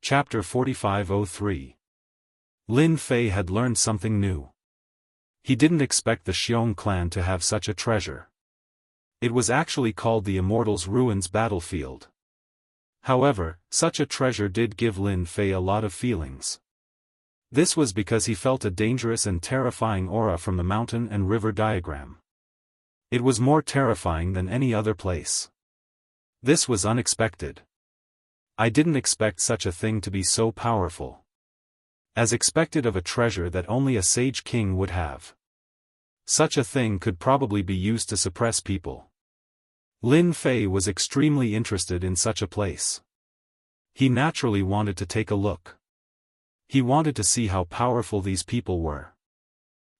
Chapter 4503. Lin Fei had learned something new. He didn't expect the Xiong clan to have such a treasure. It was actually called the Immortal's Ruins Battlefield. However, such a treasure did give Lin Fei a lot of feelings. This was because he felt a dangerous and terrifying aura from the mountain and river diagram. It was more terrifying than any other place. This was unexpected. I didn't expect such a thing to be so powerful. As expected of a treasure that only a sage king would have. Such a thing could probably be used to suppress people. Lin Fei was extremely interested in such a place. He naturally wanted to take a look. He wanted to see how powerful these people were.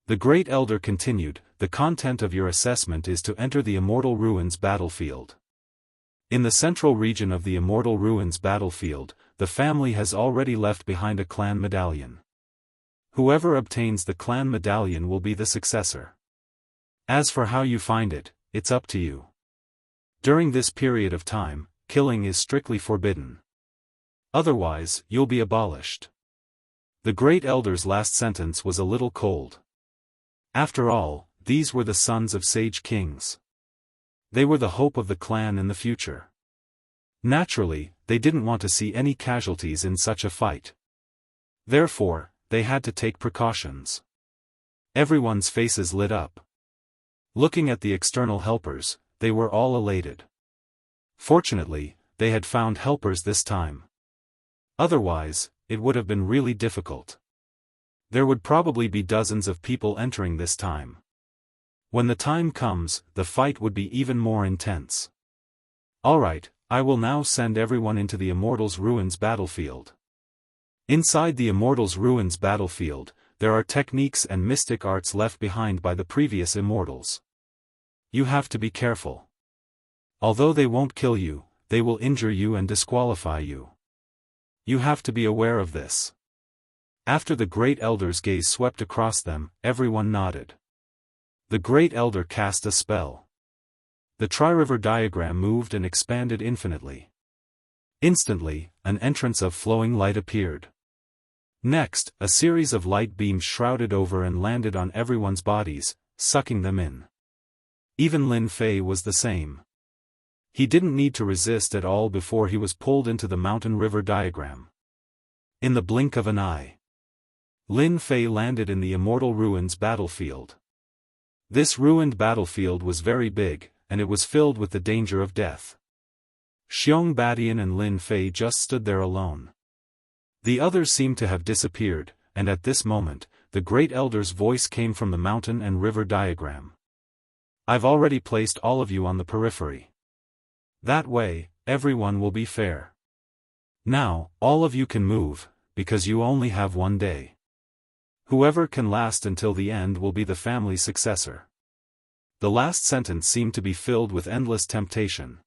The Great Elder continued, "The content of your assessment is to enter the Immortal Ruins battlefield. In the central region of the Immortal Ruins battlefield, the family has already left behind a clan medallion. Whoever obtains the clan medallion will be the successor. As for how you find it, it's up to you. During this period of time, killing is strictly forbidden. Otherwise, you'll be abolished." The Great Elder's last sentence was a little cold. After all, these were the sons of sage kings. They were the hope of the clan in the future. Naturally, they didn't want to see any casualties in such a fight. Therefore, they had to take precautions. Everyone's faces lit up. Looking at the external helpers, they were all elated. Fortunately, they had found helpers this time. Otherwise, it would have been really difficult. There would probably be dozens of people entering this time. When the time comes, the fight would be even more intense. Alright, I will now send everyone into the Immortal's Ruins battlefield. Inside the Immortal's Ruins battlefield, there are techniques and mystic arts left behind by the previous Immortals. You have to be careful. Although they won't kill you, they will injure you and disqualify you. You have to be aware of this. After the Great Elder's gaze swept across them, everyone nodded. The Great Elder cast a spell. The tri-river diagram moved and expanded infinitely. Instantly, an entrance of flowing light appeared. Next, a series of light beams shrouded over and landed on everyone's bodies, sucking them in. Even Lin Fei was the same. He didn't need to resist at all before he was pulled into the mountain-river diagram. In the blink of an eye, Lin Fei landed in the Immortal Ruins battlefield. This ruined battlefield was very big, and it was filled with the danger of death. Xiong Badian and Lin Fei just stood there alone. The others seemed to have disappeared, and at this moment, the Great Elder's voice came from the mountain and river diagram. "I've already placed all of you on the periphery. That way, everyone will be fair. Now, all of you can move, because you only have one day. Whoever can last until the end will be the family's successor." The last sentence seemed to be filled with endless temptation.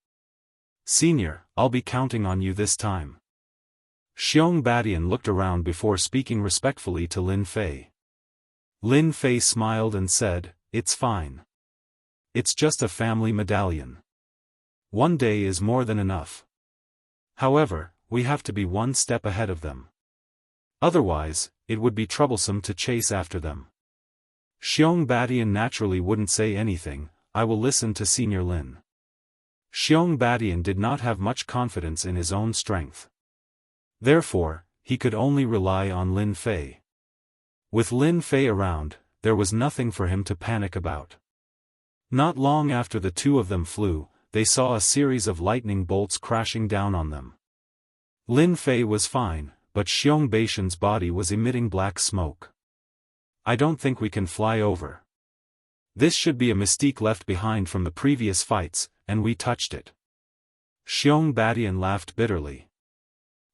"Senior, I'll be counting on you this time." Xiong Badian looked around before speaking respectfully to Lin Fei. Lin Fei smiled and said, "It's fine. It's just a family medallion. One day is more than enough. However, we have to be one step ahead of them. Otherwise, it would be troublesome to chase after them." Xiong Badian naturally wouldn't say anything. "I will listen to Senior Lin." Xiong Badian did not have much confidence in his own strength. Therefore, he could only rely on Lin Fei. With Lin Fei around, there was nothing for him to panic about. Not long after the two of them flew, they saw a series of lightning bolts crashing down on them. Lin Fei was fine, but Xiong Badian's body was emitting black smoke. "I don't think we can fly over. This should be a mystique left behind from the previous fights, and we touched it." Xiong Badian laughed bitterly.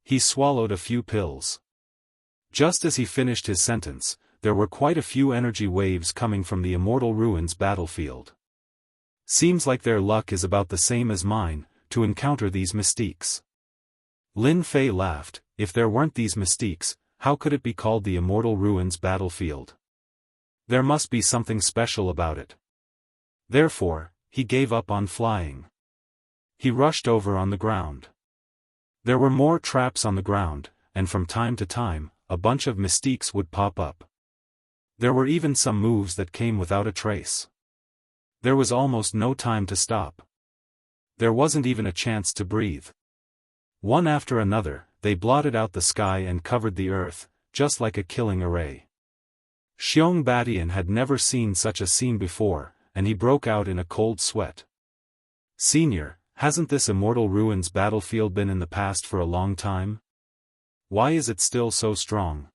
He swallowed a few pills. Just as he finished his sentence, there were quite a few energy waves coming from the Immortal Ruins battlefield. "Seems like their luck is about the same as mine, to encounter these mystiques." Lin Fei laughed. If there weren't these mystiques, how could it be called the Immortal Ruins battlefield? There must be something special about it. Therefore, he gave up on flying. He rushed over on the ground. There were more traps on the ground, and from time to time, a bunch of mystiques would pop up. There were even some moves that came without a trace. There was almost no time to stop. There wasn't even a chance to breathe. One after another, they blotted out the sky and covered the earth, just like a killing array. Xiong Badian had never seen such a scene before, and he broke out in a cold sweat. "Senior, hasn't this Immortal Ruins battlefield been in the past for a long time? Why is it still so strong?"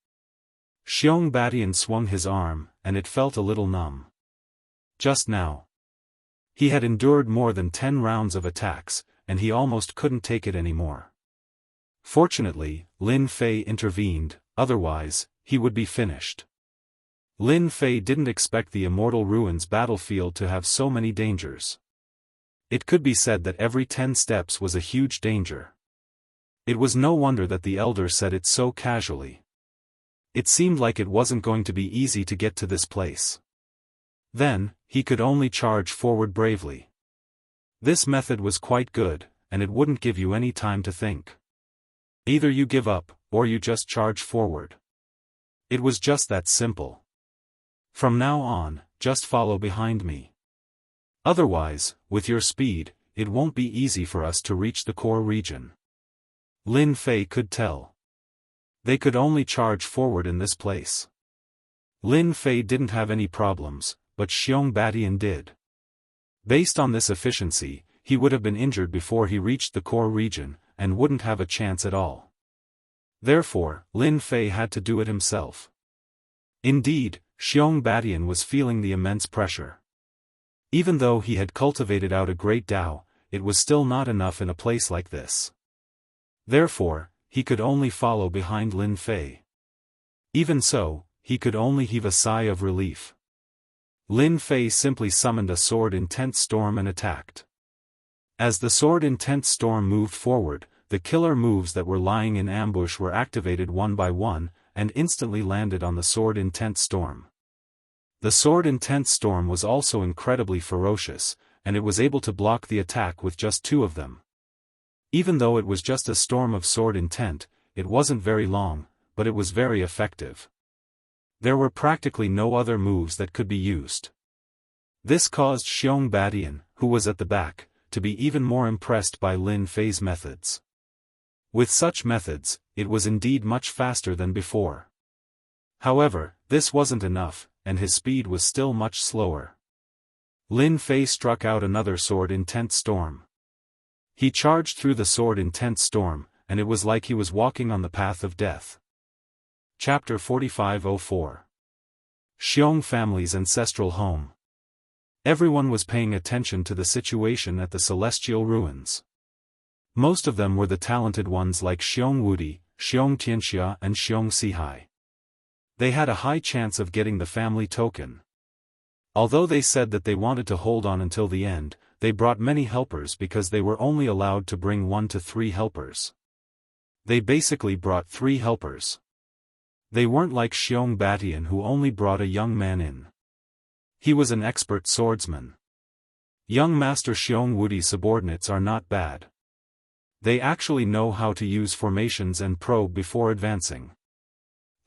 Xiong Badian swung his arm, and it felt a little numb. Just now. He had endured more than 10 rounds of attacks, and he almost couldn't take it anymore. Fortunately, Lin Fei intervened, otherwise, he would be finished. Lin Fei didn't expect the Immortal Ruins battlefield to have so many dangers. It could be said that every 10 steps was a huge danger. It was no wonder that the elder said it so casually. It seemed like it wasn't going to be easy to get to this place. Then, he could only charge forward bravely. This method was quite good, and it wouldn't give you any time to think. Either you give up, or you just charge forward. It was just that simple. From now on, just follow behind me. Otherwise, with your speed, it won't be easy for us to reach the core region. Lin Fei could tell. They could only charge forward in this place. Lin Fei didn't have any problems, but Xiong Badian did. Based on this efficiency, he would have been injured before he reached the core region, and wouldn't have a chance at all. Therefore, Lin Fei had to do it himself. Indeed, Xiong Badian was feeling the immense pressure. Even though he had cultivated out a great Dao, it was still not enough in a place like this. Therefore, he could only follow behind Lin Fei. Even so, he could only heave a sigh of relief. Lin Fei simply summoned a sword intense storm and attacked. As the sword intense storm moved forward, the killer moves that were lying in ambush were activated one by one, and instantly landed on the sword intense storm. The sword intense storm was also incredibly ferocious, and it was able to block the attack with just 2 of them. Even though it was just a storm of sword intent, it wasn't very long, but it was very effective. There were practically no other moves that could be used. This caused Xiong Badian, who was at the back, to be even more impressed by Lin Fei's methods. With such methods, it was indeed much faster than before. However, this wasn't enough, and his speed was still much slower. Lin Fei struck out another sword intense storm. He charged through the sword intense storm, and it was like he was walking on the path of death. Chapter 4504. Xiong family's ancestral home. Everyone was paying attention to the situation at the celestial ruins. Most of them were the talented ones like Xiong Wudi, Xiong Xianxia and Xiong Sihai. They had a high chance of getting the family token. Although they said that they wanted to hold on until the end, they brought many helpers because they were only allowed to bring 1 to 3 helpers. They basically brought 3 helpers. They weren't like Xiong Badian who only brought a young man in. He was an expert swordsman. Young Master Xiong Wudi's subordinates are not bad. They actually know how to use formations and probe before advancing.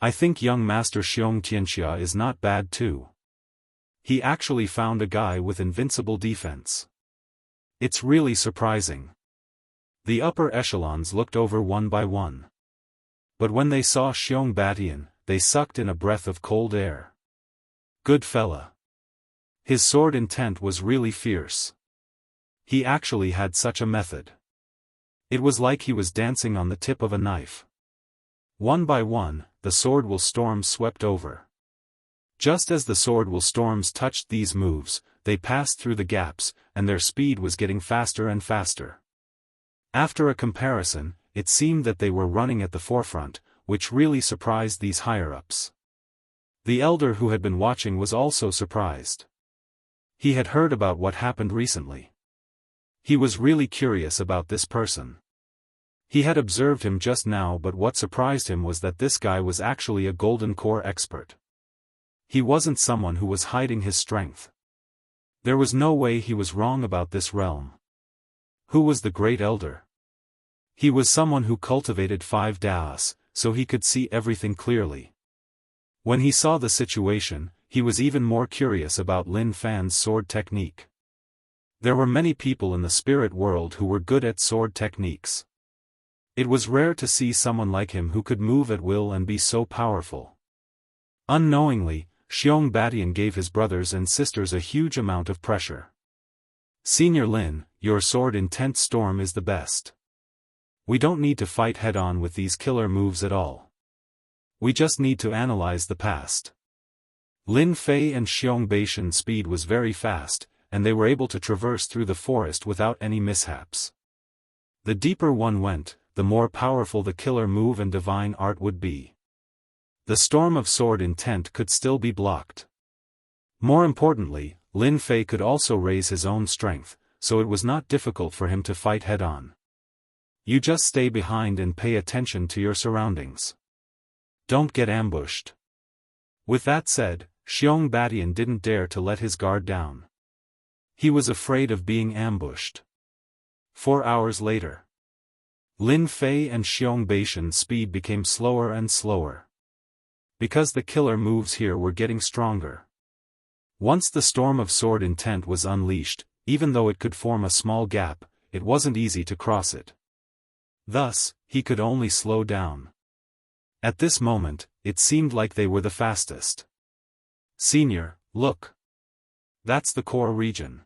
I think young Master Xiong Xianxia is not bad too. He actually found a guy with invincible defense. It's really surprising. The upper echelons looked over one by one. But when they saw Xiong Badian, they sucked in a breath of cold air. Good fella. His sword intent was really fierce. He actually had such a method. It was like he was dancing on the tip of a knife. One by one, the sword will storms swept over. Just as the sword will storms touched these moves, they passed through the gaps, and their speed was getting faster and faster. After a comparison, it seemed that they were running at the forefront, which really surprised these higher-ups. The elder who had been watching was also surprised. He had heard about what happened recently. He was really curious about this person. He had observed him just now, but what surprised him was that this guy was actually a golden core expert. He wasn't someone who was hiding his strength. There was no way he was wrong about this realm. Who was the great elder? He was someone who cultivated 5 Daoists, so he could see everything clearly. When he saw the situation, he was even more curious about Lin Fan's sword technique. There were many people in the spirit world who were good at sword techniques. It was rare to see someone like him who could move at will and be so powerful. Unknowingly, Xiong Badian gave his brothers and sisters a huge amount of pressure. "Senior Lin, your sword intent storm is the best. We don't need to fight head-on with these killer moves at all. We just need to analyze the past." Lin Fei and Xiong Baishan's speed was very fast, and they were able to traverse through the forest without any mishaps. The deeper one went, the more powerful the killer move and divine art would be. The storm of sword intent could still be blocked. More importantly, Lin Fei could also raise his own strength, so it was not difficult for him to fight head-on. You just stay behind and pay attention to your surroundings. Don't get ambushed. With that said, Xiong Badian didn't dare to let his guard down. He was afraid of being ambushed. 4 hours later. Lin Fei and Xiong Baishan's speed became slower and slower. Because the killer moves here were getting stronger. Once the storm of sword intent was unleashed, even though it could form a small gap, it wasn't easy to cross it. Thus, he could only slow down. At this moment, it seemed like they were the fastest. "Senior, look. That's the core region."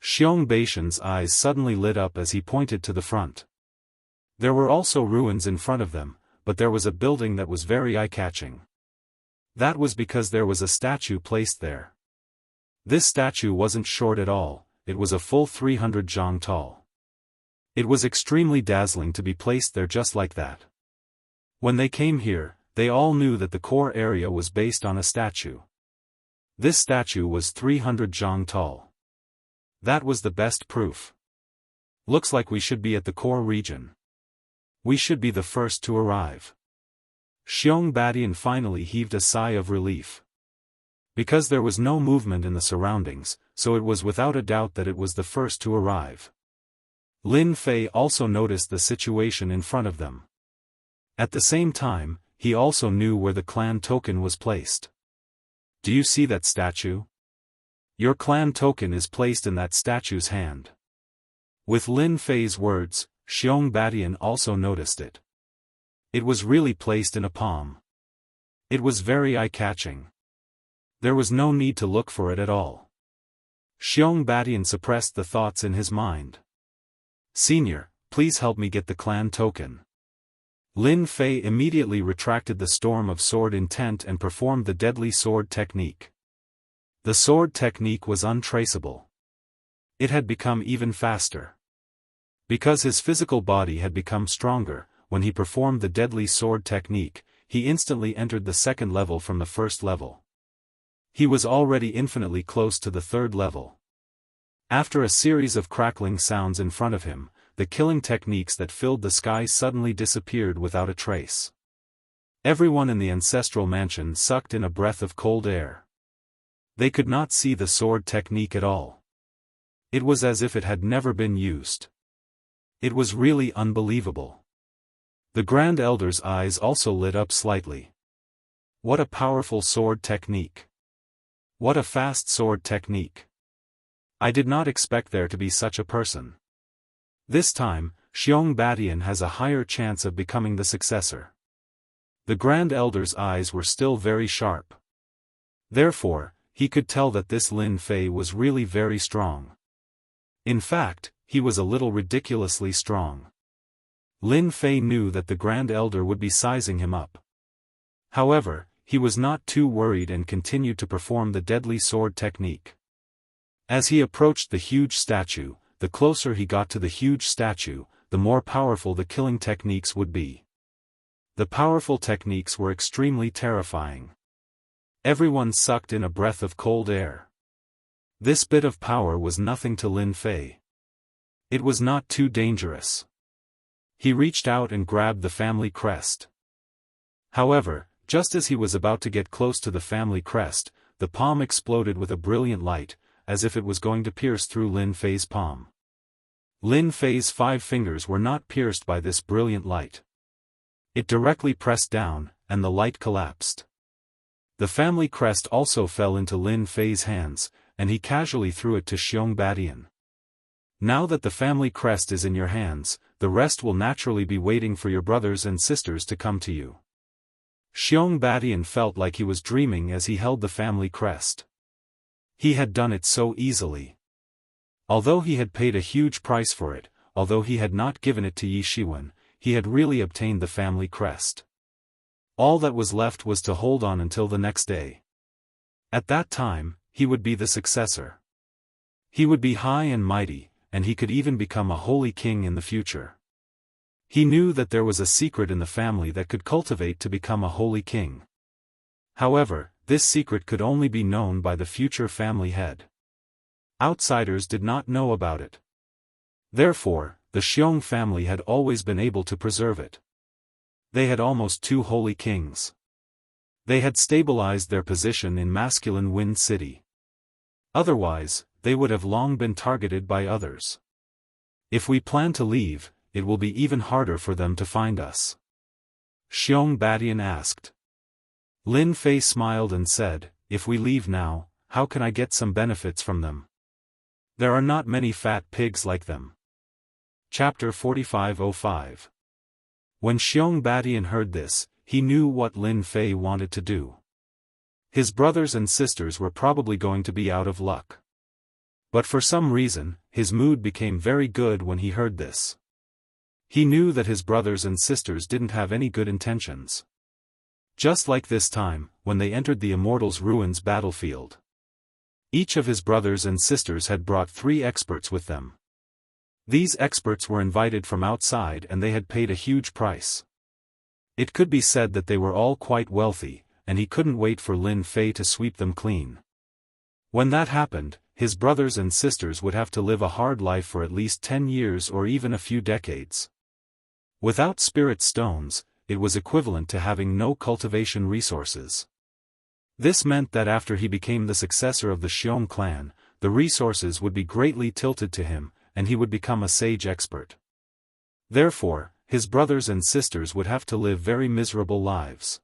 Xiong Baishan's eyes suddenly lit up as he pointed to the front. There were also ruins in front of them, but there was a building that was very eye-catching. That was because there was a statue placed there. This statue wasn't short at all, it was a full 300 zhang tall. It was extremely dazzling to be placed there just like that. When they came here, they all knew that the core area was based on a statue. This statue was 300 zhang tall. That was the best proof. Looks like we should be at the core region. We should be the first to arrive. Xiong Badian finally heaved a sigh of relief. Because there was no movement in the surroundings, so it was without a doubt that it was the first to arrive. Lin Fei also noticed the situation in front of them. At the same time, he also knew where the clan token was placed. "Do you see that statue? Your clan token is placed in that statue's hand." With Lin Fei's words, Xiong Badian also noticed it. It was really placed in a palm. It was very eye-catching. There was no need to look for it at all. Xiong Badian suppressed the thoughts in his mind. "Senior, please help me get the clan token." Lin Fei immediately retracted the storm of sword intent and performed the deadly sword technique. The sword technique was untraceable. It had become even faster. Because his physical body had become stronger, when he performed the deadly sword technique, he instantly entered the second level from the first level. He was already infinitely close to the third level. After a series of crackling sounds in front of him, the killing techniques that filled the sky suddenly disappeared without a trace. Everyone in the ancestral mansion sucked in a breath of cold air. They could not see the sword technique at all. It was as if it had never been used. It was really unbelievable. The Grand Elder's eyes also lit up slightly. What a powerful sword technique. What a fast sword technique. I did not expect there to be such a person. This time, Xiong Badian has a higher chance of becoming the successor. The Grand Elder's eyes were still very sharp. Therefore, he could tell that this Lin Fei was really very strong. In fact, he was a little ridiculously strong. Lin Fei knew that the Grand Elder would be sizing him up. However, he was not too worried and continued to perform the deadly sword technique. As he approached the huge statue, the closer he got to the huge statue, the more powerful the killing techniques would be. The powerful techniques were extremely terrifying. Everyone sucked in a breath of cold air. This bit of power was nothing to Lin Fei. It was not too dangerous. He reached out and grabbed the family crest. However, just as he was about to get close to the family crest, the palm exploded with a brilliant light, as if it was going to pierce through Lin Fei's palm. Lin Fei's 5 fingers were not pierced by this brilliant light. It directly pressed down, and the light collapsed. The family crest also fell into Lin Fei's hands, and he casually threw it to Xiong Badian. Now that the family crest is in your hands, the rest will naturally be waiting for your brothers and sisters to come to you. Xiong Badian felt like he was dreaming as he held the family crest. He had done it so easily. Although he had paid a huge price for it, although he had not given it to Yi Shiwen, he had really obtained the family crest. All that was left was to hold on until the next day. At that time, he would be the successor. He would be high and mighty, and he could even become a holy king in the future. He knew that there was a secret in the family that could cultivate to become a holy king. However, this secret could only be known by the future family head. Outsiders did not know about it. Therefore, the Xiong family had always been able to preserve it. They had almost 2 holy kings. They had stabilized their position in masculine Wind City. Otherwise, they would have long been targeted by others. If we plan to leave, it will be even harder for them to find us. Xiong Badian asked. Lin Fei smiled and said, if we leave now, how can I get some benefits from them? There are not many fat pigs like them. Chapter 4505. When Xiong Badian heard this, he knew what Lin Fei wanted to do. His brothers and sisters were probably going to be out of luck. But for some reason, his mood became very good when he heard this. He knew that his brothers and sisters didn't have any good intentions. Just like this time, when they entered the Immortal's ruins battlefield. Each of his brothers and sisters had brought 3 experts with them. These experts were invited from outside and they had paid a huge price. It could be said that they were all quite wealthy, and he couldn't wait for Lin Fei to sweep them clean. When that happened, his brothers and sisters would have to live a hard life for at least 10 years or even a few decades. Without spirit stones, it was equivalent to having no cultivation resources. This meant that after he became the successor of the Xiong clan, the resources would be greatly tilted to him, and he would become a sage expert. Therefore, his brothers and sisters would have to live very miserable lives.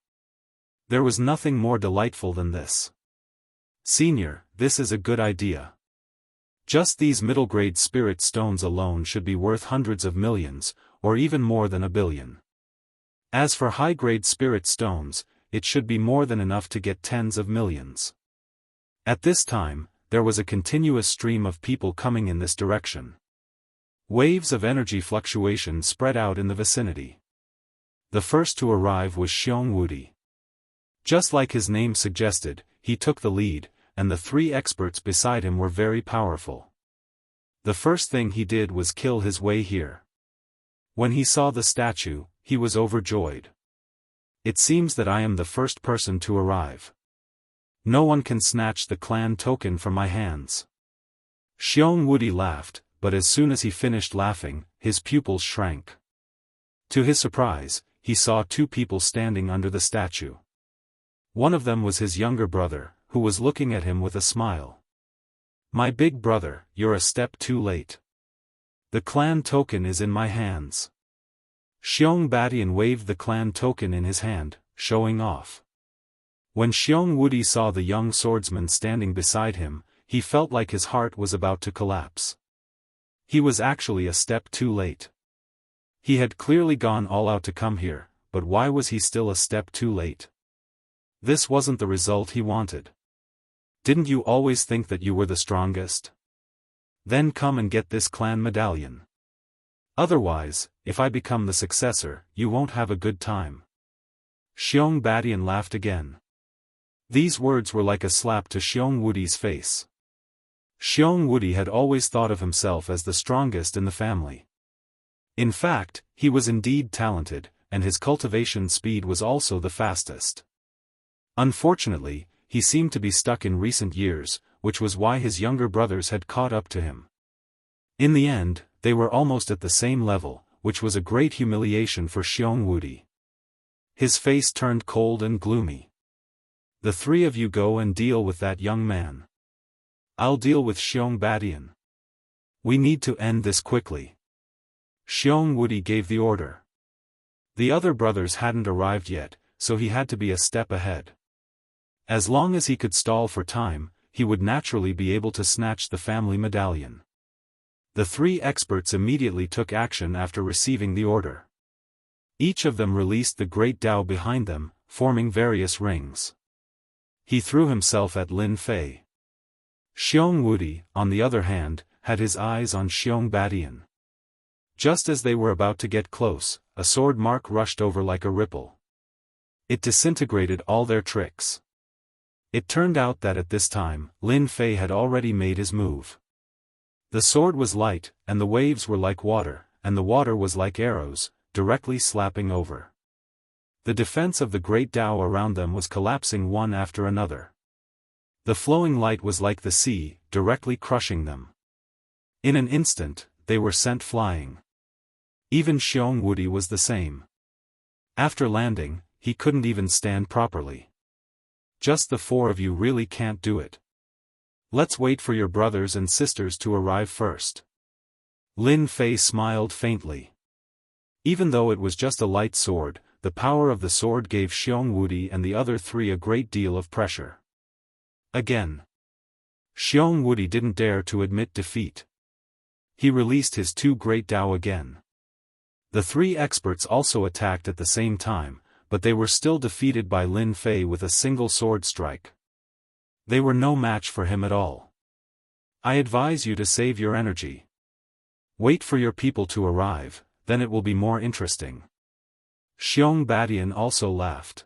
There was nothing more delightful than this. Senior, this is a good idea. Just these middle-grade spirit stones alone should be worth hundreds of millions, or even more than $1 billion. As for high-grade spirit stones, it should be more than enough to get tens of millions. At this time, there was a continuous stream of people coming in this direction. Waves of energy fluctuation spread out in the vicinity. The first to arrive was Xiong Wudi. Just like his name suggested, he took the lead, and the 3 experts beside him were very powerful. The first thing he did was kill his way here. When he saw the statue, he was overjoyed. It seems that I am the first person to arrive. No one can snatch the clan token from my hands. Xiong Wudi laughed, but as soon as he finished laughing, his pupils shrank. To his surprise, he saw 2 people standing under the statue. One of them was his younger brother, who was looking at him with a smile. My big brother, you're a step too late. The clan token is in my hands. Xiong Badian waved the clan token in his hand, showing off. When Xiong Wudi saw the young swordsman standing beside him, he felt like his heart was about to collapse. He was actually a step too late. He had clearly gone all out to come here, but why was he still a step too late? This wasn't the result he wanted. Didn't you always think that you were the strongest? Then come and get this clan medallion. Otherwise, if I become the successor, you won't have a good time. Xiong Badian laughed again. These words were like a slap to Xiong Wudi's face. Xiong Wudi had always thought of himself as the strongest in the family. In fact, he was indeed talented, and his cultivation speed was also the fastest. Unfortunately, he seemed to be stuck in recent years, which was why his younger brothers had caught up to him. In the end, they were almost at the same level, which was a great humiliation for Xiong Wudi. His face turned cold and gloomy. The 3 of you go and deal with that young man. I'll deal with Xiong Badian. We need to end this quickly. Xiong Wudi gave the order. The other brothers hadn't arrived yet, so he had to be a step ahead. As long as he could stall for time, he would naturally be able to snatch the family medallion. The three experts immediately took action after receiving the order. Each of them released the great Tao behind them, forming various rings. He threw himself at Lin Fei. Xiong Wudi, on the other hand, had his eyes on Xiong Badian. Just as they were about to get close, a sword mark rushed over like a ripple. It disintegrated all their tricks. It turned out that at this time, Lin Fei had already made his move. The sword was light, and the waves were like water, and the water was like arrows, directly slapping over. The defense of the great Tao around them was collapsing one after another. The flowing light was like the sea, directly crushing them. In an instant, they were sent flying. Even Xiong Wudi was the same. After landing, he couldn't even stand properly. Just the four of you really can't do it. Let's wait for your brothers and sisters to arrive first. Lin Fei smiled faintly. Even though it was just a light sword, the power of the sword gave Xiong Wudi and the other three a great deal of pressure. Again. Xiong Wudi didn't dare to admit defeat. He released his two great Tao again. The three experts also attacked at the same time, but they were still defeated by Lin Fei with a single sword strike. They were no match for him at all. I advise you to save your energy. Wait for your people to arrive, then it will be more interesting. Xiong Badian also laughed.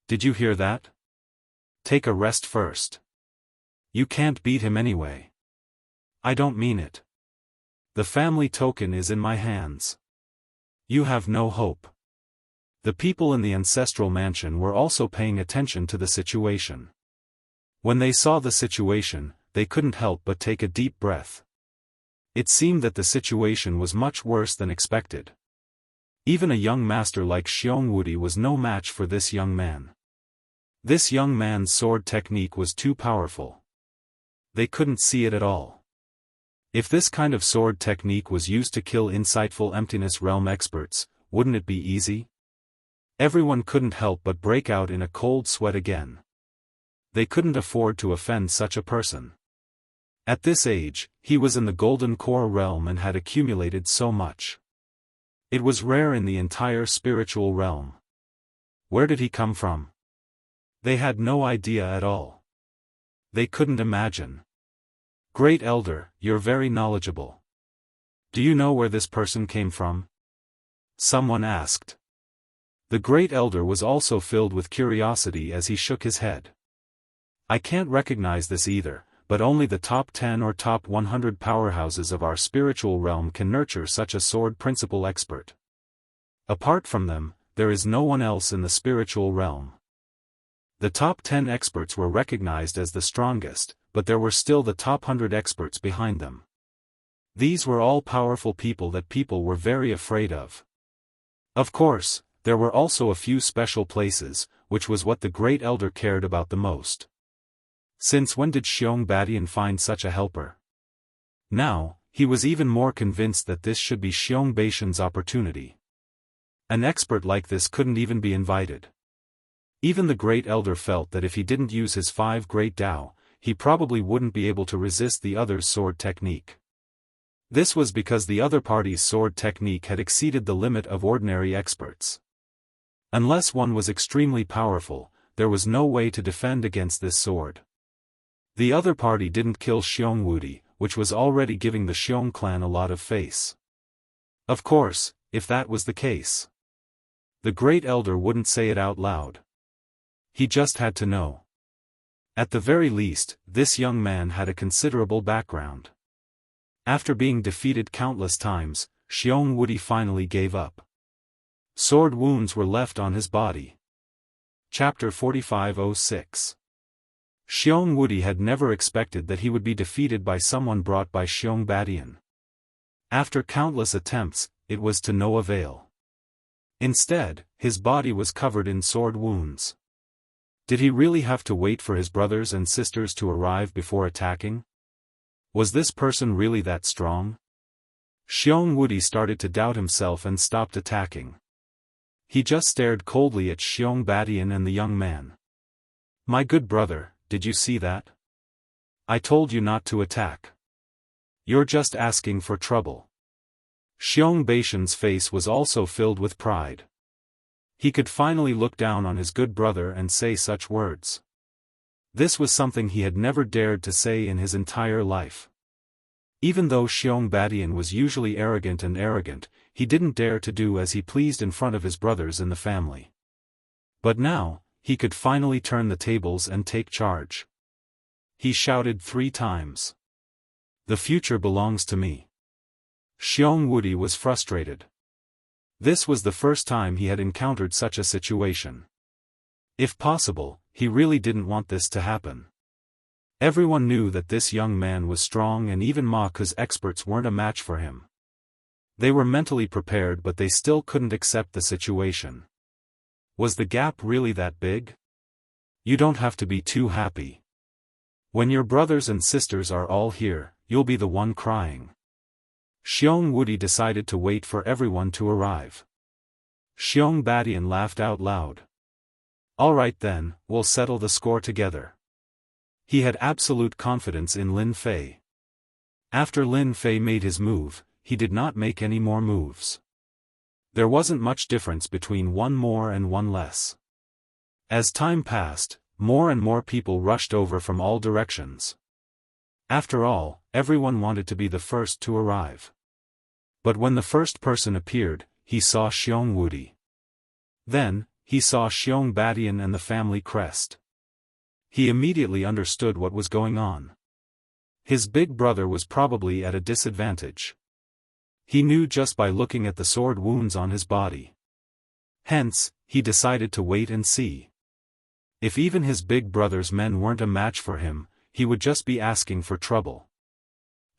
Did you hear that? Take a rest first. You can't beat him anyway. I don't mean it. The family token is in my hands. You have no hope. The people in the ancestral mansion were also paying attention to the situation. When they saw the situation, they couldn't help but take a deep breath. It seemed that the situation was much worse than expected. Even a young master like Xiong Wudi was no match for this young man. This young man's sword technique was too powerful. They couldn't see it at all. If this kind of sword technique was used to kill insightful emptiness realm experts, wouldn't it be easy? Everyone couldn't help but break out in a cold sweat again. They couldn't afford to offend such a person. At this age, he was in the Golden Core realm and had accumulated so much. It was rare in the entire spiritual realm. Where did he come from? They had no idea at all. They couldn't imagine. Great Elder, you're very knowledgeable. Do you know where this person came from? Someone asked. The Great Elder was also filled with curiosity as he shook his head. I can't recognize this either, but only the top 10 or top 100 powerhouses of our spiritual realm can nurture such a sword principle expert. Apart from them, there is no one else in the spiritual realm. The top 10 experts were recognized as the strongest, but there were still the top 100 experts behind them. These were all powerful people that people were very afraid of. Of course, there were also a few special places, which was what the Great Elder cared about the most. Since when did Xiong Badian find such a helper? Now, he was even more convinced that this should be Xiong Baishan's opportunity. An expert like this couldn't even be invited. Even the Great Elder felt that if he didn't use his 5 Great Tao, he probably wouldn't be able to resist the other's sword technique. This was because the other party's sword technique had exceeded the limit of ordinary experts. Unless one was extremely powerful, there was no way to defend against this sword. The other party didn't kill Xiong Wudi, which was already giving the Xiong clan a lot of face. Of course, if that was the case, the Great Elder wouldn't say it out loud. He just had to know. At the very least, this young man had a considerable background. After being defeated countless times, Xiong Wudi finally gave up. Sword wounds were left on his body. Chapter 4506. Xiong Wudi had never expected that he would be defeated by someone brought by Xiong Badian. After countless attempts, it was to no avail. Instead, his body was covered in sword wounds. Did he really have to wait for his brothers and sisters to arrive before attacking? Was this person really that strong? Xiong Wudi started to doubt himself and stopped attacking. He just stared coldly at Xiong Badian and the young man. "My good brother, did you see that? I told you not to attack. You're just asking for trouble." Xiong Badian's face was also filled with pride. He could finally look down on his good brother and say such words. This was something he had never dared to say in his entire life. Even though Xiong Badian was usually arrogant, he didn't dare to do as he pleased in front of his brothers in the family. But now, he could finally turn the tables and take charge. He shouted 3 times. "The future belongs to me." Xiong Wudi was frustrated. This was the first time he had encountered such a situation. If possible, he really didn't want this to happen. Everyone knew that this young man was strong, and even Ma Ke's experts weren't a match for him. They were mentally prepared, but they still couldn't accept the situation. Was the gap really that big? You don't have to be too happy. When your brothers and sisters are all here, you'll be the one crying. Xiong Wudi decided to wait for everyone to arrive. Xiong Badian laughed out loud. "All right then, we'll settle the score together." He had absolute confidence in Lin Fei. After Lin Fei made his move, he did not make any more moves. There wasn't much difference between one more and one less. As time passed, more and more people rushed over from all directions. After all, everyone wanted to be the first to arrive. But when the first person appeared, he saw Xiong Wudi. Then, he saw Xiong Badian and the family crest. He immediately understood what was going on. His big brother was probably at a disadvantage. He knew just by looking at the sword wounds on his body. Hence, he decided to wait and see. If even his big brother's men weren't a match for him, he would just be asking for trouble.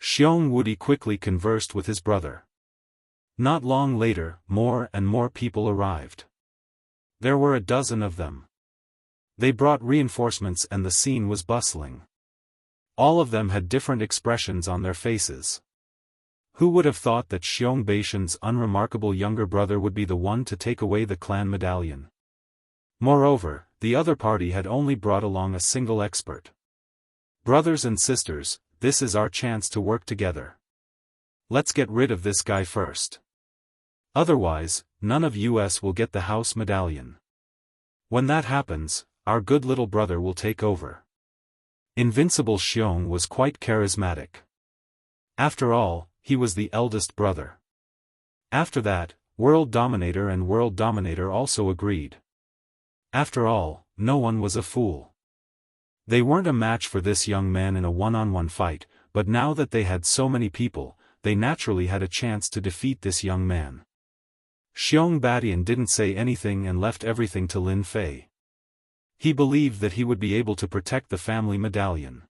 Xiong Wudi quickly conversed with his brother. Not long later, more and more people arrived. There were a dozen of them. They brought reinforcements and the scene was bustling. All of them had different expressions on their faces. Who would have thought that Xiong Badian's unremarkable younger brother would be the one to take away the clan medallion? Moreover, the other party had only brought along a single expert. Brothers and sisters, this is our chance to work together. Let's get rid of this guy first. Otherwise, none of us will get the house medallion. When that happens, our good little brother will take over. Invincible Xiong was quite charismatic. After all, he was the eldest brother. After that, World Dominator and World Dominator also agreed. After all, no one was a fool. They weren't a match for this young man in a one-on-one fight, but now that they had so many people, they naturally had a chance to defeat this young man. Xiong Badian didn't say anything and left everything to Lin Fei. He believed that he would be able to protect the family medallion.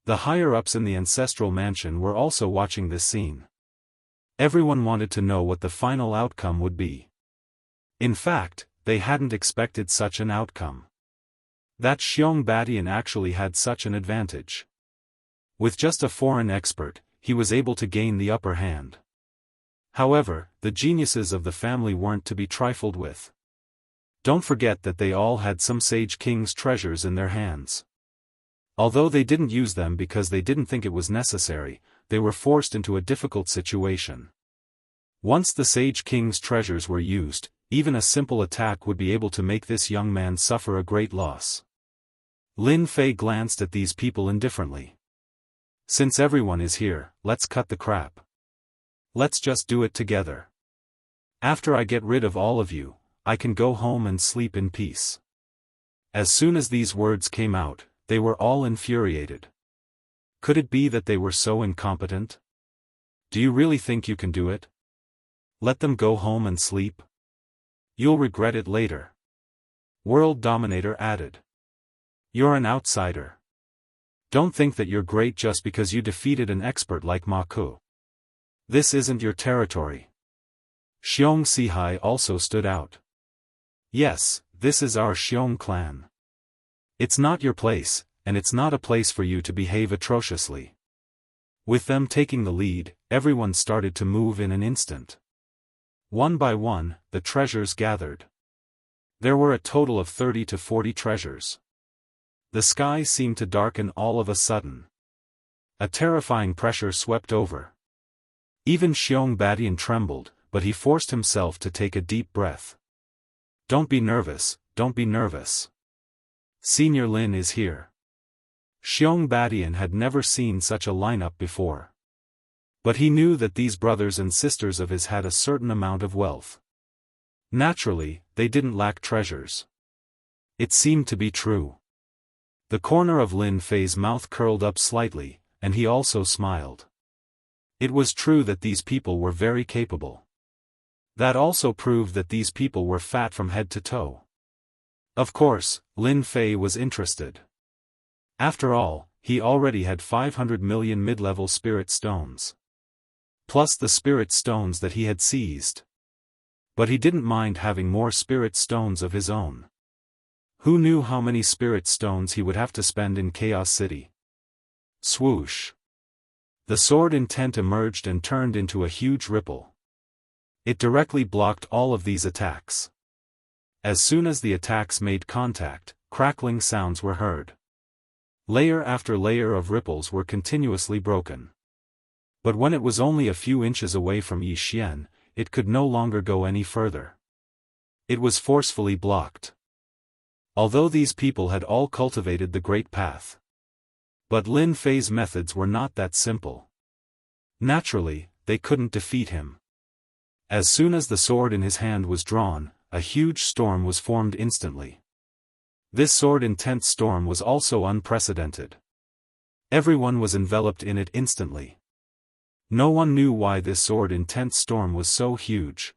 The higher-ups in the ancestral mansion were also watching this scene. Everyone wanted to know what the final outcome would be. In fact, they hadn't expected such an outcome. That Xiong Badian actually had such an advantage. With just a foreign expert, he was able to gain the upper hand. However, the geniuses of the family weren't to be trifled with. Don't forget that they all had some Sage King's treasures in their hands. Although they didn't use them because they didn't think it was necessary, they were forced into a difficult situation. Once the Sage King's treasures were used, even a simple attack would be able to make this young man suffer a great loss. Lin Fei glanced at these people indifferently. Since everyone is here, let's cut the crap. Let's just do it together. After I get rid of all of you, I can go home and sleep in peace. As soon as these words came out, they were all infuriated. Could it be that they were so incompetent? Do you really think you can do it? Let them go home and sleep? You'll regret it later. World Dominator added. You're an outsider. Don't think that you're great just because you defeated an expert like Ma Ke. This isn't your territory. Xiong Sihai also stood out. Yes, this is our Xiong clan. It's not your place, and it's not a place for you to behave atrociously. With them taking the lead, everyone started to move in an instant. One by one, the treasures gathered. There were a total of 30 to 40 treasures. The sky seemed to darken all of a sudden. A terrifying pressure swept over. Even Xiong Badian trembled, but he forced himself to take a deep breath. Don't be nervous, don't be nervous. Senior Lin is here. Xiong Badian had never seen such a lineup before. But he knew that these brothers and sisters of his had a certain amount of wealth. Naturally, they didn't lack treasures. It seemed to be true. The corner of Lin Fei's mouth curled up slightly, and he also smiled. It was true that these people were very capable. That also proved that these people were fat from head to toe. Of course, Lin Fei was interested. After all, he already had 500 million mid-level spirit stones. Plus the spirit stones that he had seized. But he didn't mind having more spirit stones of his own. Who knew how many spirit stones he would have to spend in Chaos City? Swoosh. The sword intent emerged and turned into a huge ripple. It directly blocked all of these attacks. As soon as the attacks made contact, crackling sounds were heard. Layer after layer of ripples were continuously broken. But when it was only a few inches away from Yi Xian, it could no longer go any further. It was forcefully blocked. Although these people had all cultivated the Great Path. But Lin Fei's methods were not that simple. Naturally, they couldn't defeat him. As soon as the sword in his hand was drawn, a huge storm was formed instantly. This sword-intent storm was also unprecedented. Everyone was enveloped in it instantly. No one knew why this sword-intent storm was so huge.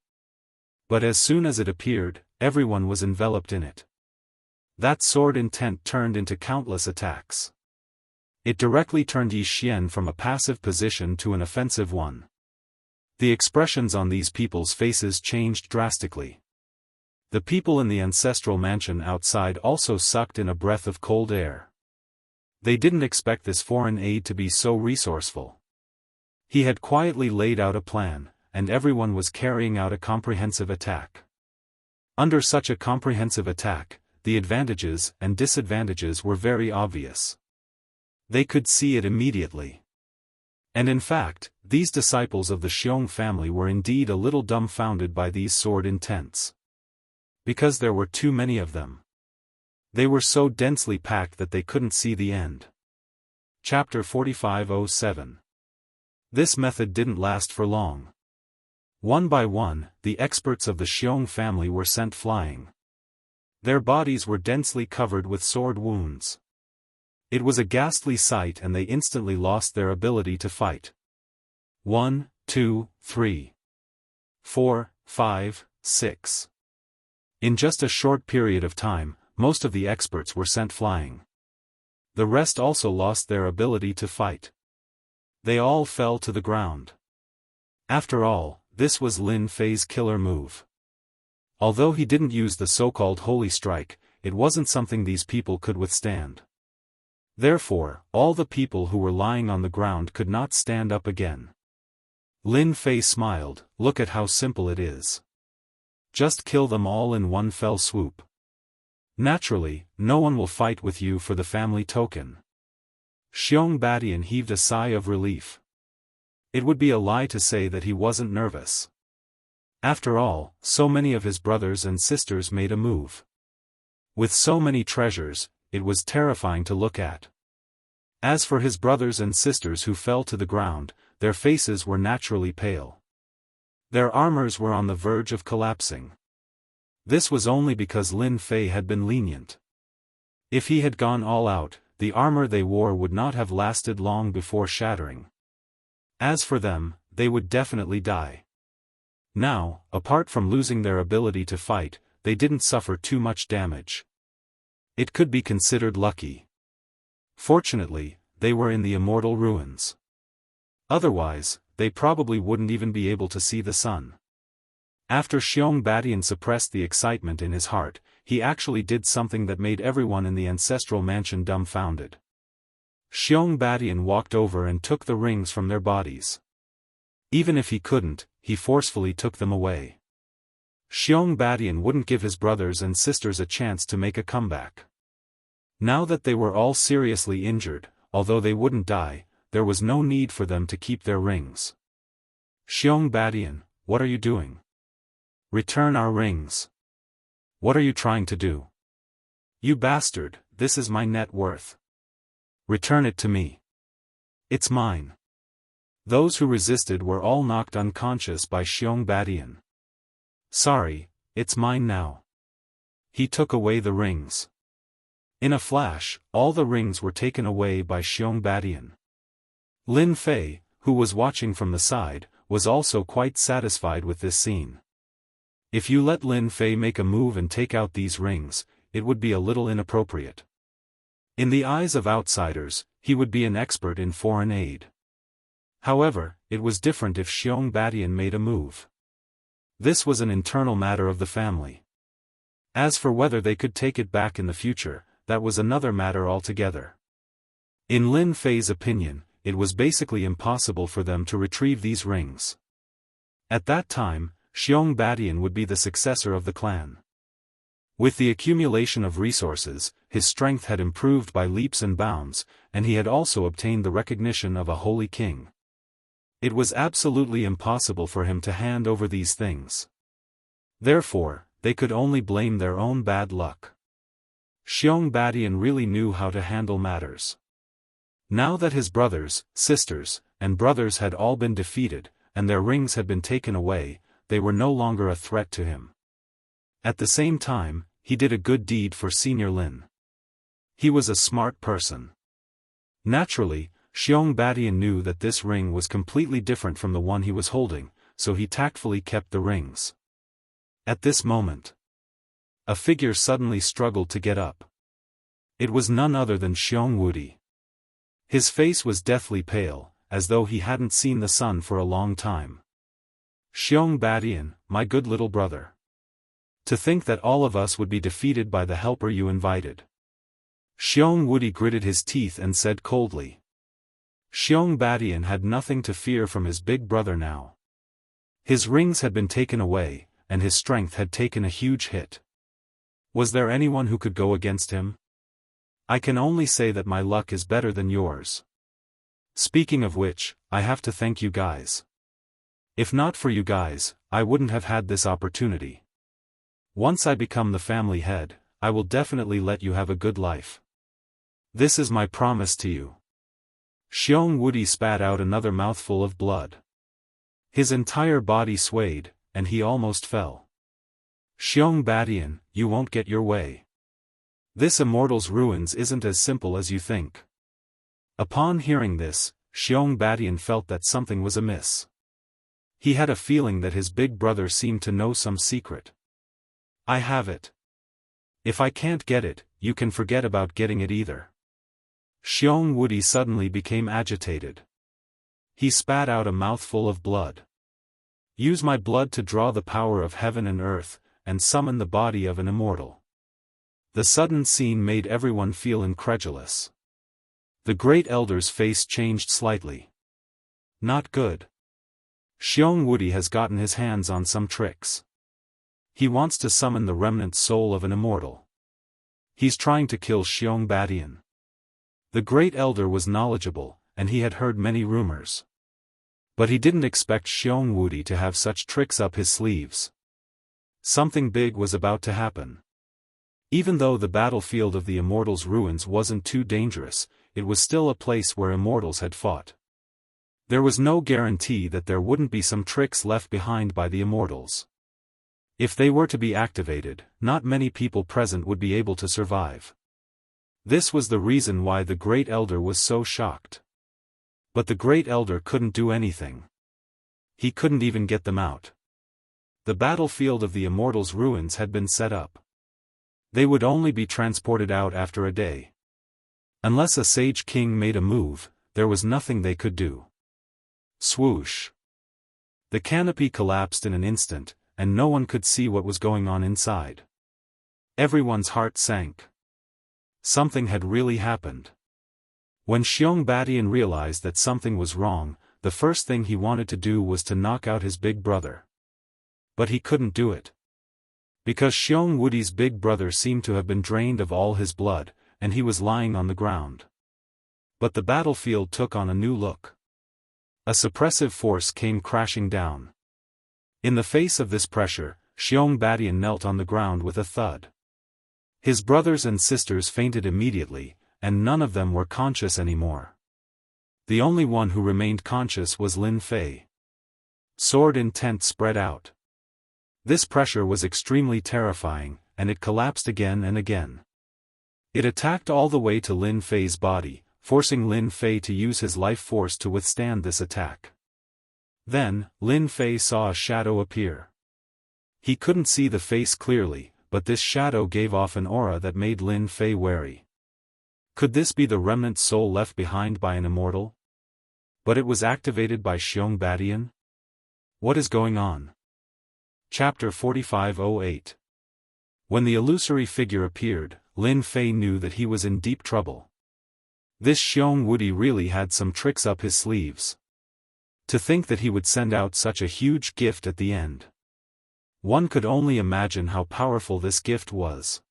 But as soon as it appeared, everyone was enveloped in it. That sword-intent turned into countless attacks. It directly turned Yi Xian from a passive position to an offensive one. The expressions on these people's faces changed drastically. The people in the ancestral mansion outside also sucked in a breath of cold air. They didn't expect this foreign aide to be so resourceful. He had quietly laid out a plan, and everyone was carrying out a comprehensive attack. Under such a comprehensive attack, the advantages and disadvantages were very obvious. They could see it immediately. And in fact, these disciples of the Xiong family were indeed a little dumbfounded by these sword intents. Because there were too many of them. They were so densely packed that they couldn't see the end. Chapter 4507. This method didn't last for long. One by one, the experts of the Xiong family were sent flying. Their bodies were densely covered with sword wounds. It was a ghastly sight and they instantly lost their ability to fight. 1, 2, 3, 4, 5, 6. In just a short period of time, most of the experts were sent flying. The rest also lost their ability to fight. They all fell to the ground. After all, this was Lin Fei's killer move. Although he didn't use the so-called Holy Strike, it wasn't something these people could withstand. Therefore, all the people who were lying on the ground could not stand up again. Lin Fei smiled, look at how simple it is. Just kill them all in one fell swoop. Naturally, no one will fight with you for the family token. Xiong Badian heaved a sigh of relief. It would be a lie to say that he wasn't nervous. After all, so many of his brothers and sisters made a move. With so many treasures, it was terrifying to look at. As for his brothers and sisters who fell to the ground, their faces were naturally pale. Their armors were on the verge of collapsing. This was only because Lin Fei had been lenient. If he had gone all out, the armor they wore would not have lasted long before shattering. As for them, they would definitely die. Now, apart from losing their ability to fight, they didn't suffer too much damage. It could be considered lucky. Fortunately, they were in the Immortal ruins. Otherwise, they probably wouldn't even be able to see the sun. After Xiong Badian suppressed the excitement in his heart, he actually did something that made everyone in the ancestral mansion dumbfounded. Xiong Badian walked over and took the rings from their bodies. Even if he couldn't, he forcefully took them away. Xianxia wouldn't give his brothers and sisters a chance to make a comeback. Now that they were all seriously injured, although they wouldn't die, there was no need for them to keep their rings. Xianxia, what are you doing? Return our rings. What are you trying to do? You bastard, this is my net worth. Return it to me. It's mine. Those who resisted were all knocked unconscious by Xianxia. Sorry, it's mine now. He took away the rings. In a flash, all the rings were taken away by Xianxia. Lin Fei, who was watching from the side, was also quite satisfied with this scene. If you let Lin Fei make a move and take out these rings, it would be a little inappropriate. In the eyes of outsiders, he would be an expert in foreign aid. However, it was different if Xianxia made a move. This was an internal matter of the family. As for whether they could take it back in the future, that was another matter altogether. In Lin Fei's opinion, it was basically impossible for them to retrieve these rings. At that time, Xianxia would be the successor of the clan. With the accumulation of resources, his strength had improved by leaps and bounds, and he had also obtained the recognition of a holy king. It was absolutely impossible for him to hand over these things. Therefore, they could only blame their own bad luck. Xianxia really knew how to handle matters. Now that his brothers, sisters, and brothers had all been defeated, and their rings had been taken away, they were no longer a threat to him. At the same time, he did a good deed for Senior Lin. He was a smart person. Naturally, Xianxia knew that this ring was completely different from the one he was holding, so he tactfully kept the rings. At this moment, a figure suddenly struggled to get up. It was none other than Xianxia. His face was deathly pale, as though he hadn't seen the sun for a long time. Xianxia, my good little brother. To think that all of us would be defeated by the helper you invited. Xianxia gritted his teeth and said coldly. Xianxia had nothing to fear from his big brother now. His rings had been taken away, and his strength had taken a huge hit. Was there anyone who could go against him? I can only say that my luck is better than yours. Speaking of which, I have to thank you guys. If not for you guys, I wouldn't have had this opportunity. Once I become the family head, I will definitely let you have a good life. This is my promise to you. Xianxia spat out another mouthful of blood. His entire body swayed, and he almost fell. Xianxia, you won't get your way. This Immortal's ruins isn't as simple as you think. Upon hearing this, Xianxia felt that something was amiss. He had a feeling that his big brother seemed to know some secret. I have it. If I can't get it, you can forget about getting it either. Xianxia suddenly became agitated. He spat out a mouthful of blood. Use my blood to draw the power of heaven and earth, and summon the body of an immortal. The sudden scene made everyone feel incredulous. The great elder's face changed slightly. Not good. Xianxia has gotten his hands on some tricks. He wants to summon the remnant soul of an immortal. He's trying to kill Xianxia. The great elder was knowledgeable, and he had heard many rumors. But he didn't expect Xianxia to have such tricks up his sleeves. Something big was about to happen. Even though the battlefield of the Immortal's ruins wasn't too dangerous, it was still a place where immortals had fought. There was no guarantee that there wouldn't be some tricks left behind by the immortals. If they were to be activated, not many people present would be able to survive. This was the reason why the Great Elder was so shocked. But the Great Elder couldn't do anything. He couldn't even get them out. The battlefield of the Immortal's ruins had been set up. They would only be transported out after a day. Unless a sage king made a move, there was nothing they could do. Swoosh. The canopy collapsed in an instant, and no one could see what was going on inside. Everyone's heart sank. Something had really happened. When Xianxia realized that something was wrong, the first thing he wanted to do was to knock out his big brother. But he couldn't do it. Because Xiong Wudi's big brother seemed to have been drained of all his blood, and he was lying on the ground. But the battlefield took on a new look. A suppressive force came crashing down. In the face of this pressure, Xiong Badian knelt on the ground with a thud. His brothers and sisters fainted immediately, and none of them were conscious anymore. The only one who remained conscious was Lin Fei. Sword intent spread out. This pressure was extremely terrifying, and it collapsed again and again. It attacked all the way to Lin Fei's body, forcing Lin Fei to use his life force to withstand this attack. Then, Lin Fei saw a shadow appear. He couldn't see the face clearly, but this shadow gave off an aura that made Lin Fei wary. Could this be the remnant soul left behind by an immortal? But it was activated by Xiong Badian? What is going on? Chapter 4508. When the illusory figure appeared, Lin Fei knew that he was in deep trouble. This Xiong Wudi really had some tricks up his sleeves. To think that he would send out such a huge gift at the end. One could only imagine how powerful this gift was.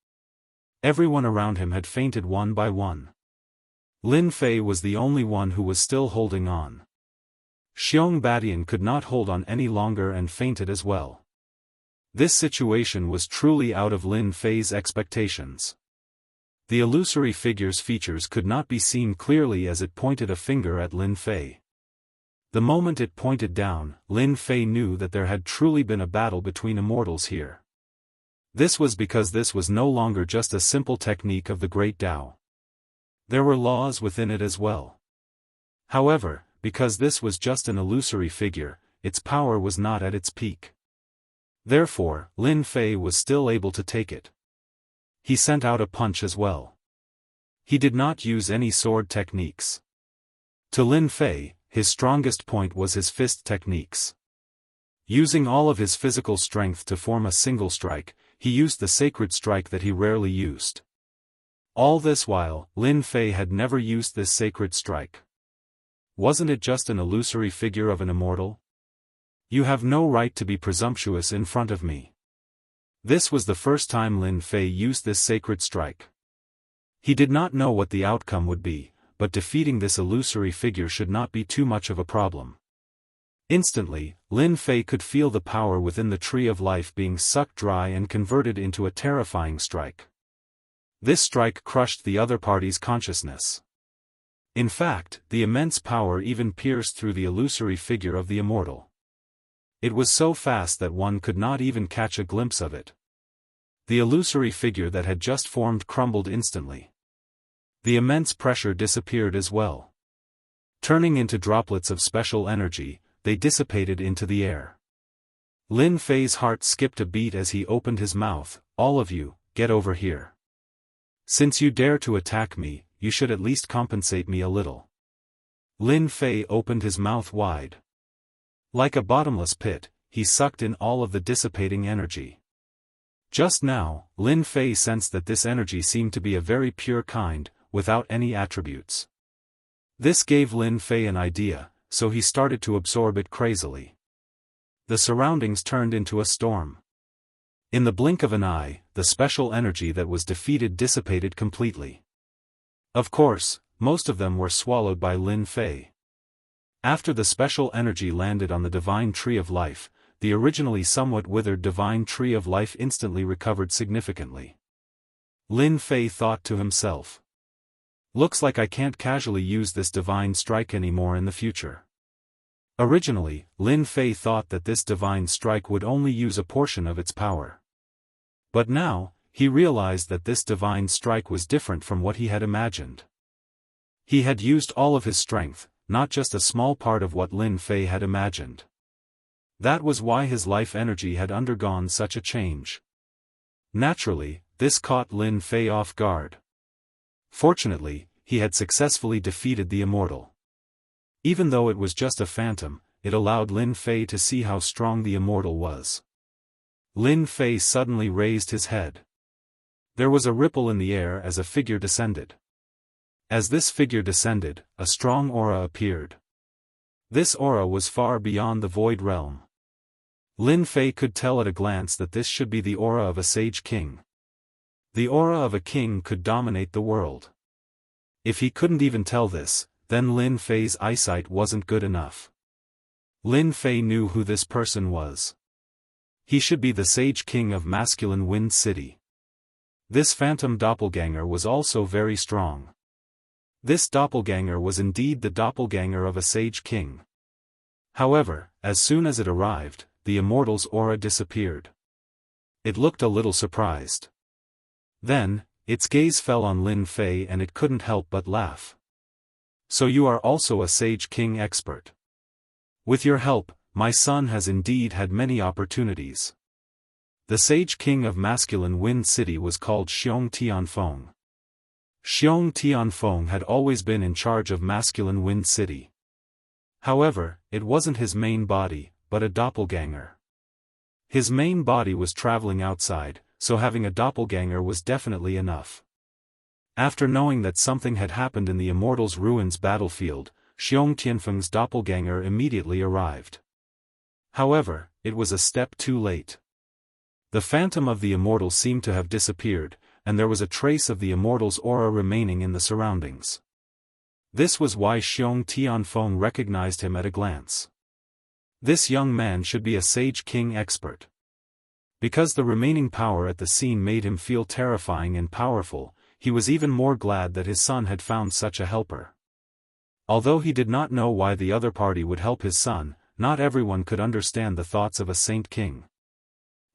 Everyone around him had fainted one by one. Lin Fei was the only one who was still holding on. Xiong Badian could not hold on any longer and fainted as well. This situation was truly out of Lin Fei's expectations. The illusory figure's features could not be seen clearly as it pointed a finger at Lin Fei. The moment it pointed down, Lin Fei knew that there had truly been a battle between immortals here. This was because this was no longer just a simple technique of the Great Tao. There were laws within it as well. However, because this was just an illusory figure, its power was not at its peak. Therefore, Lin Fei was still able to take it. He sent out a punch as well. He did not use any sword techniques. To Lin Fei, his strongest point was his fist techniques. Using all of his physical strength to form a single strike, he used the sacred strike that he rarely used. All this while, Lin Fei had never used this sacred strike. Wasn't it just an illusory figure of an immortal? You have no right to be presumptuous in front of me. This was the first time Lin Fei used this sacred strike. He did not know what the outcome would be, but defeating this illusory figure should not be too much of a problem. Instantly, Lin Fei could feel the power within the tree of life being sucked dry and converted into a terrifying strike. This strike crushed the other party's consciousness. In fact, the immense power even pierced through the illusory figure of the immortal. It was so fast that one could not even catch a glimpse of it. The illusory figure that had just formed crumbled instantly. The immense pressure disappeared as well. Turning into droplets of special energy, they dissipated into the air. Lin Fei's heart skipped a beat as he opened his mouth. All of you, get over here. Since you dare to attack me, you should at least compensate me a little. Lin Fei opened his mouth wide. Like a bottomless pit, he sucked in all of the dissipating energy. Just now, Lin Fei sensed that this energy seemed to be a very pure kind, without any attributes. This gave Lin Fei an idea, so he started to absorb it crazily. The surroundings turned into a storm. In the blink of an eye, the special energy that was defeated dissipated completely. Of course, most of them were swallowed by Lin Fei. After the special energy landed on the divine tree of life, the originally somewhat withered divine tree of life instantly recovered significantly. Lin Fei thought to himself. Looks like I can't casually use this divine strike anymore in the future. Originally, Lin Fei thought that this divine strike would only use a portion of its power. But now, he realized that this divine strike was different from what he had imagined. He had used all of his strength, not just a small part of what Lin Fei had imagined. That was why his life energy had undergone such a change. Naturally, this caught Lin Fei off guard. Fortunately, he had successfully defeated the immortal. Even though it was just a phantom, it allowed Lin Fei to see how strong the immortal was. Lin Fei suddenly raised his head. There was a ripple in the air as a figure descended. As this figure descended, a strong aura appeared. This aura was far beyond the void realm. Lin Fei could tell at a glance that this should be the aura of a sage king. The aura of a king could dominate the world. If he couldn't even tell this, then Lin Fei's eyesight wasn't good enough. Lin Fei knew who this person was. He should be the sage king of masculine Wind City. This phantom doppelganger was also very strong. This doppelganger was indeed the doppelganger of a sage king. However, as soon as it arrived, the immortal's aura disappeared. It looked a little surprised. Then, its gaze fell on Lin Fei and it couldn't help but laugh. So you are also a sage king expert. With your help, my son has indeed had many opportunities. The sage king of masculine Wind City was called Xiong Tianfeng. Xiong Tianfeng had always been in charge of masculine Wind City. However, it wasn't his main body, but a doppelganger. His main body was traveling outside, so having a doppelganger was definitely enough. After knowing that something had happened in the Immortal's ruins battlefield, Xiong Tianfeng's doppelganger immediately arrived. However, it was a step too late. The phantom of the Immortal seemed to have disappeared, and there was a trace of the Immortal's aura remaining in the surroundings. This was why Xiong Tianfeng recognized him at a glance. This young man should be a sage king expert. Because the remaining power at the scene made him feel terrifying and powerful, he was even more glad that his son had found such a helper. Although he did not know why the other party would help his son, not everyone could understand the thoughts of a saint king.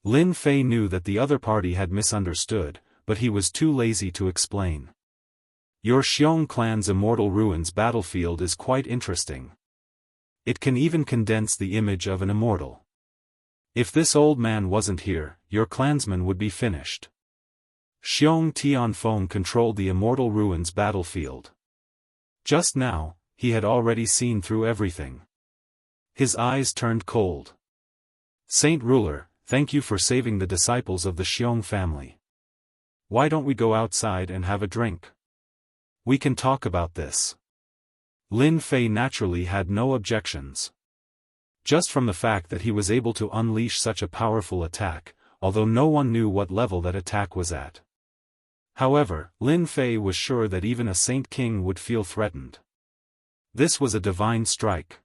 Lin Fei knew that the other party had misunderstood, but he was too lazy to explain. Your Xiong clan's immortal ruins battlefield is quite interesting. It can even condense the image of an immortal. If this old man wasn't here, your clansmen would be finished. Xiong Tianfeng controlled the immortal ruins battlefield. Just now, he had already seen through everything. His eyes turned cold. Saint Ruler, thank you for saving the disciples of the Xiong family. Why don't we go outside and have a drink? We can talk about this. Lin Fei naturally had no objections. Just from the fact that he was able to unleash such a powerful attack, although no one knew what level that attack was at. However, Lin Fei was sure that even a saint king would feel threatened. This was a divine strike.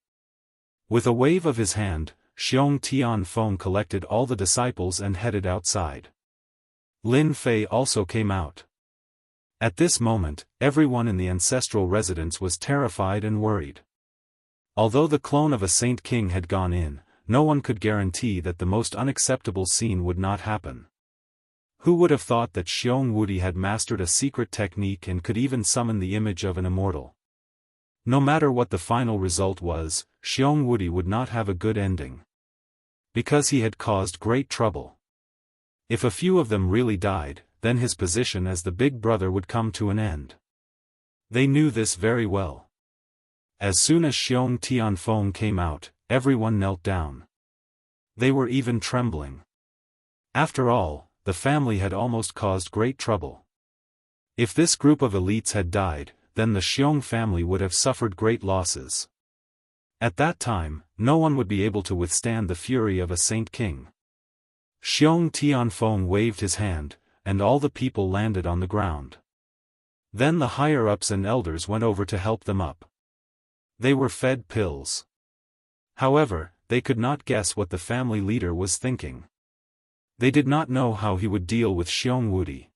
With a wave of his hand, Xiong Tianfeng collected all the disciples and headed outside. Lin Fei also came out. At this moment, everyone in the ancestral residence was terrified and worried. Although the clone of a saint king had gone in, no one could guarantee that the most unacceptable scene would not happen. Who would have thought that Xiong Wudi had mastered a secret technique and could even summon the image of an immortal? No matter what the final result was, Xiong Wudi would not have a good ending. Because he had caused great trouble. If a few of them really died, then his position as the big brother would come to an end. They knew this very well. As soon as Xiong Tianfeng came out, everyone knelt down. They were even trembling. After all, the family had almost caused great trouble. If this group of elites had died, then the Xiong family would have suffered great losses. At that time, no one would be able to withstand the fury of a saint king. Xiong Tianfeng waved his hand, and all the people landed on the ground. Then the higher-ups and elders went over to help them up. They were fed pills. However, they could not guess what the family leader was thinking. They did not know how he would deal with Xiong Wudi.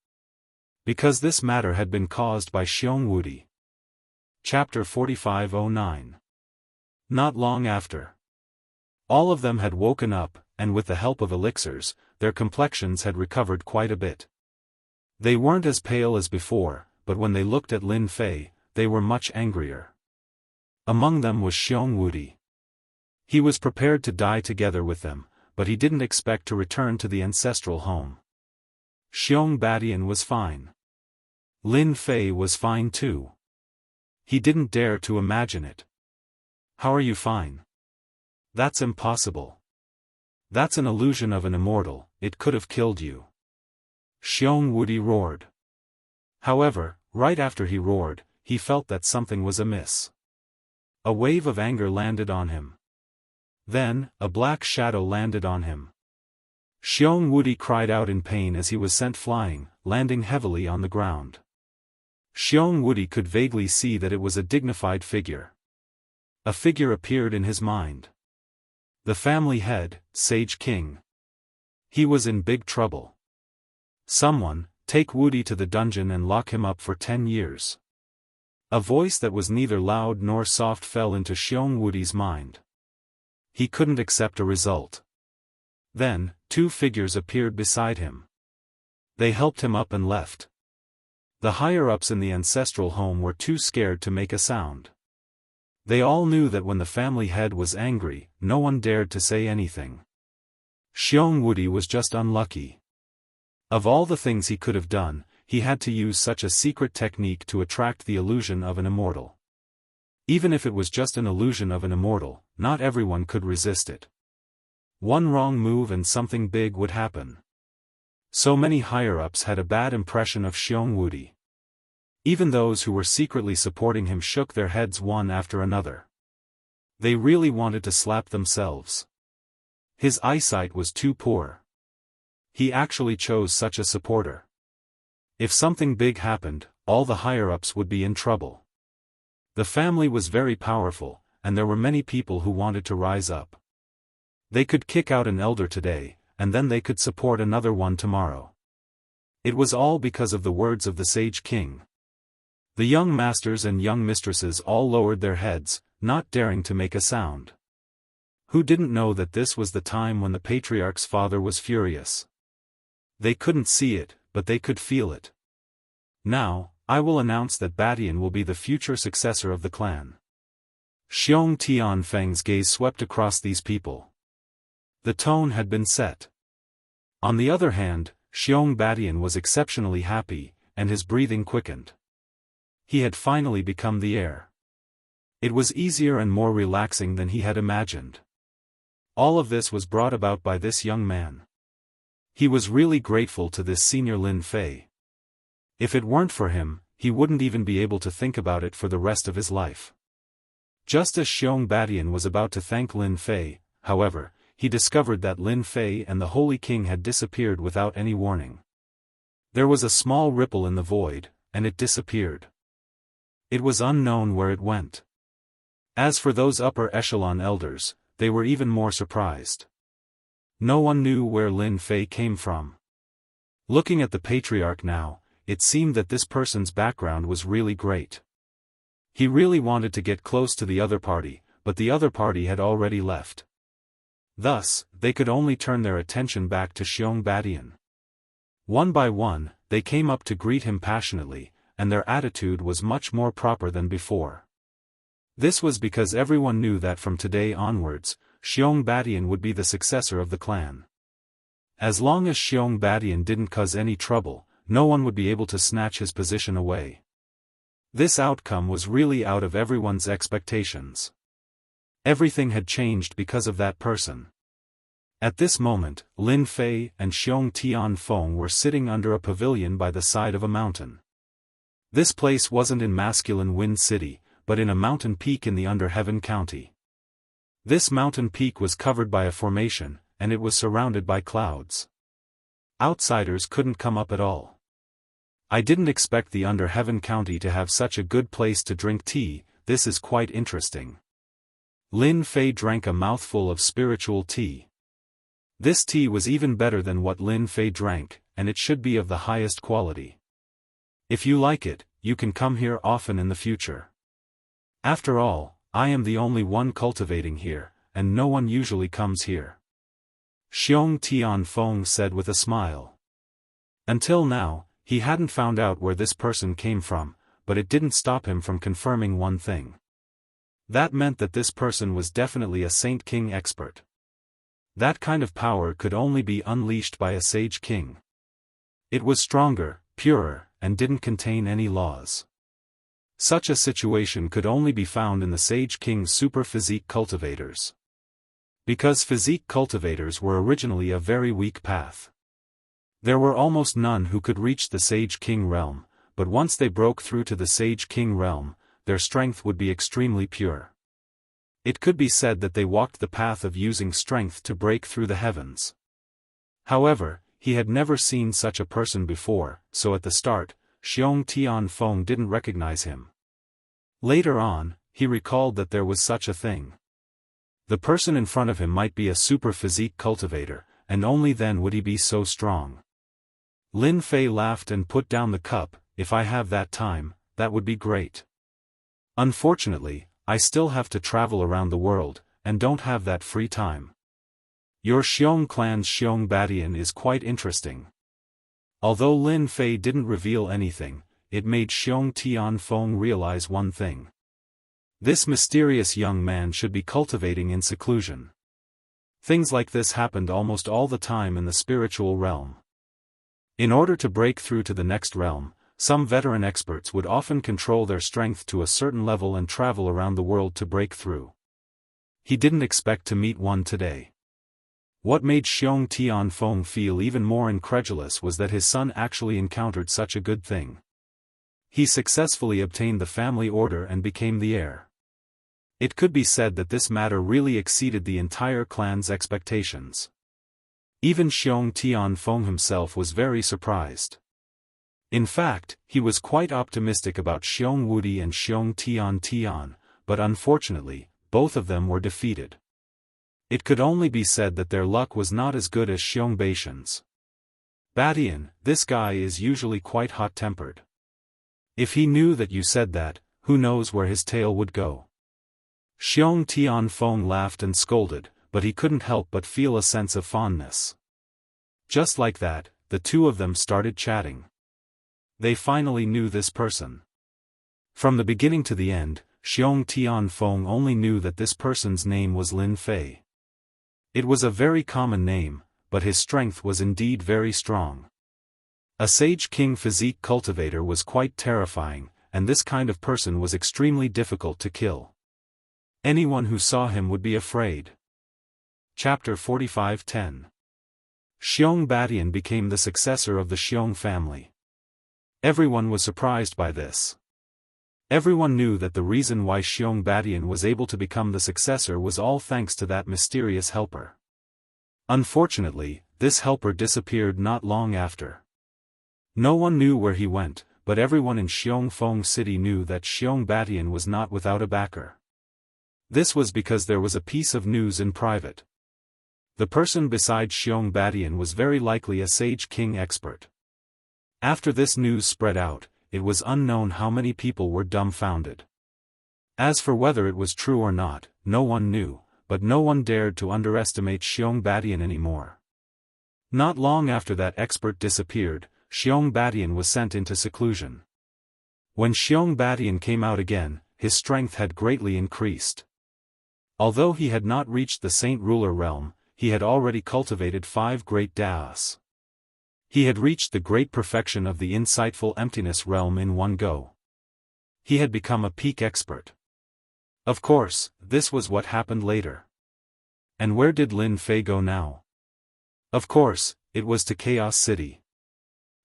Because this matter had been caused by Xiong Wudi. Chapter 4509. Not long after. All of them had woken up, and with the help of elixirs, their complexions had recovered quite a bit. They weren't as pale as before, but when they looked at Lin Fei, they were much angrier. Among them was Xiong Wudi. He was prepared to die together with them, but he didn't expect to return to the ancestral home. Xiong Badian was fine. Lin Fei was fine too. He didn't dare to imagine it. How are you fine? That's impossible. That's an illusion of an immortal, it could have killed you. Xiong Wudi roared. However, right after he roared, he felt that something was amiss. A wave of anger landed on him. Then, a black shadow landed on him. Xiong Wudi cried out in pain as he was sent flying, landing heavily on the ground. Xiong Wudi could vaguely see that it was a dignified figure. A figure appeared in his mind. The family head, Sage King. He was in big trouble. Someone, take Wudi to the dungeon and lock him up for 10 years. A voice that was neither loud nor soft fell into Xiong Wudi's mind. He couldn't accept a result. Then, 2 figures appeared beside him. They helped him up and left. The higher-ups in the ancestral home were too scared to make a sound. They all knew that when the family head was angry, no one dared to say anything. Xiong Wudi was just unlucky. Of all the things he could have done, he had to use such a secret technique to attract the illusion of an immortal. Even if it was just an illusion of an immortal, not everyone could resist it. One wrong move and something big would happen. So many higher-ups had a bad impression of Xiong Wudi. Even those who were secretly supporting him shook their heads one after another. They really wanted to slap themselves. His eyesight was too poor. He actually chose such a supporter. If something big happened, all the higher-ups would be in trouble. The family was very powerful, and there were many people who wanted to rise up. They could kick out an elder today, and then they could support another one tomorrow. It was all because of the words of the Sage King. The young masters and young mistresses all lowered their heads, not daring to make a sound. Who didn't know that this was the time when the patriarch's father was furious? They couldn't see it, but they could feel it. Now, I will announce that Batian will be the future successor of the clan. Xiong Tianfeng's gaze swept across these people. The tone had been set. On the other hand, Xiong Batian was exceptionally happy, and his breathing quickened. He had finally become the heir. It was easier and more relaxing than he had imagined. All of this was brought about by this young man. He was really grateful to this senior Lin Fei. If it weren't for him, he wouldn't even be able to think about it for the rest of his life. Just as Xiong Batian was about to thank Lin Fei, however, he discovered that Lin Fei and the Holy King had disappeared without any warning. There was a small ripple in the void, and it disappeared. It was unknown where it went. As for those upper echelon elders, they were even more surprised. No one knew where Lin Fei came from. Looking at the patriarch now, it seemed that this person's background was really great. He really wanted to get close to the other party, but the other party had already left. Thus, they could only turn their attention back to Xiong Batian. One by one, they came up to greet him passionately, and their attitude was much more proper than before. This was because everyone knew that from today onwards, Xiong Batian would be the successor of the clan. As long as Xiong Batian didn't cause any trouble, no one would be able to snatch his position away. This outcome was really out of everyone's expectations. Everything had changed because of that person. At this moment, Lin Fei and Xiong Tianfeng were sitting under a pavilion by the side of a mountain. This place wasn't in masculine Wind City, but in a mountain peak in the Underheaven County. This mountain peak was covered by a formation, and it was surrounded by clouds. Outsiders couldn't come up at all. I didn't expect the Underheaven County to have such a good place to drink tea. This is quite interesting. Lin Fei drank a mouthful of spiritual tea. This tea was even better than what Lin Fei drank, and it should be of the highest quality. If you like it, you can come here often in the future. After all, I am the only one cultivating here, and no one usually comes here. Xiong Tianfeng said with a smile. Until now, he hadn't found out where this person came from, but it didn't stop him from confirming one thing. That meant that this person was definitely a Saint King expert. That kind of power could only be unleashed by a Sage King. It was stronger, purer, and didn't contain any laws. Such a situation could only be found in the Sage King's super physique cultivators. Because physique cultivators were originally a very weak path. There were almost none who could reach the Sage King realm, but once they broke through to the Sage King realm, their strength would be extremely pure. It could be said that they walked the path of using strength to break through the heavens. However, he had never seen such a person before, so at the start, Xiong Tianfeng didn't recognize him. Later on, he recalled that there was such a thing. The person in front of him might be a super physique cultivator, and only then would he be so strong. Lin Fei laughed and put down the cup. If I have that time, that would be great. Unfortunately, I still have to travel around the world, and don't have that free time. Your Xiong clan's Xiong Badian is quite interesting. Although Lin Fei didn't reveal anything, it made Xiong Tianfeng realize one thing. This mysterious young man should be cultivating in seclusion. Things like this happened almost all the time in the spiritual realm. In order to break through to the next realm, some veteran experts would often control their strength to a certain level and travel around the world to break through. He didn't expect to meet one today. What made Xiong Tianfeng feel even more incredulous was that his son actually encountered such a good thing. He successfully obtained the family order and became the heir. It could be said that this matter really exceeded the entire clan's expectations. Even Xiong Tianfeng himself was very surprised. In fact, he was quite optimistic about Xiong Wudi and Xiong Tian, but unfortunately, both of them were defeated. It could only be said that their luck was not as good as Xiong Batian's. Batian, this guy is usually quite hot-tempered. If he knew that you said that, who knows where his tail would go. Xiong Tianfeng laughed and scolded, but he couldn't help but feel a sense of fondness. Just like that, the two of them started chatting. They finally knew this person. From the beginning to the end, Xiong Tianfeng only knew that this person's name was Lin Fei. It was a very common name, but his strength was indeed very strong. A Sage King physique cultivator was quite terrifying, and this kind of person was extremely difficult to kill. Anyone who saw him would be afraid. Chapter 45:10. Xiong Batian became the successor of the Xiong family. Everyone was surprised by this. Everyone knew that the reason why Xiong Batian was able to become the successor was all thanks to that mysterious helper. Unfortunately, this helper disappeared not long after. No one knew where he went, but everyone in Xiongfeng City knew that Xiong Batian was not without a backer. This was because there was a piece of news in private. The person beside Xiong Batian was very likely a Sage King expert. After this news spread out, it was unknown how many people were dumbfounded. As for whether it was true or not, no one knew, but no one dared to underestimate Xiong Batian anymore. Not long after that expert disappeared, Xiong Batian was sent into seclusion. When Xiong Batian came out again, his strength had greatly increased. Although he had not reached the Saint Ruler realm, he had already cultivated 5 great Daoists. He had reached the great perfection of the insightful emptiness realm in one go. He had become a peak expert. Of course, this was what happened later. And where did Lin Fei go now? Of course, it was to Chaos City.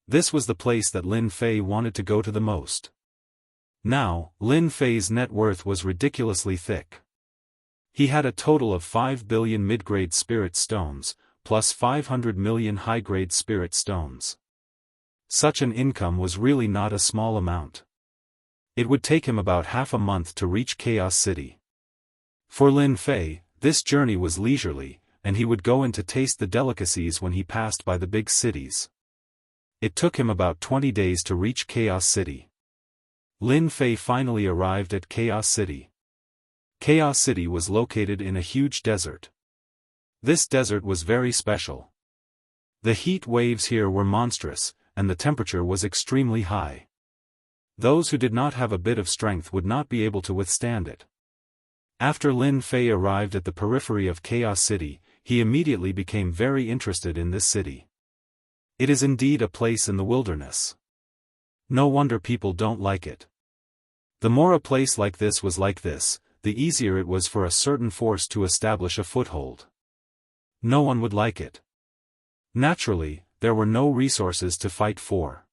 This was the place that Lin Fei wanted to go to the most. Now, Lin Fei's net worth was ridiculously thick. He had a total of 5 billion mid-grade spirit stones, plus 500 million high-grade spirit stones. Such an income was really not a small amount. It would take him about half a month to reach Chaos City. For Lin Fei, this journey was leisurely, and he would go in to taste the delicacies when he passed by the big cities. It took him about 20 days to reach Chaos City. Lin Fei finally arrived at Chaos City. Chaos City was located in a huge desert. This desert was very special. The heat waves here were monstrous, and the temperature was extremely high. Those who did not have a bit of strength would not be able to withstand it. After Lin Fei arrived at the periphery of Chaos City, he immediately became very interested in this city. It is indeed a place in the wilderness. No wonder people don't like it. The more a place like this was like this, the easier it was for a certain force to establish a foothold. No one would like it. Naturally, there were no resources to fight for.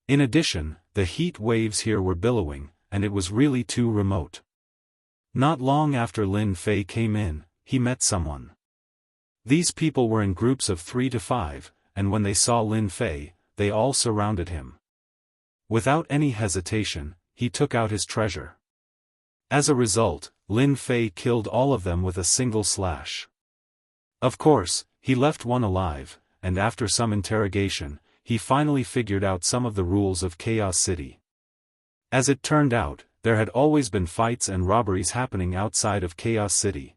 In addition, the heat waves here were billowing, and it was really too remote. Not long after Lin Fei came in, he met someone. These people were in groups of 3 to 5, and when they saw Lin Fei, they all surrounded him. Without any hesitation, he took out his treasure. As a result, Lin Fei killed all of them with a single slash. Of course, he left one alive, and after some interrogation, he finally figured out some of the rules of Chaos City. As it turned out, there had always been fights and robberies happening outside of Chaos City.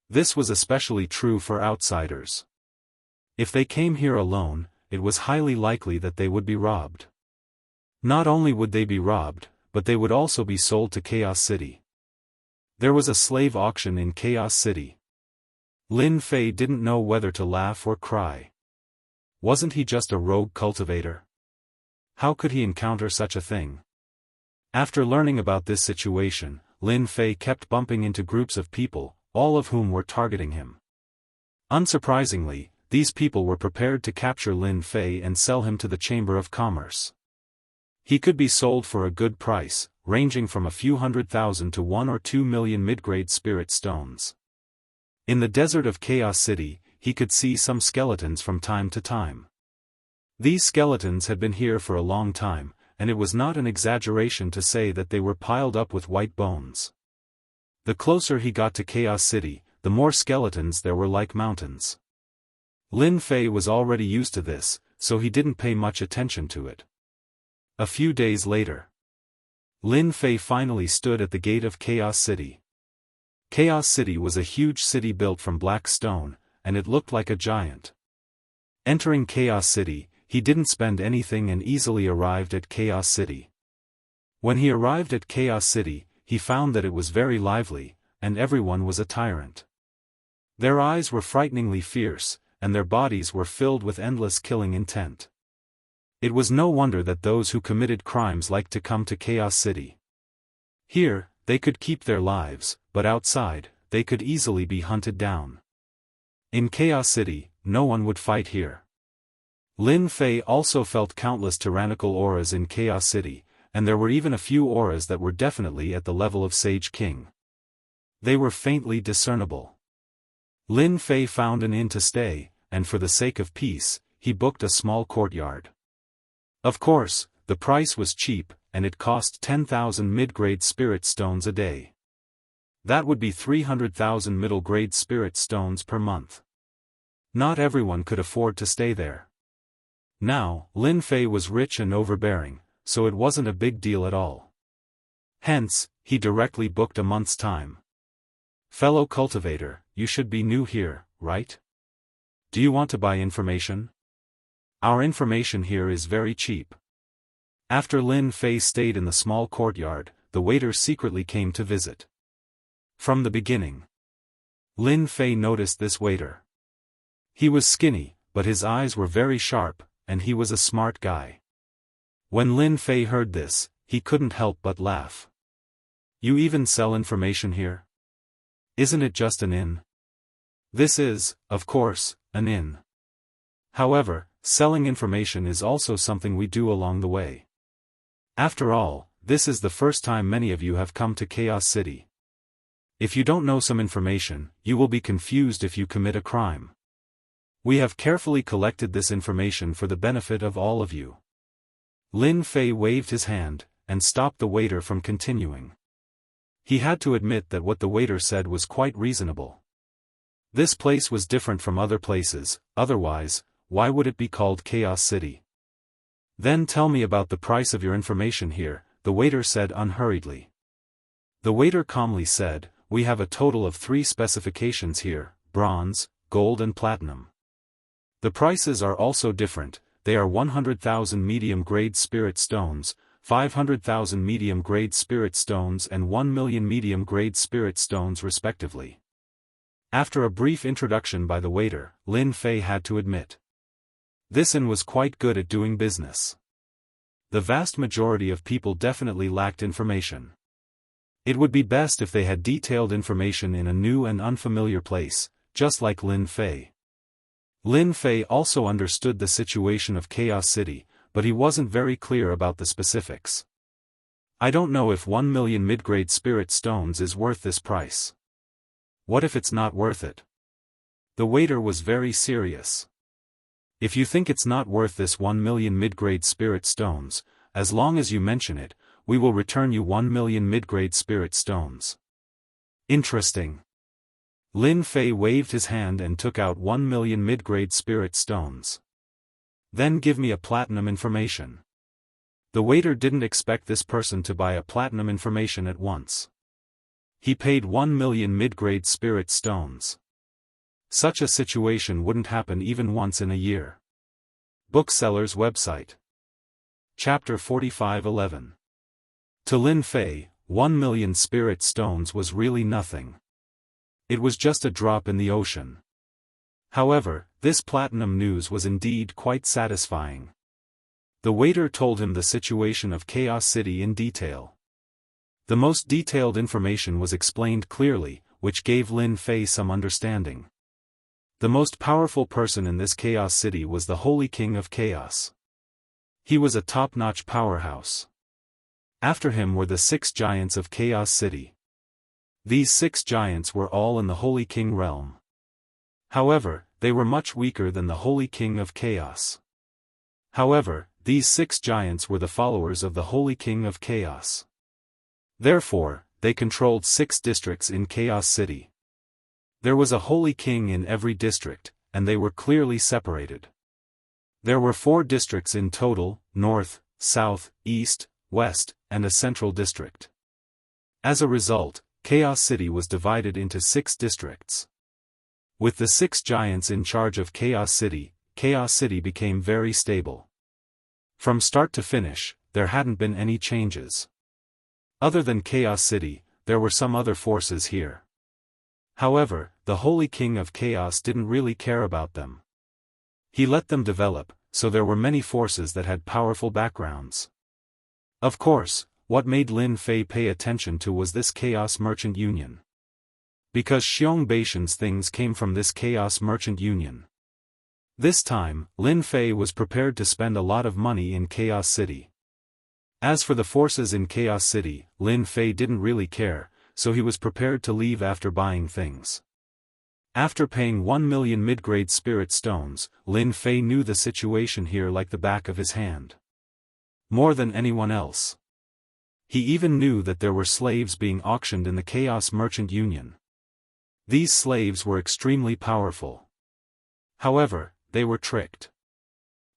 This was especially true for outsiders. If they came here alone, it was highly likely that they would be robbed. Not only would they be robbed, but they would also be sold to Chaos City. There was a slave auction in Chaos City. Lin Fei didn't know whether to laugh or cry. Wasn't he just a rogue cultivator? How could he encounter such a thing? After learning about this situation, Lin Fei kept bumping into groups of people, all of whom were targeting him. Unsurprisingly, these people were prepared to capture Lin Fei and sell him to the Chamber of Commerce. He could be sold for a good price, ranging from a few 100,000 to 1 or 2 million mid-grade spirit stones. In the desert of Chaos City, he could see some skeletons from time to time. These skeletons had been here for a long time, and it was not an exaggeration to say that they were piled up with white bones. The closer he got to Chaos City, the more skeletons there were like mountains. Lin Fei was already used to this, so he didn't pay much attention to it. A few days later, Lin Fei finally stood at the gate of Chaos City. Chaos City was a huge city built from black stone, and it looked like a giant. Entering Chaos City, he didn't spend anything and easily arrived at Chaos City. When he arrived at Chaos City, he found that it was very lively, and everyone was a tyrant. Their eyes were frighteningly fierce, and their bodies were filled with endless killing intent. It was no wonder that those who committed crimes liked to come to Chaos City. Here, they could keep their lives, but outside, they could easily be hunted down. In Chaos City, no one would fight here. Lin Fei also felt countless tyrannical auras in Chaos City, and there were even a few auras that were definitely at the level of Sage King. They were faintly discernible. Lin Fei found an inn to stay, and for the sake of peace, he booked a small courtyard. Of course, the price was cheap, and it cost 10,000 mid-grade spirit stones a day. That would be 300,000 middle-grade spirit stones per month. Not everyone could afford to stay there. Now, Lin Fei was rich and overbearing, so it wasn't a big deal at all. Hence, he directly booked a month's time. Fellow cultivator, you should be new here, right? Do you want to buy information? Our information here is very cheap. After Lin Fei stayed in the small courtyard, the waiter secretly came to visit. From the beginning, Lin Fei noticed this waiter. He was skinny, but his eyes were very sharp, and he was a smart guy. When Lin Fei heard this, he couldn't help but laugh. You even sell information here? Isn't it just an inn? This is, of course, an inn. However, selling information is also something we do along the way. After all, this is the first time many of you have come to Chaos City. If you don't know some information, you will be confused if you commit a crime. We have carefully collected this information for the benefit of all of you. Lin Fei waved his hand, and stopped the waiter from continuing. He had to admit that what the waiter said was quite reasonable. This place was different from other places, otherwise, why would it be called Chaos City? Then tell me about the price of your information here, the waiter said unhurriedly. The waiter calmly said, we have a total of 3 specifications here, bronze, gold and platinum. The prices are also different, they are 100,000 medium-grade spirit stones, 500,000 medium-grade spirit stones and 1 million medium-grade spirit stones respectively. After a brief introduction by the waiter, Lin Fei had to admit. This inn was quite good at doing business. The vast majority of people definitely lacked information. It would be best if they had detailed information in a new and unfamiliar place, just like Lin Fei. Lin Fei also understood the situation of Chaos City, but he wasn't very clear about the specifics. I don't know if 1 million mid-grade spirit stones is worth this price. What if it's not worth it? The waiter was very serious. If you think it's not worth this 1 million mid-grade spirit stones, as long as you mention it, we will return you 1 million mid-grade spirit stones. Interesting. Lin Fei waved his hand and took out 1 million mid-grade spirit stones. Then give me a platinum information. The waiter didn't expect this person to buy a platinum information at once. He paid 1 million mid-grade spirit stones. Such a situation wouldn't happen even once in a year. Bookseller's website. Chapter 45:11. To Lin Fei, 1 million spirit stones was really nothing. It was just a drop in the ocean. However, this platinum news was indeed quite satisfying. The waiter told him the situation of Chaos City in detail. The most detailed information was explained clearly, which gave Lin Fei some understanding. The most powerful person in this Chaos City was the Holy King of Chaos. He was a top-notch powerhouse. After him were the 6 giants of Chaos City. These 6 giants were all in the Holy King realm. However, they were much weaker than the Holy King of Chaos. However, these 6 giants were the followers of the Holy King of Chaos. Therefore, they controlled 6 districts in Chaos City. There was a Holy King in every district, and they were clearly separated. There were 4 districts in total: North, South, East, West, and a Central District. As a result, Chaos City was divided into 6 districts. With the 6 giants in charge of Chaos City became very stable. From start to finish, there hadn't been any changes. Other than Chaos City, there were some other forces here. However, the Holy King of Chaos didn't really care about them. He let them develop, so there were many forces that had powerful backgrounds. Of course, what made Lin Fei pay attention to was this Chaos Merchant Union. Because Xiong Baishan's things came from this Chaos Merchant Union. This time, Lin Fei was prepared to spend a lot of money in Chaos City. As for the forces in Chaos City, Lin Fei didn't really care, so he was prepared to leave after buying things. After paying 1 million mid-grade spirit stones, Lin Fei knew the situation here like the back of his hand. More than anyone else. He even knew that there were slaves being auctioned in the Chaos Merchant Union. These slaves were extremely powerful. However, they were tricked.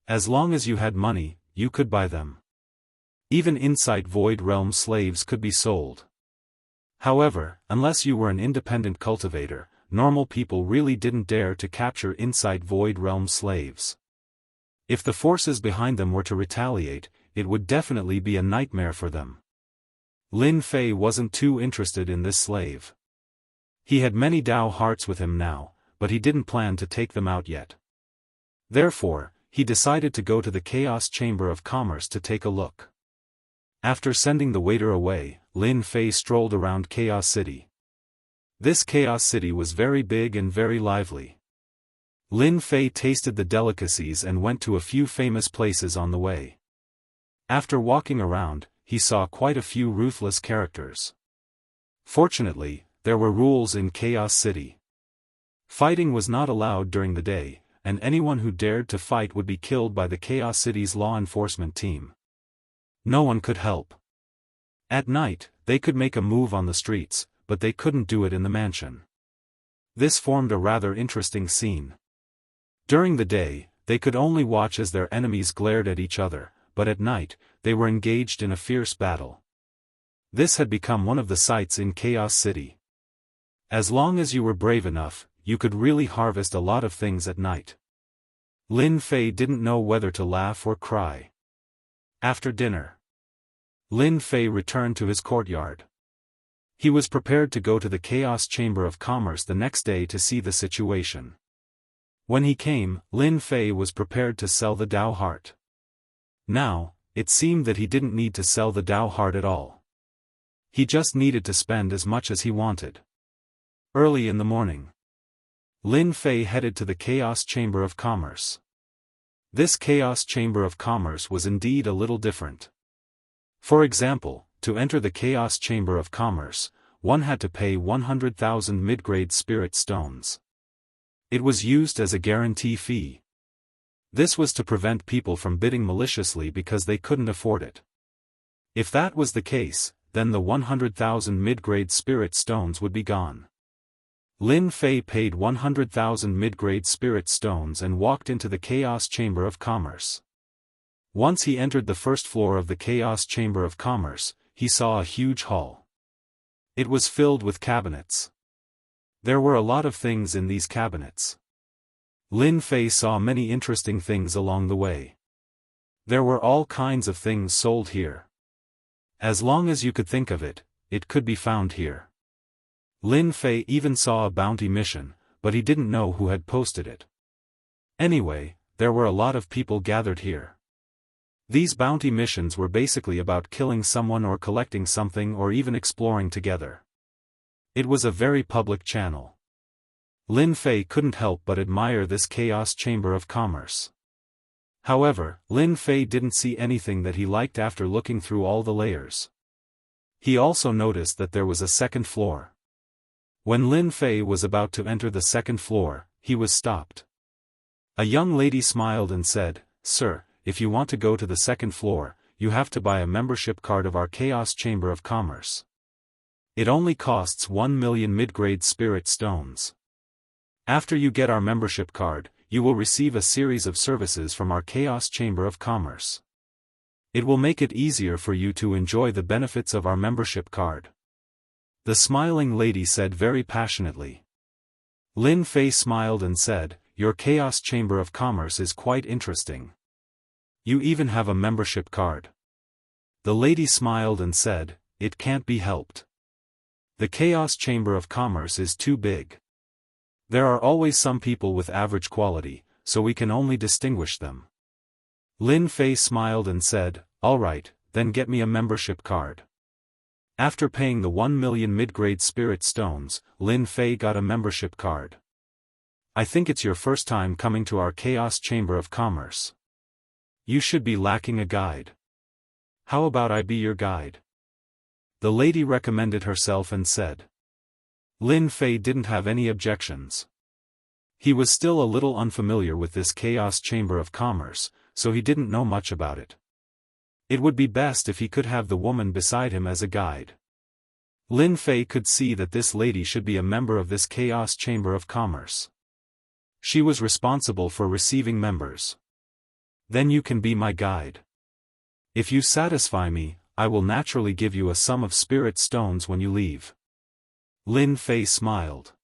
As long as you had money, you could buy them. Even inside Void Realm slaves could be sold. However, unless you were an independent cultivator, normal people really didn't dare to capture inside Void Realm slaves. If the forces behind them were to retaliate, it would definitely be a nightmare for them. Lin Fei wasn't too interested in this slave. He had many Dao hearts with him now, but he didn't plan to take them out yet. Therefore, he decided to go to the Chaos Chamber of Commerce to take a look. After sending the waiter away, Lin Fei strolled around Chaos City. This Chaos City was very big and very lively. Lin Fei tasted the delicacies and went to a few famous places on the way. After walking around, he saw quite a few ruthless characters. Fortunately, there were rules in Chaos City. Fighting was not allowed during the day, and anyone who dared to fight would be killed by the Chaos City's law enforcement team. No one could help. At night, they could make a move on the streets, but they couldn't do it in the mansion. This formed a rather interesting scene. During the day, they could only watch as their enemies glared at each other, but at night, they were engaged in a fierce battle. This had become one of the sights in Chaos City. As long as you were brave enough, you could really harvest a lot of things at night. Lin Fei didn't know whether to laugh or cry. After dinner, Lin Fei returned to his courtyard. He was prepared to go to the Chaos Chamber of Commerce the next day to see the situation. When he came, Lin Fei was prepared to sell the Dao heart. Now, it seemed that he didn't need to sell the Dao heart at all. He just needed to spend as much as he wanted. Early in the morning, Lin Fei headed to the Chaos Chamber of Commerce. This Chaos Chamber of Commerce was indeed a little different. For example, to enter the Chaos Chamber of Commerce, one had to pay 100,000 mid-grade spirit stones. It was used as a guarantee fee. This was to prevent people from bidding maliciously because they couldn't afford it. If that was the case, then the 100,000 mid-grade spirit stones would be gone. Lin Fei paid 100,000 mid-grade spirit stones and walked into the Chaos Chamber of Commerce. Once he entered the first floor of the Chaos Chamber of Commerce, he saw a huge hall. It was filled with cabinets. There were a lot of things in these cabinets. Lin Fei saw many interesting things along the way. There were all kinds of things sold here. As long as you could think of it, it could be found here. Lin Fei even saw a bounty mission, but he didn't know who had posted it. Anyway, there were a lot of people gathered here. These bounty missions were basically about killing someone or collecting something or even exploring together. It was a very public channel. Lin Fei couldn't help but admire this Chaos Chamber of Commerce. However, Lin Fei didn't see anything that he liked after looking through all the layers. He also noticed that there was a second floor. When Lin Fei was about to enter the second floor, he was stopped. A young lady smiled and said, "Sir, if you want to go to the second floor, you have to buy a membership card of our Chaos Chamber of Commerce. It only costs 1 million mid-grade spirit stones. After you get our membership card, you will receive a series of services from our Chaos Chamber of Commerce. It will make it easier for you to enjoy the benefits of our membership card." The smiling lady said very passionately. Lin Fei smiled and said, "Your Chaos Chamber of Commerce is quite interesting. You even have a membership card." The lady smiled and said, "It can't be helped. The Chaos Chamber of Commerce is too big. There are always some people with average quality, so we can only distinguish them." Lin Fei smiled and said, "All right, then get me a membership card." After paying the 1 million mid-grade spirit stones, Lin Fei got a membership card. "I think it's your first time coming to our Chaos Chamber of Commerce. You should be lacking a guide. How about I be your guide?" The lady recommended herself and said. Lin Fei didn't have any objections. He was still a little unfamiliar with this Chaos Chamber of Commerce, so he didn't know much about it. It would be best if he could have the woman beside him as a guide. Lin Fei could see that this lady should be a member of this Chaos Chamber of Commerce. She was responsible for receiving members. "Then you can be my guide. If you satisfy me, I will naturally give you a sum of spirit stones when you leave." Lin Fei smiled.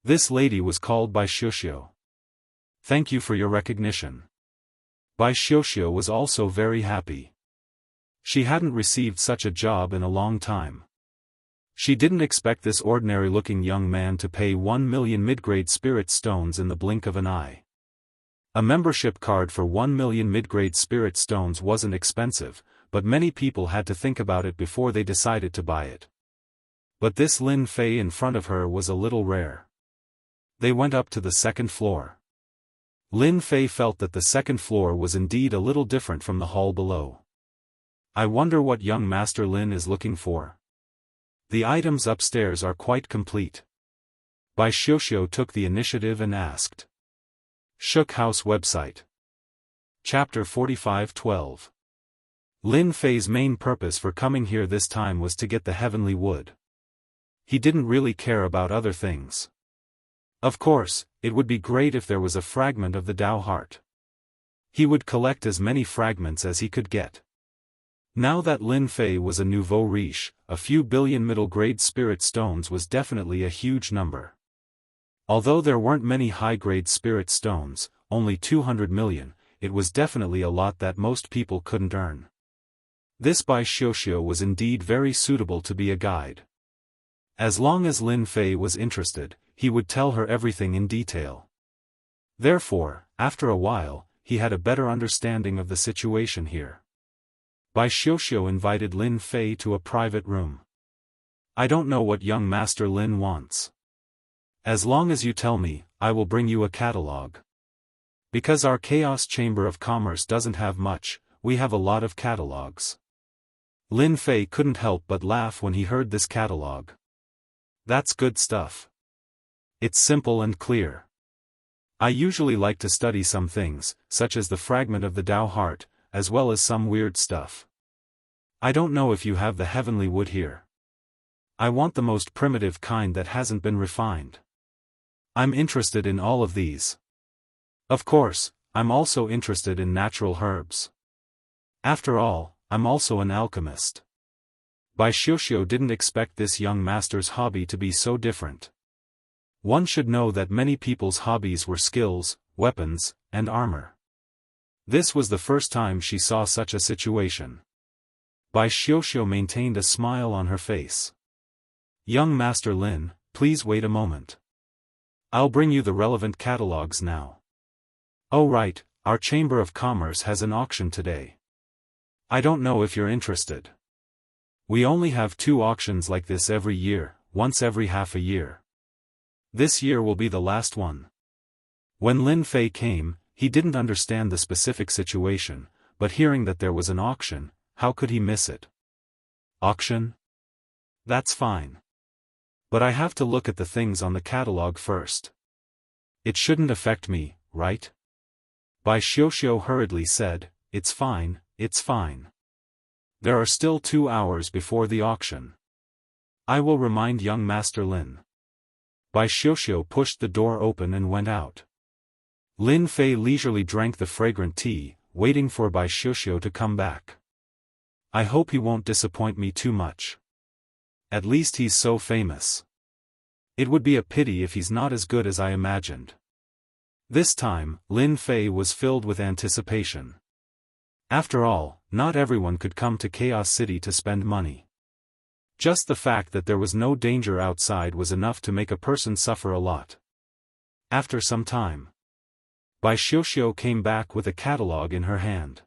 This lady was called Bai Xiuxiu. "Thank you for your recognition." Bai Xiuxiu was also very happy. She hadn't received such a job in a long time. She didn't expect this ordinary-looking young man to pay 1 million mid-grade spirit stones in the blink of an eye. A membership card for 1 million mid-grade spirit stones wasn't expensive, but many people had to think about it before they decided to buy it. But this Lin Fei in front of her was a little rare. They went up to the second floor. Lin Fei felt that the second floor was indeed a little different from the hall below. "I wonder what young Master Lin is looking for. The items upstairs are quite complete." Bai Xiuxiu took the initiative and asked. Shook House website. Chapter 45:12. Lin Fei's main purpose for coming here this time was to get the heavenly wood. He didn't really care about other things. Of course, it would be great if there was a fragment of the Tao heart. He would collect as many fragments as he could get. Now that Lin Fei was a nouveau riche, a few billion middle-grade spirit stones was definitely a huge number. Although there weren't many high-grade spirit stones, only 200 million, it was definitely a lot that most people couldn't earn. This Bai Xiuxiu was indeed very suitable to be a guide. As long as Lin Fei was interested, he would tell her everything in detail. Therefore, after a while, he had a better understanding of the situation here. Bai Xiuxiu invited Lin Fei to a private room. "I don't know what young Master Lin wants. As long as you tell me, I will bring you a catalog. Because our Chaos Chamber of Commerce doesn't have much, we have a lot of catalogs." Lin Fei couldn't help but laugh when he heard this catalog. That's good stuff. It's simple and clear. I usually like to study some things, such as the fragment of the Tao heart, as well as some weird stuff. I don't know if you have the heavenly wood here. I want the most primitive kind that hasn't been refined. I'm interested in all of these. Of course, I'm also interested in natural herbs. After all, I'm also an alchemist. Bai Xiuxiu didn't expect this young master's hobby to be so different. One should know that many people's hobbies were skills, weapons, and armor. This was the first time she saw such a situation. Bai Xiuxiu maintained a smile on her face. Young Master Lin, please wait a moment. I'll bring you the relevant catalogs now. Oh right, our Chamber of Commerce has an auction today. I don't know if you're interested. We only have 2 auctions like this every year, once every half a year. This year will be the last one. When Lin Fei came, he didn't understand the specific situation, but hearing that there was an auction, how could he miss it? Auction? That's fine. But I have to look at the things on the catalog first. It shouldn't affect me, right? Bai Xiuxiu hurriedly said, It's fine, it's fine. There are still 2 hours before the auction. I will remind young Master Lin. Bai Xiuxiu pushed the door open and went out. Lin Fei leisurely drank the fragrant tea, waiting for Bai Xiuxiu to come back. I hope he won't disappoint me too much. At least he's so famous. It would be a pity if he's not as good as I imagined. This time, Lin Fei was filled with anticipation. After all, not everyone could come to Chaos City to spend money. Just the fact that there was no danger outside was enough to make a person suffer a lot. After some time, Bai Xiuxiu came back with a catalog in her hand.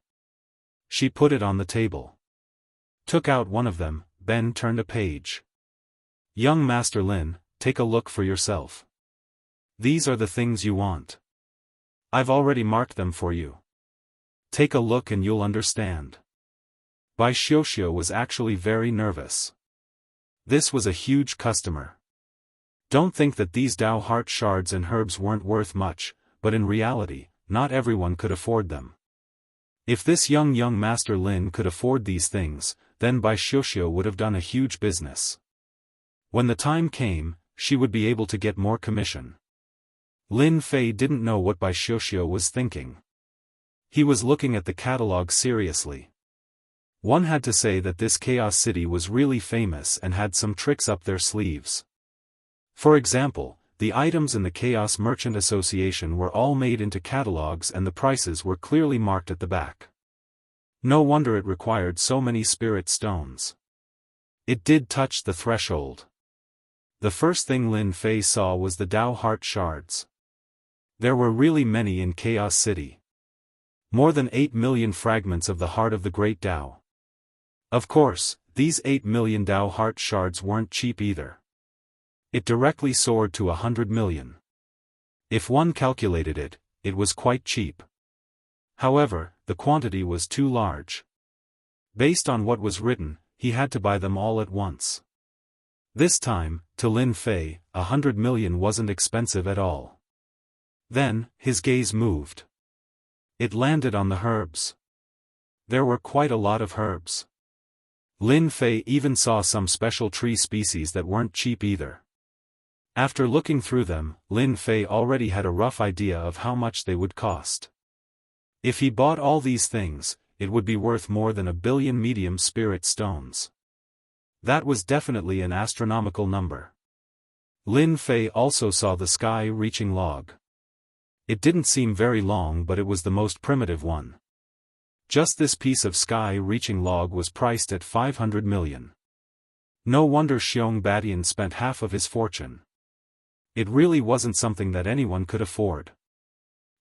She put it on the table. Took out one of them, then turned a page. Young Master Lin, take a look for yourself. These are the things you want. I've already marked them for you. Take a look and you'll understand. Bai Xiuxiu was actually very nervous. This was a huge customer. Don't think that these Tao heart shards and herbs weren't worth much, but in reality, not everyone could afford them. If this young Master Lin could afford these things, then Bai Xiuxiu would have done a huge business. When the time came, she would be able to get more commission. Lin Fei didn't know what Bai Xiuxiu was thinking. He was looking at the catalog seriously. One had to say that this Chaos City was really famous and had some tricks up their sleeves. For example, the items in the Chaos Merchant Association were all made into catalogs and the prices were clearly marked at the back. No wonder it required so many spirit stones. It did touch the threshold. The first thing Lin Fei saw was the Tao heart shards. There were really many in Chaos City. More than 8 million fragments of the heart of the Great Tao. Of course, these 8 million Tao heart shards weren't cheap either. It directly soared to 100 million. If one calculated it, it was quite cheap. However, the quantity was too large. Based on what was written, he had to buy them all at once. This time, to Lin Fei, 100 million wasn't expensive at all. Then, his gaze moved. It landed on the herbs. There were quite a lot of herbs. Lin Fei even saw some special tree species that weren't cheap either. After looking through them, Lin Fei already had a rough idea of how much they would cost. If he bought all these things, it would be worth more than 1 billion medium spirit stones. That was definitely an astronomical number. Lin Fei also saw the sky-reaching log. It didn't seem very long, but it was the most primitive one. Just this piece of sky-reaching log was priced at 500 million. No wonder Xiong Badian spent half of his fortune. It really wasn't something that anyone could afford.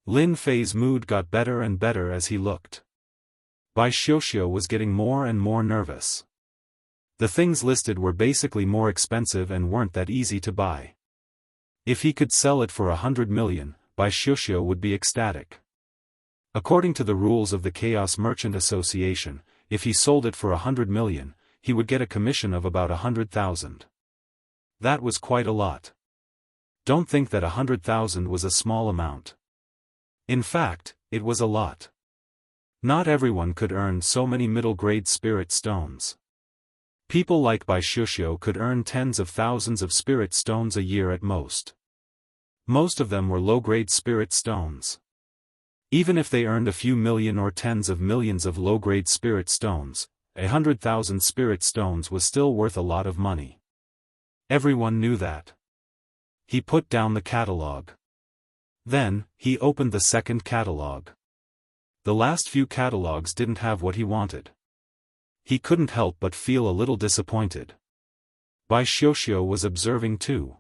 Lin Fei's mood got better and better as he looked. Bai Xiuxiu was getting more and more nervous. The things listed were basically more expensive and weren't that easy to buy. If he could sell it for 100 million, Bai Xiuxiu would be ecstatic. According to the rules of the Chaos Merchant Association, if he sold it for 100 million, he would get a commission of about 100,000. That was quite a lot. Don't think that 100,000 was a small amount. In fact, it was a lot. Not everyone could earn so many middle-grade spirit stones. People like Bai Xiuxiu could earn tens of thousands of spirit stones a year at most. Most of them were low-grade spirit stones. Even if they earned a few million or tens of millions of low-grade spirit stones, 100,000 spirit stones was still worth a lot of money. Everyone knew that. He put down the catalogue. Then, he opened the second catalogue. The last few catalogues didn't have what he wanted. He couldn't help but feel a little disappointed. Bai Xiuxiu was observing too.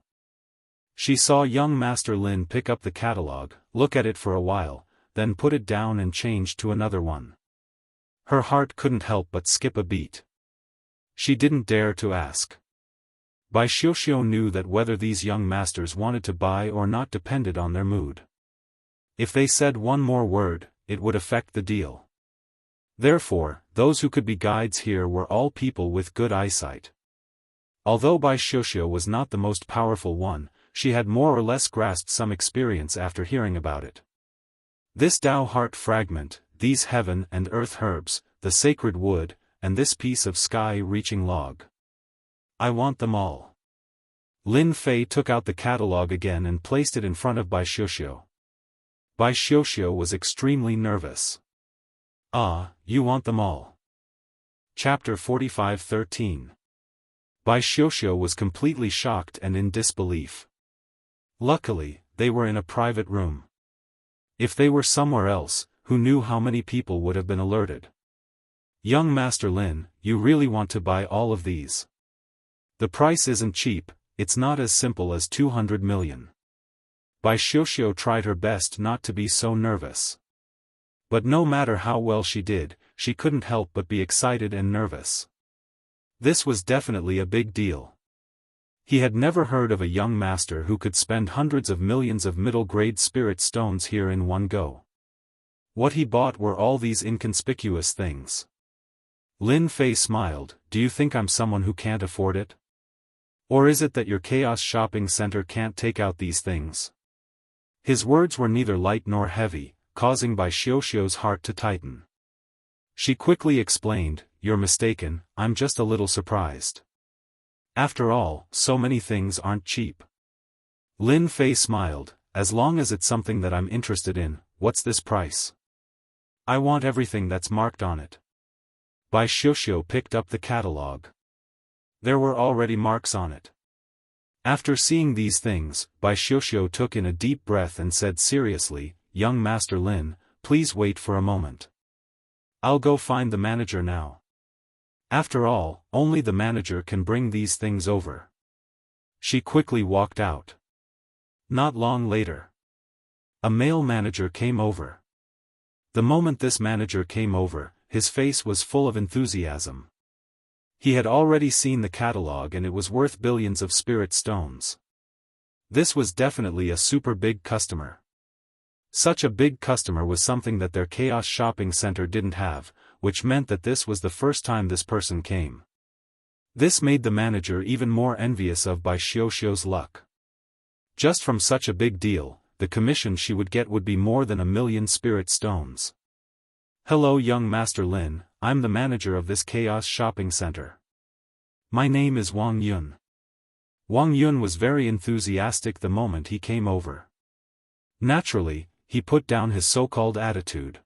She saw young Master Lin pick up the catalogue, look at it for a while, then put it down and change to another one. Her heart couldn't help but skip a beat. She didn't dare to ask. Bai Xiuxiu knew that whether these young masters wanted to buy or not depended on their mood. If they said one more word, it would affect the deal. Therefore, those who could be guides here were all people with good eyesight. Although Bai Xiuxiu was not the most powerful one, she had more or less grasped some experience after hearing about it. This Tao heart fragment, these heaven and earth herbs, the sacred wood, and this piece of sky-reaching log. I want them all. Lin Fei took out the catalogue again and placed it in front of Bai Xiuxiu. Bai Xiuxiu was extremely nervous. Ah, you want them all. Chapter 45:13. Bai Xiuxiu was completely shocked and in disbelief. Luckily, they were in a private room. If they were somewhere else, who knew how many people would have been alerted? Young Master Lin, you really want to buy all of these? The price isn't cheap, it's not as simple as 200 million. Bai Xiuxiu tried her best not to be so nervous. But no matter how well she did, she couldn't help but be excited and nervous. This was definitely a big deal. He had never heard of a young master who could spend hundreds of millions of middle-grade spirit stones here in one go. What he bought were all these inconspicuous things. Lin Fei smiled. Do you think I'm someone who can't afford it? Or is it that your chaos shopping center can't take out these things? His words were neither light nor heavy, causing Bai Xiuxiu's heart to tighten. She quickly explained, you're mistaken, I'm just a little surprised. After all, so many things aren't cheap. Lin Fei smiled, as long as it's something that I'm interested in, what's this price? I want everything that's marked on it. Bai Xiuxiu picked up the catalogue. There were already marks on it. After seeing these things, Bai Xiuxiu took in a deep breath and said seriously, young Master Lin, please wait for a moment. I'll go find the manager now. After all, only the manager can bring these things over. She quickly walked out. Not long later, a male manager came over. The moment this manager came over, his face was full of enthusiasm. He had already seen the catalogue and it was worth billions of spirit stones. This was definitely a super big customer. Such a big customer was something that their chaos shopping center didn't have, which meant that this was the first time this person came. This made the manager even more envious of Bai Xiuxiu's luck. Just from such a big deal, the commission she would get would be more than 1 million spirit stones. Hello young Master Lin, I'm the manager of this chaos shopping center. My name is Wang Yun. Wang Yun was very enthusiastic the moment he came over. Naturally, he put down his so-called attitude.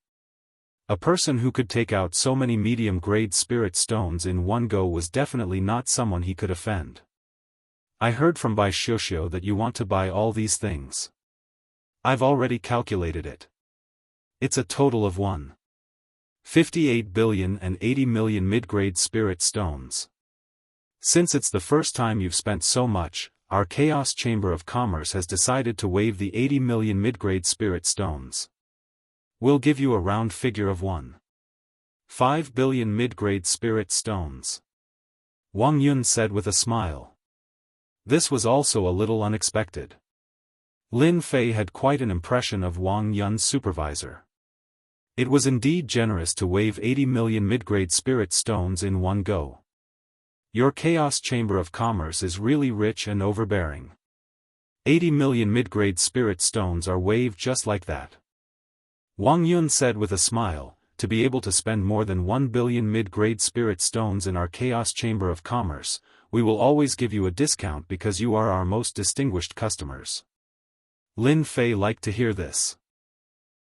A person who could take out so many medium-grade spirit stones in one go was definitely not someone he could offend. I heard from Bai Xiuxiu that you want to buy all these things. I've already calculated it. It's a total of 1.58 billion and 80 million mid-grade spirit stones. Since it's the first time you've spent so much, our Chaos Chamber of Commerce has decided to waive the 80 million mid-grade spirit stones. We'll give you a round figure of 1.5 billion mid-grade spirit stones. Wang Yun said with a smile. This was also a little unexpected. Lin Fei had quite an impression of Wang Yun's supervisor. It was indeed generous to wave 80 million mid-grade spirit stones in one go. Your Chaos Chamber of Commerce is really rich and overbearing. 80 million mid-grade spirit stones are waved just like that. Wang Yun said with a smile, to be able to spend more than 1 billion mid-grade spirit stones in our Chaos Chamber of Commerce, we will always give you a discount because you are our most distinguished customers. Lin Fei liked to hear this.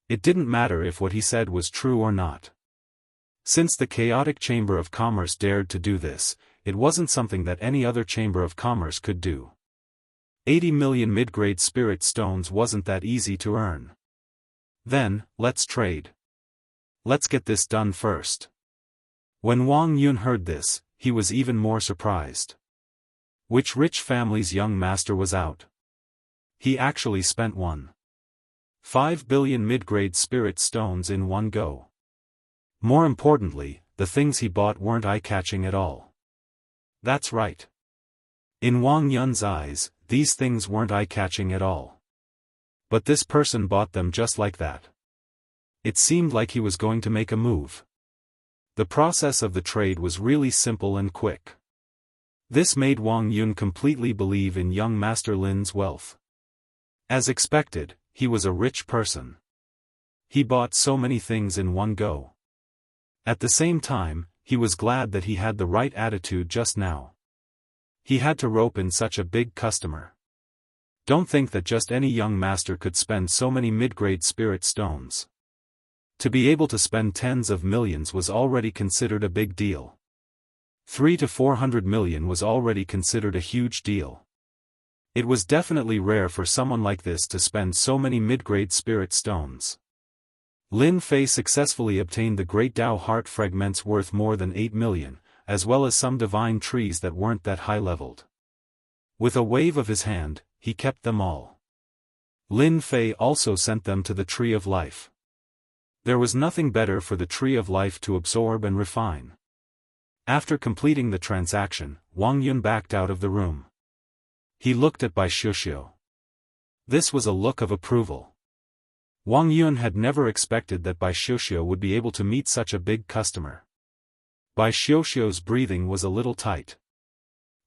It didn't matter if what he said was true or not. Since the Chaotic Chamber of Commerce dared to do this, it wasn't something that any other Chamber of Commerce could do. 80 million mid-grade spirit stones wasn't that easy to earn. Then, let's trade. Let's get this done first. When Wang Yun heard this, he was even more surprised. Which rich family's young master was out? He actually spent 1.5 billion mid-grade spirit stones in one go. More importantly, the things he bought weren't eye-catching at all. That's right. In Wang Yun's eyes, these things weren't eye-catching at all. But this person bought them just like that. It seemed like he was going to make a move. The process of the trade was really simple and quick. This made Wang Yun completely believe in young Master Lin's wealth. As expected, he was a rich person. He bought so many things in one go. At the same time, he was glad that he had the right attitude just now. He had to rope in such a big customer. Don't think that just any young master could spend so many mid-grade spirit stones. To be able to spend tens of millions was already considered a big deal. 300 to 400 million was already considered a huge deal. It was definitely rare for someone like this to spend so many mid-grade spirit stones. Lin Fei successfully obtained the Great Dao Heart fragments worth more than 8 million, as well as some divine trees that weren't that high-leveled. With a wave of his hand, he kept them all. Lin Fei also sent them to the Tree of Life. There was nothing better for the Tree of Life to absorb and refine. After completing the transaction, Wang Yun backed out of the room. He looked at Bai Xiuxiu. This was a look of approval. Wang Yun had never expected that Bai Xiuxiu would be able to meet such a big customer. Bai Xiuxiu's breathing was a little tight.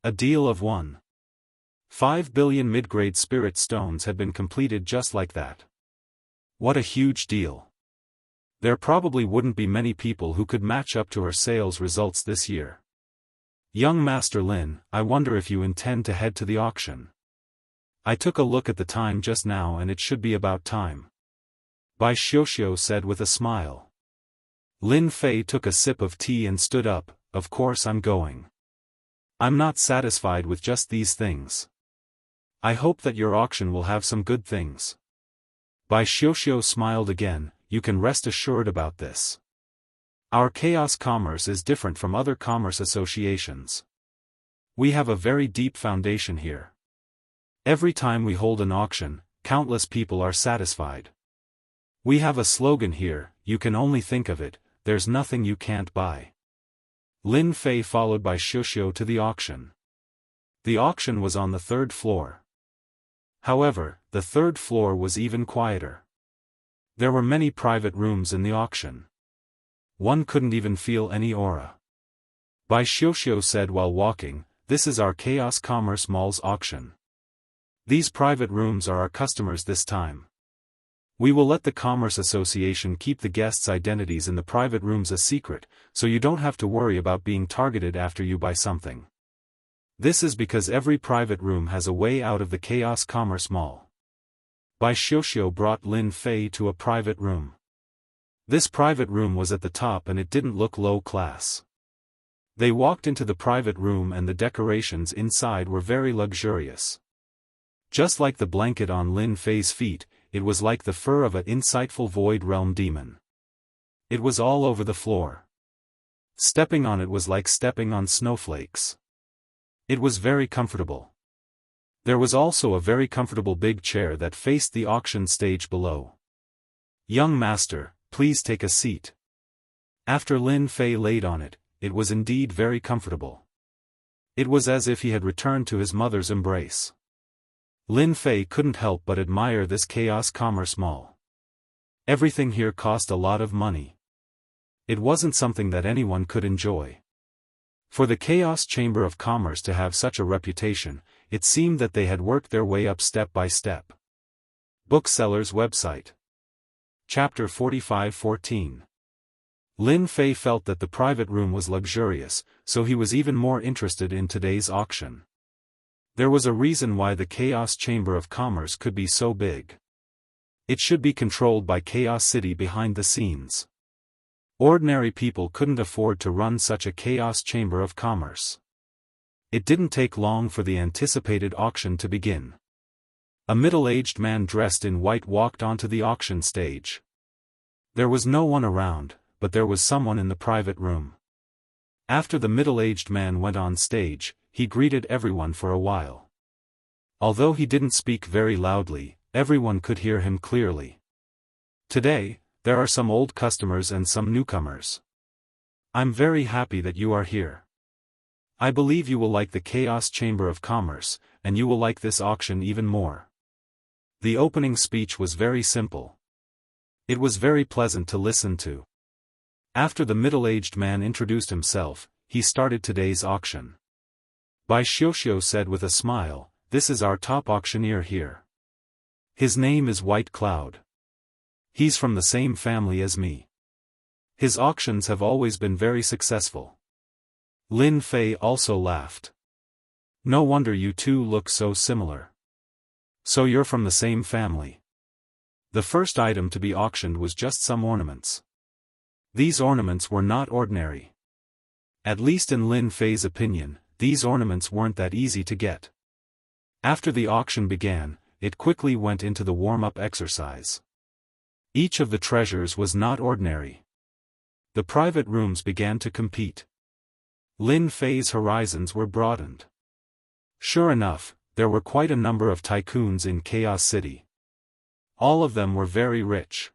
A deal of 1.5 billion mid-grade spirit stones had been completed just like that. What a huge deal. There probably wouldn't be many people who could match up to her sales results this year. Young Master Lin, I wonder if you intend to head to the auction. I took a look at the time just now and it should be about time. Bai Xiuxiu said with a smile. Lin Fei took a sip of tea and stood up, of course I'm going. I'm not satisfied with just these things. I hope that your auction will have some good things. Bai Xiuxiu smiled again, you can rest assured about this. Our chaos commerce is different from other commerce associations. We have a very deep foundation here. Every time we hold an auction, countless people are satisfied. We have a slogan here, you can only think of it, there's nothing you can't buy. Lin Fei followed Bai Xiuxiu to the auction. The auction was on the third floor. However, the third floor was even quieter. There were many private rooms in the auction. One couldn't even feel any aura. Bai Xiuxiu said while walking, this is our Chaos Commerce Mall's auction. These private rooms are our customers this time. We will let the Commerce Association keep the guests' identities in the private rooms a secret, so you don't have to worry about being targeted after you buy something. This is because every private room has a way out of the Chaos Commerce Mall. Bai Xiuxiu brought Lin Fei to a private room. This private room was at the top and it didn't look low class. They walked into the private room and the decorations inside were very luxurious. Just like the blanket on Lin Fei's feet, it was like the fur of an insightful Void Realm demon. It was all over the floor. Stepping on it was like stepping on snowflakes. It was very comfortable. There was also a very comfortable big chair that faced the auction stage below. Young master, please take a seat. After Lin Fei laid on it, it was indeed very comfortable. It was as if he had returned to his mother's embrace. Lin Fei couldn't help but admire this Chaos Commerce Mall. Everything here cost a lot of money. It wasn't something that anyone could enjoy. For the Chaos Chamber of Commerce to have such a reputation, it seemed that they had worked their way up step by step. Bookseller's website. Chapter 45:14. Lin Fei felt that the private room was luxurious, so he was even more interested in today's auction. There was a reason why the Chaos Chamber of Commerce could be so big. It should be controlled by Chaos City behind the scenes. Ordinary people couldn't afford to run such a Chaos Chamber of Commerce. It didn't take long for the anticipated auction to begin. A middle-aged man dressed in white walked onto the auction stage. There was no one around, but there was someone in the private room. After the middle-aged man went on stage, he greeted everyone for a while. Although he didn't speak very loudly, everyone could hear him clearly. Today, there are some old customers and some newcomers. I'm very happy that you are here. I believe you will like the Chaos Chamber of Commerce, and you will like this auction even more. The opening speech was very simple. It was very pleasant to listen to. After the middle-aged man introduced himself, he started today's auction. Bai Xiuxiu said with a smile, "This is our top auctioneer here. His name is White Cloud. He's from the same family as me. His auctions have always been very successful." Lin Fei also laughed. "No wonder you two look so similar. So you're from the same family." The first item to be auctioned was just some ornaments. These ornaments were not ordinary. At least in Lin Fei's opinion, these ornaments weren't that easy to get. After the auction began, it quickly went into the warm-up exercise. Each of the treasures was not ordinary. The private rooms began to compete. Lin Fei's horizons were broadened. Sure enough, there were quite a number of tycoons in Chaos City. All of them were very rich.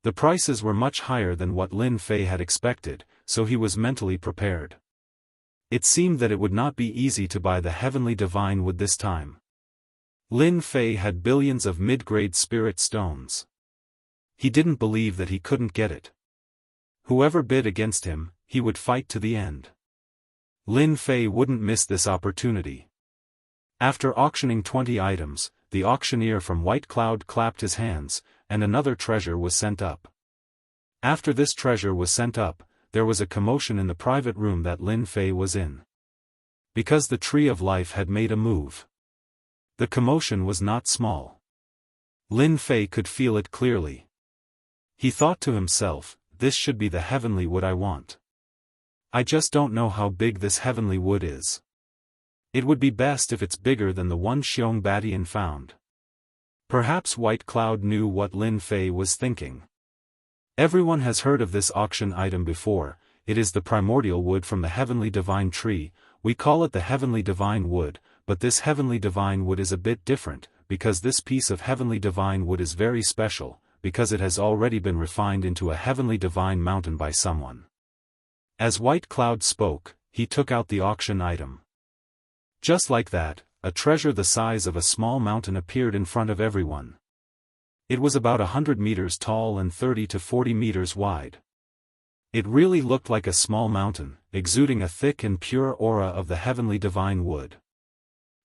The prices were much higher than what Lin Fei had expected, so he was mentally prepared. It seemed that it would not be easy to buy the Heavenly Divine Wood this time. Lin Fei had billions of mid-grade spirit stones. He didn't believe that he couldn't get it. Whoever bid against him, he would fight to the end. Lin Fei wouldn't miss this opportunity. After auctioning 20 items, the auctioneer from White Cloud clapped his hands, and another treasure was sent up. After this treasure was sent up, there was a commotion in the private room that Lin Fei was in. Because the Tree of Life had made a move. The commotion was not small. Lin Fei could feel it clearly. He thought to himself, "This should be the heavenly wood I want. I just don't know how big this heavenly wood is. It would be best if it's bigger than the one Xiong Badian found." Perhaps White Cloud knew what Lin Fei was thinking. Everyone has heard of this auction item before. It is the primordial wood from the Heavenly Divine Tree. We call it the Heavenly Divine Wood, but this Heavenly Divine Wood is a bit different, because this piece of Heavenly Divine Wood is very special, because it has already been refined into a Heavenly Divine Mountain by someone. As White Cloud spoke, he took out the auction item. Just like that, a treasure the size of a small mountain appeared in front of everyone. It was about 100 meters tall and 30 to 40 meters wide. It really looked like a small mountain, exuding a thick and pure aura of the Heavenly Divine Wood.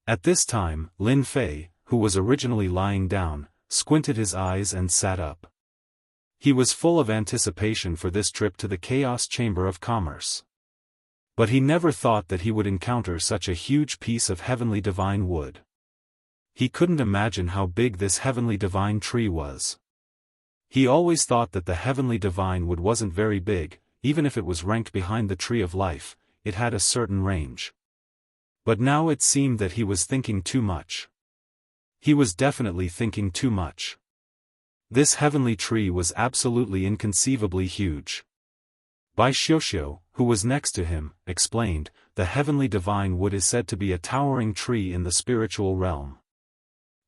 At this time, Lin Fei, who was originally lying down, squinted his eyes and sat up. He was full of anticipation for this trip to the Chaos Chamber of Commerce. But he never thought that he would encounter such a huge piece of Heavenly Divine Wood. He couldn't imagine how big this Heavenly Divine Tree was. He always thought that the Heavenly Divine Wood wasn't very big, even if it was ranked behind the Tree of Life, it had a certain range. But now it seemed that he was thinking too much. He was definitely thinking too much. This heavenly tree was absolutely inconceivably huge. Bai Xiuxiu, who was next to him, explained, "The Heavenly Divine Wood is said to be a towering tree in the spiritual realm.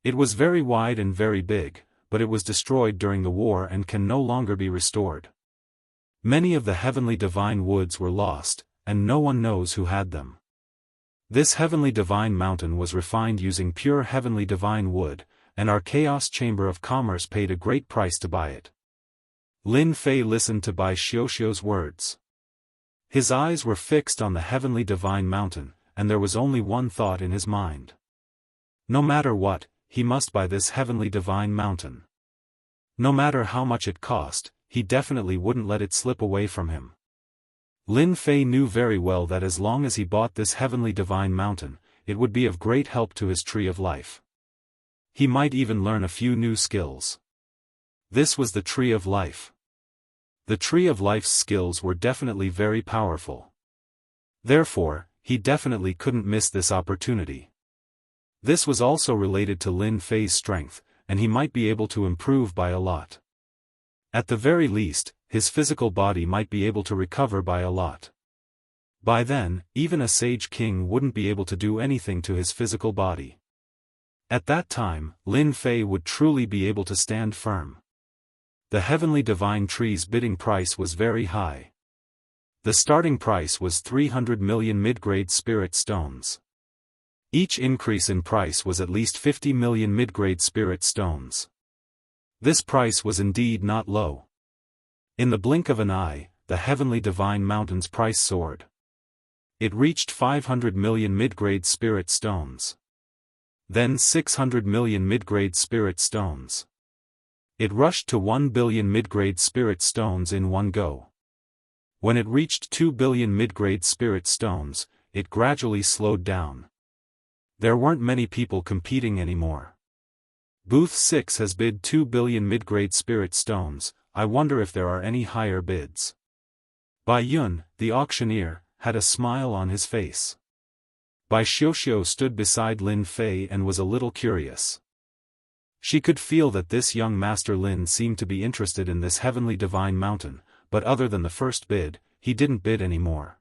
It was very wide and very big, but it was destroyed during the war and can no longer be restored. Many of the Heavenly Divine Woods were lost, and no one knows who had them. This Heavenly Divine Mountain was refined using pure Heavenly Divine Wood, and our Chaos Chamber of Commerce paid a great price to buy it. Lin Fei listened to Bai Xiuxiu's words. His eyes were fixed on the heavenly divine mountain, and there was only one thought in his mind. No matter what, he must buy this heavenly divine mountain. No matter how much it cost, he definitely wouldn't let it slip away from him. Lin Fei knew very well that as long as he bought this heavenly divine mountain, it would be of great help to his tree of life. He might even learn a few new skills. This was the tree of life. The tree of life's skills were definitely very powerful. Therefore, he definitely couldn't miss this opportunity. This was also related to Lin Fei's strength, and he might be able to improve by a lot. At the very least, his physical body might be able to recover by a lot. By then, even a sage king wouldn't be able to do anything to his physical body. At that time, Lin Fei would truly be able to stand firm. The heavenly divine tree's bidding price was very high. The starting price was 300 million mid-grade spirit stones. Each increase in price was at least 50 million mid-grade spirit stones. This price was indeed not low. In the blink of an eye, the heavenly divine mountain's price soared. It reached 500 million mid-grade spirit stones. Then 600 million mid-grade spirit stones. It rushed to 1 billion mid-grade spirit stones in one go. When it reached 2 billion mid-grade spirit stones, it gradually slowed down. There weren't many people competing anymore. Booth 6 has bid 2 billion mid-grade spirit stones. I wonder if there are any higher bids. Bai Yun, the auctioneer, had a smile on his face. Bai Xiuxiu stood beside Lin Fei and was a little curious. She could feel that this young Master Lin seemed to be interested in this heavenly divine mountain, but other than the first bid, he didn't bid anymore.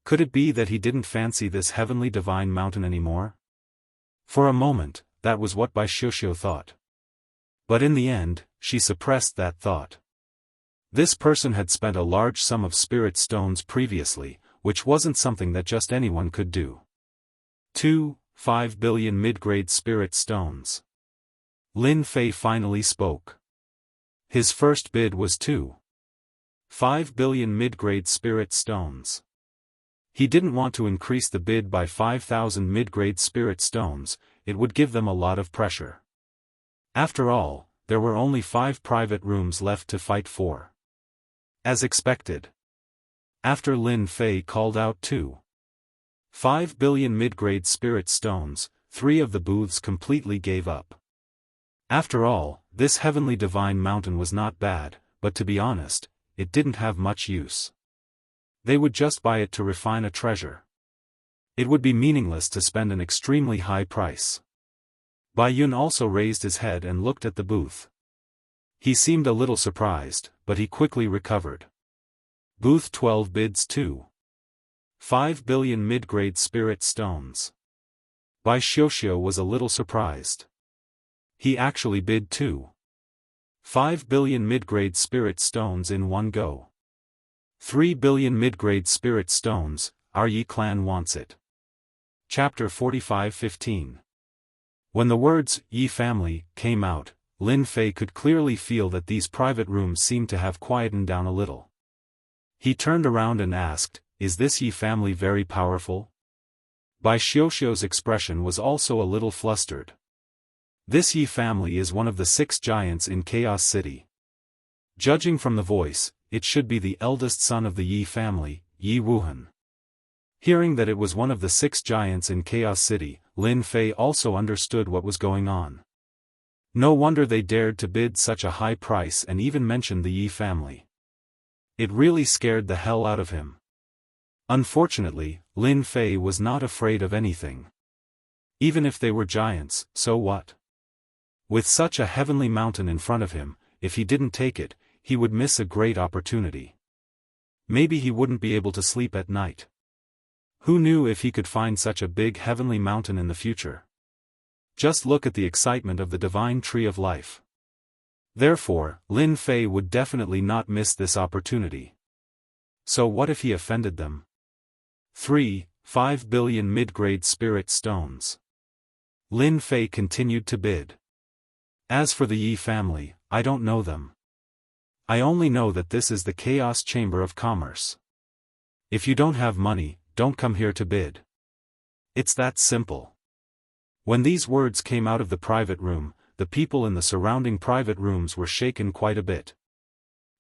Could it be that he didn't fancy this heavenly divine mountain anymore? For a moment, that was what Bai Xiuxiu thought. But in the end, she suppressed that thought. This person had spent a large sum of spirit stones previously, which wasn't something that just anyone could do. 5 billion mid-grade spirit stones. Lin Fei finally spoke. His first bid was 5 billion mid-grade spirit stones. He didn't want to increase the bid by 5,000 mid-grade spirit stones, it would give them a lot of pressure. After all, there were only 5 private rooms left to fight for. As expected. After Lin Fei called out 5 billion mid-grade spirit stones, 3 of the booths completely gave up. After all, this heavenly divine mountain was not bad, but to be honest, it didn't have much use. They would just buy it to refine a treasure. It would be meaningless to spend an extremely high price. Bai Yun also raised his head and looked at the booth. He seemed a little surprised, but he quickly recovered. Booth 12 bids 5 billion mid-grade spirit stones. Bai Xiuxiu was a little surprised. He actually bid 5 billion mid-grade spirit stones in one go. 3 billion mid-grade spirit stones, our Yi clan wants it. Chapter 45:15. When the words, Yi family, came out, Lin Fei could clearly feel that these private rooms seemed to have quietened down a little. He turned around and asked, is this Yi family very powerful? Bai Xiuxiu's expression was also a little flustered. This Yi family is one of the 6 giants in Chaos City. Judging from the voice, it should be the eldest son of the Yi family, Yi Wuhan. Hearing that it was one of the 6 giants in Chaos City, Lin Fei also understood what was going on. No wonder they dared to bid such a high price and even mention the Yi family. It really scared the hell out of him. Unfortunately, Lin Fei was not afraid of anything. Even if they were giants, so what? With such a heavenly mountain in front of him, if he didn't take it, he would miss a great opportunity. Maybe he wouldn't be able to sleep at night. Who knew if he could find such a big heavenly mountain in the future? Just look at the excitement of the divine tree of life. Therefore, Lin Fei would definitely not miss this opportunity. So what if he offended them? 5 billion mid-grade spirit stones. Lin Fei continued to bid. As for the Yi family, I don't know them. I only know that this is the Chaos Chamber of Commerce. If you don't have money, don't come here to bid. It's that simple. When these words came out of the private room, the people in the surrounding private rooms were shaken quite a bit.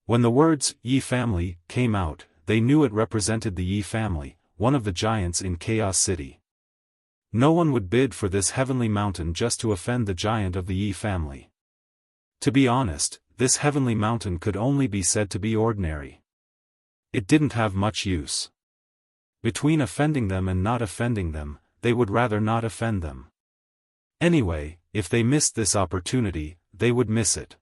When the words, Yi family, came out, they knew it represented the Yi family, one of the giants in Chaos City. No one would bid for this heavenly mountain just to offend the giant of the Yi family. To be honest, this heavenly mountain could only be said to be ordinary. It didn't have much use. Between offending them and not offending them, they would rather not offend them. Anyway, if they missed this opportunity, they would miss it.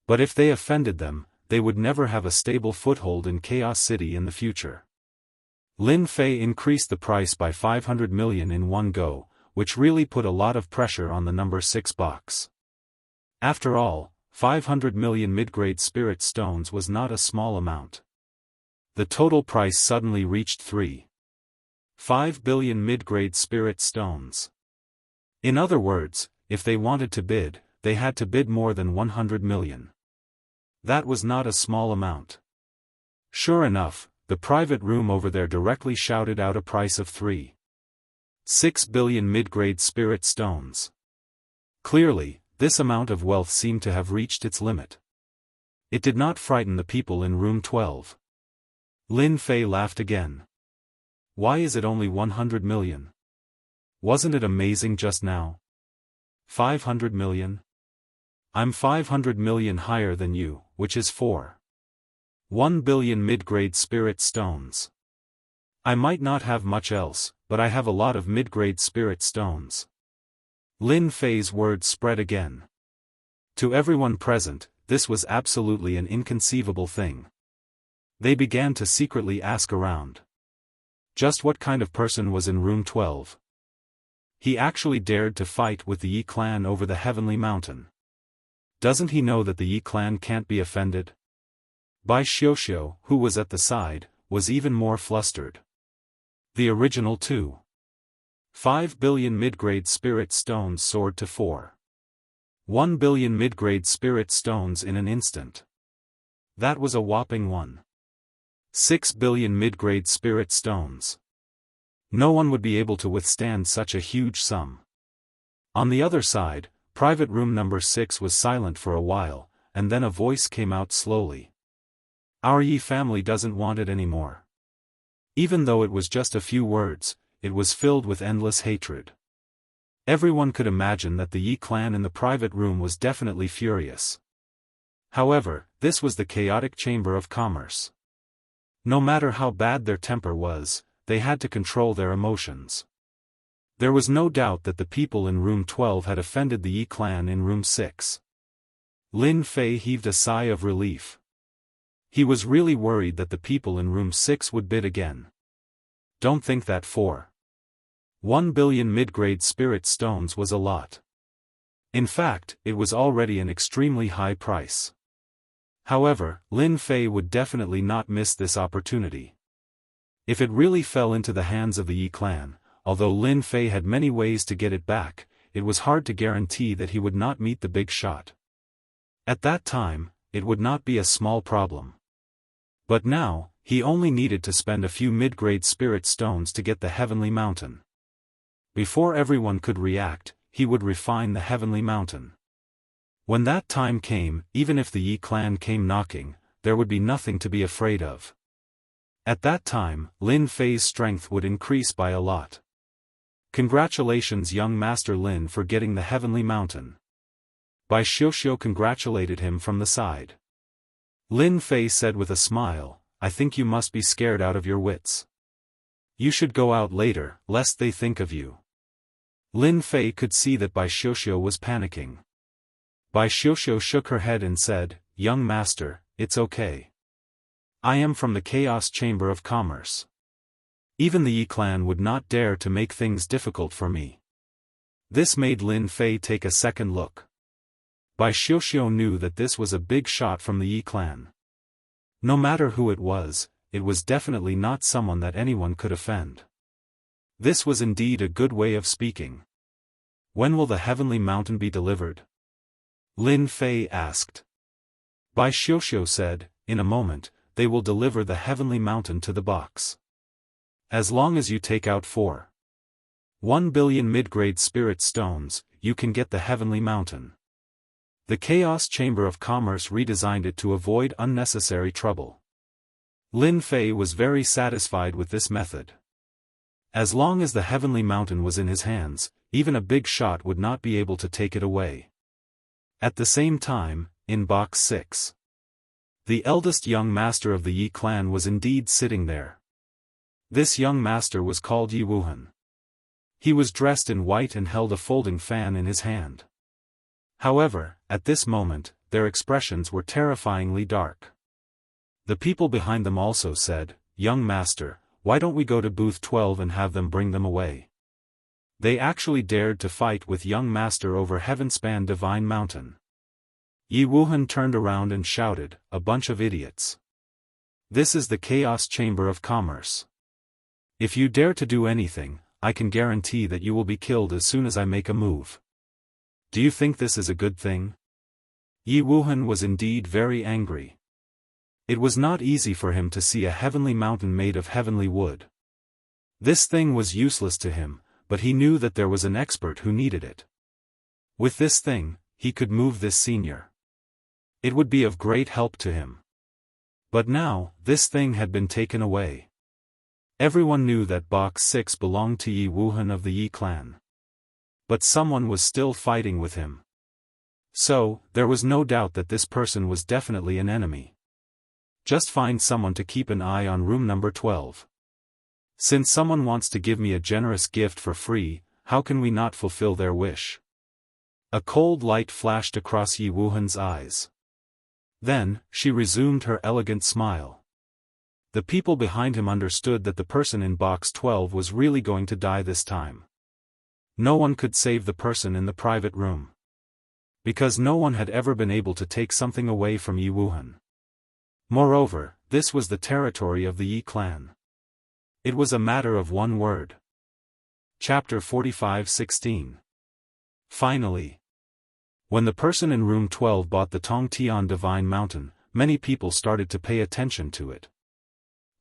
But if they offended them, they would never have a stable foothold in Chaos City in the future. Lin Fei increased the price by 500 million in one go, which really put a lot of pressure on the number 6 box. After all, 500 million mid-grade spirit stones was not a small amount. The total price suddenly reached 3.5 billion mid-grade spirit stones. In other words, if they wanted to bid, they had to bid more than 100 million. That was not a small amount. Sure enough, the private room over there directly shouted out a price of 3.6 billion mid-grade spirit stones. Clearly, this amount of wealth seemed to have reached its limit. It did not frighten the people in room 12. Lin Fei laughed again. Why is it only 100 million? Wasn't it amazing just now? 500 million? I'm 500 million higher than you, which is 4.1 billion mid-grade spirit stones. I might not have much else, but I have a lot of mid-grade spirit stones. Lin Fei's words spread again. To everyone present, this was absolutely an inconceivable thing. They began to secretly ask around. Just what kind of person was in room 12? He actually dared to fight with the Yi clan over the heavenly mountain. Doesn't he know that the Yi clan can't be offended? Bai Xiuxiu, who was at the side, was even more flustered. The original 2.5 billion mid-grade spirit stones soared to 4.1 billion mid-grade spirit stones in an instant. That was a whopping 1.6 billion mid-grade spirit stones. No one would be able to withstand such a huge sum. On the other side, private room number 6 was silent for a while, and then a voice came out slowly. Our Yi family doesn't want it anymore. Even though it was just a few words, it was filled with endless hatred. Everyone could imagine that the Yi clan in the private room was definitely furious. However, this was the chaotic chamber of commerce. No matter how bad their temper was, they had to control their emotions. There was no doubt that the people in room 12 had offended the Yi clan in room 6. Lin Fei heaved a sigh of relief. He was really worried that the people in room 6 would bid again. Don't think that 4.1 billion mid-grade spirit stones was a lot. In fact, it was already an extremely high price. However, Lin Fei would definitely not miss this opportunity. If it really fell into the hands of the Yi clan, although Lin Fei had many ways to get it back, it was hard to guarantee that he would not meet the big shot. At that time, it would not be a small problem. But now, he only needed to spend a few mid-grade spirit stones to get the heavenly mountain. Before everyone could react, he would refine the heavenly mountain. When that time came, even if the Yi clan came knocking, there would be nothing to be afraid of. At that time, Lin Fei's strength would increase by a lot. Congratulations young Master Lin for getting the heavenly mountain. Bai Xiuxiu congratulated him from the side. Lin Fei said with a smile, I think you must be scared out of your wits. You should go out later, lest they think of you. Lin Fei could see that Bai Xiuxiu was panicking. Bai Xiuxiu shook her head and said, Young master, it's okay. I am from the Chaos Chamber of Commerce. Even the Yi clan would not dare to make things difficult for me. This made Lin Fei take a second look. Bai Xiuxiu knew that this was a big shot from the Yi clan. No matter who it was definitely not someone that anyone could offend. This was indeed a good way of speaking. When will the heavenly mountain be delivered? Lin Fei asked. Bai Xiuxiu said, in a moment, they will deliver the heavenly mountain to the box. As long as you take out 1 billion mid-grade spirit stones, you can get the heavenly mountain. The Chaos Chamber of Commerce redesigned it to avoid unnecessary trouble. Lin Fei was very satisfied with this method. As long as the heavenly mountain was in his hands, even a big shot would not be able to take it away. At the same time, in Box 6. The eldest young master of the Yi clan was indeed sitting there. This young master was called Yi Wuhan. He was dressed in white and held a folding fan in his hand. However, at this moment, their expressions were terrifyingly dark. The people behind them also said, "Young master, why don't we go to booth 12 and have them bring them away?" They actually dared to fight with young master over heaven-span divine mountain. Yi Wuhan turned around and shouted, "A bunch of idiots. This is the Chaos Chamber of Commerce. If you dare to do anything, I can guarantee that you will be killed as soon as I make a move. Do you think this is a good thing?" Yi Wuhan was indeed very angry. It was not easy for him to see a heavenly mountain made of heavenly wood. This thing was useless to him, but he knew that there was an expert who needed it. With this thing, he could move this senior. It would be of great help to him. But now, this thing had been taken away. Everyone knew that Box 6 belonged to Yi Wuhan of the Yi clan. But someone was still fighting with him. So, there was no doubt that this person was definitely an enemy. Just find someone to keep an eye on room number 12. Since someone wants to give me a generous gift for free, how can we not fulfill their wish? A cold light flashed across Yi Wuhan's eyes. Then, she resumed her elegant smile. The people behind him understood that the person in Box 12 was really going to die this time. No one could save the person in the private room. Because no one had ever been able to take something away from Yi Wuhan. Moreover, this was the territory of the Yi clan. It was a matter of one word. Chapter 45:16. Finally. When the person in room 12 bought the Tongtian Divine Mountain, many people started to pay attention to it.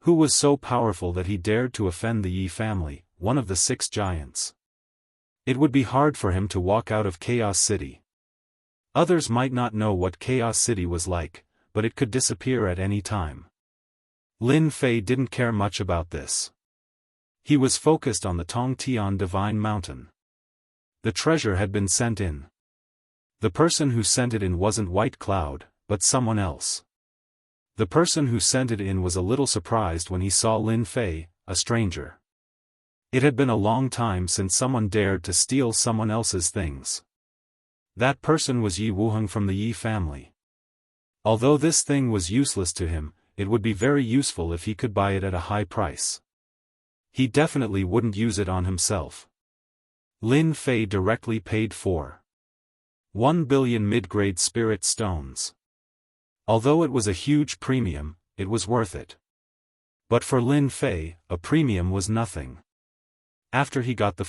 Who was so powerful that he dared to offend the Yi family, one of the 6 giants? It would be hard for him to walk out of Chaos City. Others might not know what Chaos City was like, but it could disappear at any time. Lin Fei didn't care much about this. He was focused on the Tongtian Divine Mountain. The treasure had been sent in. The person who sent it in wasn't White Cloud, but someone else. The person who sent it in was a little surprised when he saw Lin Fei, a stranger. It had been a long time since someone dared to steal someone else's things. That person was Yi Wuhan from the Yi family. Although this thing was useless to him, it would be very useful if he could buy it at a high price. He definitely wouldn't use it on himself. Lin Fei directly paid for 1 billion mid-grade spirit stones. Although it was a huge premium, it was worth it. But for Lin Fei, a premium was nothing. After he got the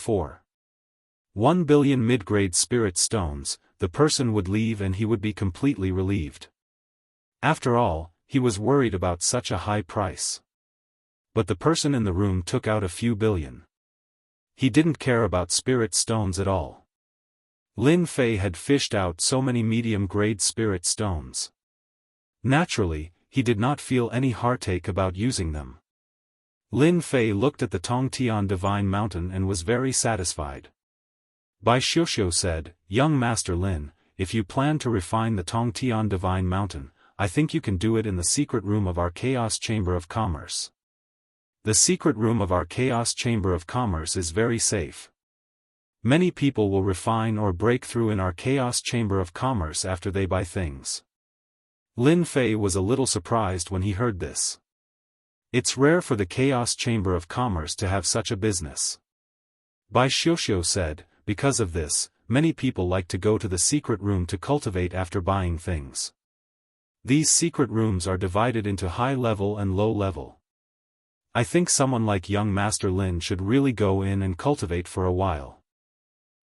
1 billion mid-grade spirit stones, the person would leave and he would be completely relieved. After all, he was worried about such a high price. But the person in the room took out a few billion. He didn't care about spirit stones at all. Lin Fei had fished out so many medium-grade spirit stones. Naturally, he did not feel any heartache about using them. Lin Fei looked at the Tongtian Divine Mountain and was very satisfied. Bai Xiuxiu said, "Young Master Lin, if you plan to refine the Tongtian Divine Mountain, I think you can do it in the secret room of our Chaos Chamber of Commerce. The secret room of our Chaos Chamber of Commerce is very safe. Many people will refine or break through in our Chaos Chamber of Commerce after they buy things." Lin Fei was a little surprised when he heard this. It's rare for the Chaos Chamber of Commerce to have such a business. Bai Xiuxiu said, because of this, many people like to go to the secret room to cultivate after buying things. These secret rooms are divided into high level and low level. I think someone like young Master Lin should really go in and cultivate for a while.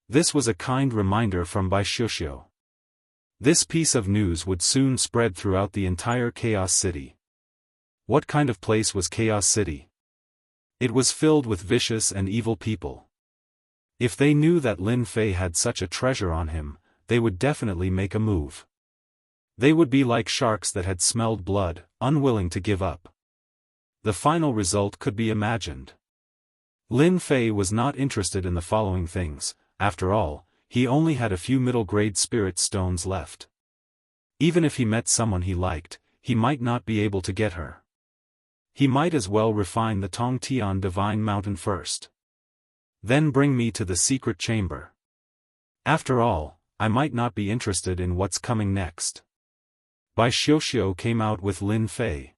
This was a kind reminder from Bai Xiuxiu. This piece of news would soon spread throughout the entire Chaos City. What kind of place was Chaos City? It was filled with vicious and evil people. If they knew that Lin Fei had such a treasure on him, they would definitely make a move. They would be like sharks that had smelled blood, unwilling to give up. The final result could be imagined. Lin Fei was not interested in the following things. After all, he only had a few middle-grade spirit stones left. Even if he met someone he liked, he might not be able to get her. He might as well refine the Tongtian Divine Mountain first. Then bring me to the secret chamber. After all, I might not be interested in what's coming next. Bai Xiuxiu came out with Lin Fei.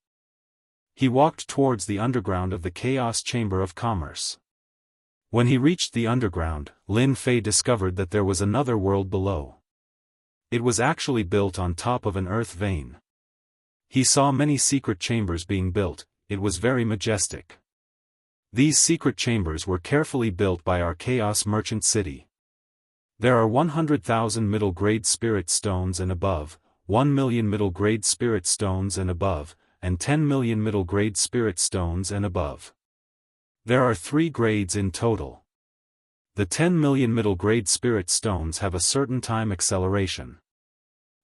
He walked towards the underground of the Chaos Chamber of Commerce. When he reached the underground, Lin Fei discovered that there was another world below. It was actually built on top of an earth vein. He saw many secret chambers being built. It was very majestic. These secret chambers were carefully built by our Chaos Merchant City. There are 100,000 middle-grade spirit stones and above, 1 million middle-grade spirit stones and above, and 10 million middle-grade spirit stones and above. There are 3 grades in total. The 10 million middle-grade spirit stones have a certain time acceleration.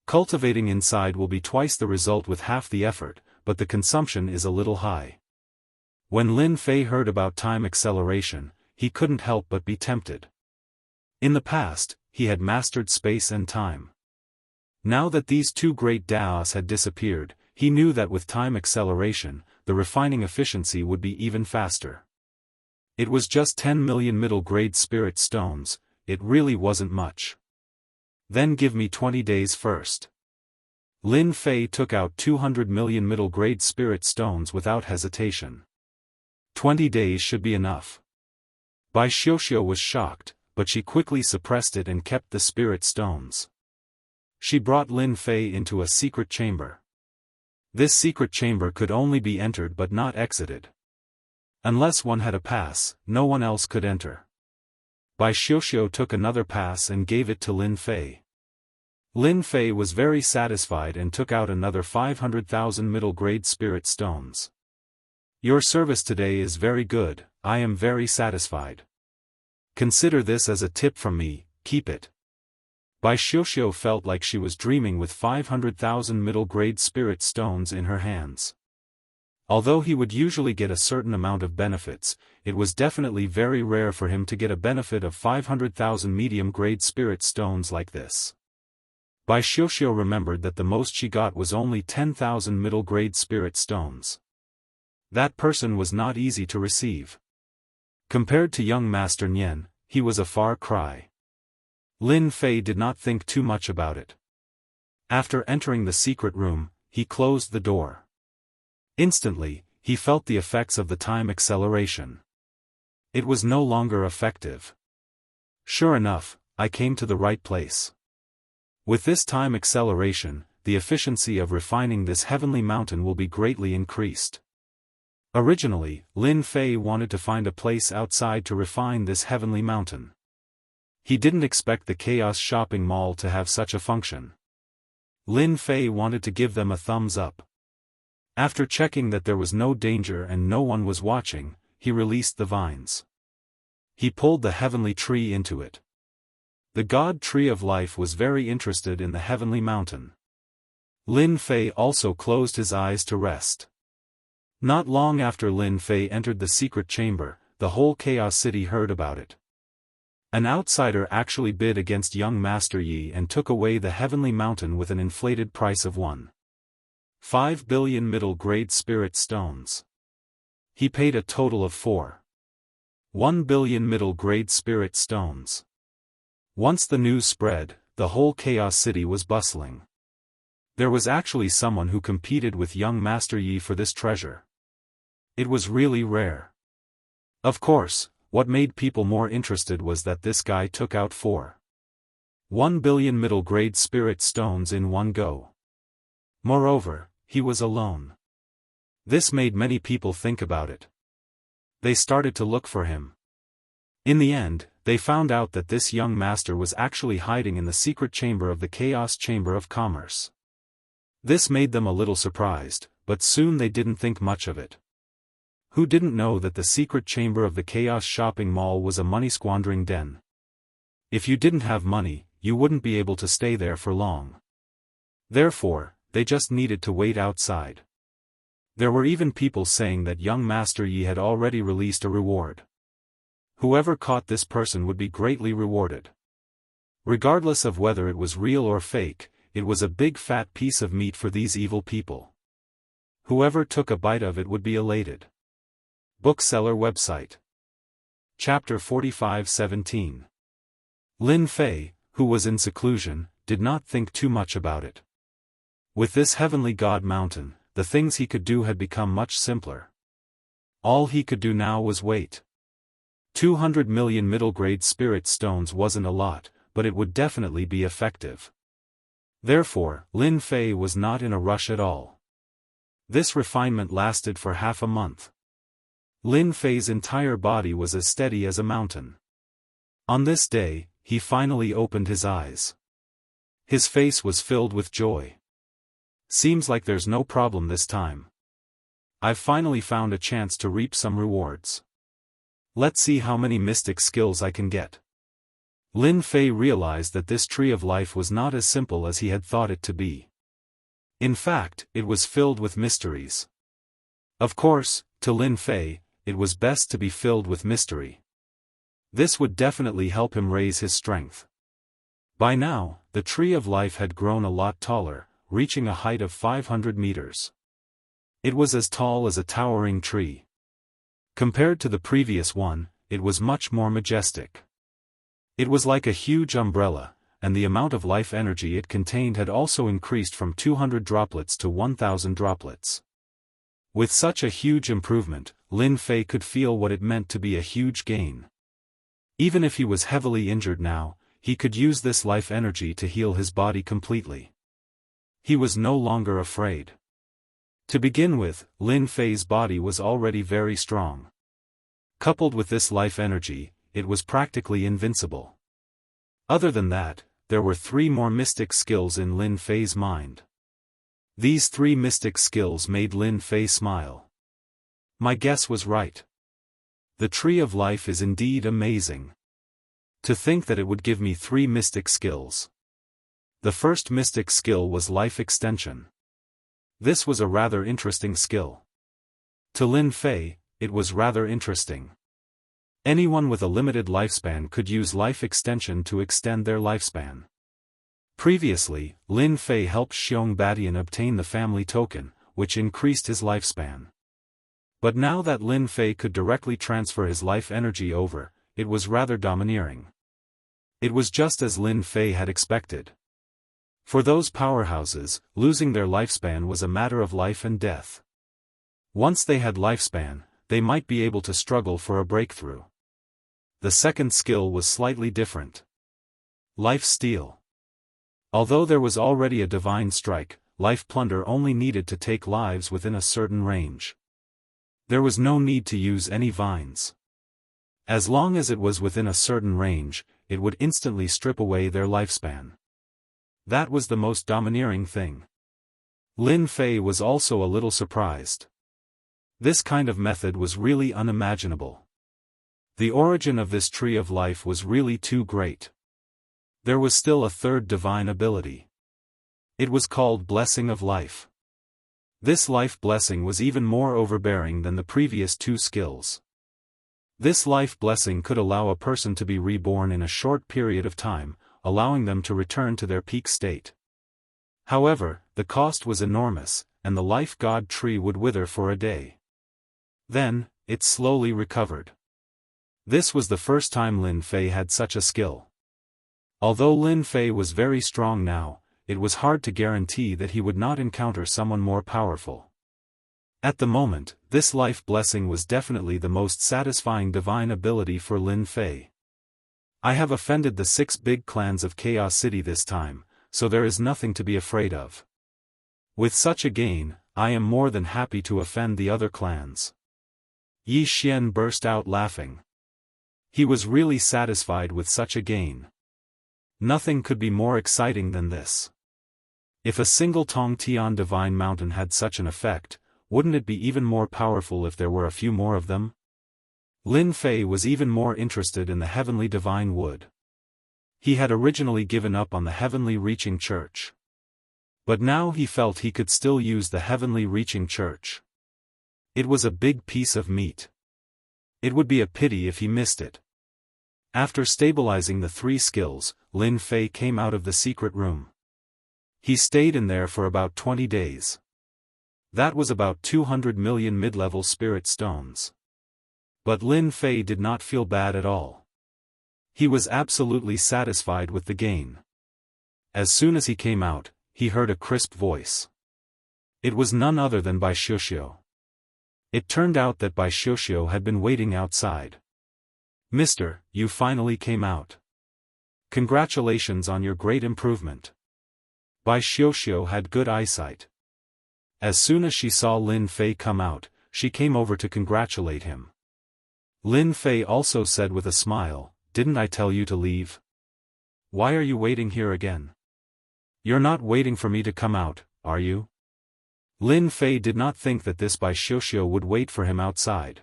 Cultivating inside will be twice the result with half the effort, but the consumption is a little high. When Lin Fei heard about time acceleration, he couldn't help but be tempted. In the past, he had mastered space and time. Now that these 2 great Daoists had disappeared, he knew that with time acceleration, the refining efficiency would be even faster. It was just 10 million middle-grade spirit stones, it really wasn't much. Then give me 20 days first. Lin Fei took out 200 million middle-grade spirit stones without hesitation. 20 days should be enough. Bai Xiuxiu was shocked, but she quickly suppressed it and kept the spirit stones. She brought Lin Fei into a secret chamber. This secret chamber could only be entered but not exited. Unless one had a pass, no one else could enter. Bai Xiuxiu took another pass and gave it to Lin Fei. Lin Fei was very satisfied and took out another 500,000 middle-grade spirit stones. Your service today is very good, I am very satisfied. Consider this as a tip from me, keep it. Bai Xiuxiu felt like she was dreaming with 500,000 middle-grade spirit stones in her hands. Although he would usually get a certain amount of benefits, it was definitely very rare for him to get a benefit of 500,000 medium-grade spirit stones like this. Bai Xiuxiu remembered that the most she got was only 10,000 middle-grade spirit stones. That person was not easy to receive. Compared to young Master Nian, he was a far cry. Lin Fei did not think too much about it. After entering the secret room, he closed the door. Instantly, he felt the effects of the time acceleration. It was no longer effective. Sure enough, I came to the right place. With this time acceleration, the efficiency of refining this heavenly mountain will be greatly increased. Originally, Lin Fei wanted to find a place outside to refine this heavenly mountain. He didn't expect the Chaos Shopping Mall to have such a function. Lin Fei wanted to give them a thumbs up. After checking that there was no danger and no one was watching, he released the vines. He pulled the heavenly tree into it. The God Tree of Life was very interested in the heavenly mountain. Lin Fei also closed his eyes to rest. Not long after Lin Fei entered the secret chamber, the whole Chaos City heard about it. An outsider actually bid against young Master Yi and took away the heavenly mountain with an inflated price of 1.5 billion middle-grade spirit stones. He paid a total of 4.1 billion middle-grade spirit stones. Once the news spread, the whole Chaos City was bustling. There was actually someone who competed with young Master Yi for this treasure. It was really rare. Of course, what made people more interested was that this guy took out 4.1 billion middle-grade spirit stones in one go. Moreover, he was alone. This made many people think about it. They started to look for him. In the end, they found out that this young master was actually hiding in the secret chamber of the Chaos Chamber of Commerce. This made them a little surprised, but soon they didn't think much of it. Who didn't know that the secret chamber of the Chaos Shopping Mall was a money-squandering den? If you didn't have money, you wouldn't be able to stay there for long. Therefore, they just needed to wait outside. There were even people saying that young Master Yi had already released a reward. Whoever caught this person would be greatly rewarded. Regardless of whether it was real or fake, it was a big fat piece of meat for these evil people. Whoever took a bite of it would be elated. Bookseller website. Chapter 45:17. Lin Fei, who was in seclusion, did not think too much about it. With this heavenly god mountain, the things he could do had become much simpler. All he could do now was wait. 200 million middle-grade spirit stones wasn't a lot, but it would definitely be effective. Therefore, Lin Fei was not in a rush at all. This refinement lasted for half a month. Lin Fei's entire body was as steady as a mountain. On this day, he finally opened his eyes. His face was filled with joy. Seems like there's no problem this time. I've finally found a chance to reap some rewards. Let's see how many mystic skills I can get. Lin Fei realized that this tree of life was not as simple as he had thought it to be. In fact, it was filled with mysteries. Of course, to Lin Fei, it was best to be filled with mystery. This would definitely help him raise his strength. By now, the tree of life had grown a lot taller, reaching a height of 500 meters. It was as tall as a towering tree. Compared to the previous one, it was much more majestic. It was like a huge umbrella, and the amount of life energy it contained had also increased from 200 droplets to 1,000 droplets. With such a huge improvement, Lin Fei could feel what it meant to be a huge gain. Even if he was heavily injured now, he could use this life energy to heal his body completely. He was no longer afraid. To begin with, Lin Fei's body was already very strong. Coupled with this life energy, it was practically invincible. Other than that, there were 3 more mystic skills in Lin Fei's mind. These 3 mystic skills made Lin Fei smile. My guess was right. The tree of life is indeed amazing. To think that it would give me 3 mystic skills. The first mystic skill was life extension. This was a rather interesting skill. To Lin Fei, it was rather interesting. Anyone with a limited lifespan could use life extension to extend their lifespan. Previously, Lin Fei helped Xiong Badian obtain the family token, which increased his lifespan. But now that Lin Fei could directly transfer his life energy over, it was rather domineering. It was just as Lin Fei had expected. For those powerhouses, losing their lifespan was a matter of life and death. Once they had lifespan, they might be able to struggle for a breakthrough. The second skill was slightly different. Life steal. Although there was already a divine strike, life plunder only needed to take lives within a certain range. There was no need to use any vines. As long as it was within a certain range, it would instantly strip away their lifespan. That was the most domineering thing. Lin Fei was also a little surprised. This kind of method was really unimaginable. The origin of this tree of life was really too great. There was still a third divine ability. It was called Blessing of Life. This life blessing was even more overbearing than the previous 2 skills. This life blessing could allow a person to be reborn in a short period of time, allowing them to return to their peak state. However, the cost was enormous, and the life god tree would wither for a day. Then, it slowly recovered. This was the first time Lin Fei had such a skill. Although Lin Fei was very strong now, it was hard to guarantee that he would not encounter someone more powerful. At the moment, this life blessing was definitely the most satisfying divine ability for Lin Fei. I have offended the 6 big clans of Chaos City this time, so there is nothing to be afraid of. With such a gain, I am more than happy to offend the other clans. Yi Xian burst out laughing. He was really satisfied with such a gain. Nothing could be more exciting than this. If a single Tongtian divine mountain had such an effect, wouldn't it be even more powerful if there were a few more of them? Lin Fei was even more interested in the heavenly divine wood. He had originally given up on the heavenly reaching church. But now he felt he could still use the heavenly reaching church. It was a big piece of meat. It would be a pity if he missed it. After stabilizing the 3 skills, Lin Fei came out of the secret room. He stayed in there for about 20 days. That was about 200 million mid-level spirit stones. But Lin Fei did not feel bad at all. He was absolutely satisfied with the gain. As soon as he came out, he heard a crisp voice. It was none other than Bai Xiuxiu. It turned out that Bai Xiuxiu had been waiting outside. "Mister, you finally came out. Congratulations on your great improvement." Bai Xiuxiu had good eyesight. As soon as she saw Lin Fei come out, she came over to congratulate him. Lin Fei also said with a smile, "Didn't I tell you to leave? Why are you waiting here again? You're not waiting for me to come out, are you?" Lin Fei did not think that this Bai Xiuxiu would wait for him outside.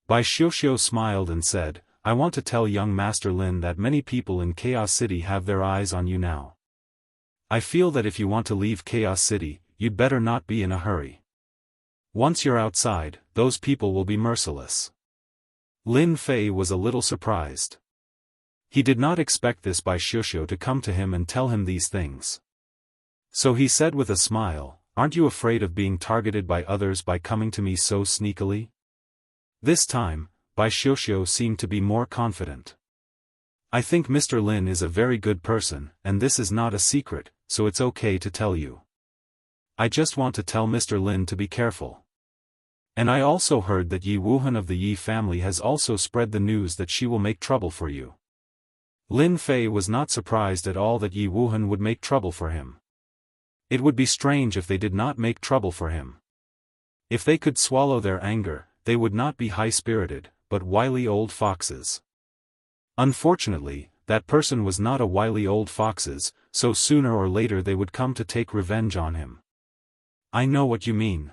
Bai Xiuxiu smiled and said, "I want to tell young Master Lin that many people in Chaos City have their eyes on you now. I feel that if you want to leave Chaos City, you'd better not be in a hurry. Once you're outside, those people will be merciless." Lin Fei was a little surprised. He did not expect this Bai Xiuxiu to come to him and tell him these things. So he said with a smile, "Aren't you afraid of being targeted by others by coming to me so sneakily?" This time, Bai Xiuxiu seemed to be more confident. "I think Mr. Lin is a very good person, and this is not a secret, so it's okay to tell you. I just want to tell Mr. Lin to be careful. And I also heard that Yi Wuhan of the Yi family has also spread the news that she will make trouble for you." Lin Fei was not surprised at all that Yi Wuhan would make trouble for him. It would be strange if they did not make trouble for him. If they could swallow their anger, they would not be high-spirited, but wily old foxes. Unfortunately, that person was not a wily old foxes, so sooner or later they would come to take revenge on him. "I know what you mean.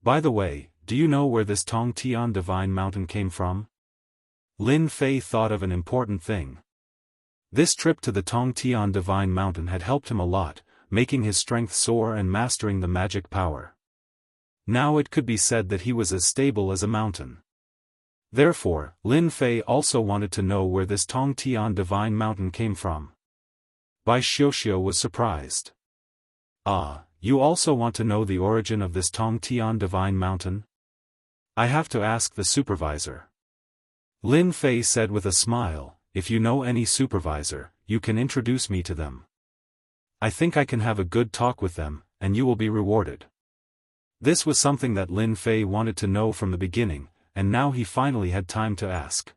By the way, do you know where this Tongtian divine mountain came from?" Lin Fei thought of an important thing. This trip to the Tongtian divine mountain had helped him a lot, making his strength soar and mastering the magic power. Now it could be said that he was as stable as a mountain. Therefore, Lin Fei also wanted to know where this Tongtian divine mountain came from. Bai Xiuxiu was surprised. "Ah, you also want to know the origin of this Tongtian divine mountain? I have to ask the supervisor." Lin Fei said with a smile, "If you know any supervisor, you can introduce me to them. I think I can have a good talk with them, and you will be rewarded." This was something that Lin Fei wanted to know from the beginning, and now he finally had time to ask.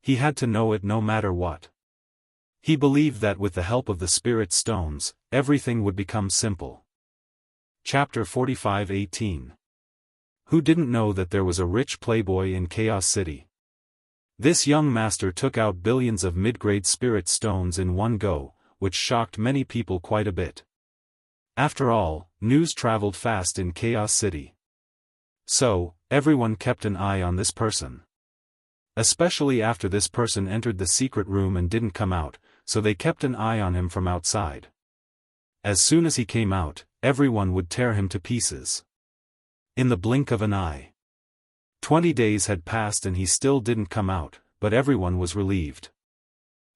He had to know it no matter what. He believed that with the help of the spirit stones, everything would become simple. Chapter 45:18. Who didn't know that there was a rich playboy in Chaos City? This young master took out billions of mid-grade spirit stones in one go, which shocked many people quite a bit. After all, news traveled fast in Chaos City. So, everyone kept an eye on this person. Especially after this person entered the secret room and didn't come out, so they kept an eye on him from outside. As soon as he came out, everyone would tear him to pieces. In the blink of an eye. 20 days had passed and he still didn't come out, but everyone was relieved.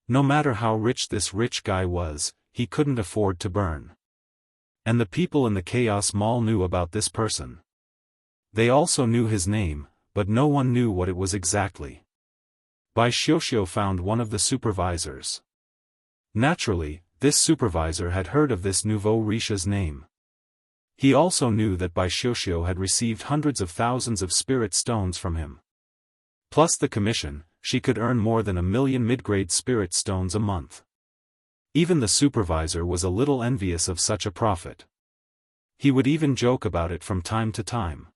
No matter how rich this rich guy was, he couldn't afford to burn. And the people in the Chaos Mall knew about this person. They also knew his name, but no one knew what it was exactly. Bai Xiuxiu found one of the supervisors. Naturally, this supervisor had heard of this nouveau riche's name. He also knew that Bai Xiuxiu had received hundreds of thousands of spirit stones from him. Plus the commission, she could earn more than 1 million mid-grade spirit stones a month. Even the supervisor was a little envious of such a profit. He would even joke about it from time to time.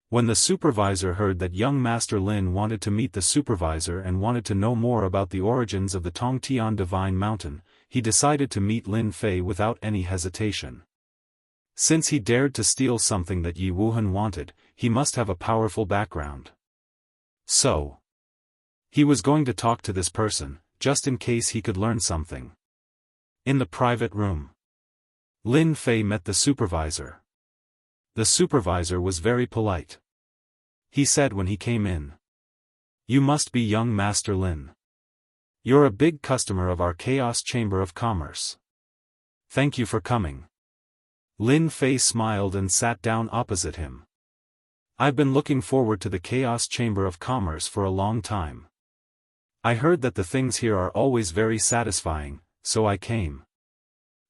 When the supervisor heard that young Master Lin wanted to meet the supervisor and wanted to know more about the origins of the Tongtian Divine Mountain, he decided to meet Lin Fei without any hesitation. Since he dared to steal something that Yi Wuhan wanted, he must have a powerful background. So, he was going to talk to this person, just in case he could learn something. In the private room, Lin Fei met the supervisor. The supervisor was very polite. He said when he came in, "You must be young Master Lin. You're a big customer of our Chaos Chamber of Commerce. Thank you for coming." Lin Fei smiled and sat down opposite him. "I've been looking forward to the Chaos Chamber of Commerce for a long time. I heard that the things here are always very satisfying, so I came.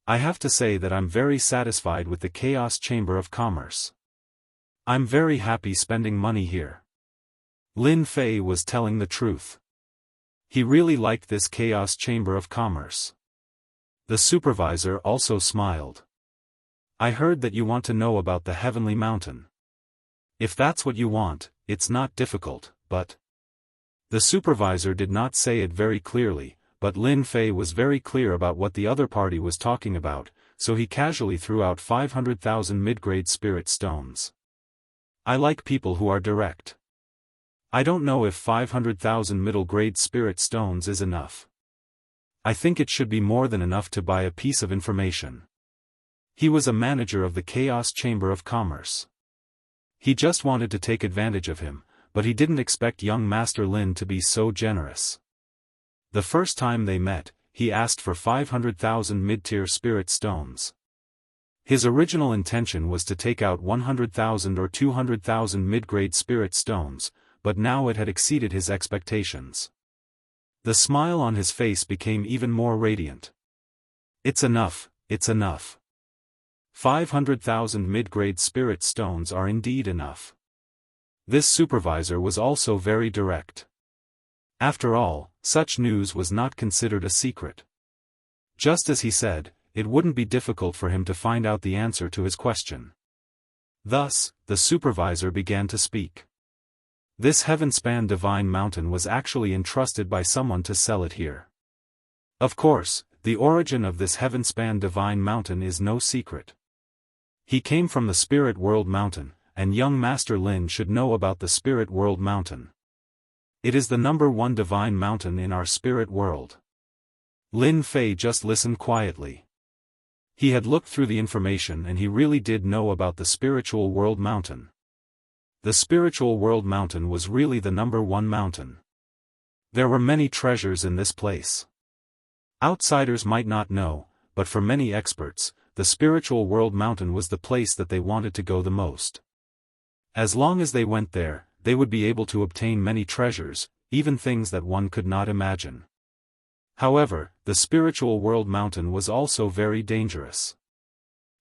I have to say that I'm very satisfied with the Chaos Chamber of Commerce. I'm very happy spending money here." Lin Fei was telling the truth. He really liked this Chaos Chamber of Commerce. The supervisor also smiled. "I heard that you want to know about the Heavenly Mountain. If that's what you want, it's not difficult, but..." The supervisor did not say it very clearly, but Lin Fei was very clear about what the other party was talking about, so he casually threw out 500,000 mid-grade spirit stones. "I like people who are direct. I don't know if 500,000 middle-grade spirit stones is enough. I think it should be more than enough to buy a piece of information." He was a manager of the Chaos Chamber of Commerce. He just wanted to take advantage of him, but he didn't expect young Master Lin to be so generous. The first time they met, he asked for 500,000 mid-tier spirit stones. His original intention was to take out 100,000 or 200,000 mid-grade spirit stones, but now it had exceeded his expectations. The smile on his face became even more radiant. "It's enough, it's enough. 500,000 mid-grade spirit stones are indeed enough." This supervisor was also very direct. After all, such news was not considered a secret. Just as he said, it wouldn't be difficult for him to find out the answer to his question. Thus, the supervisor began to speak. This Heavenspan Divine Mountain was actually entrusted by someone to sell it here. Of course, the origin of this Heavenspan Divine Mountain is no secret. He came from the Spirit World Mountain, and young Master Lin should know about the Spirit World Mountain. It is the #1 divine mountain in our spirit world. Lin Fei just listened quietly. He had looked through the information and he really did know about the Spiritual World Mountain. The Spiritual World Mountain was really the #1 mountain. There were many treasures in this place. Outsiders might not know, but for many experts, the Spiritual World Mountain was the place that they wanted to go the most. As long as they went there, they would be able to obtain many treasures, even things that one could not imagine. However, the Spiritual World Mountain was also very dangerous.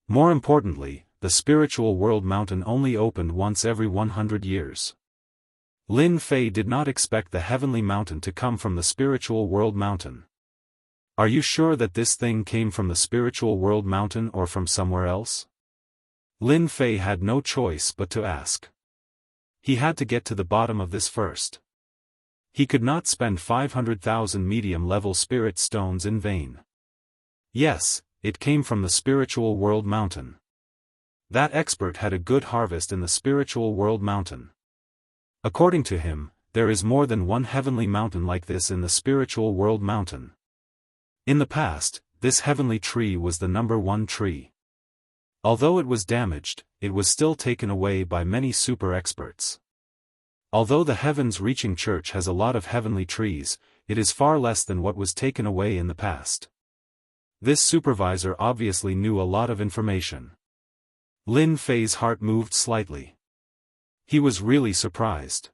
More importantly, the Spiritual World Mountain only opened once every 100 years. Lin Fei did not expect the Heavenly Mountain to come from the Spiritual World Mountain. "Are you sure that this thing came from the Spiritual World Mountain or from somewhere else?" Lin Fei had no choice but to ask. He had to get to the bottom of this first. He could not spend 500,000 medium-level spirit stones in vain. Yes, it came from the Spiritual World Mountain. That expert had a good harvest in the Spiritual World Mountain. According to him, there is more than one heavenly mountain like this in the Spiritual World Mountain. In the past, this heavenly tree was the #1 tree. Although it was damaged, it was still taken away by many super experts. Although the heavens-reaching church has a lot of heavenly trees, it is far less than what was taken away in the past. This supervisor obviously knew a lot of information. Lin Fei's heart moved slightly. He was really surprised.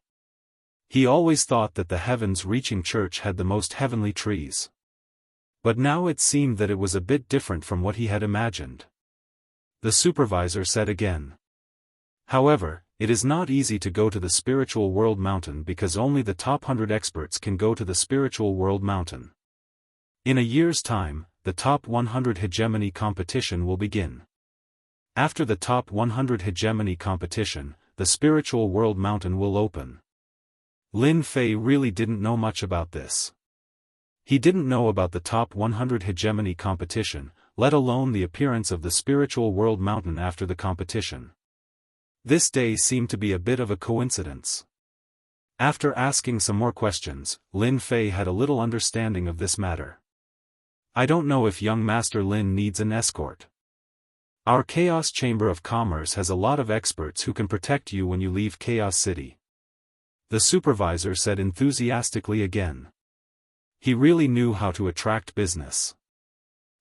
He always thought that the heavens-reaching church had the most heavenly trees. But now it seemed that it was a bit different from what he had imagined. The supervisor said again. "However, it is not easy to go to the Spiritual World Mountain because only the top 100 experts can go to the Spiritual World Mountain. In a year's time, the top 100 hegemony competition will begin. After the top 100 hegemony competition, the spiritual world mountain will open. Lin Fei really didn't know much about this. He didn't know about the top 100 hegemony competition, let alone the appearance of the spiritual world mountain after the competition. This day seemed to be a bit of a coincidence. After asking some more questions, Lin Fei had a little understanding of this matter. I don't know if young Master Lin needs an escort. Our Chaos Chamber of Commerce has a lot of experts who can protect you when you leave Chaos City. The supervisor said enthusiastically again. He really knew how to attract business.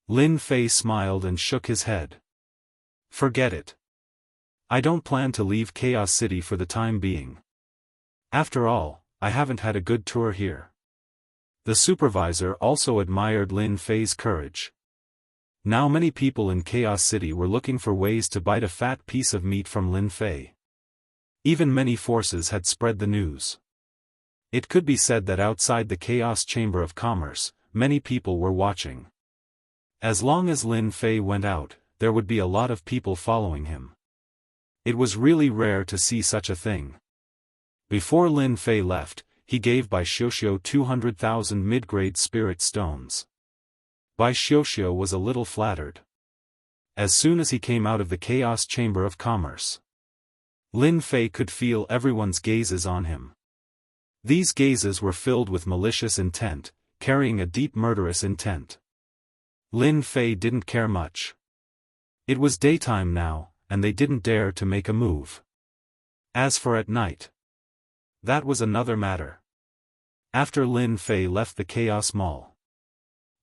Lin Fei smiled and shook his head. Forget it. I don't plan to leave Chaos City for the time being. After all, I haven't had a good tour here. The supervisor also admired Lin Fei's courage. Now many people in Chaos City were looking for ways to bite a fat piece of meat from Lin Fei. Even many forces had spread the news. It could be said that outside the Chaos Chamber of Commerce, many people were watching. As long as Lin Fei went out, there would be a lot of people following him. It was really rare to see such a thing. Before Lin Fei left, he gave Bai Xiuxiu 200,000 mid-grade spirit stones. Bai Xiuxiu was a little flattered. As soon as he came out of the Chaos Chamber of Commerce, Lin Fei could feel everyone's gazes on him. These gazes were filled with malicious intent, carrying a deep murderous intent. Lin Fei didn't care much. It was daytime now, and they didn't dare to make a move. As for at night, that was another matter. After Lin Fei left the Chaos Mall,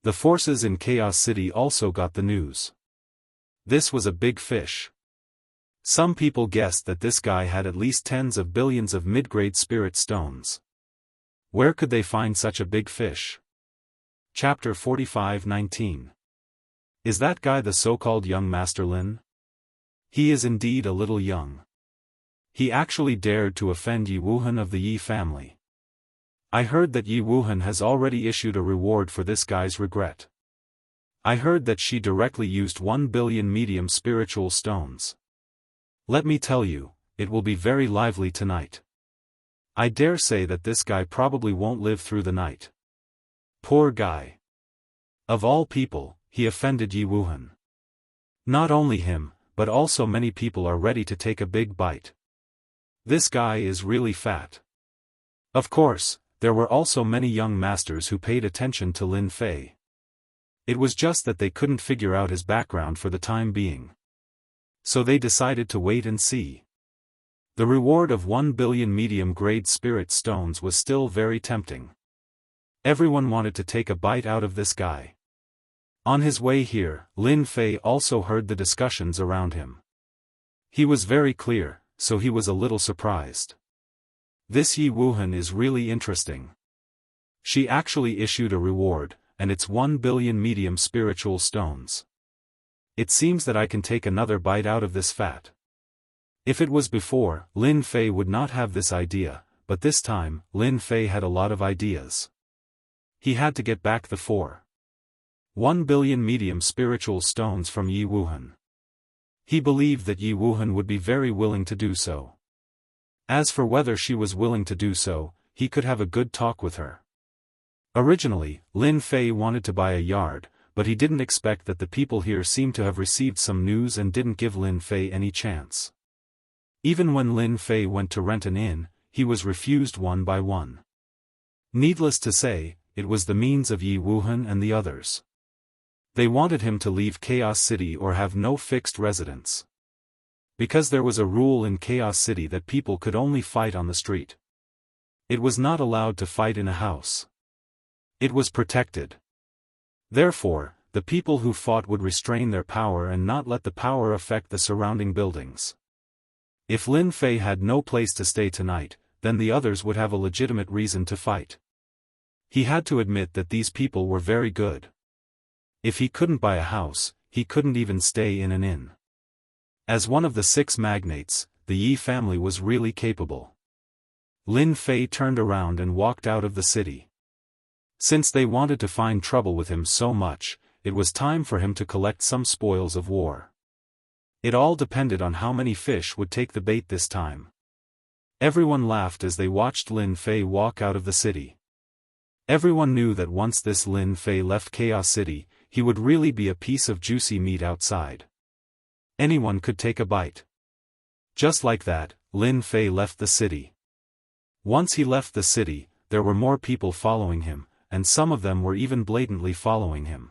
the forces in Chaos City also got the news. This was a big fish. Some people guessed that this guy had at least tens of billions of mid-grade spirit stones. Where could they find such a big fish? Chapter 45:19. Is that guy the so-called young Master Lin? He is indeed a little young. He actually dared to offend Yi Wuhan of the Yi family. I heard that Yi Wuhan has already issued a reward for this guy's regret. I heard that she directly used 1 billion medium spiritual stones. Let me tell you, it will be very lively tonight. I dare say that this guy probably won't live through the night. Poor guy. Of all people, he offended Yi Wuhan. Not only him, but also many people are ready to take a big bite. This guy is really fat. Of course, there were also many young masters who paid attention to Lin Fei. It was just that they couldn't figure out his background for the time being. So they decided to wait and see. The reward of 1 billion medium-grade spirit stones was still very tempting. Everyone wanted to take a bite out of this guy. On his way here, Lin Fei also heard the discussions around him. He was very clear, so he was a little surprised. This Yi Wuhan is really interesting. She actually issued a reward, and it's 1 billion medium spiritual stones. It seems that I can take another bite out of this fat. If it was before, Lin Fei would not have this idea, but this time, Lin Fei had a lot of ideas. He had to get back the 1 billion medium spiritual stones from Yi Wuhan. He believed that Yi Wuhan would be very willing to do so. As for whether she was willing to do so, he could have a good talk with her. Originally, Lin Fei wanted to buy a yard, but he didn't expect that the people here seemed to have received some news and didn't give Lin Fei any chance. Even when Lin Fei went to rent an inn, he was refused one by one. Needless to say, it was the means of Yi Wuhan and the others. They wanted him to leave Chaos City or have no fixed residence. Because there was a rule in Chaos City that people could only fight on the street. It was not allowed to fight in a house. It was protected. Therefore, the people who fought would restrain their power and not let the power affect the surrounding buildings. If Lin Fei had no place to stay tonight, then the others would have a legitimate reason to fight. He had to admit that these people were very good. If he couldn't buy a house, he couldn't even stay in an inn. As one of the 6 magnates, the Yi family was really capable. Lin Fei turned around and walked out of the city. Since they wanted to find trouble with him so much, it was time for him to collect some spoils of war. It all depended on how many fish would take the bait this time. Everyone laughed as they watched Lin Fei walk out of the city. Everyone knew that once this Lin Fei left Chaos City, he would really be a piece of juicy meat outside. Anyone could take a bite. Just like that, Lin Fei left the city. Once he left the city, there were more people following him, and some of them were even blatantly following him.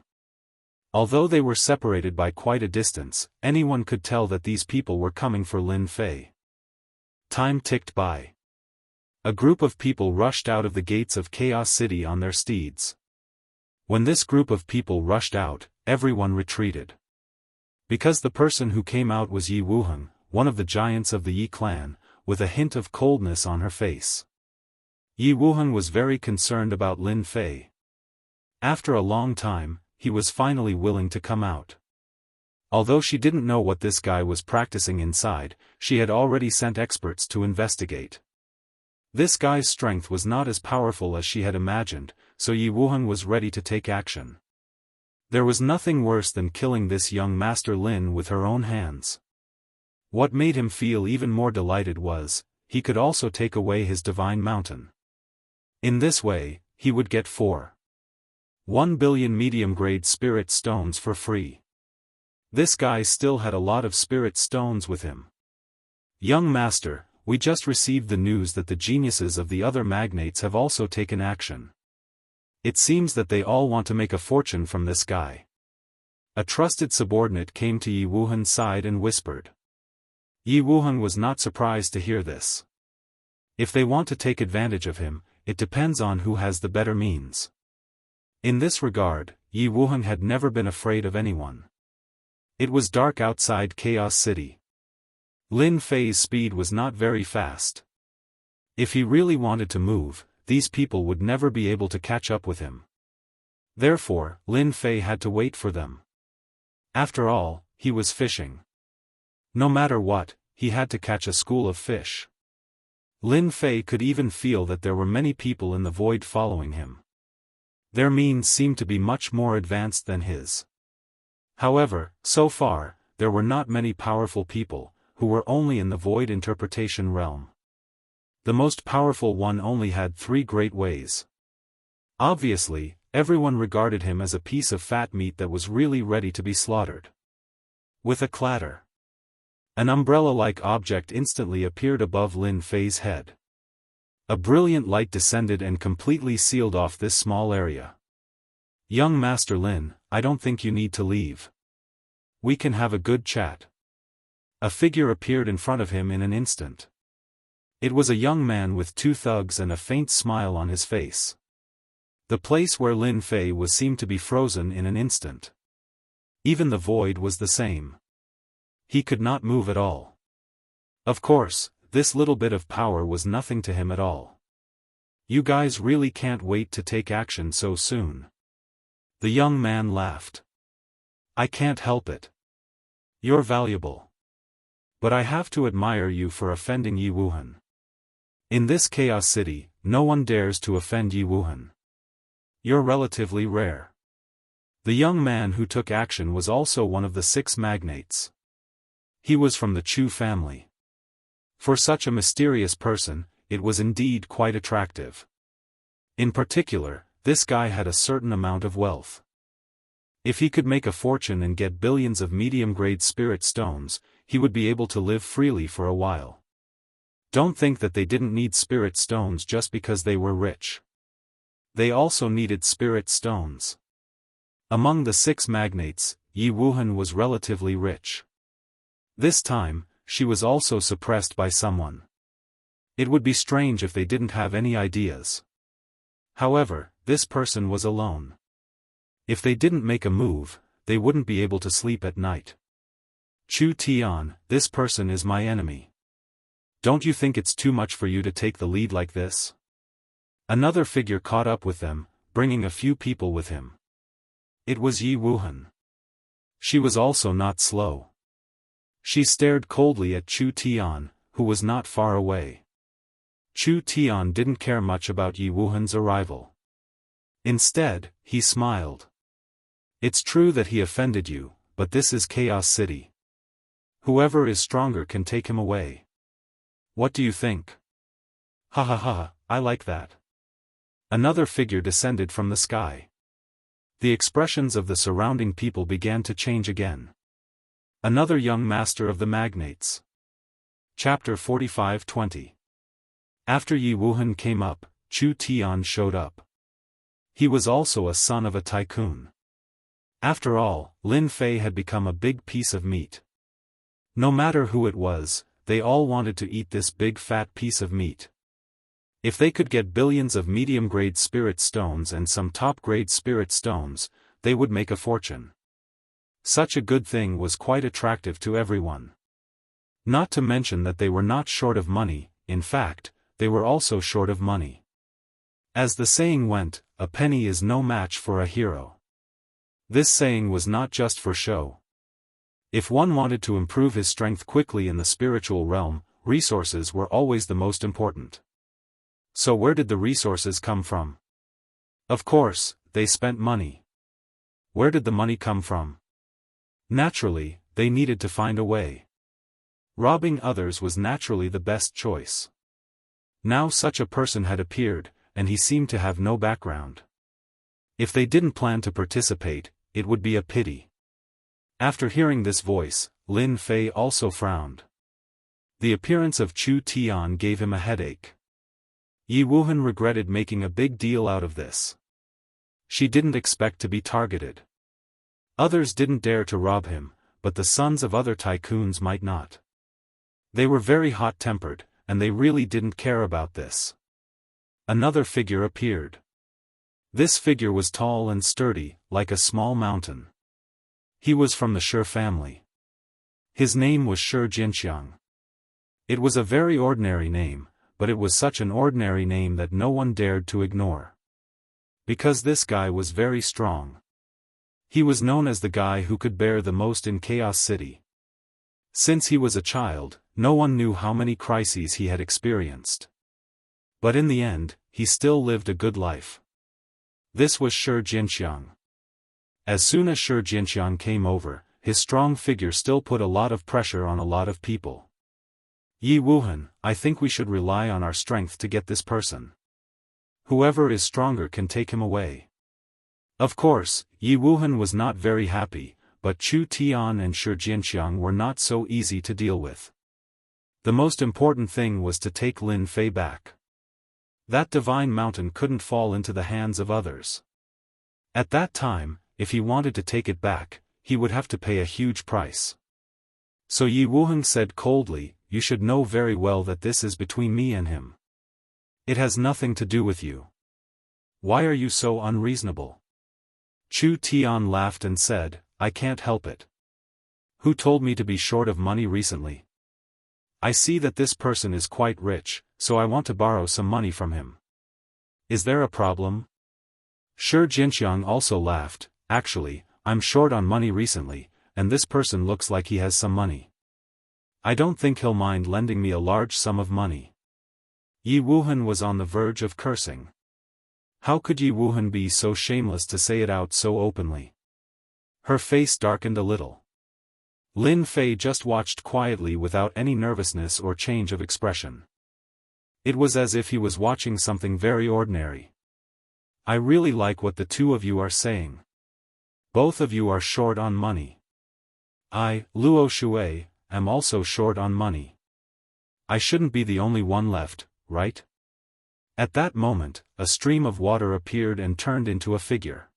Although they were separated by quite a distance, anyone could tell that these people were coming for Lin Fei. Time ticked by. A group of people rushed out of the gates of Chaos City on their steeds. When this group of people rushed out, everyone retreated. Because the person who came out was Yi Wuheng, one of the giants of the Yi clan, with a hint of coldness on her face. Yi Wuheng was very concerned about Lin Fei. After a long time, he was finally willing to come out. Although she didn't know what this guy was practicing inside, she had already sent experts to investigate. This guy's strength was not as powerful as she had imagined, so Yi Wuheng was ready to take action. There was nothing worse than killing this young Master Lin with her own hands. What made him feel even more delighted was, he could also take away his divine mountain. In this way, he would get 1 billion medium-grade spirit stones for free. This guy still had a lot of spirit stones with him. Young Master, we just received the news that the geniuses of the other magnates have also taken action. It seems that they all want to make a fortune from this guy. A trusted subordinate came to Yi Wuheng's side and whispered. Yi Wuheng was not surprised to hear this. If they want to take advantage of him, it depends on who has the better means. In this regard, Yi Wuheng had never been afraid of anyone. It was dark outside Chaos City. Lin Fei's speed was not very fast. If he really wanted to move, these people would never be able to catch up with him. Therefore, Lin Fei had to wait for them. After all, he was fishing. No matter what, he had to catch a school of fish. Lin Fei could even feel that there were many people in the void following him. Their means seemed to be much more advanced than his. However, so far, there were not many powerful people, who were only in the void interpretation realm. The most powerful one only had 3 great ways. Obviously, everyone regarded him as a piece of fat meat that was really ready to be slaughtered. With a clatter, an umbrella-like object instantly appeared above Lin Fei's head. A brilliant light descended and completely sealed off this small area. Young Master Lin, I don't think you need to leave. We can have a good chat. A figure appeared in front of him in an instant. It was a young man with 2 thugs and a faint smile on his face. The place where Lin Fei was seemed to be frozen in an instant. Even the void was the same. He could not move at all. Of course, this little bit of power was nothing to him at all. You guys really can't wait to take action so soon. The young man laughed. I can't help it. You're valuable. But I have to admire you for offending Yi Wuheng. In this Chaos City, no one dares to offend Yi Wuheng. You're relatively rare. The young man who took action was also one of the 6 magnates. He was from the Chu family. For such a mysterious person, it was indeed quite attractive. In particular, this guy had a certain amount of wealth. If he could make a fortune and get billions of medium-grade spirit stones, he would be able to live freely for a while. Don't think that they didn't need spirit stones just because they were rich. They also needed spirit stones. Among the 6 magnates, Yi Wuheng was relatively rich. This time, she was also suppressed by someone. It would be strange if they didn't have any ideas. However, this person was alone. If they didn't make a move, they wouldn't be able to sleep at night. Chu Tian, this person is my enemy. Don't you think it's too much for you to take the lead like this? Another figure caught up with them, bringing a few people with him. It was Yi Wuheng. She was also not slow. She stared coldly at Chu Tian, who was not far away. Chu Tian didn't care much about Yi Wuheng's arrival. Instead, he smiled. It's true that he offended you, but this is Chaos City. Whoever is stronger can take him away. What do you think? Ha ha ha, I like that. Another figure descended from the sky. The expressions of the surrounding people began to change again. Another young master of the magnates. Chapter 45-20. After Yi Wuhan came up, Chu Tian showed up. He was also a son of a tycoon. After all, Lin Fei had become a big piece of meat. No matter who it was, they all wanted to eat this big fat piece of meat. If they could get billions of medium-grade spirit stones and some top-grade spirit stones, they would make a fortune. Such a good thing was quite attractive to everyone. Not to mention that they were not short of money, in fact, they were also short of money. As the saying went, a penny is no match for a hero. This saying was not just for show. If one wanted to improve his strength quickly in the spiritual realm, resources were always the most important. So where did the resources come from? Of course, they spent money. Where did the money come from? Naturally, they needed to find a way. Robbing others was naturally the best choice. Now such a person had appeared, and he seemed to have no background. If they didn't plan to participate, it would be a pity. After hearing this voice, Lin Fei also frowned. The appearance of Chu Tian gave him a headache. Yi Wuhan regretted making a big deal out of this. She didn't expect to be targeted. Others didn't dare to rob him, but the sons of other tycoons might not. They were very hot-tempered, and they really didn't care about this. Another figure appeared. This figure was tall and sturdy, like a small mountain. He was from the Shi family. His name was Shi Xianxia. It was a very ordinary name, but it was such an ordinary name that no one dared to ignore. Because this guy was very strong. He was known as the guy who could bear the most in Chaos City. Since he was a child, no one knew how many crises he had experienced. But in the end, he still lived a good life. This was Shi Xianxia. As soon as Shi Xianxia came over, his strong figure still put a lot of pressure on a lot of people. Yi Wuhan, I think we should rely on our strength to get this person. Whoever is stronger can take him away. Of course, Yi Wuhan was not very happy, but Chu Tian and Shi Xianxia were not so easy to deal with. The most important thing was to take Lin Fei back. That divine mountain couldn't fall into the hands of others. At that time, if he wanted to take it back, he would have to pay a huge price. So Yi Wuhan said coldly, "You should know very well that this is between me and him. It has nothing to do with you. Why are you so unreasonable?" Chu Tian laughed and said, "I can't help it. Who told me to be short of money recently? I see that this person is quite rich, so I want to borrow some money from him. Is there a problem?" Shi Xianxia also laughed. "Actually, I'm short on money recently, and this person looks like he has some money. I don't think he'll mind lending me a large sum of money." Yi Wuhan was on the verge of cursing. How could Yi Wuhan be so shameless to say it out so openly? Her face darkened a little. Lin Fei just watched quietly without any nervousness or change of expression. It was as if he was watching something very ordinary. "I really like what the two of you are saying. Both of you are short on money. I, Luo Shui, am also short on money. I shouldn't be the only one left, right?" At that moment, a stream of water appeared and turned into a figure.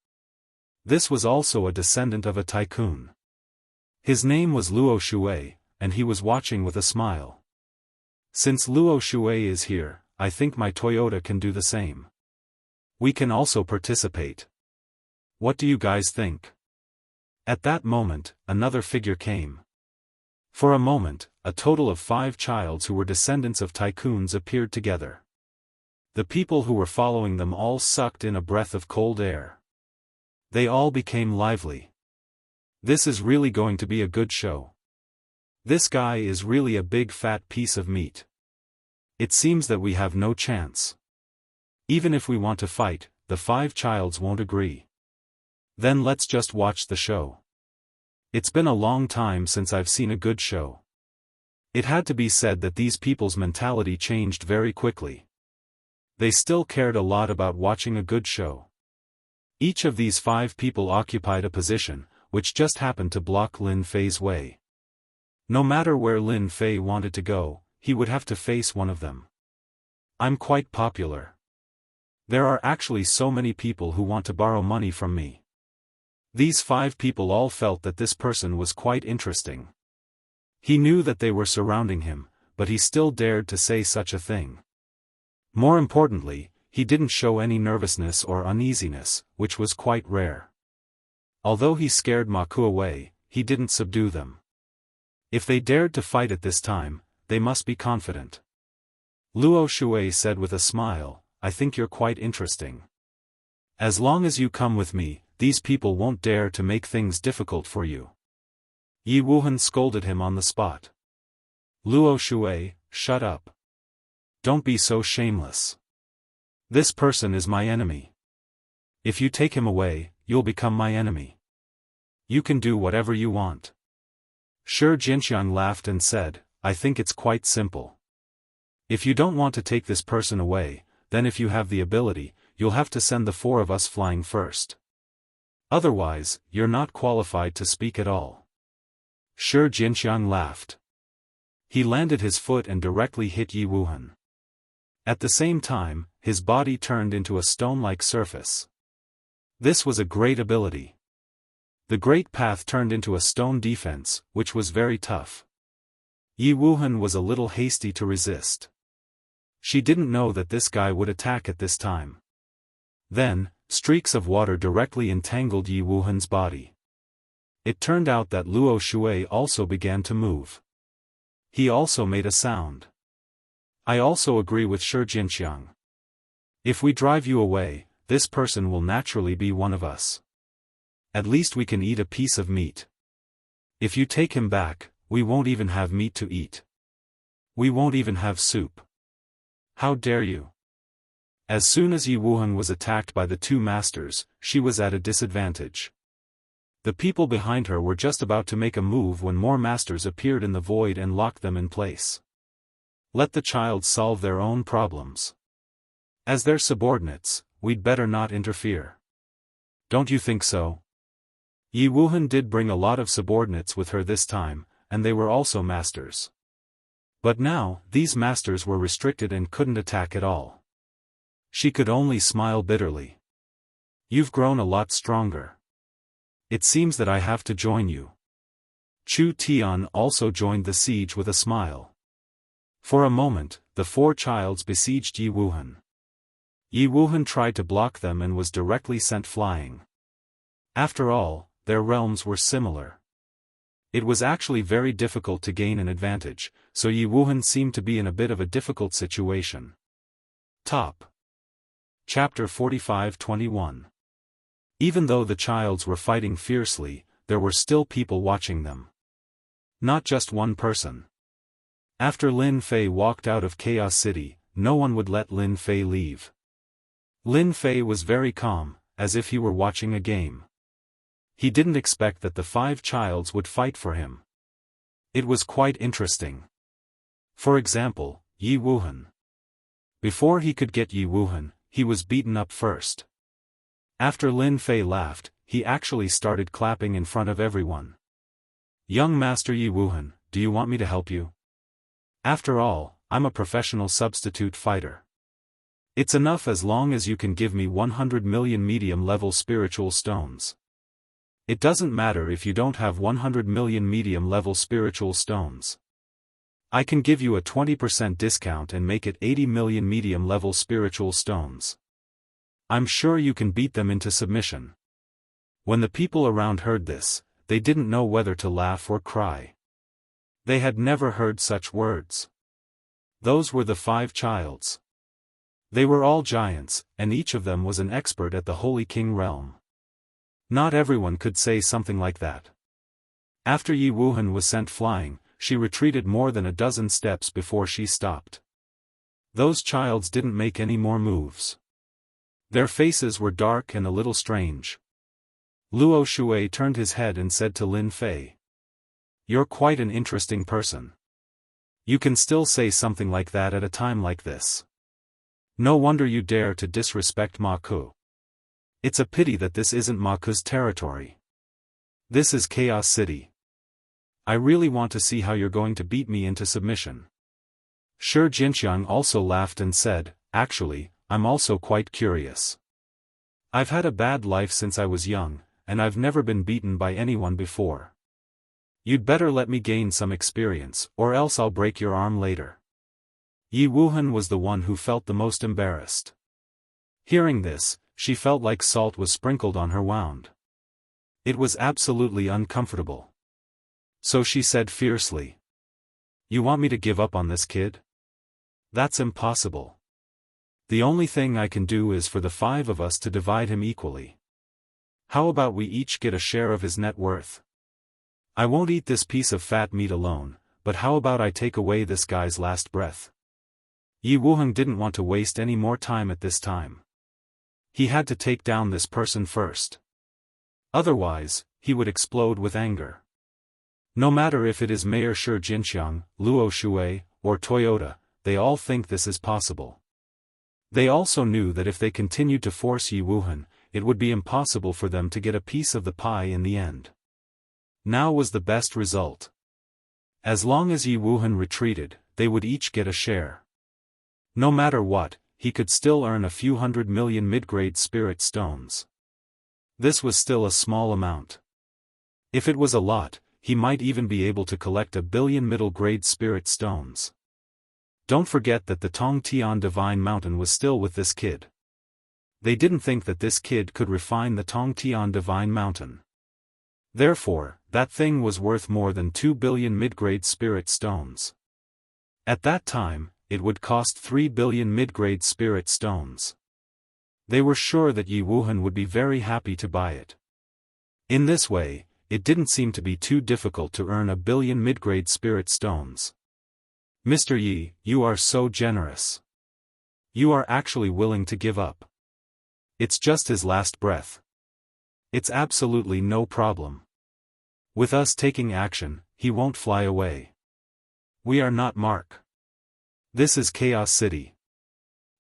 This was also a descendant of a tycoon. His name was Luo Shui, and he was watching with a smile. "Since Luo Shui is here, I think my Toyota can do the same. We can also participate. What do you guys think?" At that moment, another figure came. For a moment, a total of 5 childs who were descendants of tycoons appeared together. The people who were following them all sucked in a breath of cold air. They all became lively. This is really going to be a good show. This guy is really a big fat piece of meat. It seems that we have no chance. Even if we want to fight, the 5 childs won't agree. Then let's just watch the show. It's been a long time since I've seen a good show. It had to be said that these people's mentality changed very quickly. They still cared a lot about watching a good show. Each of these 5 people occupied a position, which just happened to block Lin Fei's way. No matter where Lin Fei wanted to go, he would have to face one of them. I'm quite popular. There are actually so many people who want to borrow money from me. These 5 people all felt that this person was quite interesting. He knew that they were surrounding him, but he still dared to say such a thing. More importantly, he didn't show any nervousness or uneasiness, which was quite rare. Although he scared Maku away, he didn't subdue them. If they dared to fight at this time, they must be confident. Luo Shui said with a smile, I think you're quite interesting. As long as you come with me, these people won't dare to make things difficult for you. Yi Wuhan scolded him on the spot. Luo Shui, shut up. Don't be so shameless. This person is my enemy. If you take him away, you'll become my enemy. You can do whatever you want. Shi Jinxiang laughed and said, I think it's quite simple. If you don't want to take this person away, then if you have the ability, you'll have to send the 4 of us flying first. Otherwise, you're not qualified to speak at all. Shi Jinxiang laughed. He landed his foot and directly hit Yi Wuhan. At the same time, his body turned into a stone-like surface. This was a great ability. The Great Path turned into a stone defense, which was very tough. Yi Wuhan was a little hasty to resist. She didn't know that this guy would attack at this time. Then, streaks of water directly entangled Yi Wuhan's body. It turned out that Luo Shui also began to move. He also made a sound. I also agree with Shi Jinxiang. If we drive you away, this person will naturally be one of us. At least we can eat a piece of meat. If you take him back, we won't even have meat to eat. We won't even have soup. How dare you? As soon as Yi Wuhan was attacked by the 2 masters, she was at a disadvantage. The people behind her were just about to make a move when more masters appeared in the void and locked them in place. Let the child solve their own problems. As their subordinates, we'd better not interfere. Don't you think so? Yi Wuhan did bring a lot of subordinates with her this time, and they were also masters. But now, these masters were restricted and couldn't attack at all. She could only smile bitterly. You've grown a lot stronger. It seems that I have to join you. Chu Tian also joined the siege with a smile. For a moment, the 4 childs besieged Yi Wuhan. Yi Wuhan tried to block them and was directly sent flying. After all, their realms were similar. It was actually very difficult to gain an advantage, so Yi Wuhan seemed to be in a bit of a difficult situation. Top. Chapter 45-21. Even though the childs were fighting fiercely, there were still people watching them. Not just one person. After Lin Fei walked out of Chaos City, no one would let Lin Fei leave. Lin Fei was very calm, as if he were watching a game. He didn't expect that the 5 childs would fight for him. It was quite interesting. For example, Yi Wuhan. Before he could get Yi Wuhan, he was beaten up first. After Lin Fei laughed, he actually started clapping in front of everyone. Young Master Yi Wuhan, do you want me to help you? After all, I'm a professional substitute fighter. It's enough as long as you can give me 100 million medium-level spiritual stones. It doesn't matter if you don't have 100 million medium-level spiritual stones. I can give you a 20% discount and make it 80 million medium-level spiritual stones. I'm sure you can beat them into submission. When the people around heard this, they didn't know whether to laugh or cry. They had never heard such words. Those were the 5 childs. They were all giants, and each of them was an expert at the Holy King realm. Not everyone could say something like that. After Yi Wuhan was sent flying, she retreated more than a dozen steps before she stopped. Those childs didn't make any more moves. Their faces were dark and a little strange. Luo Shui turned his head and said to Lin Fei, "You're quite an interesting person. You can still say something like that at a time like this. No wonder you dare to disrespect Ma Ku. It's a pity that this isn't Ma Ku's territory. This is Chaos City. I really want to see how you're going to beat me into submission. Shi Jinxiang also laughed and said, actually, I'm also quite curious. I've had a bad life since I was young, and I've never been beaten by anyone before. You'd better let me gain some experience, or else I'll break your arm later. Yi Wuhan was the one who felt the most embarrassed. Hearing this, she felt like salt was sprinkled on her wound. It was absolutely uncomfortable. So she said fiercely, "You want me to give up on this kid? That's impossible. The only thing I can do is for the 5 of us to divide him equally. How about we each get a share of his net worth? I won't eat this piece of fat meat alone, but how about I take away this guy's last breath?" Yi Wuheng didn't want to waste any more time at this time. He had to take down this person first. Otherwise, he would explode with anger. No matter if it is Mayor Shi Jinxiang, Luo Shui, or Toyota, they all think this is possible. They also knew that if they continued to force Yi Wuhan, it would be impossible for them to get a piece of the pie in the end. Now was the best result. As long as Yi Wuhan retreated, they would each get a share. No matter what, he could still earn a few 100 million mid-grade spirit stones. This was still a small amount. If it was a lot, he might even be able to collect 1 billion middle-grade spirit stones. Don't forget that the Tongtian Divine Mountain was still with this kid. They didn't think that this kid could refine the Tongtian Divine Mountain. Therefore, that thing was worth more than 2 billion mid-grade spirit stones. At that time, it would cost 3 billion mid-grade spirit stones. They were sure that Yi Wuhan would be very happy to buy it. In this way, it didn't seem to be too difficult to earn 1 billion mid-grade spirit stones. Mr. Yi, you are so generous. You are actually willing to give up. It's just his last breath. It's absolutely no problem. With us taking action, he won't fly away. We are not Mark. This is Chaos City.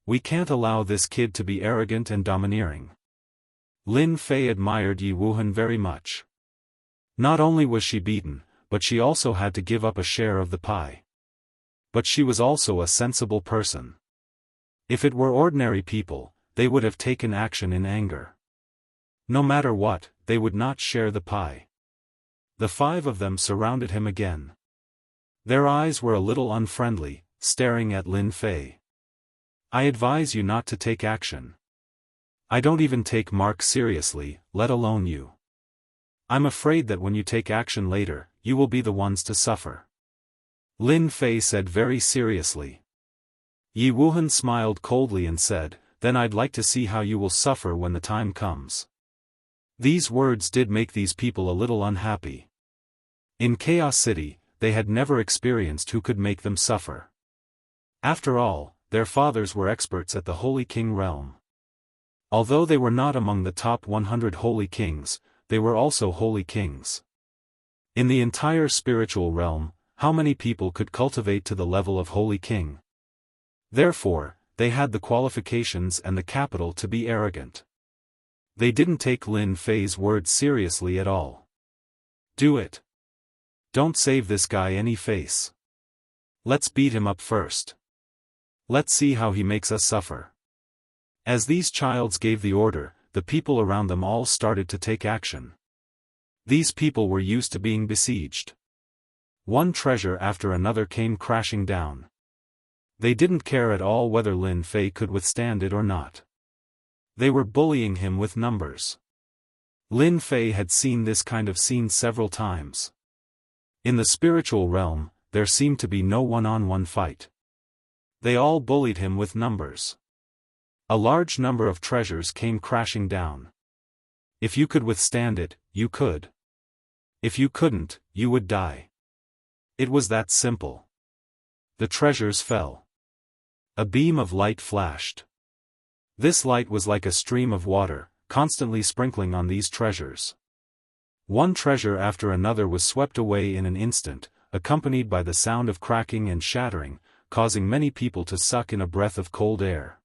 We can't allow this kid to be arrogant and domineering. Lin Fei admired Yi Wuhan very much. Not only was she beaten, but she also had to give up a share of the pie. But she was also a sensible person. If it were ordinary people, they would have taken action in anger. No matter what, they would not share the pie. The 5 of them surrounded him again. Their eyes were a little unfriendly, staring at Lin Fei. I advise you not to take action. I don't even take Mark seriously, let alone you. I'm afraid that when you take action later, you will be the ones to suffer. Lin Fei said very seriously. Yi Wuhan smiled coldly and said, then I'd like to see how you will suffer when the time comes. These words did make these people a little unhappy. In Chaos City, they had never experienced who could make them suffer. After all, their fathers were experts at the Holy King realm. Although they were not among the top 100 holy kings, they were also holy kings. In the entire spiritual realm, how many people could cultivate to the level of holy king? Therefore, they had the qualifications and the capital to be arrogant. They didn't take Lin Fei's words seriously at all. Do it. Don't save this guy any face. Let's beat him up first. Let's see how he makes us suffer. As these childs gave the order, the people around them all started to take action. These people were used to being besieged. One treasure after another came crashing down. They didn't care at all whether Lin Fei could withstand it or not. They were bullying him with numbers. Lin Fei had seen this kind of scene several times. In the spiritual realm, there seemed to be no one-on-one fight. They all bullied him with numbers. A large number of treasures came crashing down. If you could withstand it, you could. If you couldn't, you would die. It was that simple. The treasures fell. A beam of light flashed. This light was like a stream of water, constantly sprinkling on these treasures. One treasure after another was swept away in an instant, accompanied by the sound of cracking and shattering, causing many people to suck in a breath of cold air.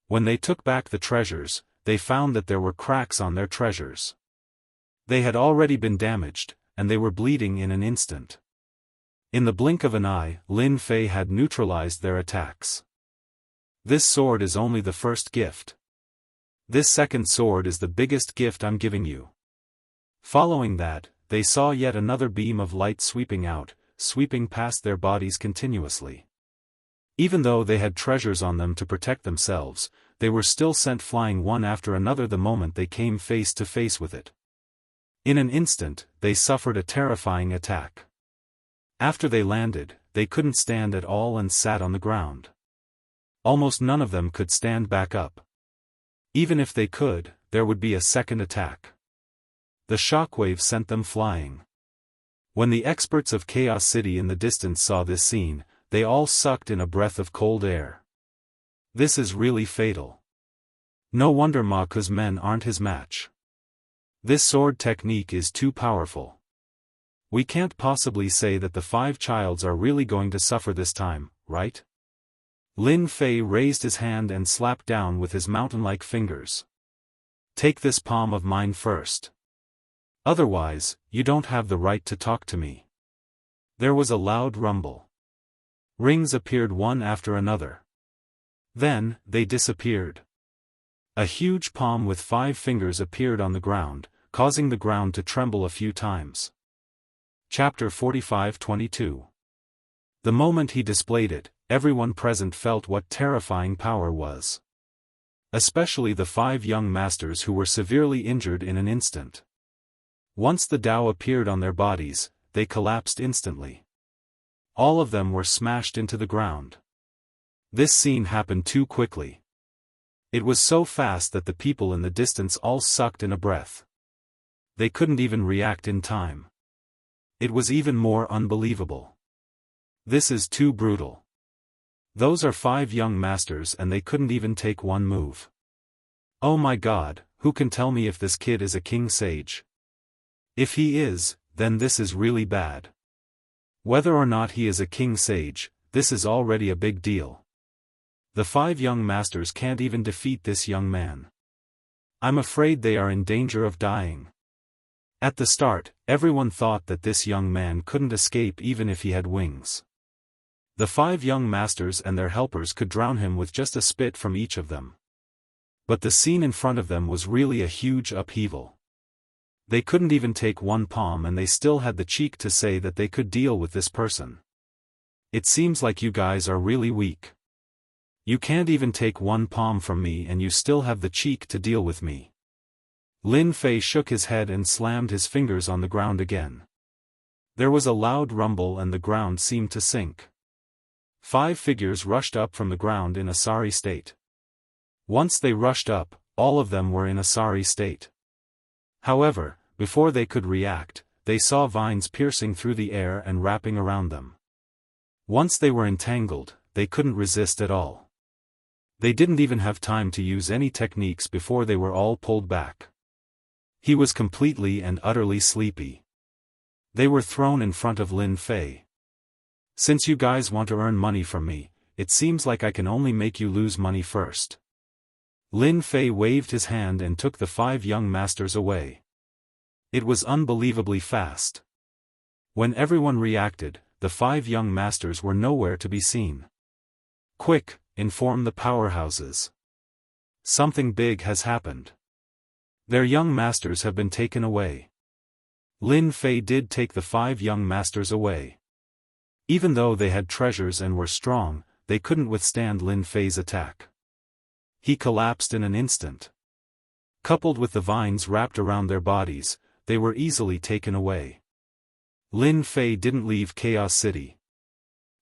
When they took back the treasures, they found that there were cracks on their treasures. They had already been damaged, and they were bleeding in an instant. In the blink of an eye, Lin Fei had neutralized their attacks. This sword is only the first gift. This second sword is the biggest gift I'm giving you. Following that, they saw yet another beam of light sweeping out, sweeping past their bodies continuously. Even though they had treasures on them to protect themselves, they were still sent flying one after another the moment they came face to face with it. In an instant, they suffered a terrifying attack. After they landed, they couldn't stand at all and sat on the ground. Almost none of them could stand back up. Even if they could, there would be a second attack. The shockwave sent them flying. When the experts of Chaos City in the distance saw this scene, they all sucked in a breath of cold air. This is really fatal. No wonder Ma Ku's men aren't his match. This sword technique is too powerful. We can't possibly say that the 5 childs are really going to suffer this time, right? Lin Fei raised his hand and slapped down with his mountain-like fingers. Take this palm of mine first. Otherwise, you don't have the right to talk to me. There was a loud rumble. Rings appeared one after another. Then, they disappeared. A huge palm with 5 fingers appeared on the ground, causing the ground to tremble a few times. Chapter 45-22. The moment he displayed it, everyone present felt what terrifying power was. Especially the 5 young masters who were severely injured in an instant. Once the Tao appeared on their bodies, they collapsed instantly. All of them were smashed into the ground. This scene happened too quickly. It was so fast that the people in the distance all sucked in a breath. They couldn't even react in time. It was even more unbelievable. This is too brutal. Those are 5 young masters and they couldn't even take one move. Oh my God, who can tell me if this kid is a king sage? If he is, then this is really bad. Whether or not he is a king sage, this is already a big deal. The 5 young masters can't even defeat this young man. I'm afraid they are in danger of dying. At the start, everyone thought that this young man couldn't escape even if he had wings. The 5 young masters and their helpers could drown him with just a spit from each of them. But the scene in front of them was really a huge upheaval. They couldn't even take one palm and they still had the cheek to say that they could deal with this person. It seems like you guys are really weak. You can't even take one palm from me and you still have the cheek to deal with me. Lin Fei shook his head and slammed his fingers on the ground again. There was a loud rumble and the ground seemed to sink. 5 figures rushed up from the ground in a sorry state. Once they rushed up, all of them were in a sorry state. However, before they could react, they saw vines piercing through the air and wrapping around them. Once they were entangled, they couldn't resist at all. They didn't even have time to use any techniques before they were all pulled back. He was completely and utterly sleepy. They were thrown in front of Lin Fei. Since you guys want to earn money from me, it seems like I can only make you lose money first. Lin Fei waved his hand and took the 5 young masters away. It was unbelievably fast. When everyone reacted, the 5 young masters were nowhere to be seen. Quick, inform the powerhouses. Something big has happened. Their young masters have been taken away. Lin Fei did take the 5 young masters away. Even though they had treasures and were strong, they couldn't withstand Lin Fei's attack. He collapsed in an instant. Coupled with the vines wrapped around their bodies, they were easily taken away. Lin Fei didn't leave Chaos City.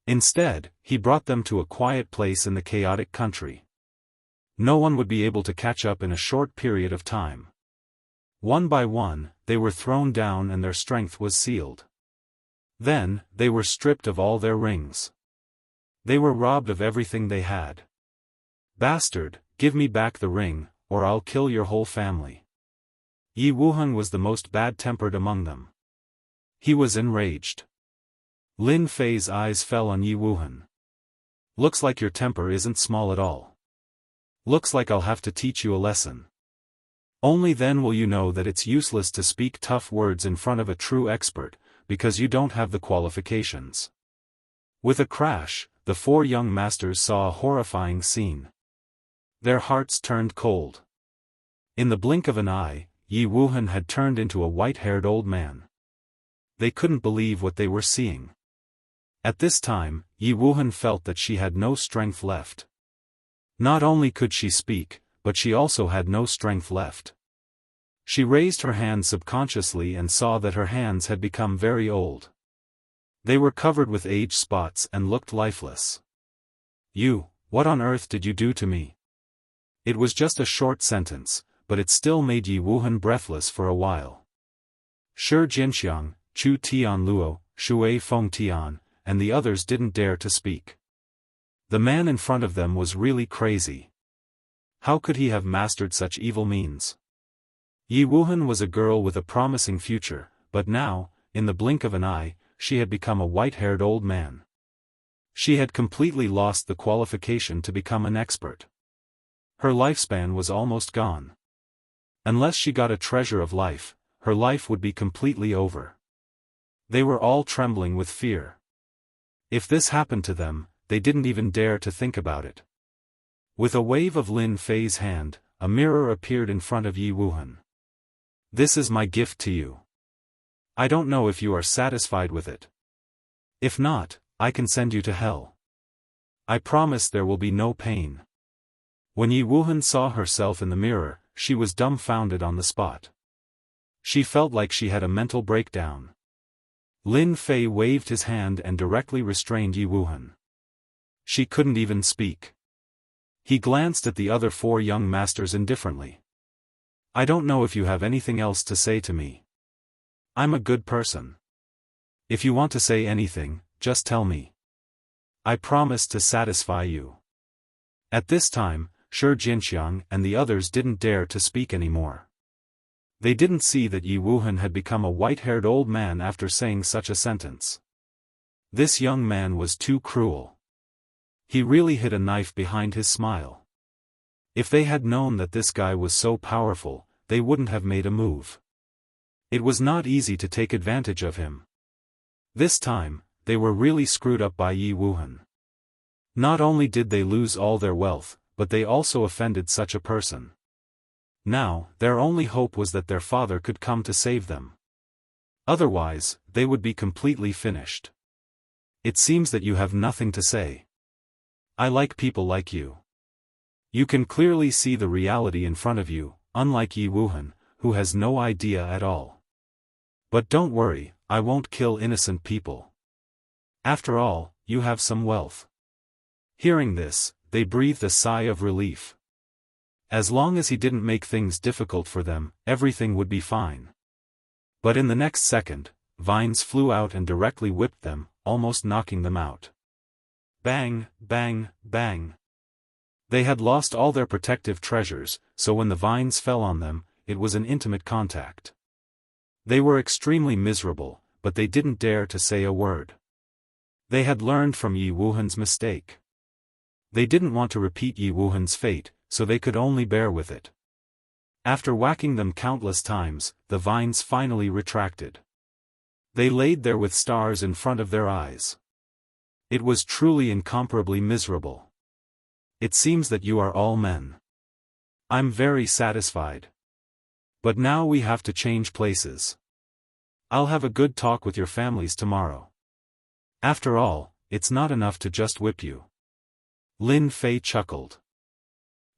Instead, he brought them to a quiet place in the chaotic country. No one would be able to catch up in a short period of time. One by one, they were thrown down and their strength was sealed. Then, they were stripped of all their rings. They were robbed of everything they had. Bastard, give me back the ring, or I'll kill your whole family. Yi Wuheng was the most bad-tempered among them. He was enraged. Lin Fei's eyes fell on Yi Wuheng. Looks like your temper isn't small at all. Looks like I'll have to teach you a lesson. Only then will you know that it's useless to speak tough words in front of a true expert, because you don't have the qualifications. With a crash, the four young masters saw a horrifying scene. Their hearts turned cold. In the blink of an eye, Yi Wuhan had turned into a white-haired old man. They couldn't believe what they were seeing. At this time, Yi Wuhan felt that she had no strength left. Not only could she speak, but she also had no strength left. She raised her hands subconsciously and saw that her hands had become very old. They were covered with age spots and looked lifeless. "You, what on earth did you do to me?" It was just a short sentence, but it still made Yi Wuhan breathless for a while. Shi Jinxiang, Chu Tian Luo, Shui Feng Tian, and the others didn't dare to speak. The man in front of them was really crazy. How could he have mastered such evil means? Yi Wuhan was a girl with a promising future, but now, in the blink of an eye, she had become a white-haired old man. She had completely lost the qualification to become an expert. Her lifespan was almost gone. Unless she got a treasure of life, her life would be completely over. They were all trembling with fear. If this happened to them, they didn't even dare to think about it. With a wave of Lin Fei's hand, a mirror appeared in front of Yi Wuhan. "This is my gift to you. I don't know if you are satisfied with it. If not, I can send you to hell. I promise there will be no pain." When Yi Wuhan saw herself in the mirror, she was dumbfounded on the spot. She felt like she had a mental breakdown. Lin Fei waved his hand and directly restrained Yi Wuhan. She couldn't even speak. He glanced at the other four young masters indifferently. "I don't know if you have anything else to say to me. I'm a good person. If you want to say anything, just tell me. I promise to satisfy you." At this time, Shi Jinxiang and the others didn't dare to speak anymore. They didn't see that Yi Wuhan had become a white-haired old man after saying such a sentence. This young man was too cruel. He really hid a knife behind his smile. If they had known that this guy was so powerful, they wouldn't have made a move. It was not easy to take advantage of him. This time, they were really screwed up by Yi Wuhan. Not only did they lose all their wealth, but they also offended such a person. Now, their only hope was that their father could come to save them. Otherwise, they would be completely finished. "It seems that you have nothing to say. I like people like you. You can clearly see the reality in front of you, unlike Yi Wuhan, who has no idea at all. But don't worry, I won't kill innocent people. After all, you have some wealth." Hearing this, they breathed a sigh of relief. As long as he didn't make things difficult for them, everything would be fine. But in the next second, vines flew out and directly whipped them, almost knocking them out. Bang, bang, bang. They had lost all their protective treasures, so when the vines fell on them, it was an intimate contact. They were extremely miserable, but they didn't dare to say a word. They had learned from Yi Wuhan's mistake. They didn't want to repeat Yi Wuhan's fate, so they could only bear with it. After whacking them countless times, the vines finally retracted. They laid there with stars in front of their eyes. It was truly incomparably miserable. "It seems that you are all men. I'm very satisfied. But now we have to change places. I'll have a good talk with your families tomorrow. After all, it's not enough to just whip you." Lin Fei chuckled.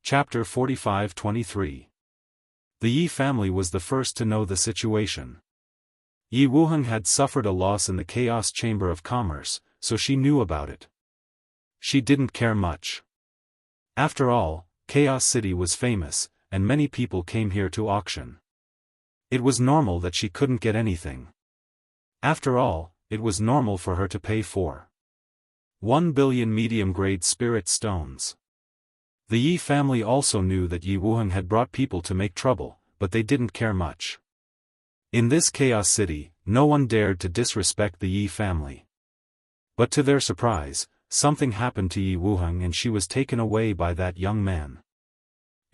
Chapter 45-23. The Yi family was the first to know the situation. Yi Wuhan had suffered a loss in the Chaos Chamber of Commerce, so she knew about it. She didn't care much. After all, Chaos City was famous, and many people came here to auction. It was normal that she couldn't get anything. After all, it was normal for her to pay for 1 billion medium-grade spirit stones. The Yi family also knew that Yi Wuhan had brought people to make trouble, but they didn't care much. In this Chaos City, no one dared to disrespect the Yi family. But to their surprise, something happened to Yi Wuhan and she was taken away by that young man.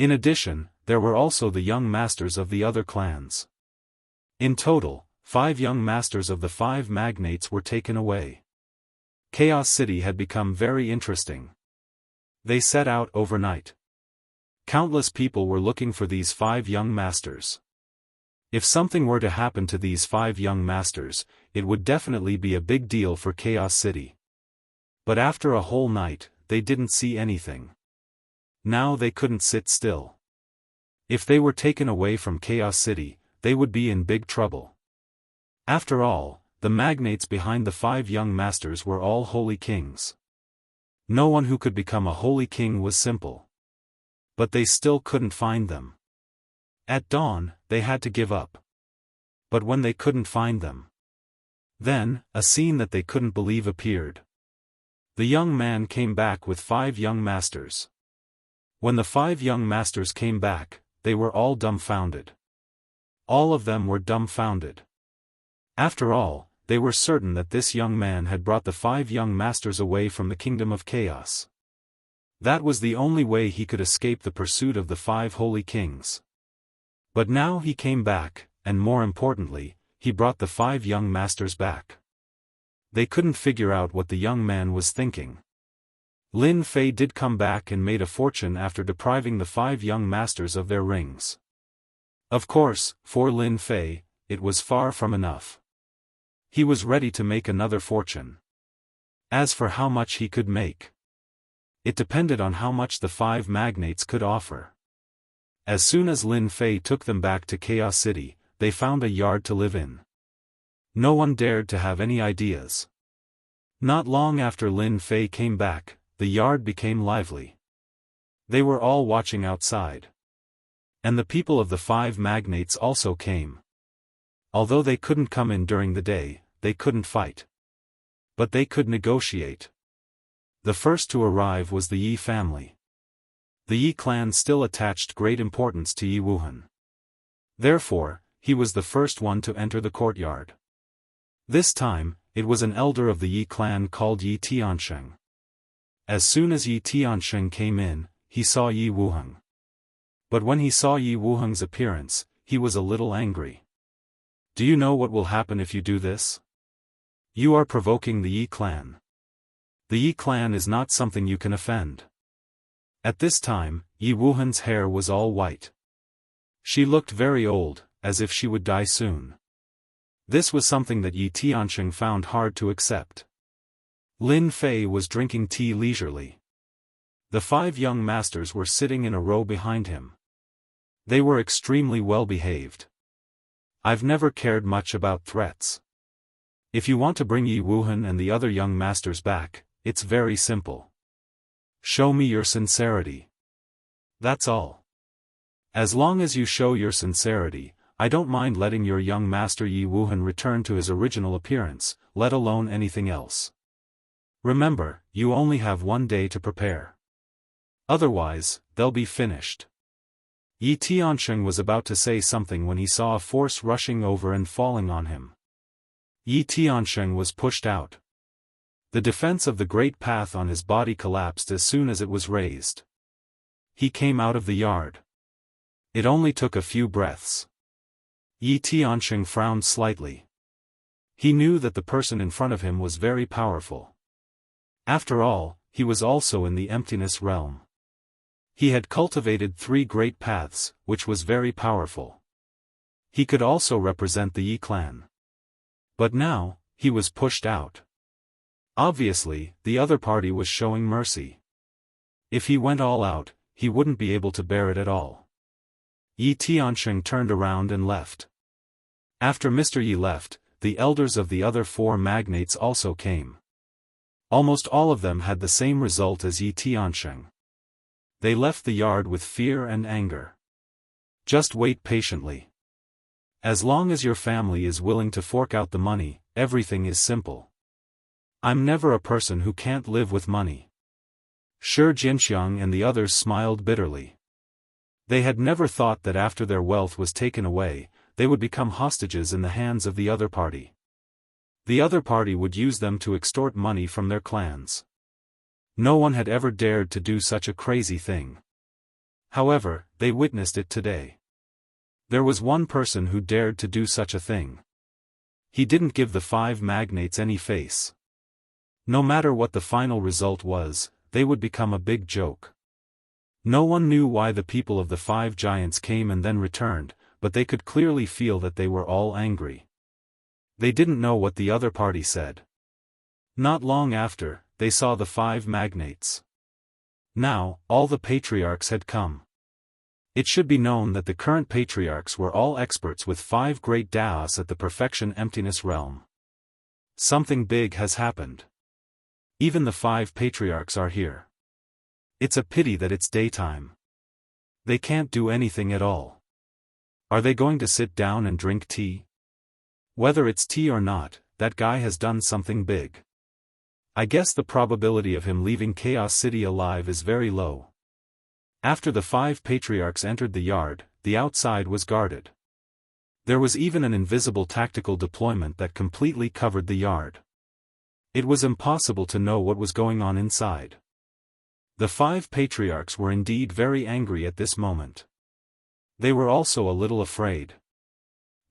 In addition, there were also the young masters of the other clans. In total, 5 young masters of the 5 magnates were taken away. Chaos City had become very interesting. They set out overnight. Countless people were looking for these 5 young masters. If something were to happen to these 5 young masters, it would definitely be a big deal for Chaos City. But after a whole night, they didn't see anything. Now they couldn't sit still. If they were taken away from Chaos City, they would be in big trouble. After all, the magnates behind the 5 young masters were all holy kings. No one who could become a holy king was simple. But they still couldn't find them. At dawn, they had to give up. But when they couldn't find them, then, a scene that they couldn't believe appeared. The young man came back with 5 young masters. When the 5 young masters came back, they were all dumbfounded. All of them were dumbfounded. After all, they were certain that this young man had brought the 5 young masters away from the kingdom of chaos. That was the only way he could escape the pursuit of the 5 holy kings. But now he came back, and more importantly, he brought the 5 young masters back. They couldn't figure out what the young man was thinking. Lin Fei did come back and made a fortune after depriving the 5 young masters of their rings. Of course, for Lin Fei, it was far from enough. He was ready to make another fortune. As for how much he could make, it depended on how much the 5 magnates could offer. As soon as Lin Fei took them back to Chaos City, they found a yard to live in. No one dared to have any ideas. Not long after Lin Fei came back, the yard became lively. They were all watching outside. And the people of the 5 magnates also came. Although they couldn't come in during the day, they couldn't fight. But they could negotiate. The first to arrive was the Yi family. The Yi clan still attached great importance to Yi Wuhan. Therefore, he was the first one to enter the courtyard. This time, it was an elder of the Yi clan called Yi Tiansheng. As soon as Yi Tiansheng came in, he saw Yi Wuheng. But when he saw Yi Wuheng's appearance, he was a little angry. Do you know what will happen if you do this? You are provoking the Yi clan. The Yi clan is not something you can offend. At this time, Yi Wuhen's hair was all white. She looked very old, as if she would die soon. This was something that Yi Tiansheng found hard to accept. Lin Fei was drinking tea leisurely. The 5 young masters were sitting in a row behind him. They were extremely well behaved. I've never cared much about threats. If you want to bring Yi Wuhen and the other young masters back, it's very simple. Show me your sincerity. That's all. As long as you show your sincerity, I don't mind letting your young master Yi Wuhen return to his original appearance, let alone anything else. Remember, you only have 1 day to prepare. Otherwise, they'll be finished. Yi Tiansheng was about to say something when he saw a force rushing over and falling on him. Yi Tiansheng was pushed out. The defense of the great path on his body collapsed as soon as it was raised. He came out of the yard. It only took a few breaths. Yi Tiansheng frowned slightly. He knew that the person in front of him was very powerful. After all, he was also in the emptiness realm. He had cultivated 3 great paths, which was very powerful. He could also represent the Yi clan. But now, he was pushed out. Obviously, the other party was showing mercy. If he went all out, he wouldn't be able to bear it at all. Yi Tiansheng turned around and left. After Mr. Yi left, the elders of the other 4 magnates also came. Almost all of them had the same result as Yi Tiansheng. They left the yard with fear and anger. Just wait patiently. As long as your family is willing to fork out the money, everything is simple. I'm never a person who can't live with money. Shi Jinxiang and the others smiled bitterly. They had never thought that after their wealth was taken away, they would become hostages in the hands of the other party. The other party would use them to extort money from their clans. No one had ever dared to do such a crazy thing. However, they witnessed it today. There was one person who dared to do such a thing. He didn't give the 5 magnates any face. No matter what the final result was, they would become a big joke. No one knew why the people of the 5 giants came and then returned, but they could clearly feel that they were all angry. They didn't know what the other party said. Not long after, they saw the 5 magnates. Now, all the patriarchs had come. It should be known that the current patriarchs were all experts with 5 great Daoists at the Perfection Emptiness realm. Something big has happened. Even the 5 patriarchs are here. It's a pity that it's daytime. They can't do anything at all. Are they going to sit down and drink tea? Whether it's tea or not, that guy has done something big. I guess the probability of him leaving Chaos City alive is very low. After the 5 patriarchs entered the yard, the outside was guarded. There was even an invisible tactical deployment that completely covered the yard. It was impossible to know what was going on inside. The 5 patriarchs were indeed very angry at this moment. They were also a little afraid.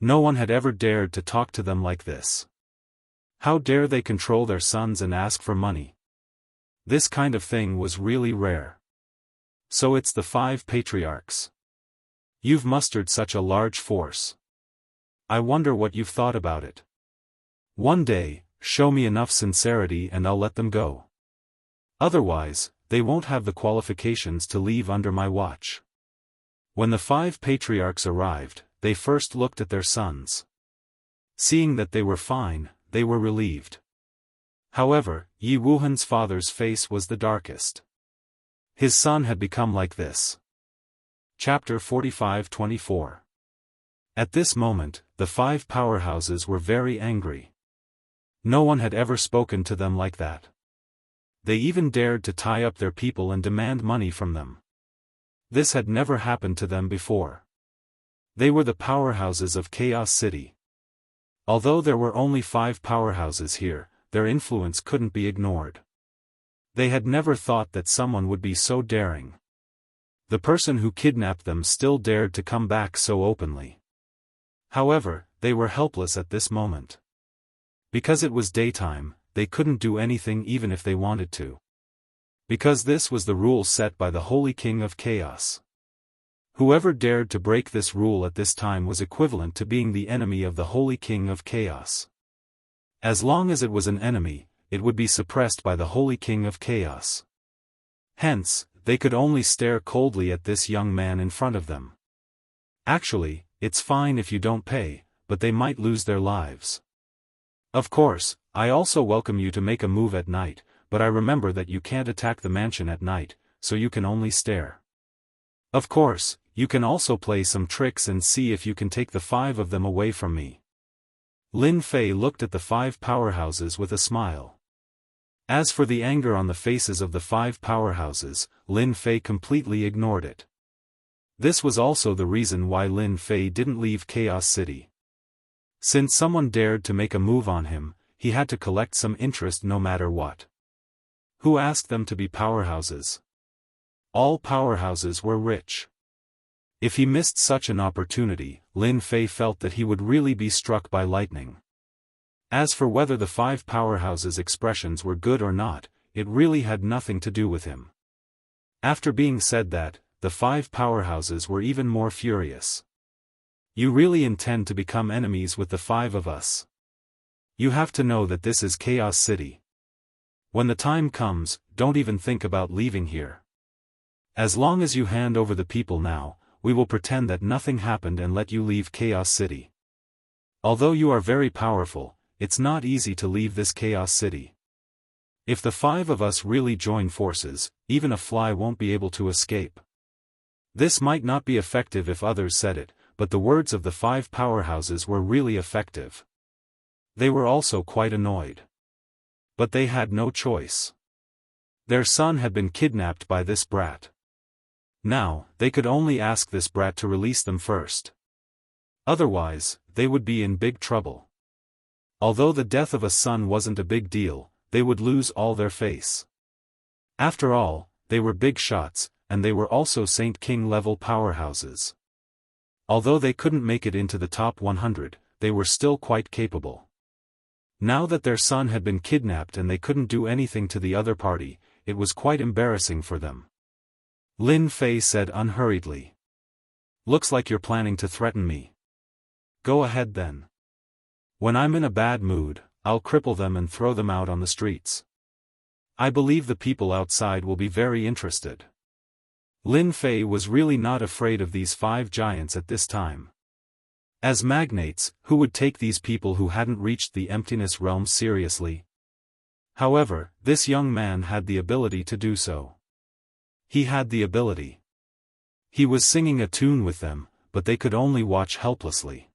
No one had ever dared to talk to them like this. How dare they control their sons and ask for money? This kind of thing was really rare. So it's the 5 patriarchs. You've mustered such a large force. I wonder what you've thought about it. One day, show me enough sincerity and I'll let them go. Otherwise, they won't have the qualifications to leave under my watch. When the 5 patriarchs arrived, they first looked at their sons. Seeing that they were fine, they were relieved. However, Yi Wuhan's father's face was the darkest. His son had become like this. Chapter 45-24. At this moment, the 5 powerhouses were very angry. No one had ever spoken to them like that. They even dared to tie up their people and demand money from them. This had never happened to them before. They were the powerhouses of Chaos City. Although there were only 5 powerhouses here, their influence couldn't be ignored. They had never thought that someone would be so daring. The person who kidnapped them still dared to come back so openly. However, they were helpless at this moment. Because it was daytime, they couldn't do anything even if they wanted to. Because this was the rule set by the Holy King of Chaos. Whoever dared to break this rule at this time was equivalent to being the enemy of the Holy King of Chaos. As long as it was an enemy, it would be suppressed by the Holy King of Chaos. Hence, they could only stare coldly at this young man in front of them. Actually, it's fine if you don't pay, but they might lose their lives. Of course, I also welcome you to make a move at night, but I remember that you can't attack the mansion at night, so you can only stare. Of course, you can also play some tricks and see if you can take the 5 of them away from me. Lin Fei looked at the 5 powerhouses with a smile. As for the anger on the faces of the 5 powerhouses, Lin Fei completely ignored it. This was also the reason why Lin Fei didn't leave Chaos City. Since someone dared to make a move on him, he had to collect some interest no matter what. Who asked them to be powerhouses? All powerhouses were rich. If he missed such an opportunity, Lin Fei felt that he would really be struck by lightning. As for whether the 5 powerhouses' expressions were good or not, it really had nothing to do with him. After being said that, the 5 powerhouses were even more furious. You really intend to become enemies with the 5 of us? You have to know that this is Chaos City. When the time comes, don't even think about leaving here. As long as you hand over the people now, we will pretend that nothing happened and let you leave Chaos City. Although you are very powerful, it's not easy to leave this Chaos City. If the 5 of us really join forces, even a fly won't be able to escape. This might not be effective if others said it, but the words of the 5 powerhouses were really effective. They were also quite annoyed. But they had no choice. Their son had been kidnapped by this brat. Now, they could only ask this brat to release them first. Otherwise, they would be in big trouble. Although the death of a son wasn't a big deal, they would lose all their face. After all, they were big shots, and they were also Saint King level powerhouses. Although they couldn't make it into the top 100, they were still quite capable. Now that their son had been kidnapped and they couldn't do anything to the other party, it was quite embarrassing for them. Lin Fei said unhurriedly. "Looks like you're planning to threaten me. Go ahead then. When I'm in a bad mood, I'll cripple them and throw them out on the streets. I believe the people outside will be very interested." Lin Fei was really not afraid of these 5 giants at this time. As magnates, who would take these people who hadn't reached the emptiness realm seriously? However, this young man had the ability to do so. He had the ability. He was singing a tune with them, but they could only watch helplessly.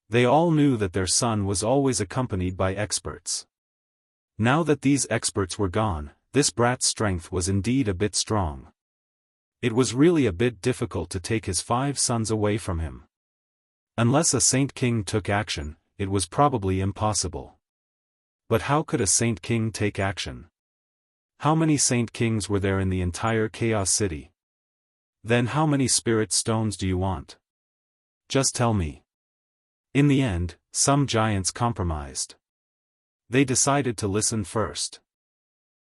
They all knew that their son was always accompanied by experts. Now that these experts were gone, this brat's strength was indeed a bit strong. It was really a bit difficult to take his 5 sons away from him. Unless a Saint King took action, it was probably impossible. But how could a Saint King take action? How many Saint Kings were there in the entire Chaos City? Then how many spirit stones do you want? Just tell me. In the end, some giants compromised. They decided to listen first.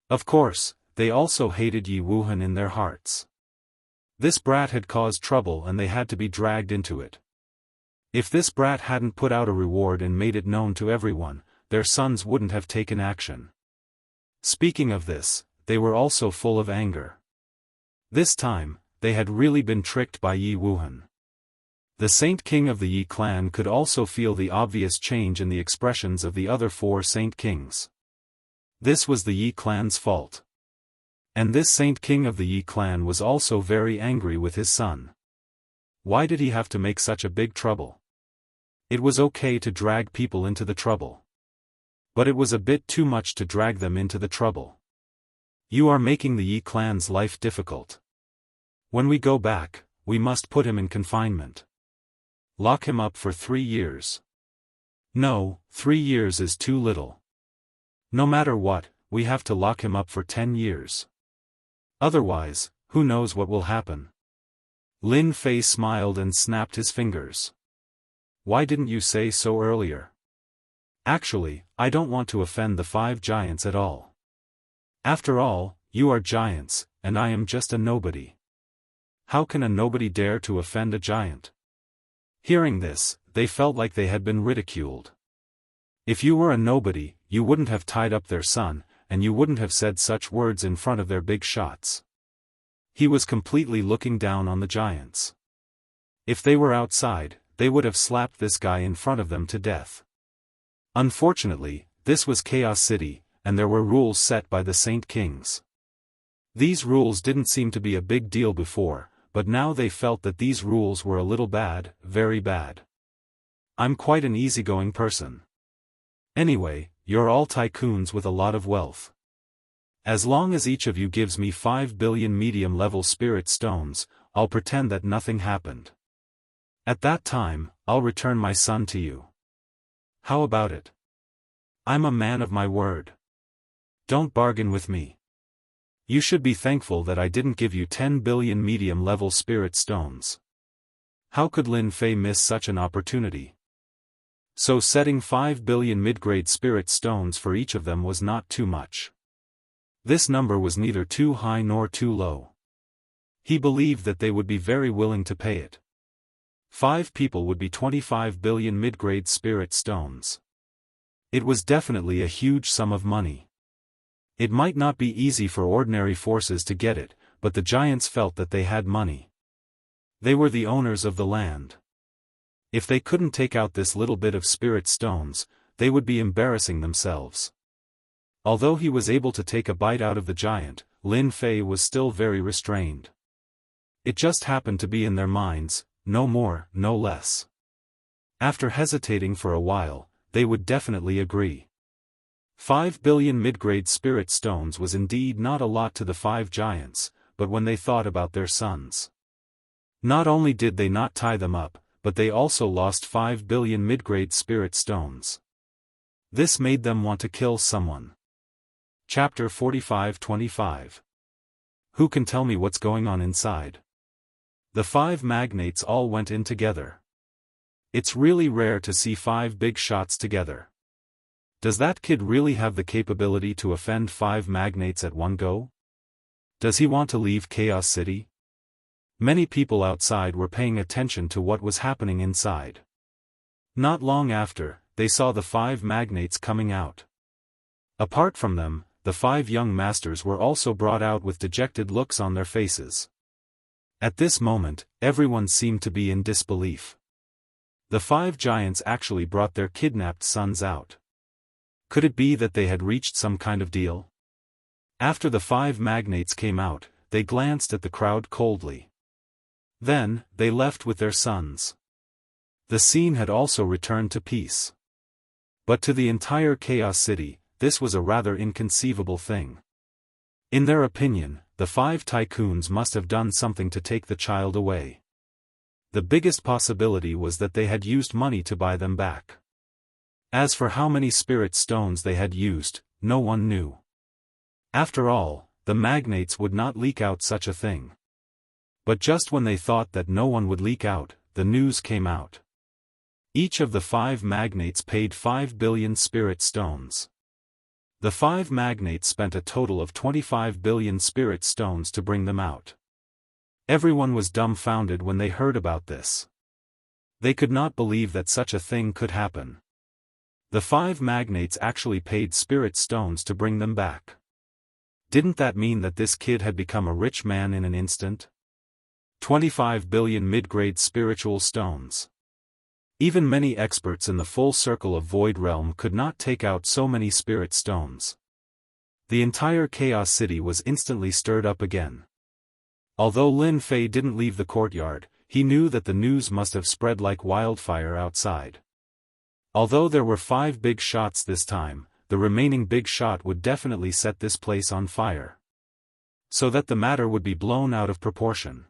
Of course, they also hated Yi Wuhan in their hearts. This brat had caused trouble and they had to be dragged into it. If this brat hadn't put out a reward and made it known to everyone, their sons wouldn't have taken action. Speaking of this, they were also full of anger. This time, they had really been tricked by Yi Wuhan. The Saint King of the Yi clan could also feel the obvious change in the expressions of the other 4 Saint Kings. This was the Yi clan's fault. And this Saint King of the Yi clan was also very angry with his son. Why did he have to make such a big trouble? It was okay to drag people into the trouble. But it was a bit too much to drag them into the trouble. You are making the Yi clan's life difficult. When we go back, we must put him in confinement. Lock him up for 3 years. No, 3 years is too little. No matter what, we have to lock him up for 10 years. Otherwise, who knows what will happen? Lin Fei smiled and snapped his fingers. Why didn't you say so earlier? Actually, I don't want to offend the 5 giants at all. After all, you are giants, and I am just a nobody. How can a nobody dare to offend a giant? Hearing this, they felt like they had been ridiculed. If you were a nobody, you wouldn't have tied up their son, and you wouldn't have said such words in front of their big shots. He was completely looking down on the giants. If they were outside, they would have slapped this guy in front of them to death. Unfortunately, this was Chaos City, and there were rules set by the Saint Kings. These rules didn't seem to be a big deal before, but now they felt that these rules were a little bad, very bad. I'm quite an easygoing person. Anyway, you're all tycoons with a lot of wealth. As long as each of you gives me 5 billion medium-level spirit stones, I'll pretend that nothing happened. At that time, I'll return my son to you. How about it? I'm a man of my word. Don't bargain with me. You should be thankful that I didn't give you 10 billion medium-level spirit stones. How could Lin Fei miss such an opportunity? So setting 5 billion mid-grade spirit stones for each of them was not too much. This number was neither too high nor too low. He believed that they would be very willing to pay it. 5 people would be 25 billion mid-grade spirit stones. It was definitely a huge sum of money. It might not be easy for ordinary forces to get it, but the giants felt that they had money. They were the owners of the land. If they couldn't take out this little bit of spirit stones, they would be embarrassing themselves. Although he was able to take a bite out of the giant, Lin Fei was still very restrained. It just happened to be in their minds, no more, no less. After hesitating for a while, they would definitely agree. 5 billion mid-grade spirit stones was indeed not a lot to the 5 giants, but when they thought about their sons. Not only did they not tie them up, but they also lost 5 billion mid-grade spirit stones. This made them want to kill someone. Chapter 45-25. Who can tell me what's going on inside? The 5 magnates all went in together. It's really rare to see 5 big shots together. Does that kid really have the capability to offend 5 magnates at one go? Does he want to leave Chaos City? Many people outside were paying attention to what was happening inside. Not long after, they saw the 5 magnates coming out. Apart from them, the 5 young masters were also brought out with dejected looks on their faces. At this moment, everyone seemed to be in disbelief. The 5 giants actually brought their kidnapped sons out. Could it be that they had reached some kind of deal? After the 5 magnates came out, they glanced at the crowd coldly. Then, they left with their sons. The scene had also returned to peace. But to the entire Chaos City, this was a rather inconceivable thing. In their opinion, the 5 tycoons must have done something to take the child away. The biggest possibility was that they had used money to buy them back. As for how many spirit stones they had used, no one knew. After all, the magnates would not leak out such a thing. But just when they thought that no one would leak out, the news came out. Each of the 5 magnates paid 5 billion spirit stones. The 5 magnates spent a total of 25 billion spirit stones to bring them out. Everyone was dumbfounded when they heard about this. They could not believe that such a thing could happen. The 5 magnates actually paid spirit stones to bring them back. Didn't that mean that this kid had become a rich man in an instant? 25 billion mid-grade spiritual stones. Even many experts in the full circle of Void Realm could not take out so many spirit stones. The entire Chaos City was instantly stirred up again. Although Lin Fei didn't leave the courtyard, he knew that the news must have spread like wildfire outside. Although there were 5 big shots this time, the remaining big shot would definitely set this place on fire. So that the matter would be blown out of proportion.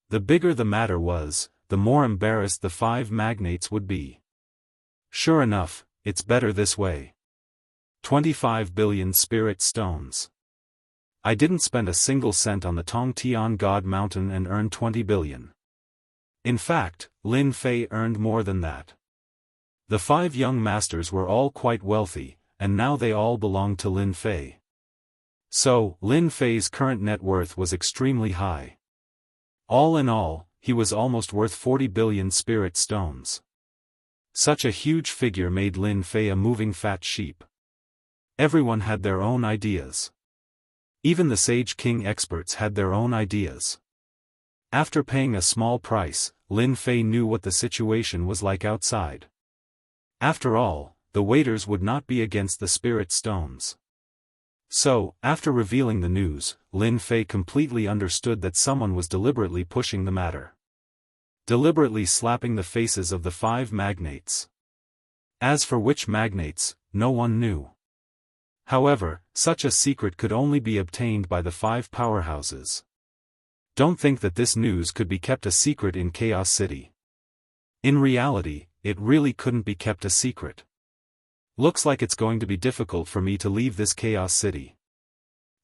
The bigger the matter was, the more embarrassed the 5 magnates would be. Sure enough, it's better this way. 25 billion spirit stones. I didn't spend a single cent on the Tongtian God Mountain and earned 20 billion. In fact, Lin Fei earned more than that. The 5 young masters were all quite wealthy, and now they all belonged to Lin Fei. So, Lin Fei's current net worth was extremely high. All in all, he was almost worth 40 billion spirit stones. Such a huge figure made Lin Fei a moving fat sheep. Everyone had their own ideas. Even the Sage King experts had their own ideas. After paying a small price, Lin Fei knew what the situation was like outside. After all, the waiters would not be against the spirit stones. So, after revealing the news, Lin Fei completely understood that someone was deliberately pushing the matter. Deliberately slapping the faces of the 5 magnates. As for which magnates, no one knew. However, such a secret could only be obtained by the 5 powerhouses. Don't think that this news could be kept a secret in Chaos City. In reality, it really couldn't be kept a secret. Looks like it's going to be difficult for me to leave this Chaos City.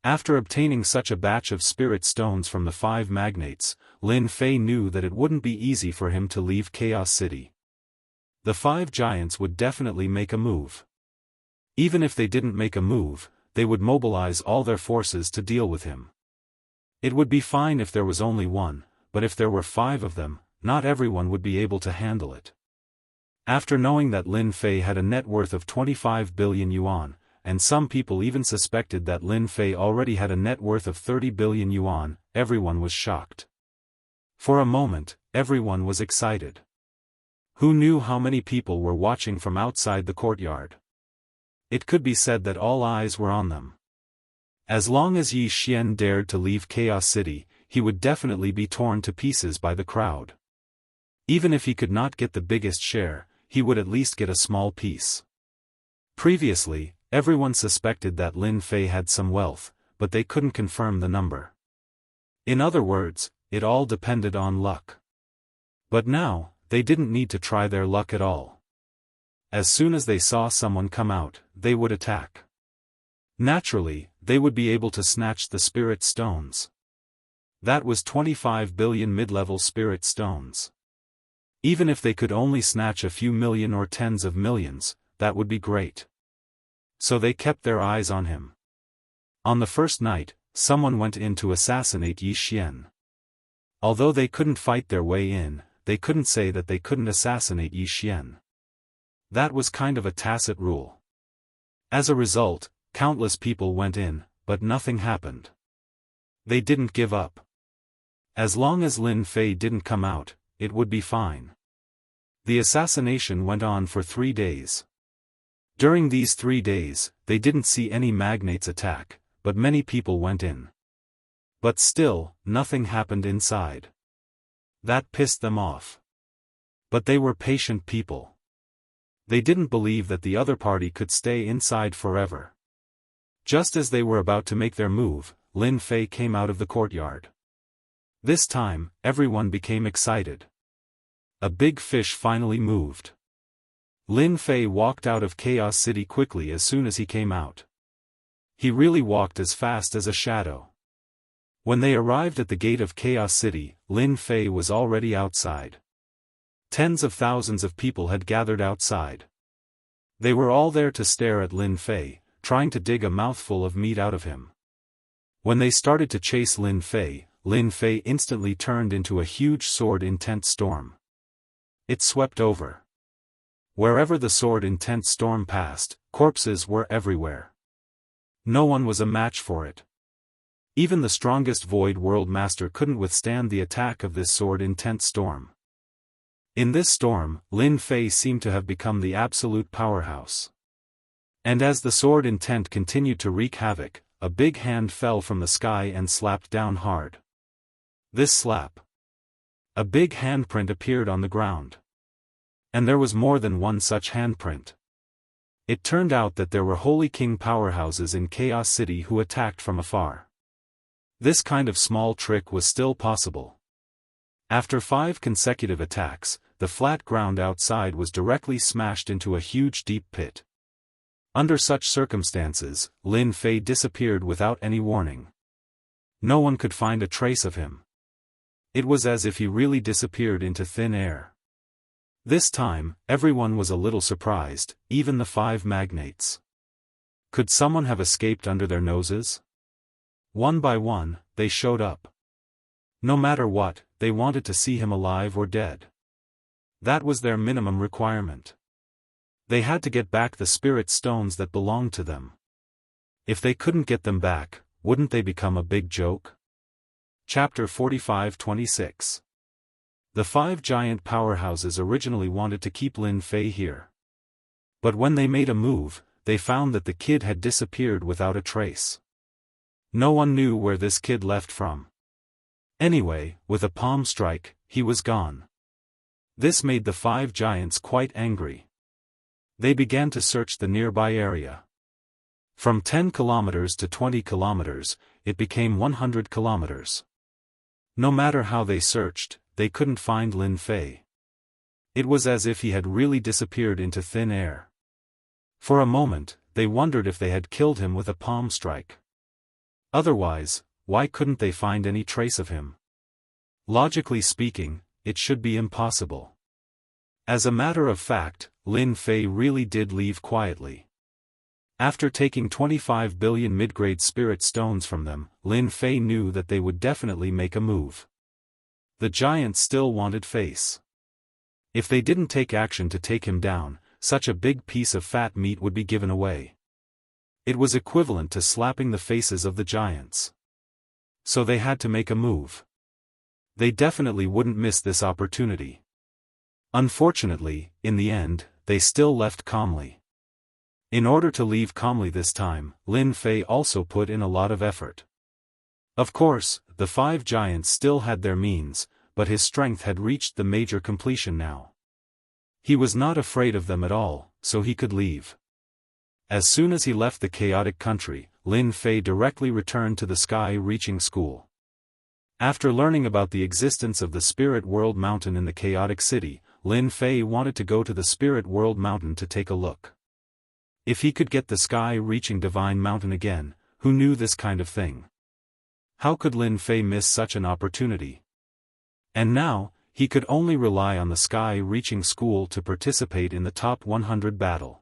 After obtaining such a batch of spirit stones from the 5 magnates, Lin Fei knew that it wouldn't be easy for him to leave Chaos City. The 5 giants would definitely make a move. Even if they didn't make a move, they would mobilize all their forces to deal with him. It would be fine if there was only one, but if there were 5 of them, not everyone would be able to handle it. After knowing that Lin Fei had a net worth of 25 billion yuan, and some people even suspected that Lin Fei already had a net worth of 30 billion yuan, everyone was shocked. For a moment, everyone was excited. Who knew how many people were watching from outside the courtyard? It could be said that all eyes were on them. As long as Yi Xian dared to leave Chaos City, he would definitely be torn to pieces by the crowd. Even if he could not get the biggest share, he would at least get a small piece. Previously, everyone suspected that Lin Fei had some wealth, but they couldn't confirm the number. In other words, it all depended on luck. But now, they didn't need to try their luck at all. As soon as they saw someone come out, they would attack. Naturally, they would be able to snatch the spirit stones. That was 25 billion mid-level spirit stones. Even if they could only snatch a few million or tens of millions, that would be great. So they kept their eyes on him. On the first night, someone went in to assassinate Yi Xian. Although they couldn't fight their way in, they couldn't say that they couldn't assassinate Yi Xian. That was kind of a tacit rule. As a result, countless people went in, but nothing happened. They didn't give up. As long as Lin Fei didn't come out, it would be fine. The assassination went on for 3 days. During these 3 days, they didn't see any magnates attack, but many people went in. But still, nothing happened inside. That pissed them off. But they were patient people. They didn't believe that the other party could stay inside forever. Just as they were about to make their move, Lin Fei came out of the courtyard. This time, everyone became excited. A big fish finally moved. Lin Fei walked out of Chaos City quickly as soon as he came out. He really walked as fast as a shadow. When they arrived at the gate of Chaos City, Lin Fei was already outside. Tens of thousands of people had gathered outside. They were all there to stare at Lin Fei, trying to dig a mouthful of meat out of him. When they started to chase Lin Fei instantly turned into a huge sword-intent storm. It swept over. Wherever the sword-intent storm passed, corpses were everywhere. No one was a match for it. Even the strongest Void World Master couldn't withstand the attack of this sword-intent storm. In this storm, Lin Fei seemed to have become the absolute powerhouse. And as the sword intent continued to wreak havoc, a big hand fell from the sky and slapped down hard. This slap. A big handprint appeared on the ground. And there was more than one such handprint. It turned out that there were Holy King powerhouses in Chaos City who attacked from afar. This kind of small trick was still possible. After 5 consecutive attacks, the flat ground outside was directly smashed into a huge deep pit. Under such circumstances, Lin Fei disappeared without any warning. No one could find a trace of him. It was as if he really disappeared into thin air. This time, everyone was a little surprised, even the 5 magnates. Could someone have escaped under their noses? One by one, they showed up. No matter what, they wanted to see him alive or dead. That was their minimum requirement. They had to get back the spirit stones that belonged to them. If they couldn't get them back, wouldn't they become a big joke? Chapter 45-26. The 5 giant powerhouses originally wanted to keep Lin Fei here. But when they made a move, they found that the kid had disappeared without a trace. No one knew where this kid left from. Anyway, with a palm strike, he was gone. This made the 5 giants quite angry. They began to search the nearby area. From 10 kilometers to 20 kilometers, it became 100 kilometers. No matter how they searched, they couldn't find Lin Fei. It was as if he had really disappeared into thin air. For a moment, they wondered if they had killed him with a palm strike. Otherwise, why couldn't they find any trace of him? Logically speaking, it should be impossible. As a matter of fact, Lin Fei really did leave quietly. After taking 25 billion mid-grade spirit stones from them, Lin Fei knew that they would definitely make a move. The giants still wanted face. If they didn't take action to take him down, such a big piece of fat meat would be given away. It was equivalent to slapping the faces of the giants. So they had to make a move. They definitely wouldn't miss this opportunity. Unfortunately, in the end, they still left calmly. In order to leave calmly this time, Lin Fei also put in a lot of effort. Of course, the 5 giants still had their means, but his strength had reached the major completion now. He was not afraid of them at all, so he could leave. As soon as he left the chaotic country, Lin Fei directly returned to the sky-reaching school. After learning about the existence of the Spirit World Mountain in the chaotic city, Lin Fei wanted to go to the Spirit World Mountain to take a look. If he could get the sky-reaching divine mountain again, who knew this kind of thing? How could Lin Fei miss such an opportunity? And now, he could only rely on the sky-reaching school to participate in the top 100 battle.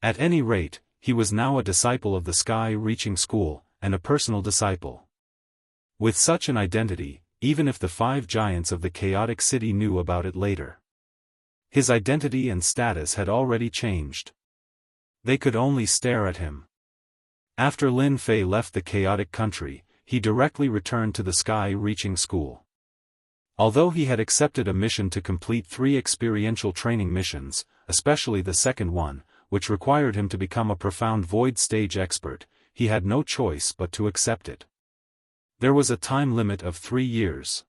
At any rate, he was now a disciple of the sky-reaching school, and a personal disciple. With such an identity, even if the 5 giants of the chaotic city knew about it later, his identity and status had already changed. They could only stare at him. After Lin Fei left the chaotic country, he directly returned to the sky-reaching school. Although he had accepted a mission to complete 3 experiential training missions, especially the second one, which required him to become a profound void stage expert, he had no choice but to accept it. There was a time limit of 3 years.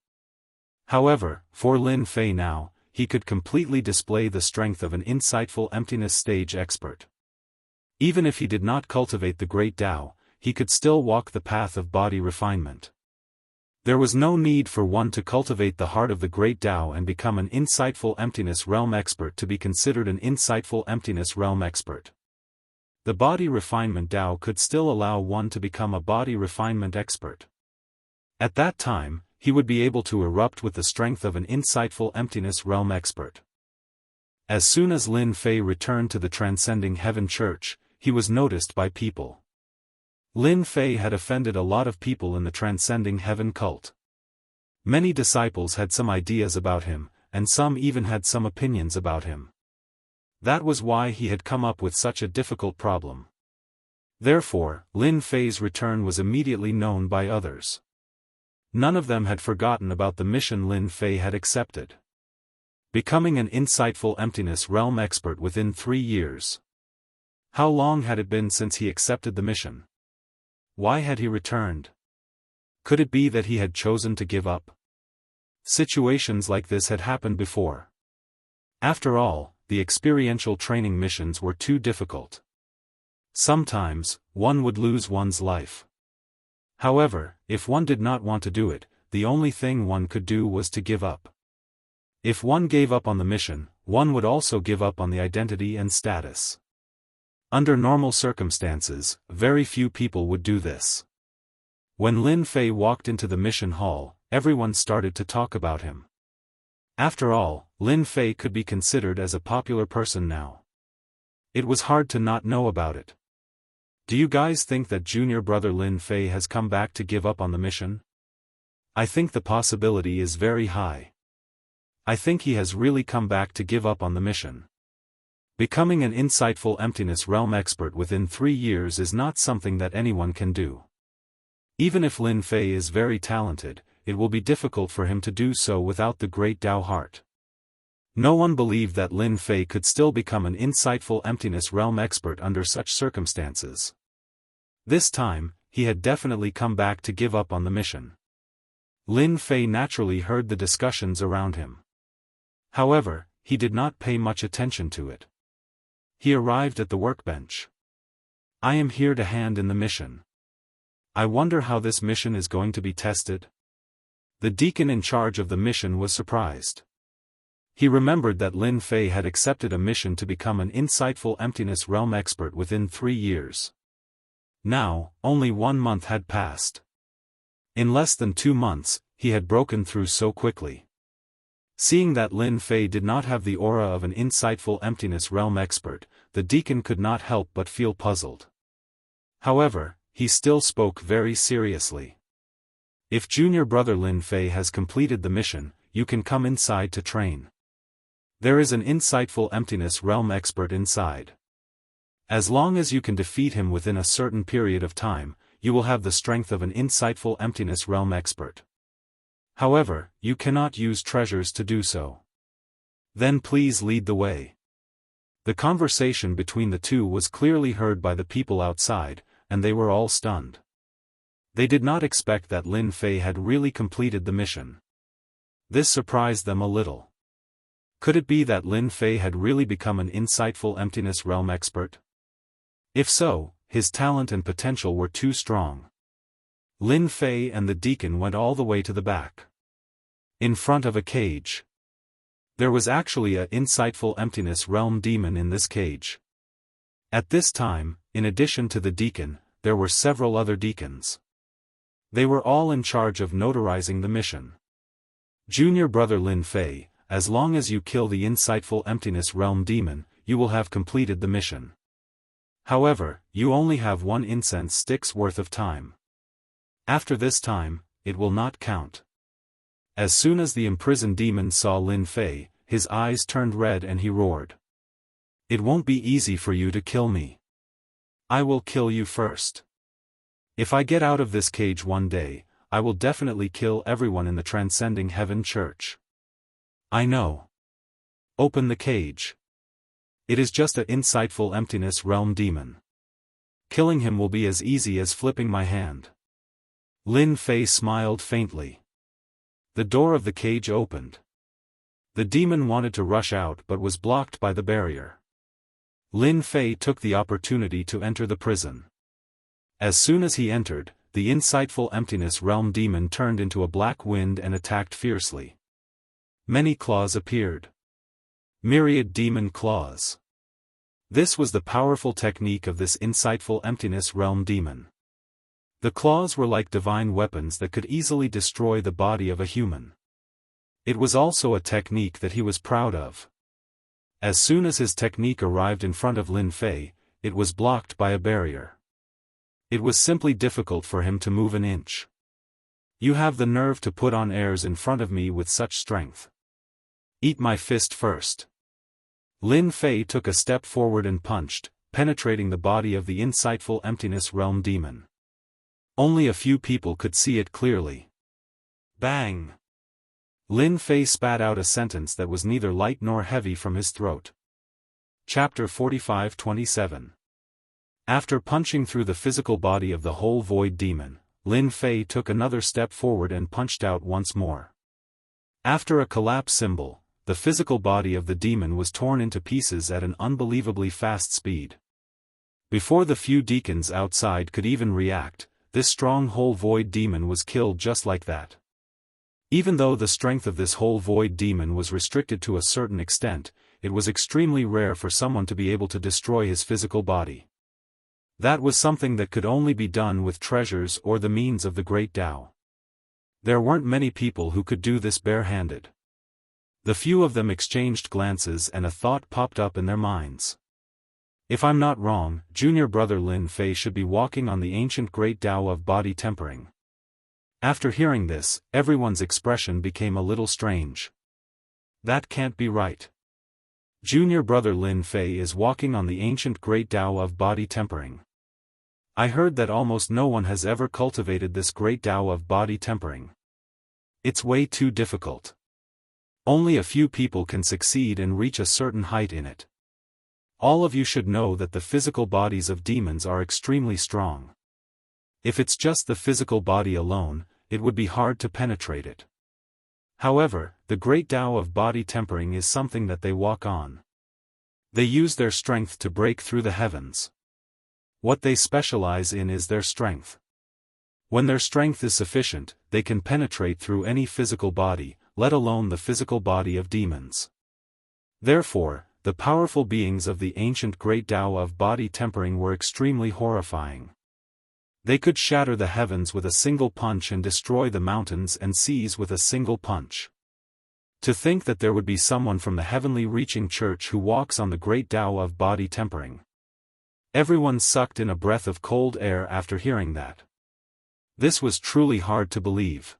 However, for Lin Fei now, he could completely display the strength of an insightful emptiness stage expert. Even if he did not cultivate the great Tao, he could still walk the path of body refinement. There was no need for one to cultivate the heart of the great Tao and become an insightful emptiness realm expert to be considered an insightful emptiness realm expert. The body refinement Tao could still allow one to become a body refinement expert. At that time, he would be able to erupt with the strength of an insightful emptiness realm expert. As soon as Lin Fei returned to the Transcending Heaven Church, he was noticed by people. Lin Fei had offended a lot of people in the Transcending Heaven cult. Many disciples had some ideas about him, and some even had some opinions about him. That was why he had come up with such a difficult problem. Therefore, Lin Fei's return was immediately known by others. None of them had forgotten about the mission Lin Fei had accepted. Becoming an insightful emptiness realm expert within 3 years. How long had it been since he accepted the mission? Why had he returned? Could it be that he had chosen to give up? Situations like this had happened before. After all, the experiential training missions were too difficult. Sometimes, one would lose one's life. However, if one did not want to do it, the only thing one could do was to give up. If one gave up on the mission, one would also give up on the identity and status. Under normal circumstances, very few people would do this. When Lin Fei walked into the mission hall, everyone started to talk about him. After all, Lin Fei could be considered as a popular person now. It was hard to not know about it. Do you guys think that junior brother Lin Fei has come back to give up on the mission? I think the possibility is very high. I think he has really come back to give up on the mission. Becoming an insightful emptiness realm expert within 3 years is not something that anyone can do. Even if Lin Fei is very talented, it will be difficult for him to do so without the great Tao heart. No one believed that Lin Fei could still become an insightful emptiness realm expert under such circumstances. This time, he had definitely come back to give up on the mission. Lin Fei naturally heard the discussions around him. However, he did not pay much attention to it. He arrived at the workbench. I am here to hand in the mission. I wonder how this mission is going to be tested. The deacon in charge of the mission was surprised. He remembered that Lin Fei had accepted a mission to become an insightful emptiness realm expert within 3 years. Now, only 1 month had passed. In less than 2 months, he had broken through so quickly. Seeing that Lin Fei did not have the aura of an insightful emptiness realm expert, the deacon could not help but feel puzzled. However, he still spoke very seriously. If junior brother Lin Fei has completed the mission, you can come inside to train. There is an insightful emptiness realm expert inside. As long as you can defeat him within a certain period of time, you will have the strength of an insightful emptiness realm expert. However, you cannot use treasures to do so. Then please lead the way. The conversation between the two was clearly heard by the people outside, and they were all stunned. They did not expect that Lin Fei had really completed the mission. This surprised them a little. Could it be that Lin Fei had really become an insightful emptiness realm expert? If so, his talent and potential were too strong. Lin Fei and the deacon went all the way to the back. In front of a cage. There was actually an insightful emptiness realm demon in this cage. At this time, in addition to the deacon, there were several other deacons. They were all in charge of notarizing the mission. Junior brother Lin Fei, as long as you kill the insightful emptiness realm demon, you will have completed the mission. However, you only have 1 incense stick's worth of time. After this time, it will not count. As soon as the imprisoned demon saw Lin Fei, his eyes turned red and he roared. It won't be easy for you to kill me. I will kill you first. If I get out of this cage one day, I will definitely kill everyone in the Transcending Heaven Church. I know. Open the cage. It is just an insightful emptiness realm demon. Killing him will be as easy as flipping my hand. Lin Fei smiled faintly. The door of the cage opened. The demon wanted to rush out but was blocked by the barrier. Lin Fei took the opportunity to enter the prison. As soon as he entered, the insightful emptiness realm demon turned into a black wind and attacked fiercely. Many claws appeared. Myriad demon claws. This was the powerful technique of this insightful emptiness realm demon. The claws were like divine weapons that could easily destroy the body of a human. It was also a technique that he was proud of. As soon as his technique arrived in front of Lin Fei, it was blocked by a barrier. It was simply difficult for him to move an inch. You have the nerve to put on airs in front of me with such strength. Eat my fist first. Lin Fei took a step forward and punched, penetrating the body of the insightful emptiness realm demon. Only a few people could see it clearly. Bang! Lin Fei spat out a sentence that was neither light nor heavy from his throat. Chapter 45-27. After punching through the physical body of the whole void demon, Lin Fei took another step forward and punched out once more. After a collapse symbol, the physical body of the demon was torn into pieces at an unbelievably fast speed. Before the few deacons outside could even react, this strong whole void demon was killed just like that. Even though the strength of this whole void demon was restricted to a certain extent, it was extremely rare for someone to be able to destroy his physical body. That was something that could only be done with treasures or the means of the great Tao. There weren't many people who could do this barehanded. The few of them exchanged glances and a thought popped up in their minds. If I'm not wrong, junior brother Lin Fei should be walking on the ancient great Tao of body tempering. After hearing this, everyone's expression became a little strange. That can't be right. Junior brother Lin Fei is walking on the ancient great Tao of body tempering. I heard that almost no one has ever cultivated this great Tao of body tempering. It's way too difficult. Only a few people can succeed and reach a certain height in it. All of you should know that the physical bodies of demons are extremely strong. If it's just the physical body alone, it would be hard to penetrate it. However, the great Tao of body tempering is something that they walk on. They use their strength to break through the heavens. What they specialize in is their strength. When their strength is sufficient, they can penetrate through any physical body, let alone the physical body of demons. Therefore, the powerful beings of the ancient great Tao of body tempering were extremely horrifying. They could shatter the heavens with a single punch and destroy the mountains and seas with a single punch. To think that there would be someone from the heavenly reaching church who walks on the great Tao of body tempering. Everyone sucked in a breath of cold air after hearing that. This was truly hard to believe.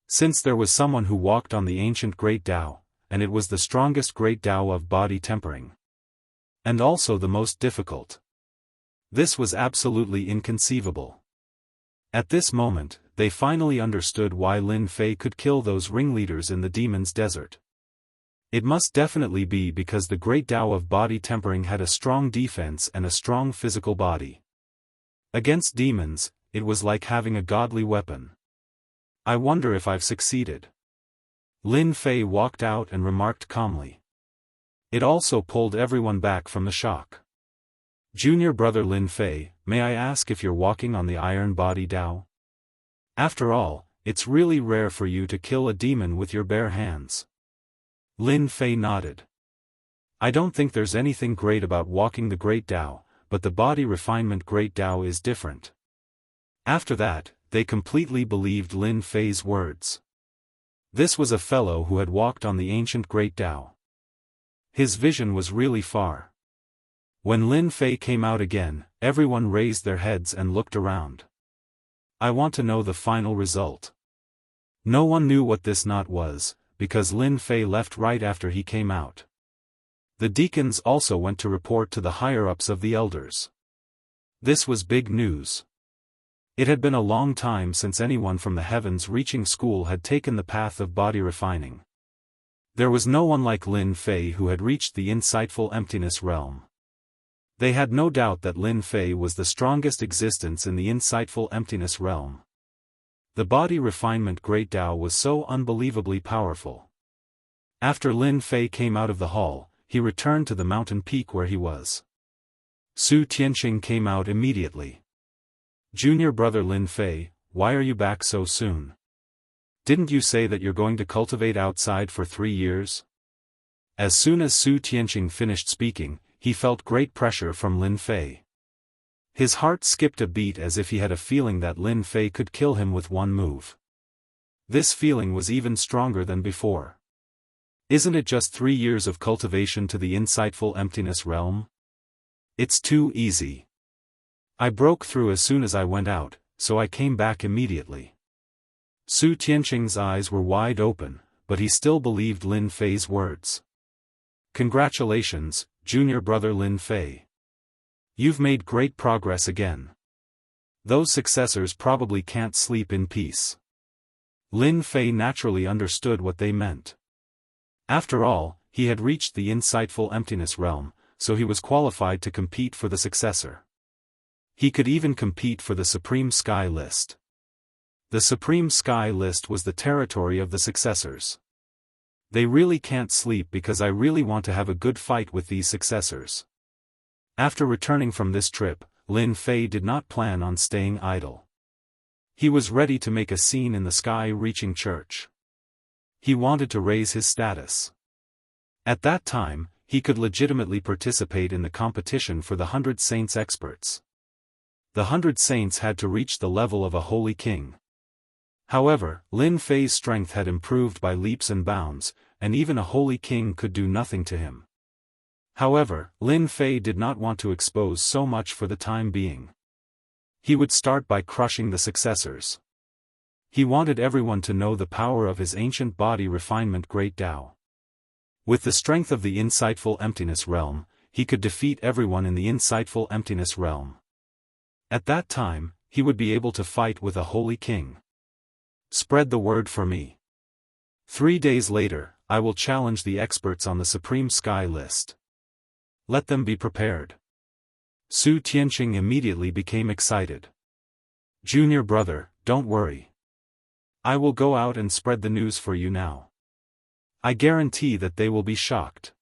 Since there was someone who walked on the ancient great Tao, and it was the strongest great Tao of body tempering. And also the most difficult. This was absolutely inconceivable. At this moment, they finally understood why Lin Fei could kill those ringleaders in the demon's desert. It must definitely be because the great Tao of body tempering had a strong defense and a strong physical body. Against demons, it was like having a godly weapon. I wonder if I've succeeded. Lin Fei walked out and remarked calmly. It also pulled everyone back from the shock. Junior brother Lin Fei, may I ask if you're walking on the iron body Tao? After all, it's really rare for you to kill a demon with your bare hands. Lin Fei nodded. I don't think there's anything great about walking the Great Tao, but the body refinement Great Tao is different. After that, they completely believed Lin Fei's words. This was a fellow who had walked on the ancient Great Tao. His vision was really far. When Lin Fei came out again, everyone raised their heads and looked around. I want to know the final result. No one knew what this knot was, because Lin Fei left right after he came out. The deacons also went to report to the higher-ups of the elders. This was big news. It had been a long time since anyone from the heavens-reaching school had taken the path of body refining. There was no one like Lin Fei who had reached the insightful emptiness realm. They had no doubt that Lin Fei was the strongest existence in the insightful emptiness realm. The body refinement Great Tao was so unbelievably powerful. After Lin Fei came out of the hall, he returned to the mountain peak where he was. Su Tianqing came out immediately. Junior brother Lin Fei, why are you back so soon? Didn't you say that you're going to cultivate outside for 3 years? As soon as Su Tianqing finished speaking, he felt great pressure from Lin Fei. His heart skipped a beat as if he had a feeling that Lin Fei could kill him with one move. This feeling was even stronger than before. Isn't it just 3 years of cultivation to the insightful emptiness realm? It's too easy. I broke through as soon as I went out, so I came back immediately. Su Tianqing's eyes were wide open, but he still believed Lin Fei's words. Congratulations, junior brother Lin Fei. You've made great progress again. Those successors probably can't sleep in peace. Lin Fei naturally understood what they meant. After all, he had reached the insightful emptiness realm, so he was qualified to compete for the successor. He could even compete for the Supreme Sky List. The Supreme Sky List was the territory of the successors. They really can't sleep because I really want to have a good fight with these successors. After returning from this trip, Lin Fei did not plan on staying idle. He was ready to make a scene in the sky-reaching church. He wanted to raise his status. At that time, he could legitimately participate in the competition for the 100 Saints experts. The 100 Saints had to reach the level of a holy king. However, Lin Fei's strength had improved by leaps and bounds, and even a holy king could do nothing to him. However, Lin Fei did not want to expose so much for the time being. He would start by crushing the successors. He wanted everyone to know the power of his ancient body refinement Great Tao. With the strength of the insightful emptiness realm, he could defeat everyone in the insightful emptiness realm. At that time, he would be able to fight with a holy king. Spread the word for me. 3 days later, I will challenge the experts on the Supreme Sky List. Let them be prepared. Su Tianqing immediately became excited. Junior brother, don't worry. I will go out and spread the news for you now. I guarantee that they will be shocked.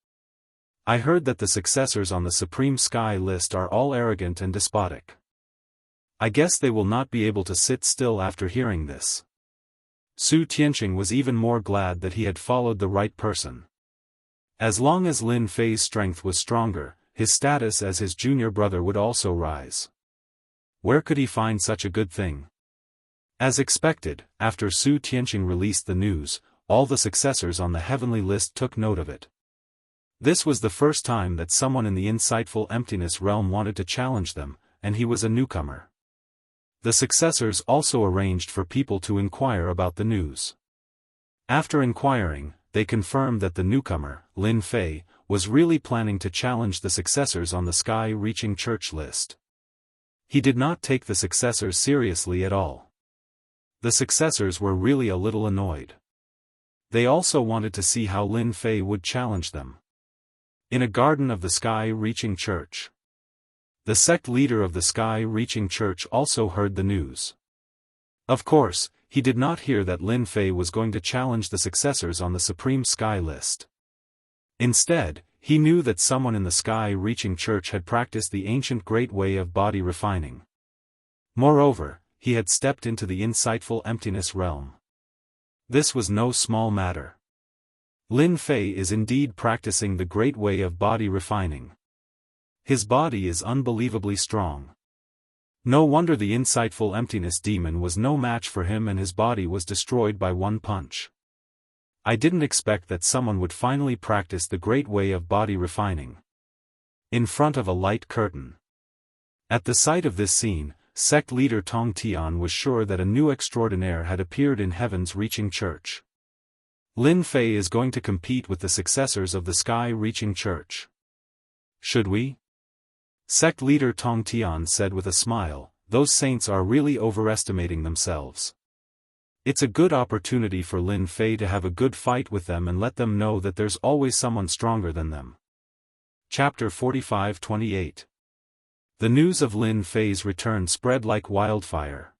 I heard that the successors on the Supreme Sky List are all arrogant and despotic. I guess they will not be able to sit still after hearing this. Su Tianqing was even more glad that he had followed the right person. As long as Lin Fei's strength was stronger, his status as his junior brother would also rise. Where could he find such a good thing? As expected, after Su Tianqing released the news, all the successors on the heavenly list took note of it. This was the first time that someone in the insightful emptiness realm wanted to challenge them, and he was a newcomer. The successors also arranged for people to inquire about the news. After inquiring, they confirmed that the newcomer, Lin Fei, was really planning to challenge the successors on the sky-reaching church list. He did not take the successors seriously at all. The successors were really a little annoyed. They also wanted to see how Lin Fei would challenge them. In a garden of the sky-reaching church. The sect leader of the sky-reaching church also heard the news. Of course, he did not hear that Lin Fei was going to challenge the successors on the Supreme Sky List. Instead, he knew that someone in the sky-reaching church had practiced the ancient great way of body refining. Moreover, he had stepped into the insightful emptiness realm. This was no small matter. Lin Fei is indeed practicing the great way of body refining. His body is unbelievably strong. No wonder the insightful emptiness demon was no match for him and his body was destroyed by one punch. I didn't expect that someone would finally practice the great way of body refining. In front of a light curtain. At the sight of this scene, sect leader Tong Tian was sure that a new extraordinaire had appeared in heaven's reaching church. Lin Fei is going to compete with the successors of the sky-reaching church. Should we? Sect leader Tong Tian said with a smile, those saints are really overestimating themselves. It's a good opportunity for Lin Fei to have a good fight with them and let them know that there's always someone stronger than them. Chapter 45-28. The news of Lin Fei's return spread like wildfire.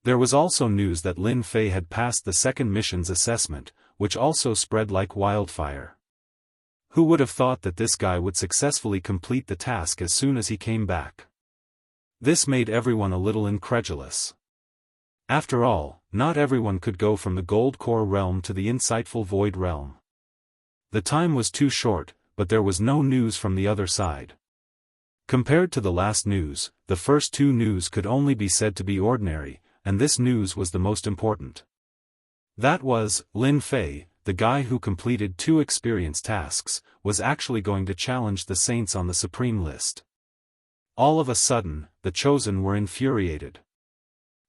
There was also news that Lin Fei had passed the second mission's assessment, which also spread like wildfire. Who would have thought that this guy would successfully complete the task as soon as he came back? This made everyone a little incredulous. After all, not everyone could go from the Gold Core realm to the insightful Void realm. The time was too short, but there was no news from the other side. Compared to the last news, the first two news could only be said to be ordinary, and this news was the most important. That was, Lin Fei, the guy who completed 2 experience tasks, was actually going to challenge the saints on the supreme list. All of a sudden, the chosen were infuriated.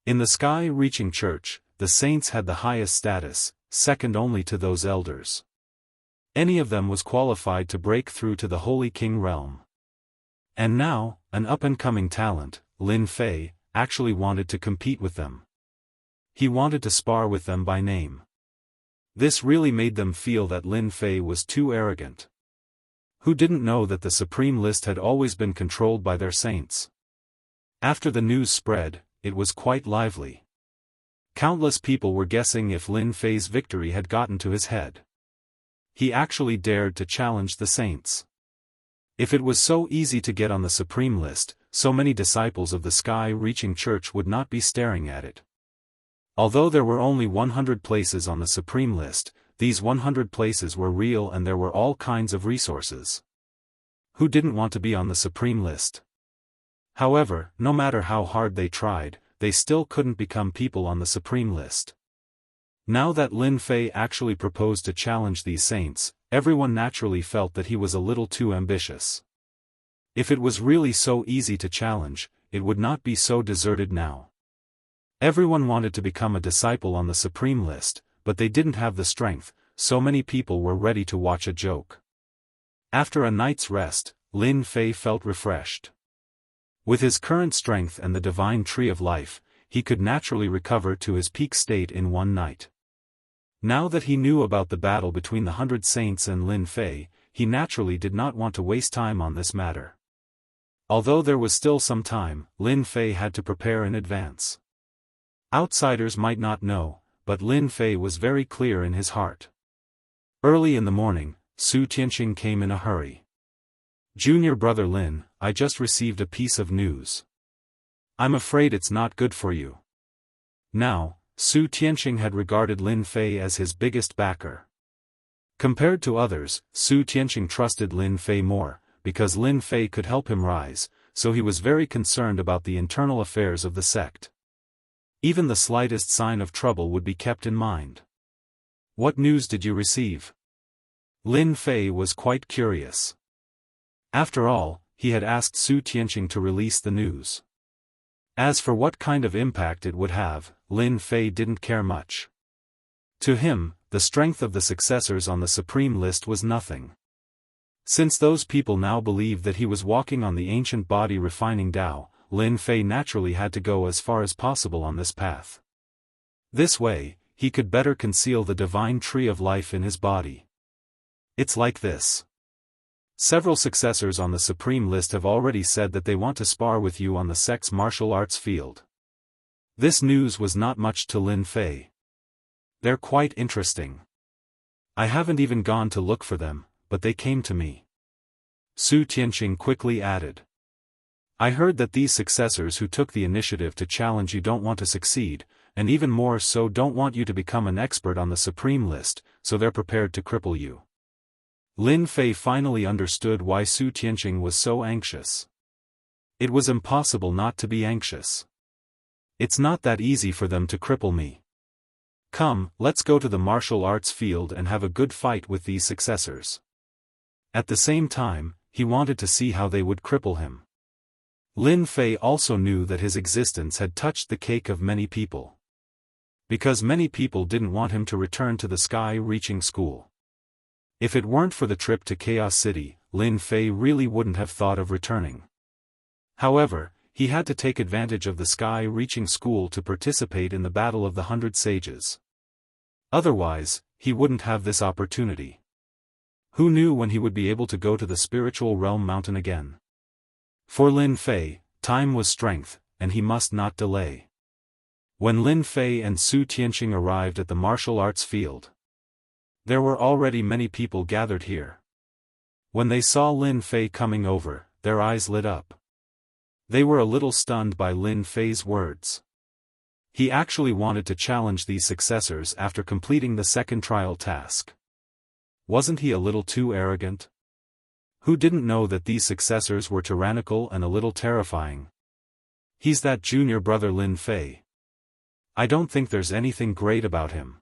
In the sky-reaching church, the saints had the highest status, second only to those elders. Any of them was qualified to break through to the Holy King realm. And now, an up-and-coming talent, Lin Fei, actually wanted to compete with them. He wanted to spar with them by name. This really made them feel that Lin Fei was too arrogant. Who didn't know that the supreme list had always been controlled by their saints? After the news spread, it was quite lively. Countless people were guessing if Lin Fei's victory had gotten to his head. He actually dared to challenge the saints. If it was so easy to get on the supreme list, so many disciples of the sky-reaching church would not be staring at it. Although there were only 100 places on the supreme list, these 100 places were real and there were all kinds of resources. Who didn't want to be on the supreme list? However, no matter how hard they tried, they still couldn't become people on the supreme list. Now that Lin Fei actually proposed to challenge these saints, everyone naturally felt that he was a little too ambitious. If it was really so easy to challenge, it would not be so deserted now. Everyone wanted to become a disciple on the supreme list, but they didn't have the strength, so many people were ready to watch a joke. After a night's rest, Lin Fei felt refreshed. With his current strength and the divine tree of life, he could naturally recover to his peak state in one night. Now that he knew about the battle between the 100 saints and Lin Fei, he naturally did not want to waste time on this matter. Although there was still some time, Lin Fei had to prepare in advance. Outsiders might not know, but Lin Fei was very clear in his heart. Early in the morning, Su Tianqing came in a hurry. Junior brother Lin, I just received a piece of news. I'm afraid it's not good for you. Now, Su Tianqing had regarded Lin Fei as his biggest backer. Compared to others, Su Tianqing trusted Lin Fei more, because Lin Fei could help him rise, so he was very concerned about the internal affairs of the sect. Even the slightest sign of trouble would be kept in mind. What news did you receive? Lin Fei was quite curious. After all, he had asked Su Tianqing to release the news. As for what kind of impact it would have, Lin Fei didn't care much. To him, the strength of the successors on the supreme list was nothing. Since those people now believed that he was walking on the ancient body refining Tao, Lin Fei naturally had to go as far as possible on this path. This way, he could better conceal the divine tree of life in his body. It's like this. Several successors on the supreme list have already said that they want to spar with you on the sect's martial arts field. This news was not much to Lin Fei. They're quite interesting. I haven't even gone to look for them, but they came to me. Su Tianqing quickly added. I heard that these successors who took the initiative to challenge you don't want to succeed, and even more so don't want you to become an expert on the supreme list, so they're prepared to cripple you. Lin Fei finally understood why Su Tianqing was so anxious. It was impossible not to be anxious. It's not that easy for them to cripple me. Come, let's go to the martial arts field and have a good fight with these successors. At the same time, he wanted to see how they would cripple him. Lin Fei also knew that his existence had touched the cake of many people. Because many people didn't want him to return to the sky-reaching school. If it weren't for the trip to Chaos City, Lin Fei really wouldn't have thought of returning. However, he had to take advantage of the sky-reaching school to participate in the Battle of the 100 Sages. Otherwise, he wouldn't have this opportunity. Who knew when he would be able to go to the spiritual realm mountain again? For Lin Fei, time was strength, and he must not delay. When Lin Fei and Su Tianqing arrived at the martial arts field, there were already many people gathered here. When they saw Lin Fei coming over, their eyes lit up. They were a little stunned by Lin Fei's words. He actually wanted to challenge these successors after completing the second trial task. Wasn't he a little too arrogant? Who didn't know that these successors were tyrannical and a little terrifying? He's that junior brother Lin Fei. I don't think there's anything great about him.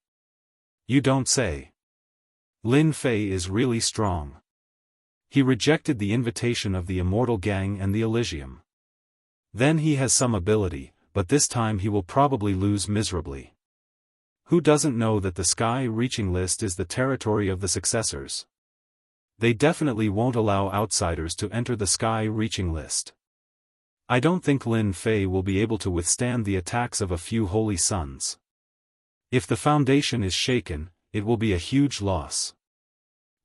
You don't say. Lin Fei is really strong. He rejected the invitation of the Immortal Gang and the Elysium. Then he has some ability, but this time he will probably lose miserably. Who doesn't know that the sky-reaching list is the territory of the successors? They definitely won't allow outsiders to enter the sky-reaching list. I don't think Lin Fei will be able to withstand the attacks of a few holy sons. If the foundation is shaken, it will be a huge loss.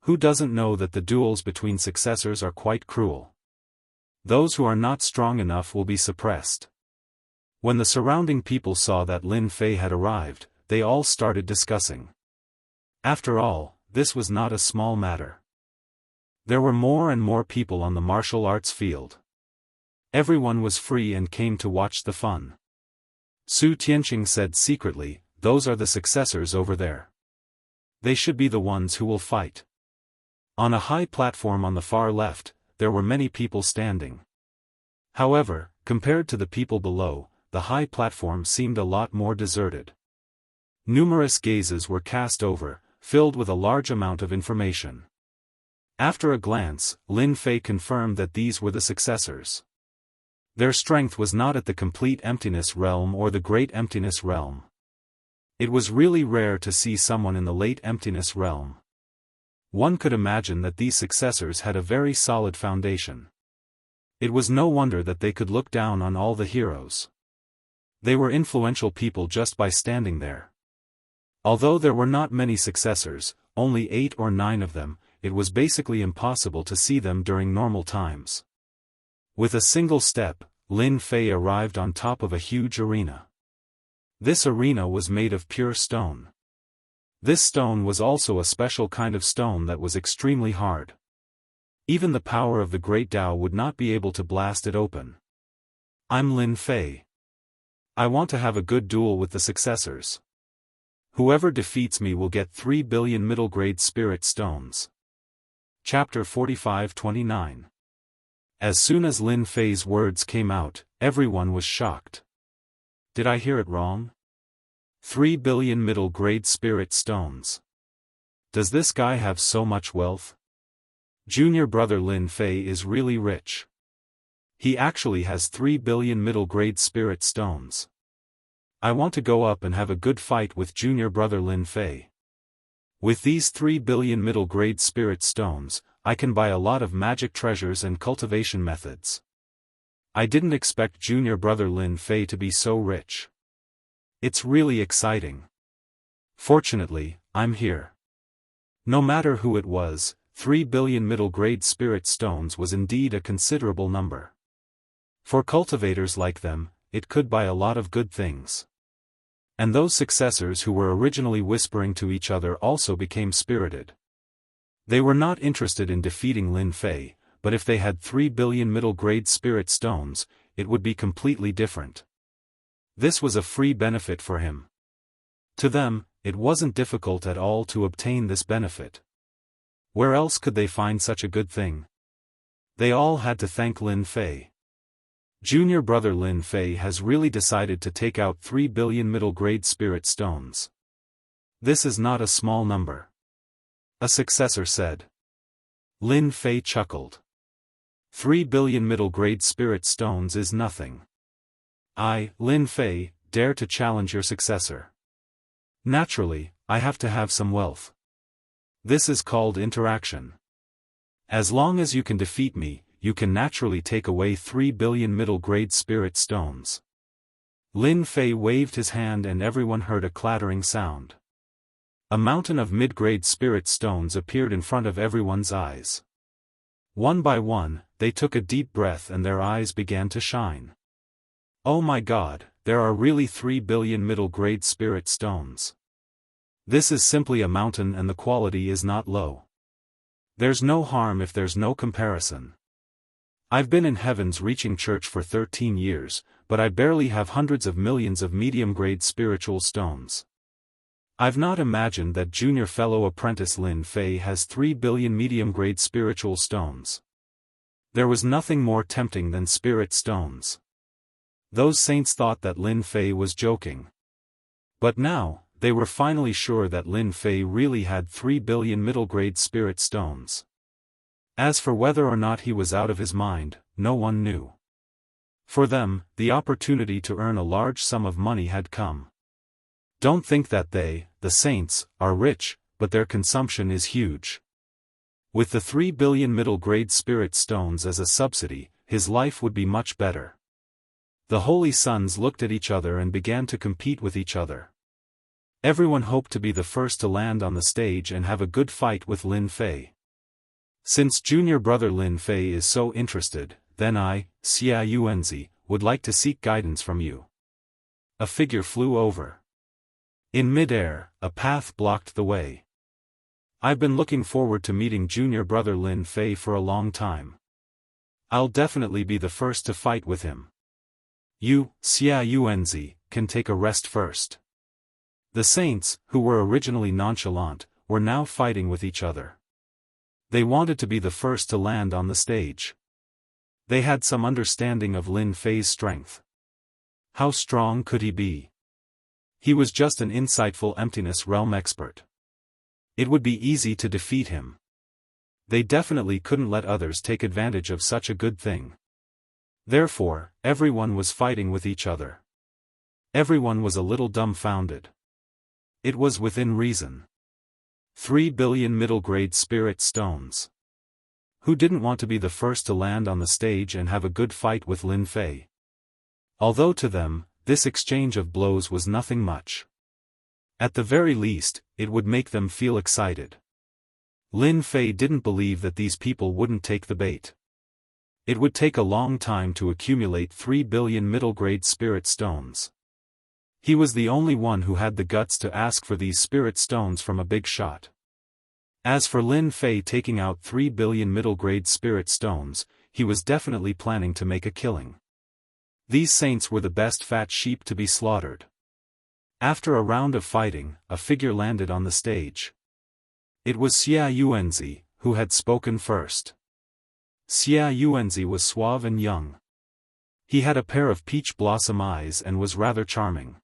Who doesn't know that the duels between successors are quite cruel? Those who are not strong enough will be suppressed. When the surrounding people saw that Lin Fei had arrived, they all started discussing. After all, this was not a small matter. There were more and more people on the martial arts field. Everyone was free and came to watch the fun. Su Tianqing said secretly, "Those are the successors over there. They should be the ones who will fight." On a high platform on the far left, there were many people standing. However, compared to the people below, the high platform seemed a lot more deserted. Numerous gazes were cast over, filled with a large amount of information. After a glance, Lin Fei confirmed that these were the successors. Their strength was not at the complete emptiness realm or the great emptiness realm. It was really rare to see someone in the late emptiness realm. One could imagine that these successors had a very solid foundation. It was no wonder that they could look down on all the heroes. They were influential people just by standing there. Although there were not many successors, only 8 or 9 of them, it was basically impossible to see them during normal times. With a single step, Lin Fei arrived on top of a huge arena. This arena was made of pure stone. This stone was also a special kind of stone that was extremely hard. Even the power of the Great Tao would not be able to blast it open. I'm Lin Fei. I want to have a good duel with the successors. Whoever defeats me will get 3 billion middle-grade spirit stones. Chapter 45-29. As soon as Lin Fei's words came out, everyone was shocked. Did I hear it wrong? 3 billion middle-grade spirit stones. Does this guy have so much wealth? Junior brother Lin Fei is really rich. He actually has 3 billion middle-grade spirit stones. I want to go up and have a good fight with junior brother Lin Fei. With these 3 billion middle-grade spirit stones, I can buy a lot of magic treasures and cultivation methods. I didn't expect junior brother Lin Fei to be so rich. It's really exciting. Fortunately, I'm here. No matter who it was, 3 billion middle-grade spirit stones was indeed a considerable number. For cultivators like them, it could buy a lot of good things. And those successors who were originally whispering to each other also became spirited. They were not interested in defeating Lin Fei, but if they had 3 billion middle-grade spirit stones, it would be completely different. This was a free benefit for him. To them, it wasn't difficult at all to obtain this benefit. Where else could they find such a good thing? They all had to thank Lin Fei. Junior brother Lin Fei has really decided to take out 3 billion middle-grade spirit stones. This is not a small number. A successor said. Lin Fei chuckled. 3 billion middle-grade spirit stones is nothing. I, Lin Fei, dare to challenge your successor. Naturally, I have to have some wealth. This is called interaction. As long as you can defeat me, you can naturally take away 3 billion middle-grade spirit stones. Lin Fei waved his hand and everyone heard a clattering sound. A mountain of mid-grade spirit stones appeared in front of everyone's eyes. One by one, they took a deep breath and their eyes began to shine. Oh my God, there are really 3 billion middle-grade spirit stones. This is simply a mountain and the quality is not low. There's no harm if there's no comparison. I've been in Heaven's Reaching Church for 13 years, but I barely have hundreds of millions of medium-grade spiritual stones. I've not imagined that junior fellow apprentice Lin Fei has 3 billion medium-grade spiritual stones. There was nothing more tempting than spirit stones. Those saints thought that Lin Fei was joking. But now, they were finally sure that Lin Fei really had 3 billion middle-grade spirit stones. As for whether or not he was out of his mind, no one knew. For them, the opportunity to earn a large sum of money had come. Don't think that they, the saints, are rich, but their consumption is huge. With the 3 billion middle-grade spirit stones as a subsidy, his life would be much better. The holy sons looked at each other and began to compete with each other. Everyone hoped to be the first to land on the stage and have a good fight with Lin Fei. Since junior brother Lin Fei is so interested, then I, Wuxia Xianxia, would like to seek guidance from you. A figure flew over. In mid-air, a path blocked the way. I've been looking forward to meeting junior brother Lin Fei for a long time. I'll definitely be the first to fight with him. You, Wuxia Xianxia, can take a rest first. The saints, who were originally nonchalant, were now fighting with each other. They wanted to be the first to land on the stage. They had some understanding of Lin Fei's strength. How strong could he be? He was just an insightful emptiness realm expert. It would be easy to defeat him. They definitely couldn't let others take advantage of such a good thing. Therefore, everyone was fighting with each other. Everyone was a little dumbfounded. It was within reason. 3 billion middle-grade spirit stones. Who didn't want to be the first to land on the stage and have a good fight with Lin Fei? Although to them, this exchange of blows was nothing much. At the very least, it would make them feel excited. Lin Fei didn't believe that these people wouldn't take the bait. It would take a long time to accumulate 3 billion middle-grade spirit stones. He was the only one who had the guts to ask for these spirit stones from a big shot. As for Lin Fei taking out 3 billion middle-grade spirit stones, he was definitely planning to make a killing. These saints were the best fat sheep to be slaughtered. After a round of fighting, a figure landed on the stage. It was Wuxia Xianxia, who had spoken first. Wuxia Xianxia was suave and young. He had a pair of peach blossom eyes and was rather charming.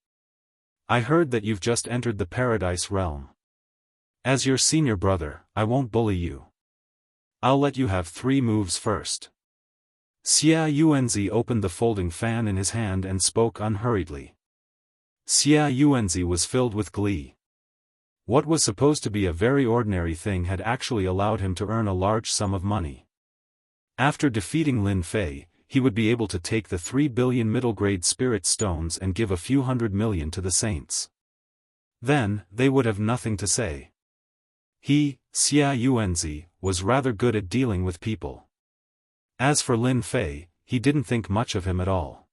I heard that you've just entered the paradise realm. As your senior brother, I won't bully you. I'll let you have 3 moves first. Wuxia Xianxia opened the folding fan in his hand and spoke unhurriedly. Wuxia Xianxia was filled with glee. What was supposed to be a very ordinary thing had actually allowed him to earn a large sum of money. After defeating Lin Fei, he would be able to take the 3 billion middle-grade spirit stones and give a few hundred million to the saints. Then, they would have nothing to say. He, Wuxia Xianxia, was rather good at dealing with people. As for Lin Fei, he didn't think much of him at all.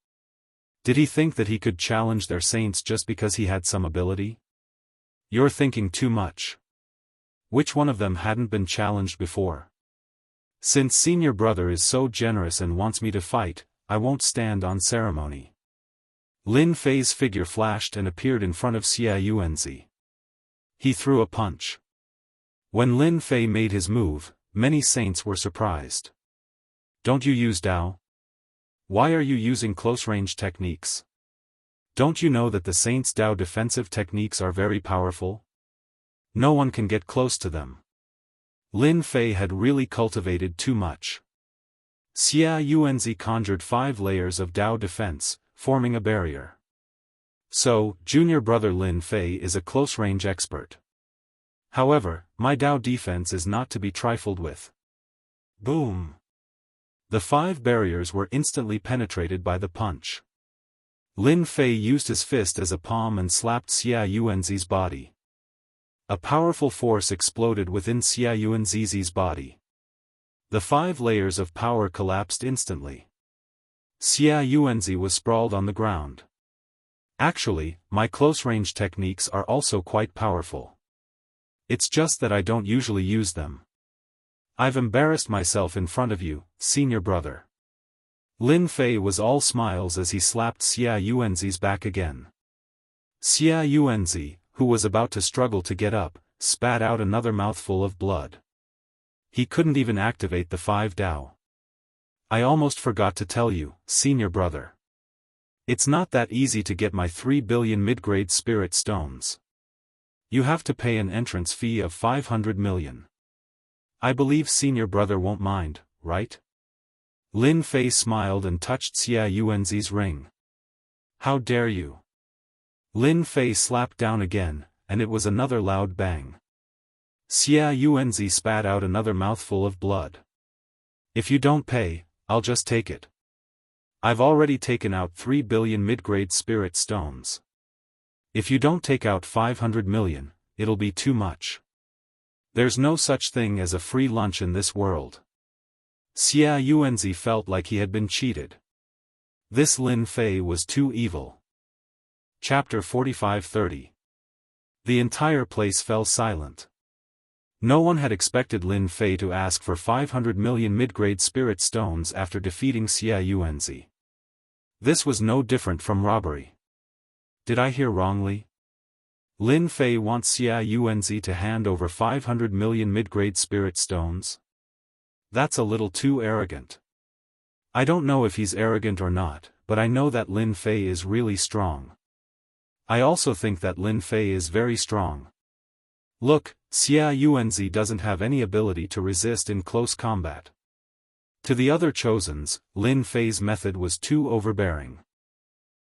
Did he think that he could challenge their saints just because he had some ability? You're thinking too much. Which one of them hadn't been challenged before? Since senior brother is so generous and wants me to fight, I won't stand on ceremony. Lin Fei's figure flashed and appeared in front of Xia Yuanzi. He threw a punch. When Lin Fei made his move, many saints were surprised. Don't you use Dao? Why are you using close-range techniques? Don't you know that the saints' Dao defensive techniques are very powerful? No one can get close to them. Lin Fei had really cultivated too much. Xia Yuanzi conjured 5 layers of Dao defense, forming a barrier. So, junior brother Lin Fei is a close-range expert. However, my Dao defense is not to be trifled with. Boom! The 5 barriers were instantly penetrated by the punch. Lin Fei used his fist as a palm and slapped Xia Yuanzi's body. A powerful force exploded within Xia Yuanzi's body. The 5 layers of power collapsed instantly. Xia Yuanzi was sprawled on the ground. Actually, my close-range techniques are also quite powerful. It's just that I don't usually use them. I've embarrassed myself in front of you, senior brother. Lin Fei was all smiles as he slapped Xia Yuanzi's back again. Xia Yuanzi, who was about to struggle to get up, spat out another mouthful of blood. He couldn't even activate the 5 Dao. I almost forgot to tell you, senior brother. It's not that easy to get my 3 billion mid-grade spirit stones. You have to pay an entrance fee of 500 million. I believe senior brother won't mind, right? Lin Fei smiled and touched Xia Yuanzi's ring. How dare you? Lin Fei slapped down again, and it was another loud bang. Xia Yuanzi spat out another mouthful of blood. If you don't pay, I'll just take it. I've already taken out 3 billion mid-grade spirit stones. If you don't take out 500 million, it'll be too much. There's no such thing as a free lunch in this world. Xia Yuanzi felt like he had been cheated. This Lin Fei was too evil. Chapter 45-30. The entire place fell silent. No one had expected Lin Fei to ask for 500 million mid-grade spirit stones after defeating Xia Yuanzi. This was no different from robbery. Did I hear wrongly? Lin Fei wants Xia Yuanzi to hand over 500 million mid-grade spirit stones? That's a little too arrogant. I don't know if he's arrogant or not, but I know that Lin Fei is really strong. I also think that Lin Fei is very strong. Look, Xia Yuanzi doesn't have any ability to resist in close combat. To the other chosens, Lin Fei's method was too overbearing.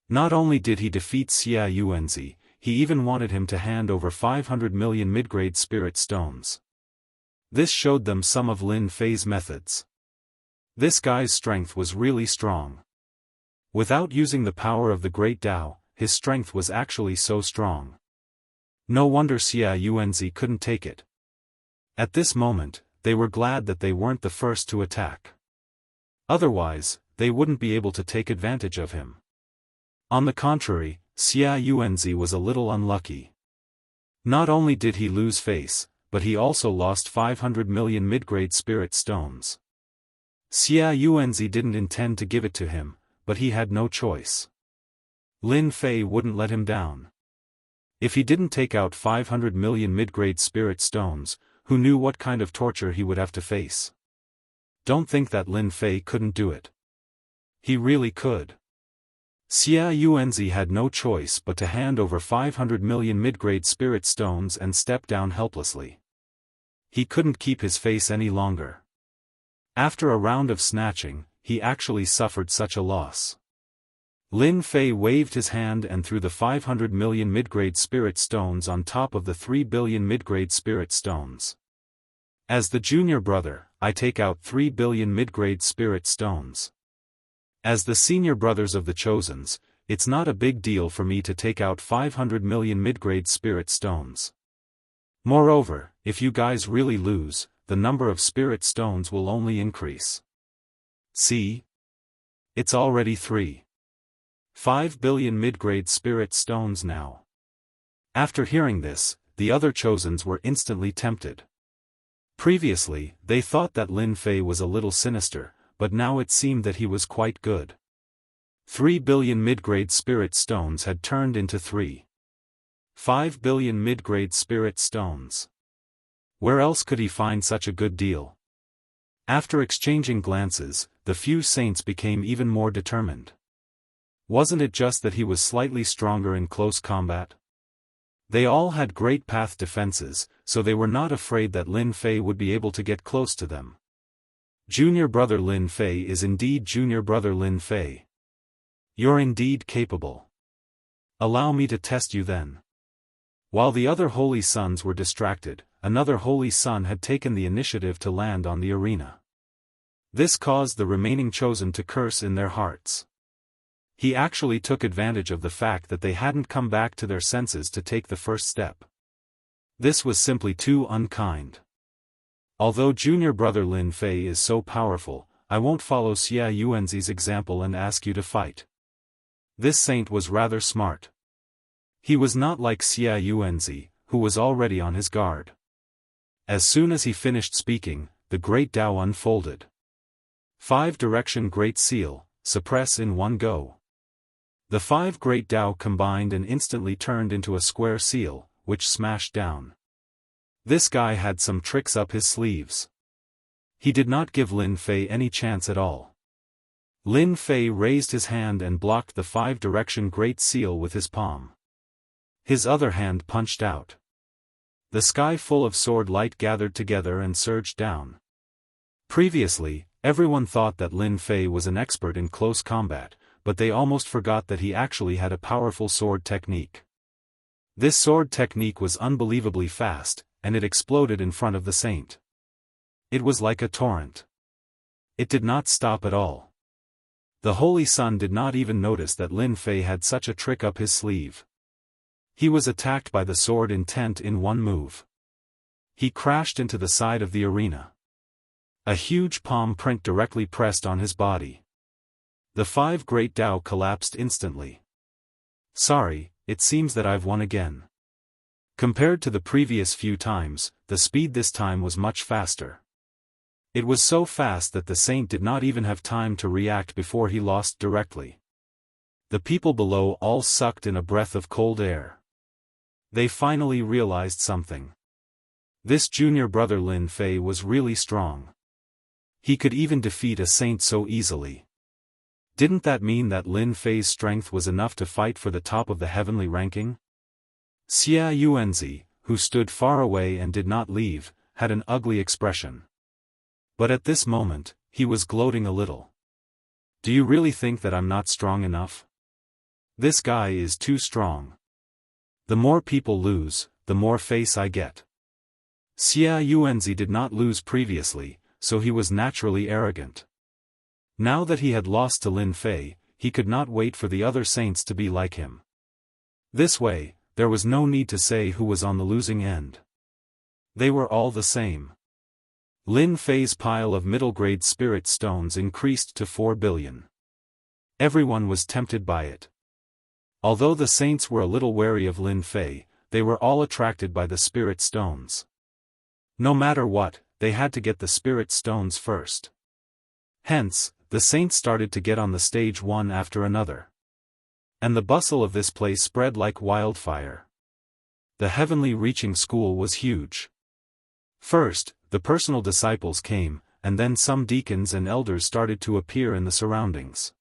Not only did he defeat Xia Yuanzi, he even wanted him to hand over 500 million mid-grade spirit stones. This showed them some of Lin Fei's methods. This guy's strength was really strong. Without using the power of the Great Dao, his strength was actually so strong. No wonder Xia Yuanzi couldn't take it. At this moment, they were glad that they weren't the first to attack. Otherwise, they wouldn't be able to take advantage of him. On the contrary, Xia Yuanzi was a little unlucky. Not only did he lose face, but he also lost 500 million mid-grade spirit stones. Xia Yuanzi didn't intend to give it to him, but he had no choice. Lin Fei wouldn't let him down. If he didn't take out 500 million mid-grade spirit stones, who knew what kind of torture he would have to face? Don't think that Lin Fei couldn't do it. He really could. Xia Yuanzi had no choice but to hand over 500 million mid-grade spirit stones and step down helplessly. He couldn't keep his face any longer. After a round of snatching, he actually suffered such a loss. Lin Fei waved his hand and threw the 500 million mid-grade spirit stones on top of the 3 billion mid-grade spirit stones. As the junior brother, I take out 3 billion mid-grade spirit stones. As the senior brothers of the Chosens, it's not a big deal for me to take out 500 million mid-grade spirit stones. Moreover, if you guys really lose, the number of spirit stones will only increase. See? It's already 3.5 billion mid-grade spirit stones now. After hearing this, the other Chosens were instantly tempted. Previously, they thought that Lin Fei was a little sinister, but now it seemed that he was quite good. 3 billion mid-grade spirit stones had turned into 3.5 billion mid-grade spirit stones. Where else could he find such a good deal? After exchanging glances, the few saints became even more determined. Wasn't it just that he was slightly stronger in close combat? They all had great path defenses, so they were not afraid that Lin Fei would be able to get close to them. Junior brother Lin Fei is indeed junior brother Lin Fei. You're indeed capable. Allow me to test you then. While the other holy sons were distracted, another holy son had taken the initiative to land on the arena. This caused the remaining chosen to curse in their hearts. He actually took advantage of the fact that they hadn't come back to their senses to take the first step. This was simply too unkind. Although junior brother Lin Fei is so powerful, I won't follow Xia Yuanzi's example and ask you to fight. This saint was rather smart. He was not like Xia Yuanzi, who was already on his guard. As soon as he finished speaking, the Great Tao unfolded. 5-direction Great Seal, suppress in one go. The 5 Great Tao combined and instantly turned into a square seal, which smashed down. This guy had some tricks up his sleeves. He did not give Lin Fei any chance at all. Lin Fei raised his hand and blocked the 5-direction Great Seal with his palm. His other hand punched out. The sky full of sword light gathered together and surged down. Previously, everyone thought that Lin Fei was an expert in close combat, but they almost forgot that he actually had a powerful sword technique. This sword technique was unbelievably fast, and it exploded in front of the saint. It was like a torrent. It did not stop at all. The Holy Son did not even notice that Lin Fei had such a trick up his sleeve. He was attacked by the sword intent in one move. He crashed into the side of the arena. A huge palm print directly pressed on his body. The 5 Great Tao collapsed instantly. Sorry, it seems that I've won again. Compared to the previous few times, the speed this time was much faster. It was so fast that the saint did not even have time to react before he lost directly. The people below all sucked in a breath of cold air. They finally realized something. This junior brother Lin Fei was really strong. He could even defeat a saint so easily. Didn't that mean that Lin Fei's strength was enough to fight for the top of the heavenly ranking? Xia Yuanzi, who stood far away and did not leave, had an ugly expression. But at this moment, he was gloating a little. Do you really think that I'm not strong enough? This guy is too strong. The more people lose, the more face I get. Xia Yuanzi did not lose previously, so he was naturally arrogant. Now that he had lost to Lin Fei, he could not wait for the other saints to be like him. This way, there was no need to say who was on the losing end. They were all the same. Lin Fei's pile of middle-grade spirit stones increased to 4 billion. Everyone was tempted by it. Although the saints were a little wary of Lin Fei, they were all attracted by the spirit stones. No matter what, they had to get the spirit stones first. Hence, the saints started to get on the stage one after another. And the bustle of this place spread like wildfire. The heavenly reaching school was huge. First, the personal disciples came, and then some deacons and elders started to appear in the surroundings.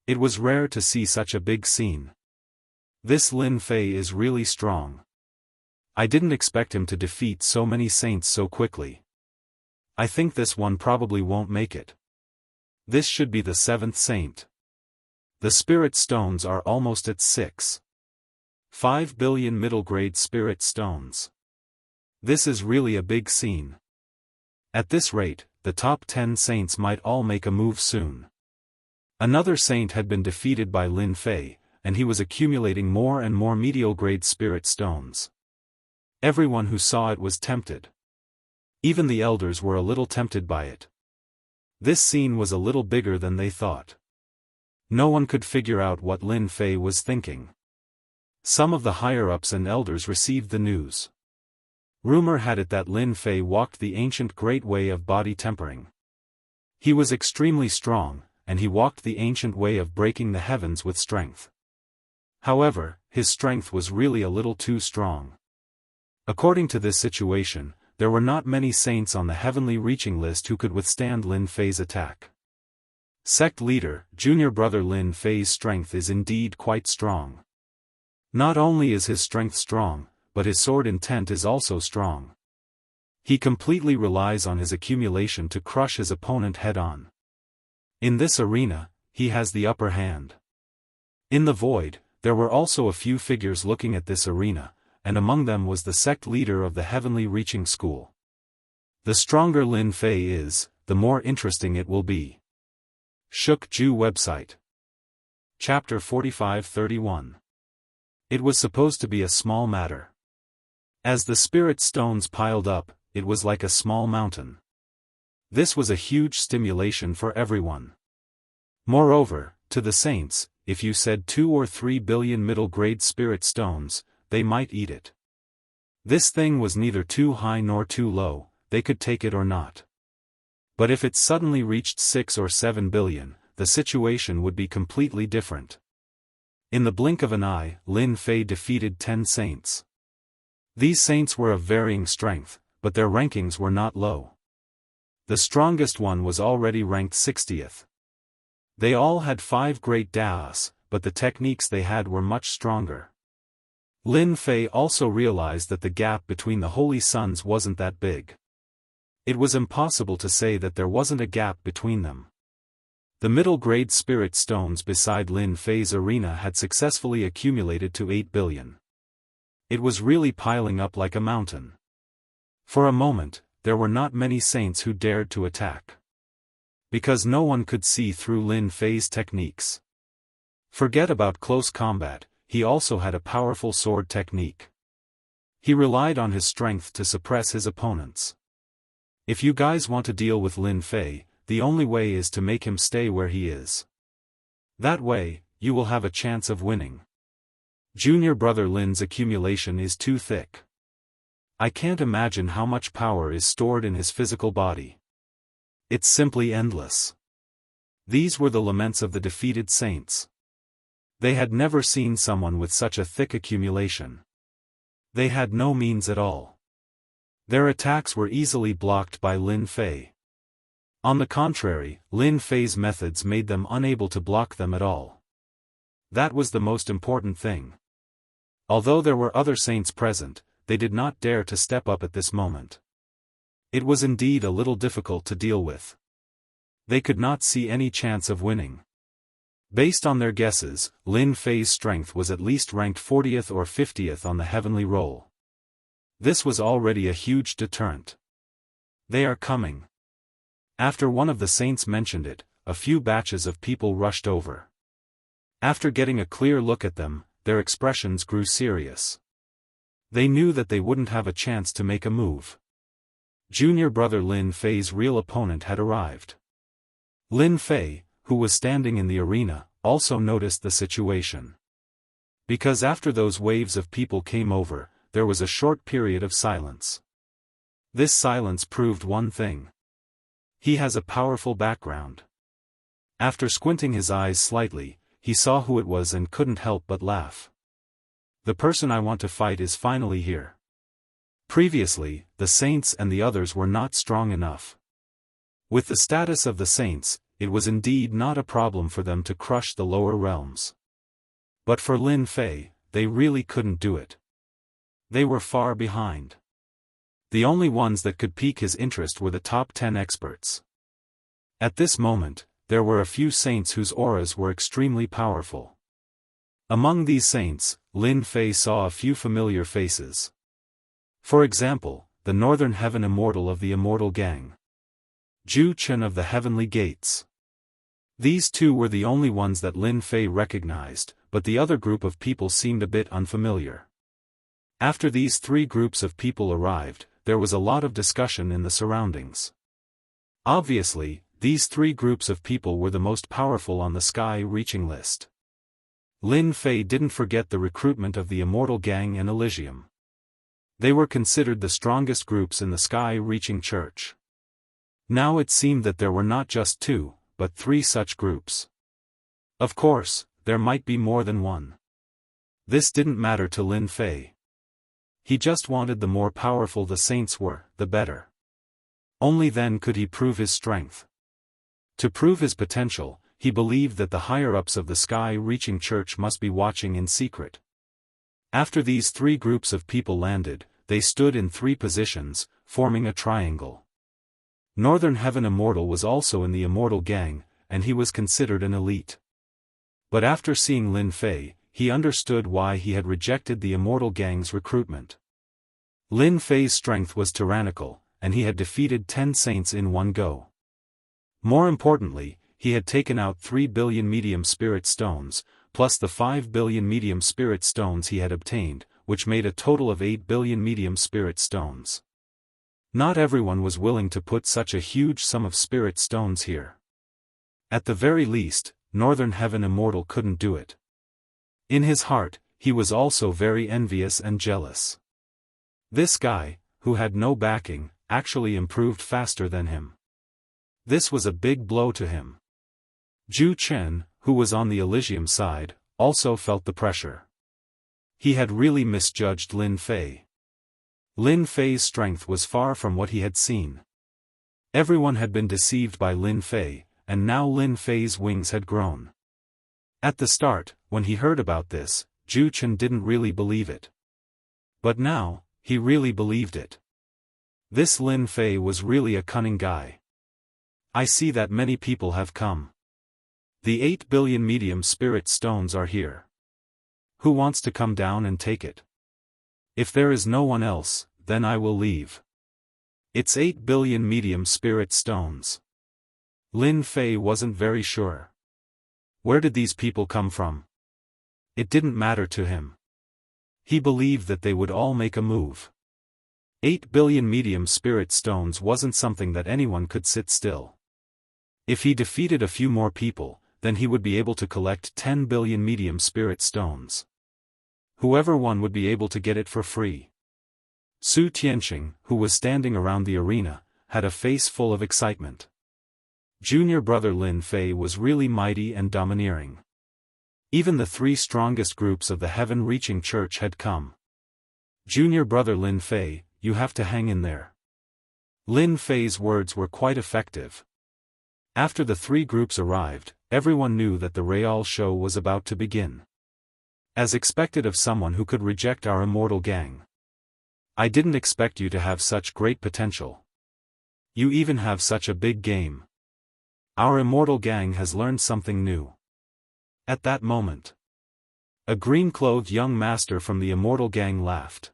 It was rare to see such a big scene. This Lin Fei is really strong. I didn't expect him to defeat so many saints so quickly. I think this one probably won't make it. This should be the 7th saint. The spirit stones are almost at 6.5 billion middle-grade spirit stones. This is really a big scene. At this rate, the top 10 saints might all make a move soon. Another saint had been defeated by Lin Fei, and he was accumulating more and more medial-grade spirit stones. Everyone who saw it was tempted. Even the elders were a little tempted by it. This scene was a little bigger than they thought. No one could figure out what Lin Fei was thinking. Some of the higher-ups and elders received the news. Rumor had it that Lin Fei walked the ancient great way of body tempering. He was extremely strong, and he walked the ancient way of breaking the heavens with strength. However, his strength was really a little too strong. According to this situation, there were not many saints on the heavenly reaching list who could withstand Lin Fei's attack. Sect leader, junior brother Lin Fei's strength is indeed quite strong. Not only is his strength strong, but his sword intent is also strong. He completely relies on his accumulation to crush his opponent head-on. In this arena, he has the upper hand. In the void, there were also a few figures looking at this arena, and among them was the sect leader of the heavenly reaching school. The stronger Lin Fei is, the more interesting it will be. Shuk Ju website. Chapter 45-31. It was supposed to be a small matter. As the spirit stones piled up, it was like a small mountain. This was a huge stimulation for everyone. Moreover, to the saints, if you said 2 or 3 billion middle-grade spirit stones, they might eat it. This thing was neither too high nor too low, they could take it or not. But if it suddenly reached 6 or 7 billion, the situation would be completely different. In the blink of an eye, Lin Fei defeated 10 saints. These saints were of varying strength, but their rankings were not low. The strongest one was already ranked 60th. They all had 5 great Daoists, but the techniques they had were much stronger. Lin Fei also realized that the gap between the holy sons wasn't that big. It was impossible to say that there wasn't a gap between them. The middle-grade spirit stones beside Lin Fei's arena had successfully accumulated to 8 billion. It was really piling up like a mountain. For a moment, there were not many saints who dared to attack. Because no one could see through Lin Fei's techniques. Forget about close combat, he also had a powerful sword technique. He relied on his strength to suppress his opponents. If you guys want to deal with Lin Fei, the only way is to make him stay where he is. That way, you will have a chance of winning. Junior brother Lin's accumulation is too thick. I can't imagine how much power is stored in his physical body. It's simply endless. These were the laments of the defeated saints. They had never seen someone with such a thick accumulation. They had no means at all. Their attacks were easily blocked by Lin Fei. On the contrary, Lin Fei's methods made them unable to block them at all. That was the most important thing. Although there were other saints present, they did not dare to step up at this moment. It was indeed a little difficult to deal with. They could not see any chance of winning. Based on their guesses, Lin Fei's strength was at least ranked 40th or 50th on the heavenly roll. This was already a huge deterrent. They are coming. After one of the saints mentioned it, a few batches of people rushed over. After getting a clear look at them, their expressions grew serious. They knew that they wouldn't have a chance to make a move. Junior brother Lin Fei's real opponent had arrived. Lin Fei, who was standing in the arena, also noticed the situation. Because after those waves of people came over, there was a short period of silence. This silence proved one thing. He has a powerful background. After squinting his eyes slightly, he saw who it was and couldn't help but laugh. The person I want to fight is finally here. Previously, the saints and the others were not strong enough. With the status of the saints, it was indeed not a problem for them to crush the lower realms. But for Lin Fei, they really couldn't do it. They were far behind. The only ones that could pique his interest were the top 10 experts. At this moment, there were a few saints whose auras were extremely powerful. Among these saints, Lin Fei saw a few familiar faces. For example, the Northern Heaven Immortal of the Immortal Gang. Zhu Chen of the Heavenly Gates. These two were the only ones that Lin Fei recognized, but the other group of people seemed a bit unfamiliar. After these 3 groups of people arrived, there was a lot of discussion in the surroundings. Obviously, these 3 groups of people were the most powerful on the sky-reaching list. Lin Fei didn't forget the recruitment of the Immortal Gang and Elysium. They were considered the strongest groups in the sky-reaching church. Now it seemed that there were not just 2, but 3 such groups. Of course, there might be more than one. This didn't matter to Lin Fei. He just wanted the more powerful the saints were, the better. Only then could he prove his strength. To prove his potential, he believed that the higher-ups of the sky-reaching church must be watching in secret. After these 3 groups of people landed, they stood in 3 positions, forming a triangle. Northern Heaven Immortal was also in the Immortal gang, and he was considered an elite. But after seeing Lin Fei, he understood why he had rejected the Immortal gang's recruitment. Lin Fei's strength was tyrannical, and he had defeated 10 saints in one go. More importantly, he had taken out 3 billion medium spirit stones, plus the 5 billion medium spirit stones he had obtained, which made a total of 8 billion medium spirit stones. Not everyone was willing to put such a huge sum of spirit stones here. At the very least, Northern Heaven Immortal couldn't do it. In his heart, he was also very envious and jealous. This guy, who had no backing, actually improved faster than him. This was a big blow to him. Zhu Chen, who was on the Elysium side, also felt the pressure. He had really misjudged Lin Fei. Lin Fei's strength was far from what he had seen. Everyone had been deceived by Lin Fei, and now Lin Fei's wings had grown. At the start, when he heard about this, Zhu Chen didn't really believe it. But now, he really believed it. This Lin Fei was really a cunning guy. I see that many people have come. The 8 billion medium spirit stones are here. Who wants to come down and take it? If there is no one else, then I will leave. It's 8 billion medium spirit stones. Lin Fei wasn't very sure. Where did these people come from? It didn't matter to him. He believed that they would all make a move. 8 billion medium spirit stones wasn't something that anyone could sit still. If he defeated a few more people, then he would be able to collect 10 billion medium spirit stones. Whoever won would be able to get it for free. Su Tianxing, who was standing around the arena, had a face full of excitement. Junior brother Lin Fei was really mighty and domineering. Even the 3 strongest groups of the heaven-reaching church had come. Junior brother Lin Fei, you have to hang in there. Lin Fei's words were quite effective. After the 3 groups arrived, everyone knew that the real show was about to begin. As expected of someone who could reject our immortal gang. I didn't expect you to have such great potential. You even have such a big game. Our immortal gang has learned something new. At that moment, a green-clothed young master from the immortal gang laughed.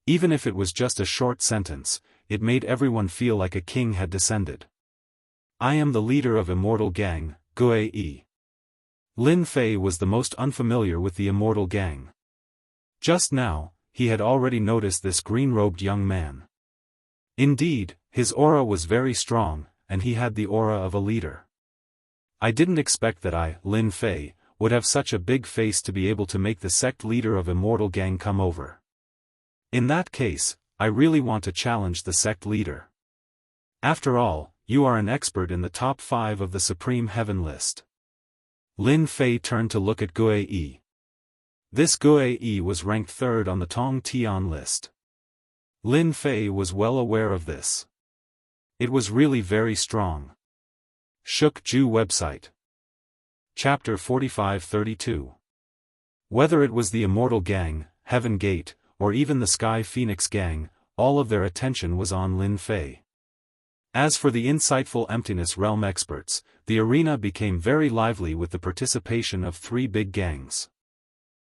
Even if it was just a short sentence, it made everyone feel like a king had descended. I am the leader of immortal gang, Gue. Lin Fei was the most unfamiliar with the immortal gang. Just now, he had already noticed this green-robed young man. Indeed, his aura was very strong, and he had the aura of a leader. I didn't expect that I, Lin Fei, would have such a big face to be able to make the sect leader of immortal gang come over. In that case, I really want to challenge the sect leader. After all, you are an expert in the top 5 of the Supreme Heaven list. Lin Fei turned to look at Gue. This Gue was ranked 3rd on the Tong Tian list. Lin Fei was well aware of this. It was really very strong. Shuk Ju website. Chapter 45-32. Whether it was the Immortal Gang, Heaven Gate, or even the Sky Phoenix Gang, all of their attention was on Lin Fei. As for the insightful Emptiness Realm experts, the arena became very lively with the participation of 3 big gangs.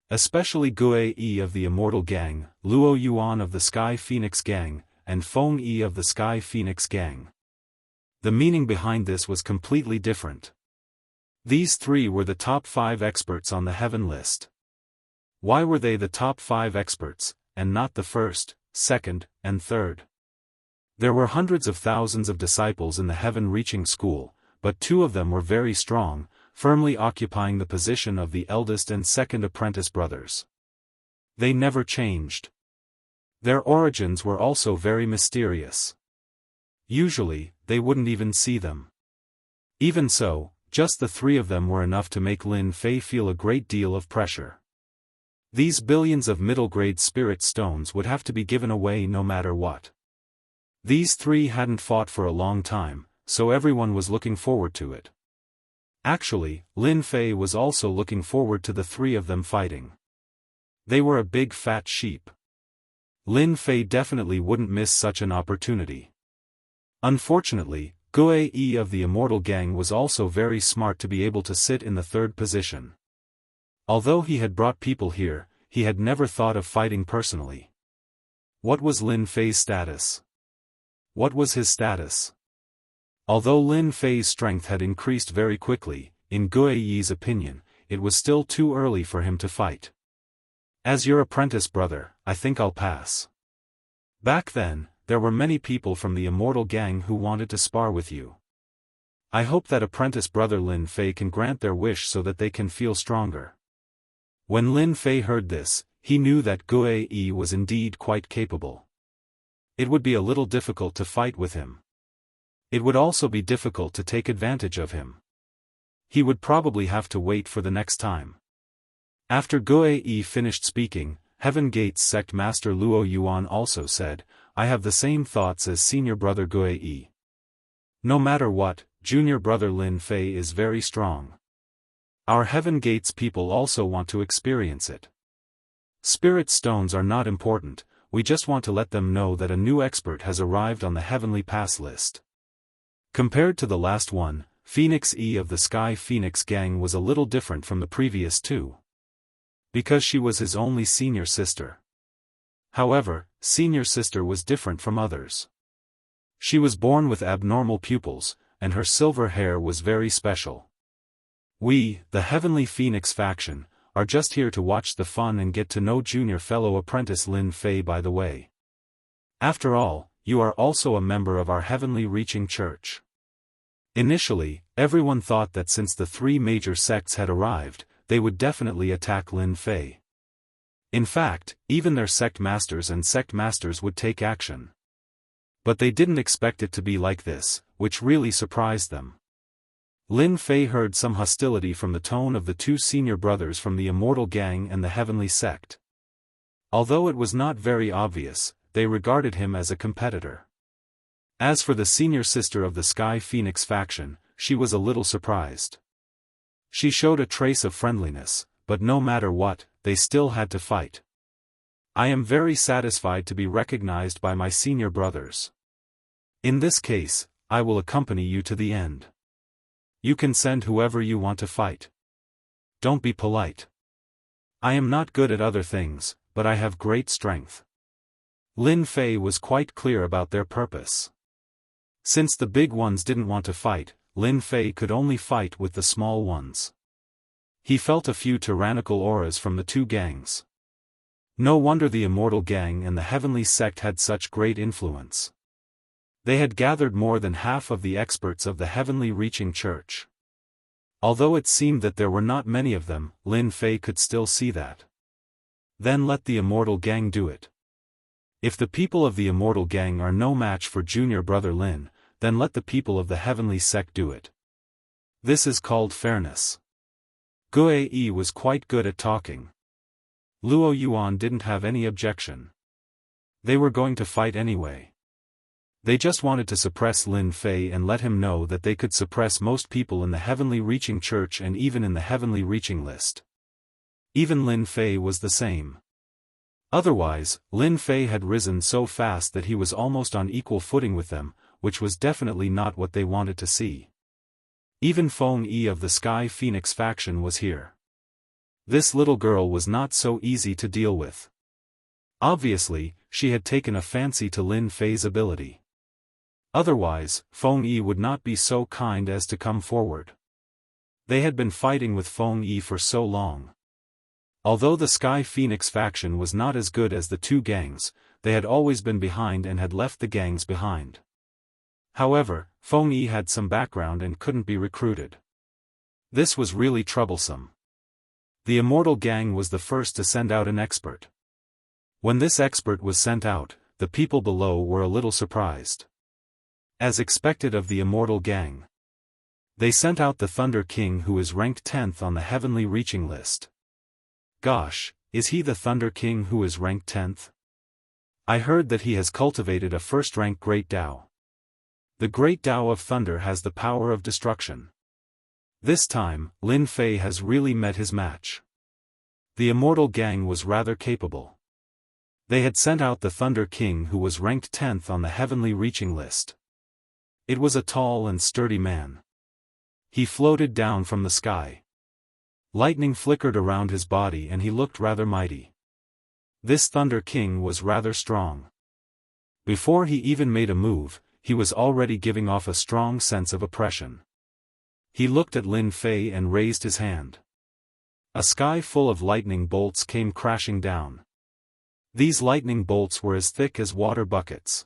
Especially Gue of the Immortal Gang, Luo Yuan of the Sky Phoenix Gang, and Feng Yi of the Sky Phoenix Gang. The meaning behind this was completely different. These 3 were the top 5 experts on the Heaven list. Why were they the top 5 experts, and not the 1st, 2nd, and 3rd? There were hundreds of thousands of disciples in the Heaven-reaching school, but 2 of them were very strong, firmly occupying the position of the eldest and 2nd apprentice brothers. They never changed. Their origins were also very mysterious. Usually, they wouldn't even see them. Even so, just the three of them were enough to make Lin Fei feel a great deal of pressure. These billions of middle-grade spirit stones would have to be given away no matter what. These three hadn't fought for a long time, so everyone was looking forward to it. Actually, Lin Fei was also looking forward to the three of them fighting. They were a big fat sheep. Lin Fei definitely wouldn't miss such an opportunity. Unfortunately, Gue Yi of the Immortal Gang was also very smart to be able to sit in the third position. Although he had brought people here, he had never thought of fighting personally. What was Lin Fei's status? What was his status? Although Lin Fei's strength had increased very quickly, in Gue Yi's opinion, it was still too early for him to fight. As your apprentice brother, I think I'll pass. Back then, there were many people from the Immortal Gang who wanted to spar with you. I hope that apprentice brother Lin Fei can grant their wish so that they can feel stronger. When Lin Fei heard this, he knew that Gue Yi was indeed quite capable. It would be a little difficult to fight with him. It would also be difficult to take advantage of him. He would probably have to wait for the next time. After Gue Yi finished speaking, Heaven Gate's sect master Luo Yuan also said, I have the same thoughts as senior brother Gue Yi. No matter what, junior brother Lin Fei is very strong. Our Heaven Gate's people also want to experience it. Spirit stones are not important, we just want to let them know that a new expert has arrived on the Heavenly Pass list. Compared to the last one, Phoenix E of the Sky Phoenix Gang was a little different from the previous two. Because she was his only senior sister. However, senior sister was different from others. She was born with abnormal pupils, and her silver hair was very special. We, the Heavenly Phoenix faction, are just here to watch the fun and get to know junior fellow apprentice Lin Fei by the way. After all, you are also a member of our Heavenly Reaching Church. Initially, everyone thought that since the three major sects had arrived, they would definitely attack Lin Fei. In fact, even their sect masters would take action. But they didn't expect it to be like this, which really surprised them. Lin Fei heard some hostility from the tone of the two senior brothers from the Immortal Gang and the Heavenly Sect. Although it was not very obvious, they regarded him as a competitor. As for the senior sister of the Sky Phoenix faction, she was a little surprised. She showed a trace of friendliness, but no matter what, they still had to fight. I am very satisfied to be recognized by my senior brothers. In this case, I will accompany you to the end. You can send whoever you want to fight. Don't be polite. I am not good at other things, but I have great strength. Lin Fei was quite clear about their purpose. Since the big ones didn't want to fight, Lin Fei could only fight with the small ones. He felt a few tyrannical auras from the two gangs. No wonder the Immortal Gang and the Heavenly Sect had such great influence. They had gathered more than half of the experts of the Heavenly Reaching Church. Although it seemed that there were not many of them, Lin Fei could still see that. Then let the Immortal Gang do it. If the people of the Immortal Gang are no match for junior brother Lin, then let the people of the Heavenly Sect do it. This is called fairness. Gue Yi was quite good at talking. Luo Yuan didn't have any objection. They were going to fight anyway. They just wanted to suppress Lin Fei and let him know that they could suppress most people in the Heavenly Reaching Church and even in the Heavenly Reaching list. Even Lin Fei was the same. Otherwise, Lin Fei had risen so fast that he was almost on equal footing with them, which was definitely not what they wanted to see. Even Feng Yi of the Sky Phoenix faction was here. This little girl was not so easy to deal with. Obviously, she had taken a fancy to Lin Fei's ability. Otherwise, Feng Yi would not be so kind as to come forward. They had been fighting with Feng Yi for so long. Although the Sky Phoenix faction was not as good as the two gangs, they had always been behind and had left the gangs behind. However, Feng Yi had some background and couldn't be recruited. This was really troublesome. The Immortal Gang was the first to send out an expert. When this expert was sent out, the people below were a little surprised. As expected of the Immortal Gang. They sent out the Thunder King, who is ranked 10th on the heavenly reaching list. Gosh, is he the Thunder King who is ranked 10th? I heard that he has cultivated a first-rank Great Dao. The Great Dao of Thunder has the power of destruction. This time, Lin Fei has really met his match. The Immortal gang was rather capable. They had sent out the Thunder King, who was ranked 10th on the heavenly reaching list. It was a tall and sturdy man. He floated down from the sky. Lightning flickered around his body and he looked rather mighty. This Thunder King was rather strong. Before he even made a move, he was already giving off a strong sense of oppression. He looked at Lin Fei and raised his hand. A sky full of lightning bolts came crashing down. These lightning bolts were as thick as water buckets.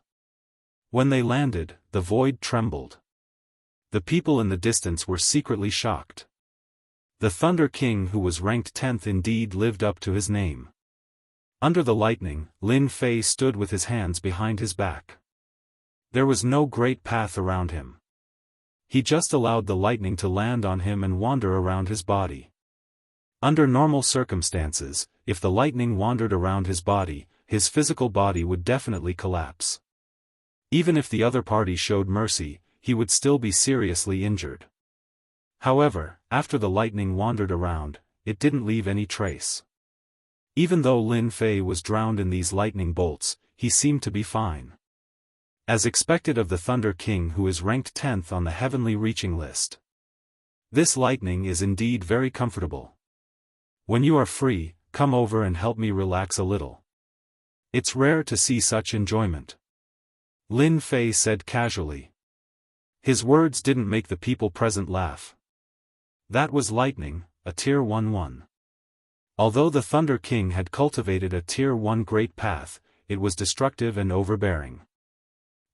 When they landed, the void trembled. The people in the distance were secretly shocked. The Thunder King, who was ranked 10th, indeed lived up to his name. Under the lightning, Lin Fei stood with his hands behind his back. There was no great path around him. He just allowed the lightning to land on him and wander around his body. Under normal circumstances, if the lightning wandered around his body, his physical body would definitely collapse. Even if the other party showed mercy, he would still be seriously injured. However, after the lightning wandered around, it didn't leave any trace. Even though Lin Fei was drowned in these lightning bolts, he seemed to be fine. As expected of the Thunder King, who is ranked 10th on the heavenly reaching list. This lightning is indeed very comfortable. When you are free, come over and help me relax a little. It's rare to see such enjoyment. Lin Fei said casually. His words didn't make the people present laugh. That was lightning, a Tier 1. Although the Thunder King had cultivated a Tier 1 great path, it was destructive and overbearing.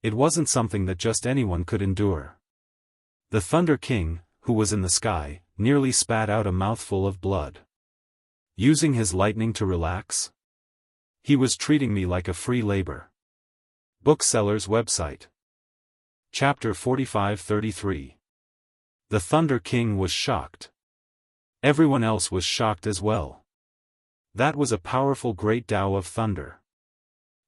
It wasn't something that just anyone could endure. The Thunder King, who was in the sky, nearly spat out a mouthful of blood. Using his lightning to relax? He was treating me like a free labor. Bookseller's website. Chapter 45-33. The Thunder King was shocked. Everyone else was shocked as well. That was a powerful Great Dao of Thunder.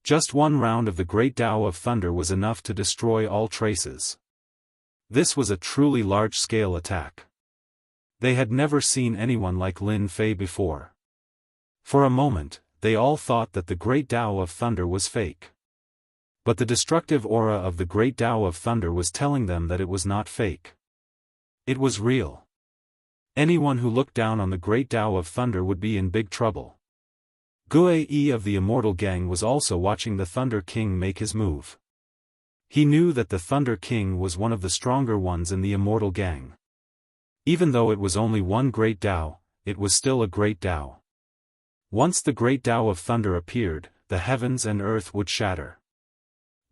Just one round of the Great Dao of Thunder was enough to destroy all traces. This was a truly large-scale attack. They had never seen anyone like Lin Fei before. For a moment, they all thought that the Great Dao of Thunder was fake. But the destructive aura of the Great Dao of Thunder was telling them that it was not fake. It was real. Anyone who looked down on the Great Dao of Thunder would be in big trouble. Guei of the Immortal gang was also watching the Thunder King make his move. He knew that the Thunder King was one of the stronger ones in the Immortal gang. Even though it was only one Great Dao, it was still a Great Dao. Once the Great Dao of Thunder appeared, the heavens and earth would shatter.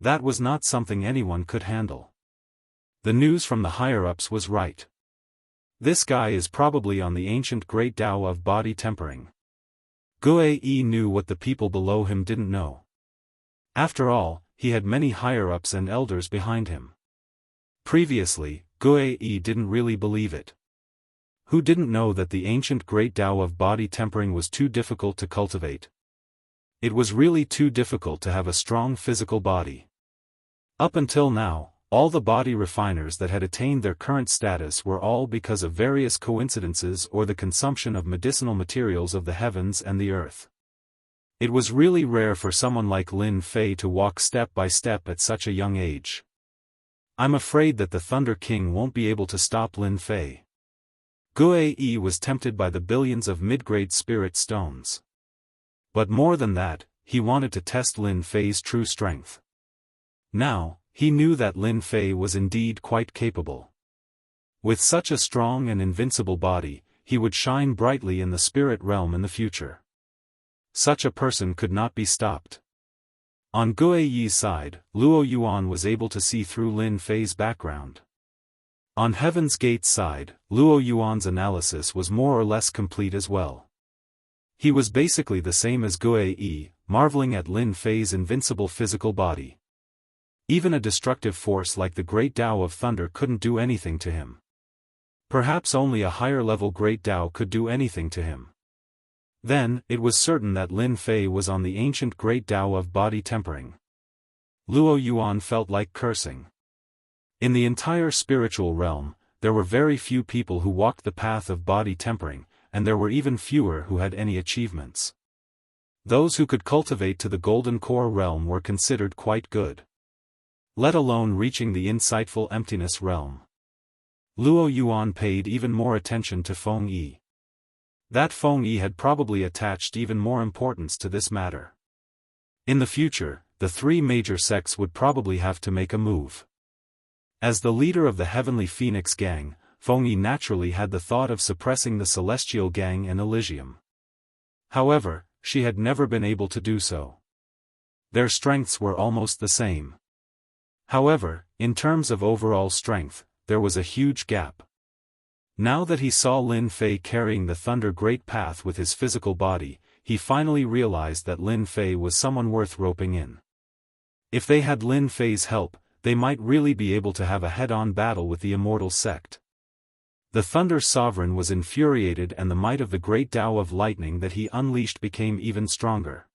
That was not something anyone could handle. The news from the higher-ups was right. This guy is probably on the ancient Great Dao of body tempering. Guei knew what the people below him didn't know. After all, he had many higher-ups and elders behind him. Previously, Guei didn't really believe it. Who didn't know that the ancient Great Dao of body tempering was too difficult to cultivate? It was really too difficult to have a strong physical body. Up until now, all the body refiners that had attained their current status were all because of various coincidences or the consumption of medicinal materials of the heavens and the earth. It was really rare for someone like Lin Fei to walk step by step at such a young age. I'm afraid that the Thunder King won't be able to stop Lin Fei. Guei was tempted by the billions of mid-grade spirit stones. But more than that, he wanted to test Lin Fei's true strength. Now, he knew that Lin Fei was indeed quite capable. With such a strong and invincible body, he would shine brightly in the spirit realm in the future. Such a person could not be stopped. On Guei's side, Luo Yuan was able to see through Lin Fei's background. On Heaven's Gate's side, Luo Yuan's analysis was more or less complete as well. He was basically the same as Guei, marveling at Lin Fei's invincible physical body. Even a destructive force like the Great Dao of Thunder couldn't do anything to him. Perhaps only a higher-level Great Tao could do anything to him. Then, it was certain that Lin Fei was on the ancient Great Tao of body tempering. Luo Yuan felt like cursing. In the entire spiritual realm, there were very few people who walked the path of body tempering, and there were even fewer who had any achievements. Those who could cultivate to the golden core realm were considered quite good. Let alone reaching the insightful emptiness realm. Luo Yuan paid even more attention to Feng Yi. That Feng Yi had probably attached even more importance to this matter. In the future, the three major sects would probably have to make a move. As the leader of the Heavenly Phoenix Gang, Feng Yi naturally had the thought of suppressing the Celestial Gang in Elysium. However, she had never been able to do so. Their strengths were almost the same. However, in terms of overall strength, there was a huge gap. Now that he saw Lin Fei carrying the Thunder Great Path with his physical body, he finally realized that Lin Fei was someone worth roping in. If they had Lin Fei's help, they might really be able to have a head-on battle with the Immortal sect. The Thunder Sovereign was infuriated, and the might of the Great Tao of Lightning that he unleashed became even stronger.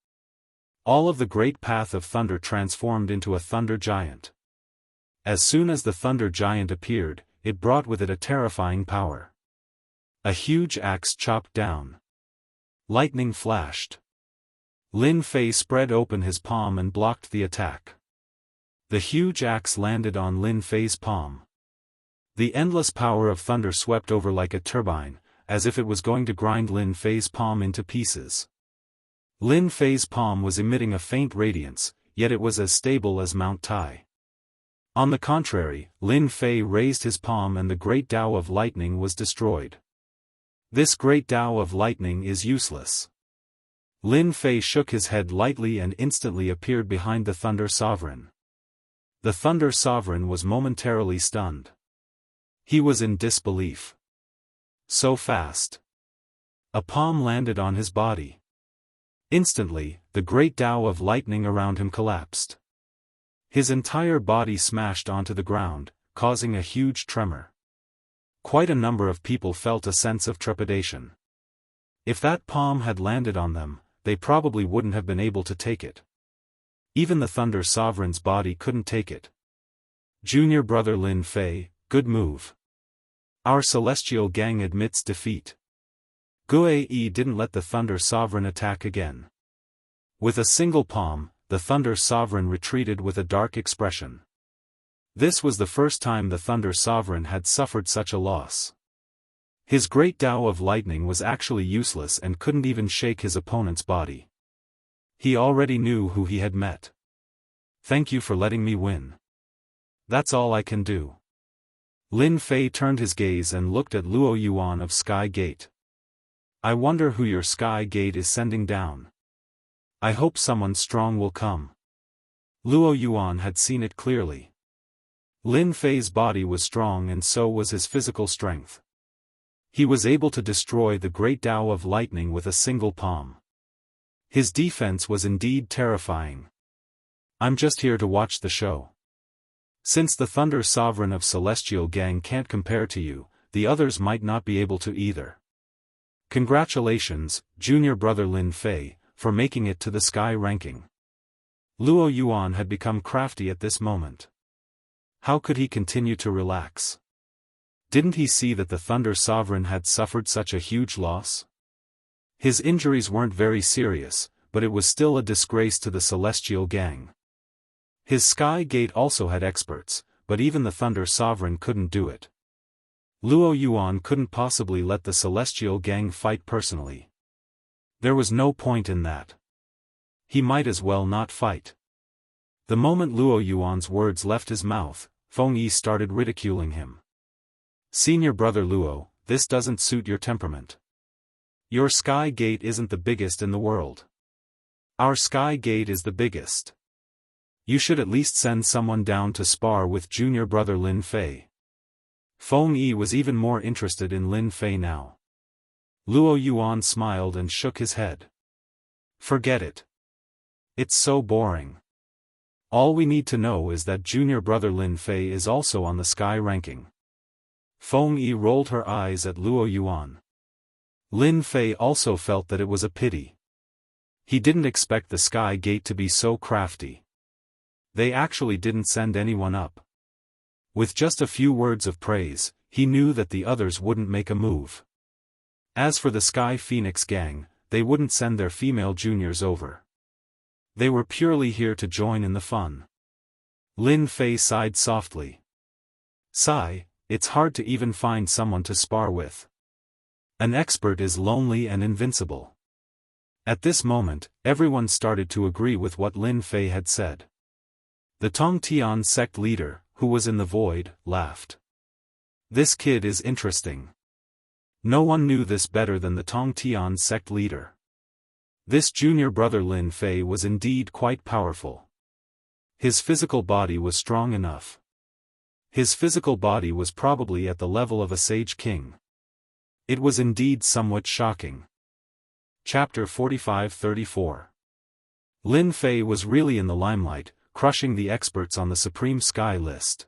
All of the Great Path of Thunder transformed into a Thunder Giant. As soon as the Thunder Giant appeared, it brought with it a terrifying power. A huge axe chopped down. Lightning flashed. Lin Fei spread open his palm and blocked the attack. The huge axe landed on Lin Fei's palm. The endless power of thunder swept over like a turbine, as if it was going to grind Lin Fei's palm into pieces. Lin Fei's palm was emitting a faint radiance, yet it was as stable as Mount Tai. On the contrary, Lin Fei raised his palm and the Great Tao of Lightning was destroyed. This Great Tao of Lightning is useless. Lin Fei shook his head lightly and instantly appeared behind the Thunder Sovereign. The Thunder Sovereign was momentarily stunned. He was in disbelief. So fast. A palm landed on his body. Instantly, the Great Tao of Lightning around him collapsed. His entire body smashed onto the ground, causing a huge tremor. Quite a number of people felt a sense of trepidation. If that palm had landed on them, they probably wouldn't have been able to take it. Even the Thunder Sovereign's body couldn't take it. Junior brother Lin Fei, good move. Our Celestial Gang admits defeat. Guei didn't let the Thunder Sovereign attack again. With a single palm, the Thunder Sovereign retreated with a dark expression. This was the first time the Thunder Sovereign had suffered such a loss. His Great Tao of Lightning was actually useless and couldn't even shake his opponent's body. He already knew who he had met. Thank you for letting me win. That's all I can do. Lin Fei turned his gaze and looked at Luo Yuan of Sky Gate. I wonder who your Sky Gate is sending down. I hope someone strong will come. Luo Yuan had seen it clearly. Lin Fei's body was strong and so was his physical strength. He was able to destroy the Great Tao of Lightning with a single palm. His defense was indeed terrifying. I'm just here to watch the show. Since the Thunder Sovereign of Celestial Gang can't compare to you, the others might not be able to either. Congratulations, junior brother Lin Fei, for making it to the Sky ranking. Luo Yuan had become crafty at this moment. How could he continue to relax? Didn't he see that the Thunder Sovereign had suffered such a huge loss? His injuries weren't very serious, but it was still a disgrace to the Celestial Gang. His Sky Gate also had experts, but even the Thunder Sovereign couldn't do it. Luo Yuan couldn't possibly let the Celestial Gang fight personally. There was no point in that. He might as well not fight. The moment Luo Yuan's words left his mouth, Feng Yi started ridiculing him. Senior brother Luo, this doesn't suit your temperament. Your Sky Gate isn't the biggest in the world. Our Sky Gate is the biggest. You should at least send someone down to spar with junior brother Lin Fei. Feng Yi was even more interested in Lin Fei now. Luo Yuan smiled and shook his head. Forget it. It's so boring. All we need to know is that junior brother Lin Fei is also on the Sky ranking. Feng Yi rolled her eyes at Luo Yuan. Lin Fei also felt that it was a pity. He didn't expect the Sky Gate to be so crafty. They actually didn't send anyone up. With just a few words of praise, he knew that the others wouldn't make a move. As for the Sky Phoenix gang, they wouldn't send their female juniors over. They were purely here to join in the fun. Lin Fei sighed softly. Sigh, it's hard to even find someone to spar with. An expert is lonely and invincible. At this moment, everyone started to agree with what Lin Fei had said. The Tongtian sect leader, who was in the void, laughed. This kid is interesting. No one knew this better than the Tongtian sect leader. This junior brother Lin Fei was indeed quite powerful. His physical body was strong enough. His physical body was probably at the level of a sage king. It was indeed somewhat shocking. Chapter 45-34. Lin Fei was really in the limelight, crushing the experts on the Supreme Sky list.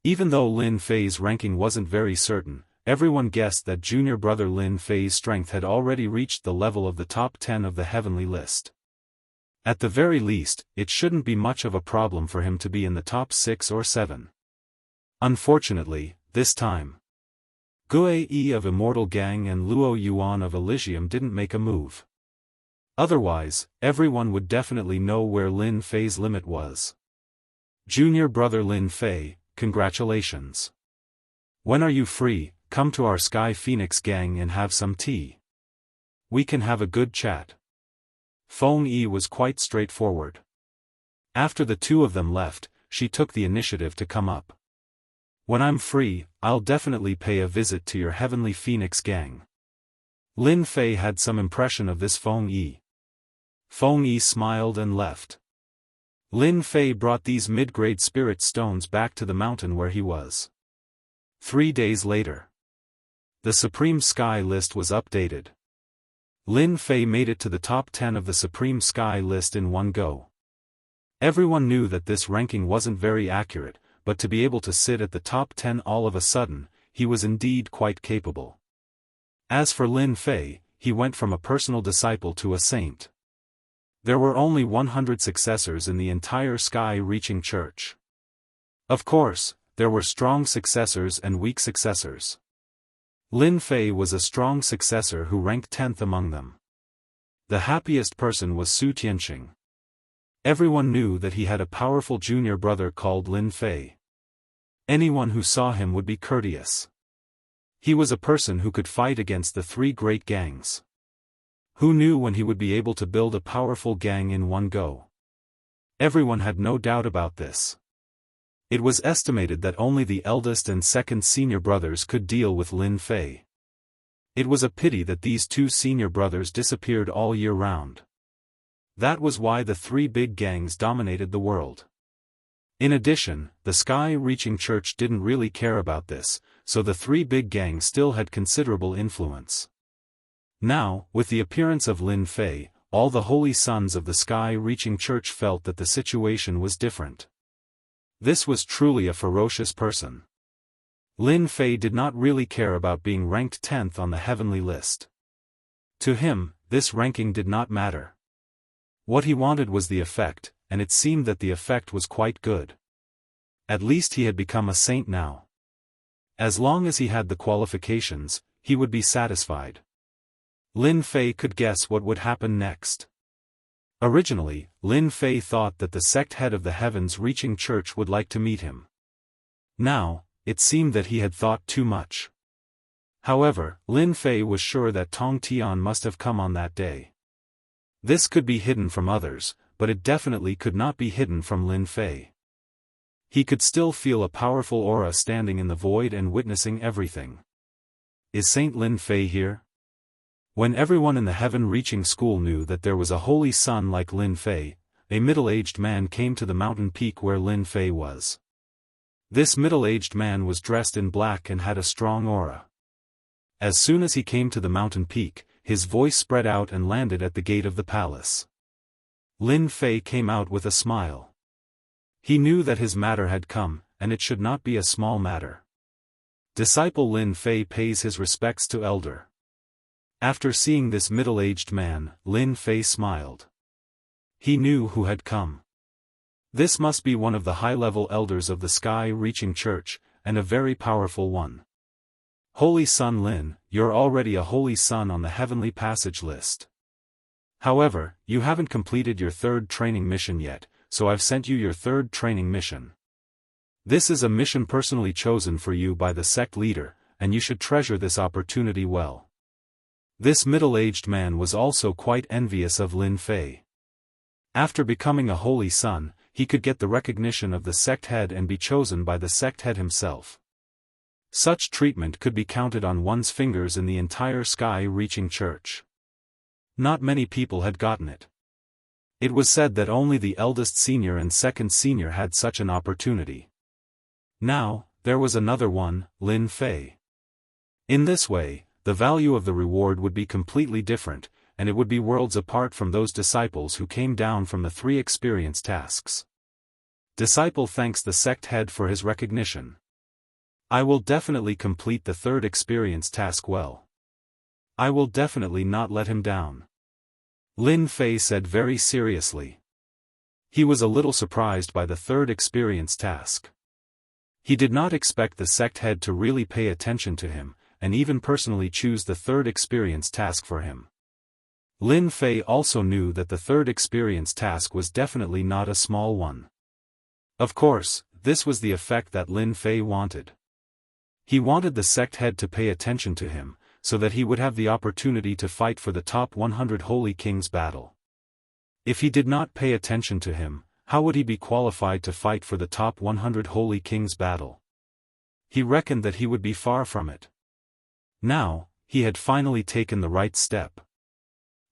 Even though Lin Fei's ranking wasn't very certain, everyone guessed that junior brother Lin Fei's strength had already reached the level of the top 10 of the heavenly list. At the very least, it shouldn't be much of a problem for him to be in the top 6 or 7. Unfortunately, this time, Gue Yi of Immortal Gang and Luo Yuan of Elysium didn't make a move. Otherwise, everyone would definitely know where Lin Fei's limit was. Junior brother Lin Fei, congratulations. When are you free? Come to our Sky Phoenix gang and have some tea. We can have a good chat. Feng Yi was quite straightforward. After the two of them left, she took the initiative to come up. When I'm free, I'll definitely pay a visit to your Heavenly Phoenix gang. Lin Fei had some impression of this Feng Yi. Feng Yi smiled and left. Lin Fei brought these mid-grade spirit stones back to the mountain where he was. 3 days later, the Supreme Sky list was updated. Lin Fei made it to the top 10 of the Supreme Sky list in one go. Everyone knew that this ranking wasn't very accurate, but to be able to sit at the top 10 all of a sudden, he was indeed quite capable. As for Lin Fei, he went from a personal disciple to a saint. There were only 100 successors in the entire Sky-reaching church. Of course, there were strong successors and weak successors. Lin Fei was a strong successor who ranked 10th among them. The happiest person was Su Tianxing. Everyone knew that he had a powerful junior brother called Lin Fei. Anyone who saw him would be courteous. He was a person who could fight against the 3 great gangs. Who knew when he would be able to build a powerful gang in one go? Everyone had no doubt about this. It was estimated that only the eldest and second senior brothers could deal with Lin Fei. It was a pity that these 2 senior brothers disappeared all year round. That was why the 3 big gangs dominated the world. In addition, the Sky-reaching church didn't really care about this, so the 3 big gangs still had considerable influence. Now, with the appearance of Lin Fei, all the holy sons of the Sky-reaching church felt that the situation was different. This was truly a ferocious person. Lin Fei did not really care about being ranked 10th on the heavenly list. To him, this ranking did not matter. What he wanted was the effect, and it seemed that the effect was quite good. At least he had become a saint now. As long as he had the qualifications, he would be satisfied. Lin Fei could guess what would happen next. Originally, Lin Fei thought that the sect head of the heavens-reaching church would like to meet him. Now, it seemed that he had thought too much. However, Lin Fei was sure that Tong Tian must have come on that day. This could be hidden from others, but it definitely could not be hidden from Lin Fei. He could still feel a powerful aura standing in the void and witnessing everything. Is Saint Lin Fei here? When everyone in the heaven-reaching school knew that there was a holy son like Lin Fei, a middle-aged man came to the mountain peak where Lin Fei was. This middle-aged man was dressed in black and had a strong aura. As soon as he came to the mountain peak, his voice spread out and landed at the gate of the palace. Lin Fei came out with a smile. He knew that his matter had come, and it should not be a small matter. Disciple Lin Fei pays his respects to elder. After seeing this middle-aged man, Lin Fei smiled. He knew who had come. This must be one of the high-level elders of the sky-reaching church, and a very powerful one. Holy Son Lin, you're already a holy son on the heavenly passage list. However, you haven't completed your third training mission yet, so I've sent you your third training mission. This is a mission personally chosen for you by the sect leader, and you should treasure this opportunity well. This middle-aged man was also quite envious of Lin Fei. After becoming a holy son, he could get the recognition of the sect head and be chosen by the sect head himself. Such treatment could be counted on one's fingers in the entire sky-reaching church. Not many people had gotten it. It was said that only the eldest senior and second senior had such an opportunity. Now, there was another one, Lin Fei. In this way, the value of the reward would be completely different, and it would be worlds apart from those disciples who came down from the 3 experience tasks. Disciple thanks the sect head for his recognition. I will definitely complete the 3rd experience task well. I will definitely not let him down. Lin Fei said very seriously. He was a little surprised by the 3rd experience task. He did not expect the sect head to really pay attention to him, and even personally choose the 3rd experience task for him. Lin Fei also knew that the 3rd experience task was definitely not a small one. Of course, this was the effect that Lin Fei wanted. He wanted the sect head to pay attention to him, so that he would have the opportunity to fight for the top 100 Holy Kings battle. If he did not pay attention to him, how would he be qualified to fight for the top 100 Holy Kings battle? He reckoned that he would be far from it. Now, he had finally taken the right step.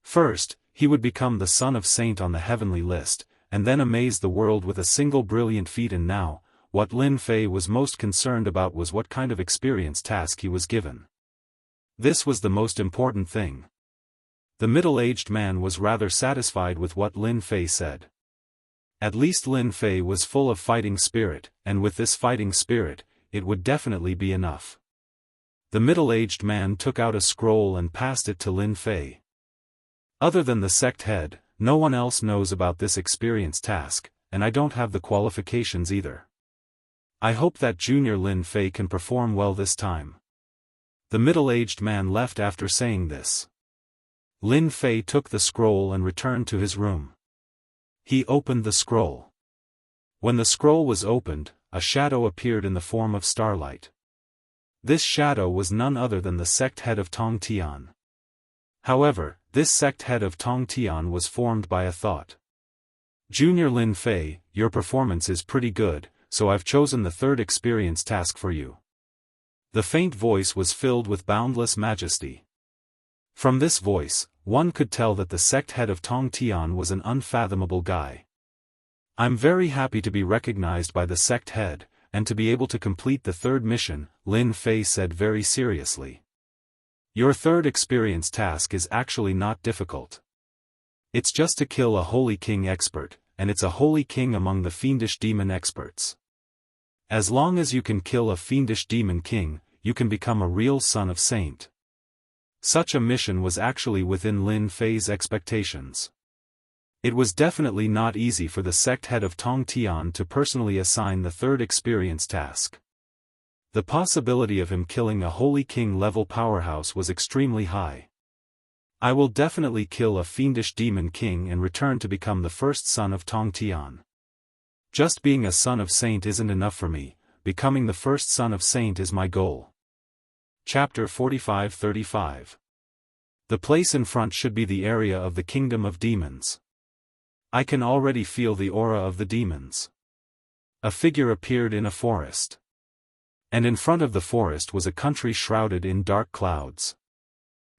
First, he would become the son of saint on the heavenly list, and then amaze the world with a single brilliant feat. And now, what Lin Fei was most concerned about was what kind of experience task he was given. This was the most important thing. The middle-aged man was rather satisfied with what Lin Fei said. At least Lin Fei was full of fighting spirit, and with this fighting spirit, it would definitely be enough. The middle-aged man took out a scroll and passed it to Lin Fei. Other than the sect head, no one else knows about this experience task, and I don't have the qualifications either. I hope that Junior Lin Fei can perform well this time. The middle-aged man left after saying this. Lin Fei took the scroll and returned to his room. He opened the scroll. When the scroll was opened, a shadow appeared in the form of starlight. This shadow was none other than the sect head of Tong Tian. However, this sect head of Tong Tian was formed by a thought. Junior Lin Fei, your performance is pretty good, so I've chosen the 3rd experience task for you. The faint voice was filled with boundless majesty. From this voice, one could tell that the sect head of Tong Tian was an unfathomable guy. I'm very happy to be recognized by the sect head, and to be able to complete the 3rd mission, Lin Fei said very seriously. Your 3rd experience task is actually not difficult. It's just to kill a Holy King expert, and it's a Holy King among the fiendish demon experts. As long as you can kill a fiendish demon king, you can become a real son of saint. Such a mission was actually within Lin Fei's expectations. It was definitely not easy for the sect head of Tong Tian to personally assign the 3rd experience task. The possibility of him killing a Holy King level powerhouse was extremely high. I will definitely kill a fiendish demon king and return to become the first son of Tong Tian. Just being a son of saint isn't enough for me, becoming the first son of saint is my goal. Chapter 45-35. The place in front should be the area of the kingdom of demons. I can already feel the aura of the demons. A figure appeared in a forest. And in front of the forest was a country shrouded in dark clouds.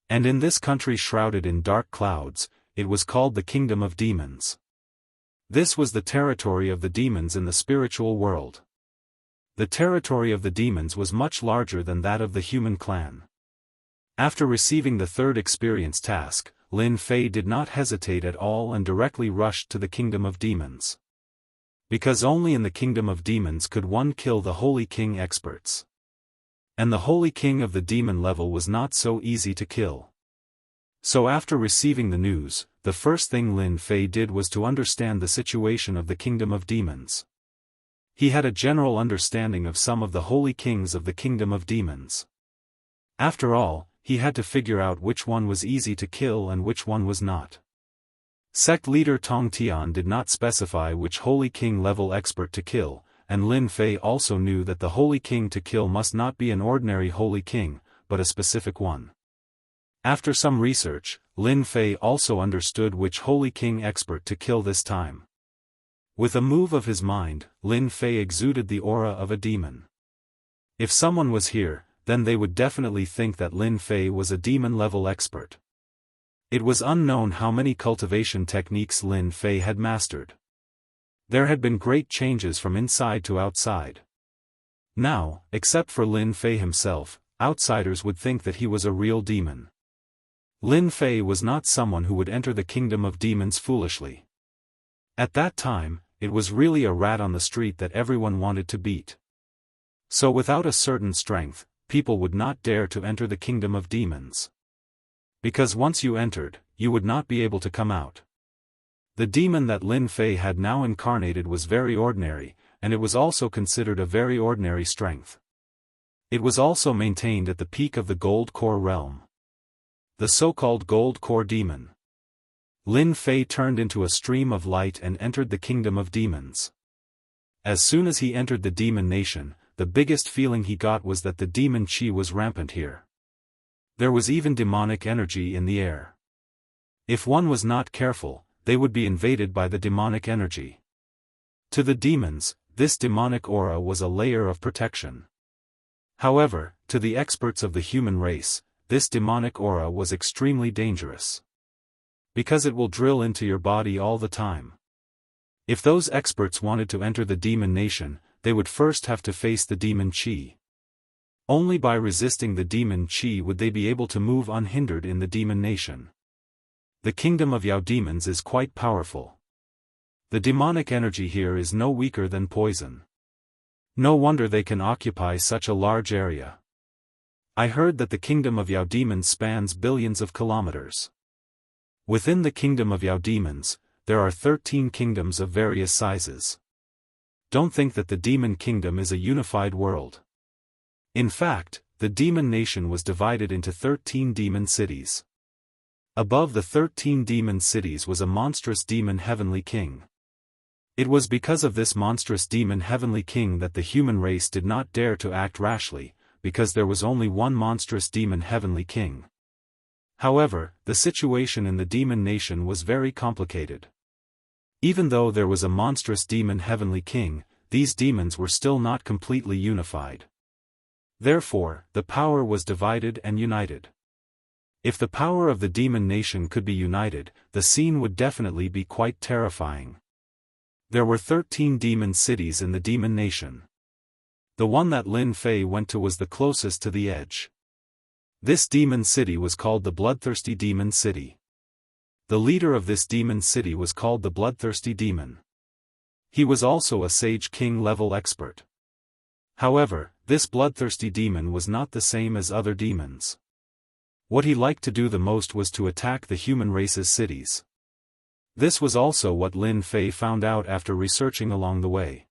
And in this country shrouded in dark clouds, it was called the kingdom of demons. This was the territory of the demons in the spiritual world. The territory of the demons was much larger than that of the human clan. After receiving the 3rd experience task, Lin Fei did not hesitate at all and directly rushed to the kingdom of demons. Because only in the kingdom of demons could one kill the Holy King experts. And the Holy King of the demon level was not so easy to kill. So after receiving the news, the first thing Lin Fei did was to understand the situation of the kingdom of demons. He had a general understanding of some of the holy kings of the kingdom of demons. After all, he had to figure out which one was easy to kill and which one was not. Sect leader Tong Tian did not specify which holy king level expert to kill, and Lin Fei also knew that the holy king to kill must not be an ordinary holy king, but a specific one. After some research, Lin Fei also understood which holy king expert to kill this time. With a move of his mind, Lin Fei exuded the aura of a demon. If someone was here, then they would definitely think that Lin Fei was a demon-level expert. It was unknown how many cultivation techniques Lin Fei had mastered. There had been great changes from inside to outside. Now, except for Lin Fei himself, outsiders would think that he was a real demon. Lin Fei was not someone who would enter the kingdom of demons foolishly. At that time, it was really a rat on the street that everyone wanted to beat. So without a certain strength, people would not dare to enter the kingdom of demons. Because once you entered, you would not be able to come out. The demon that Lin Fei had now incarnated was very ordinary, and it was also considered a very ordinary strength. It was also maintained at the peak of the Gold Core realm. The so-called Gold Core demon. Lin Fei turned into a stream of light and entered the kingdom of demons. As soon as he entered the demon nation, the biggest feeling he got was that the demon chi was rampant here. There was even demonic energy in the air. If one was not careful, they would be invaded by the demonic energy. To the demons, this demonic aura was a layer of protection. However, to the experts of the human race, this demonic aura was extremely dangerous. Because it will drill into your body all the time. If those experts wanted to enter the demon nation, they would first have to face the demon chi. Only by resisting the demon chi would they be able to move unhindered in the demon nation. The kingdom of Yao demons is quite powerful. The demonic energy here is no weaker than poison. No wonder they can occupy such a large area. I heard that the kingdom of Yao demons spans billions of kilometers. Within the kingdom of Yao demons, there are 13 kingdoms of various sizes. Don't think that the demon kingdom is a unified world. In fact, the demon nation was divided into 13 demon cities. Above the 13 demon cities was a monstrous demon heavenly king. It was because of this monstrous demon heavenly king that the human race did not dare to act rashly, because there was only one monstrous demon heavenly king. However, the situation in the demon nation was very complicated. Even though there was a monstrous demon heavenly king, these demons were still not completely unified. Therefore, the power was divided and united. If the power of the demon nation could be united, the scene would definitely be quite terrifying. There were 13 demon cities in the demon nation. The one that Lin Fei went to was the closest to the edge. This demon city was called the Bloodthirsty Demon City. The leader of this demon city was called the Bloodthirsty Demon. He was also a Sage King level expert. However, this bloodthirsty demon was not the same as other demons. What he liked to do the most was to attack the human race's cities. This was also what Lin Fei found out after researching along the way.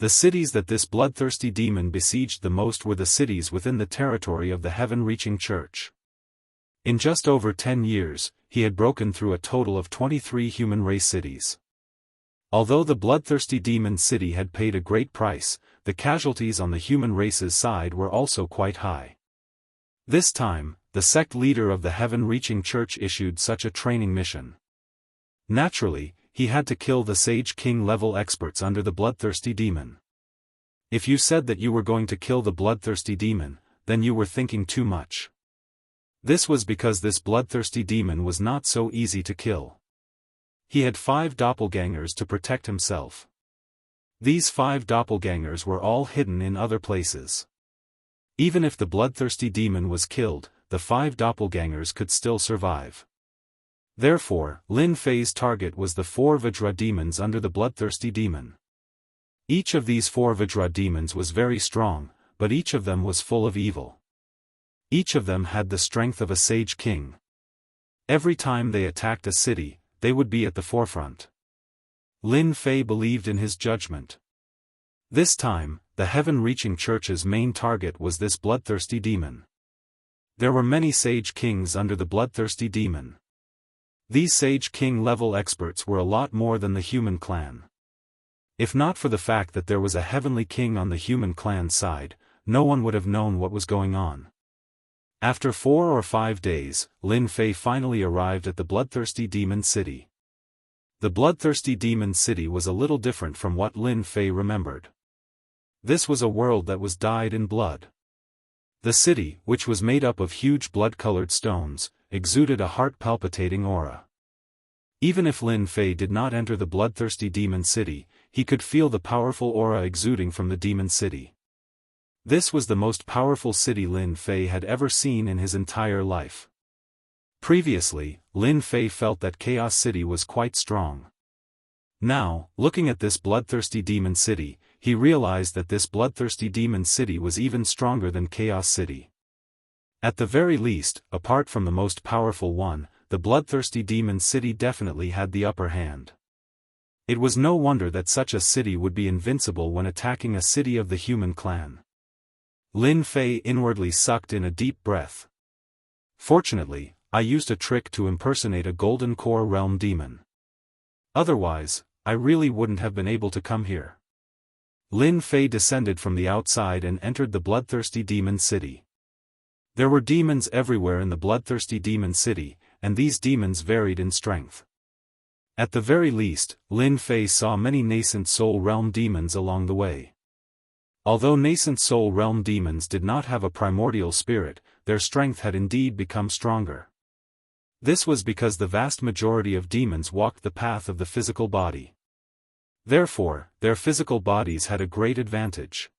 The cities that this bloodthirsty demon besieged the most were the cities within the territory of the heaven-reaching church. In just over 10 years, he had broken through a total of 23 human race cities. Although the bloodthirsty demon city had paid a great price, the casualties on the human race's side were also quite high. This time, the sect leader of the heaven-reaching church issued such a training mission. Naturally, he had to kill the Sage King level experts under the bloodthirsty demon. If you said that you were going to kill the bloodthirsty demon, then you were thinking too much. This was because this bloodthirsty demon was not so easy to kill. He had 5 doppelgangers to protect himself. These 5 doppelgangers were all hidden in other places. Even if the bloodthirsty demon was killed, the 5 doppelgangers could still survive. Therefore, Lin Fei's target was the 4 Vajra demons under the bloodthirsty demon. Each of these 4 Vajra demons was very strong, but each of them was full of evil. Each of them had the strength of a sage king. Every time they attacked a city, they would be at the forefront. Lin Fei believed in his judgment. This time, the heaven-reaching church's main target was this bloodthirsty demon. There were many sage kings under the bloodthirsty demon. These sage king-level experts were a lot more than the human clan. If not for the fact that there was a heavenly king on the human clan side, no one would have known what was going on. After 4 or 5 days, Lin Fei finally arrived at the bloodthirsty demon city. The bloodthirsty demon city was a little different from what Lin Fei remembered. This was a world that was dyed in blood. The city, which was made up of huge blood-colored stones, exuded a heart-palpitating aura. Even if Lin Fei did not enter the bloodthirsty demon city, he could feel the powerful aura exuding from the demon city. This was the most powerful city Lin Fei had ever seen in his entire life. Previously, Lin Fei felt that Chaos City was quite strong. Now, looking at this bloodthirsty demon city, he realized that this bloodthirsty demon city was even stronger than Chaos City. At the very least, apart from the most powerful one, the bloodthirsty demon city definitely had the upper hand. It was no wonder that such a city would be invincible when attacking a city of the human clan. Lin Fei inwardly sucked in a deep breath. Fortunately, I used a trick to impersonate a golden core realm demon. Otherwise, I really wouldn't have been able to come here. Lin Fei descended from the outside and entered the bloodthirsty demon city. There were demons everywhere in the bloodthirsty demon city, and these demons varied in strength. At the very least, Lin Fei saw many nascent soul realm demons along the way. Although nascent soul realm demons did not have a primordial spirit, their strength had indeed become stronger. This was because the vast majority of demons walked the path of the physical body. Therefore, their physical bodies had a great advantage.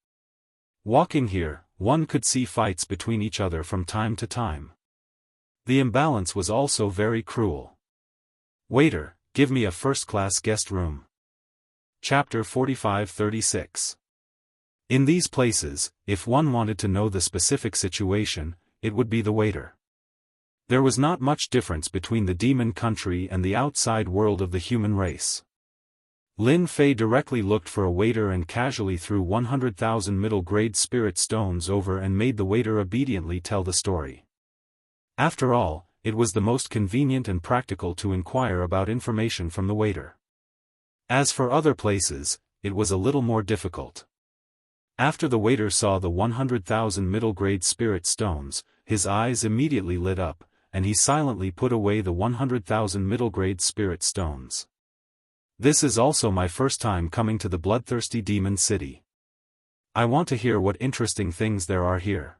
Walking here, one could see fights between each other from time to time. The imbalance was also very cruel. Waiter, give me a first-class guest room. Chapter 45-36. In these places, if one wanted to know the specific situation, it would be the waiter. There was not much difference between the demon country and the outside world of the human race. Lin Fei directly looked for a waiter and casually threw 100,000 middle-grade spirit stones over and made the waiter obediently tell the story. After all, it was the most convenient and practical to inquire about information from the waiter. As for other places, it was a little more difficult. After the waiter saw the 100,000 middle-grade spirit stones, his eyes immediately lit up, and he silently put away the 100,000 middle-grade spirit stones. This is also my first time coming to the bloodthirsty demon city. I want to hear what interesting things there are here.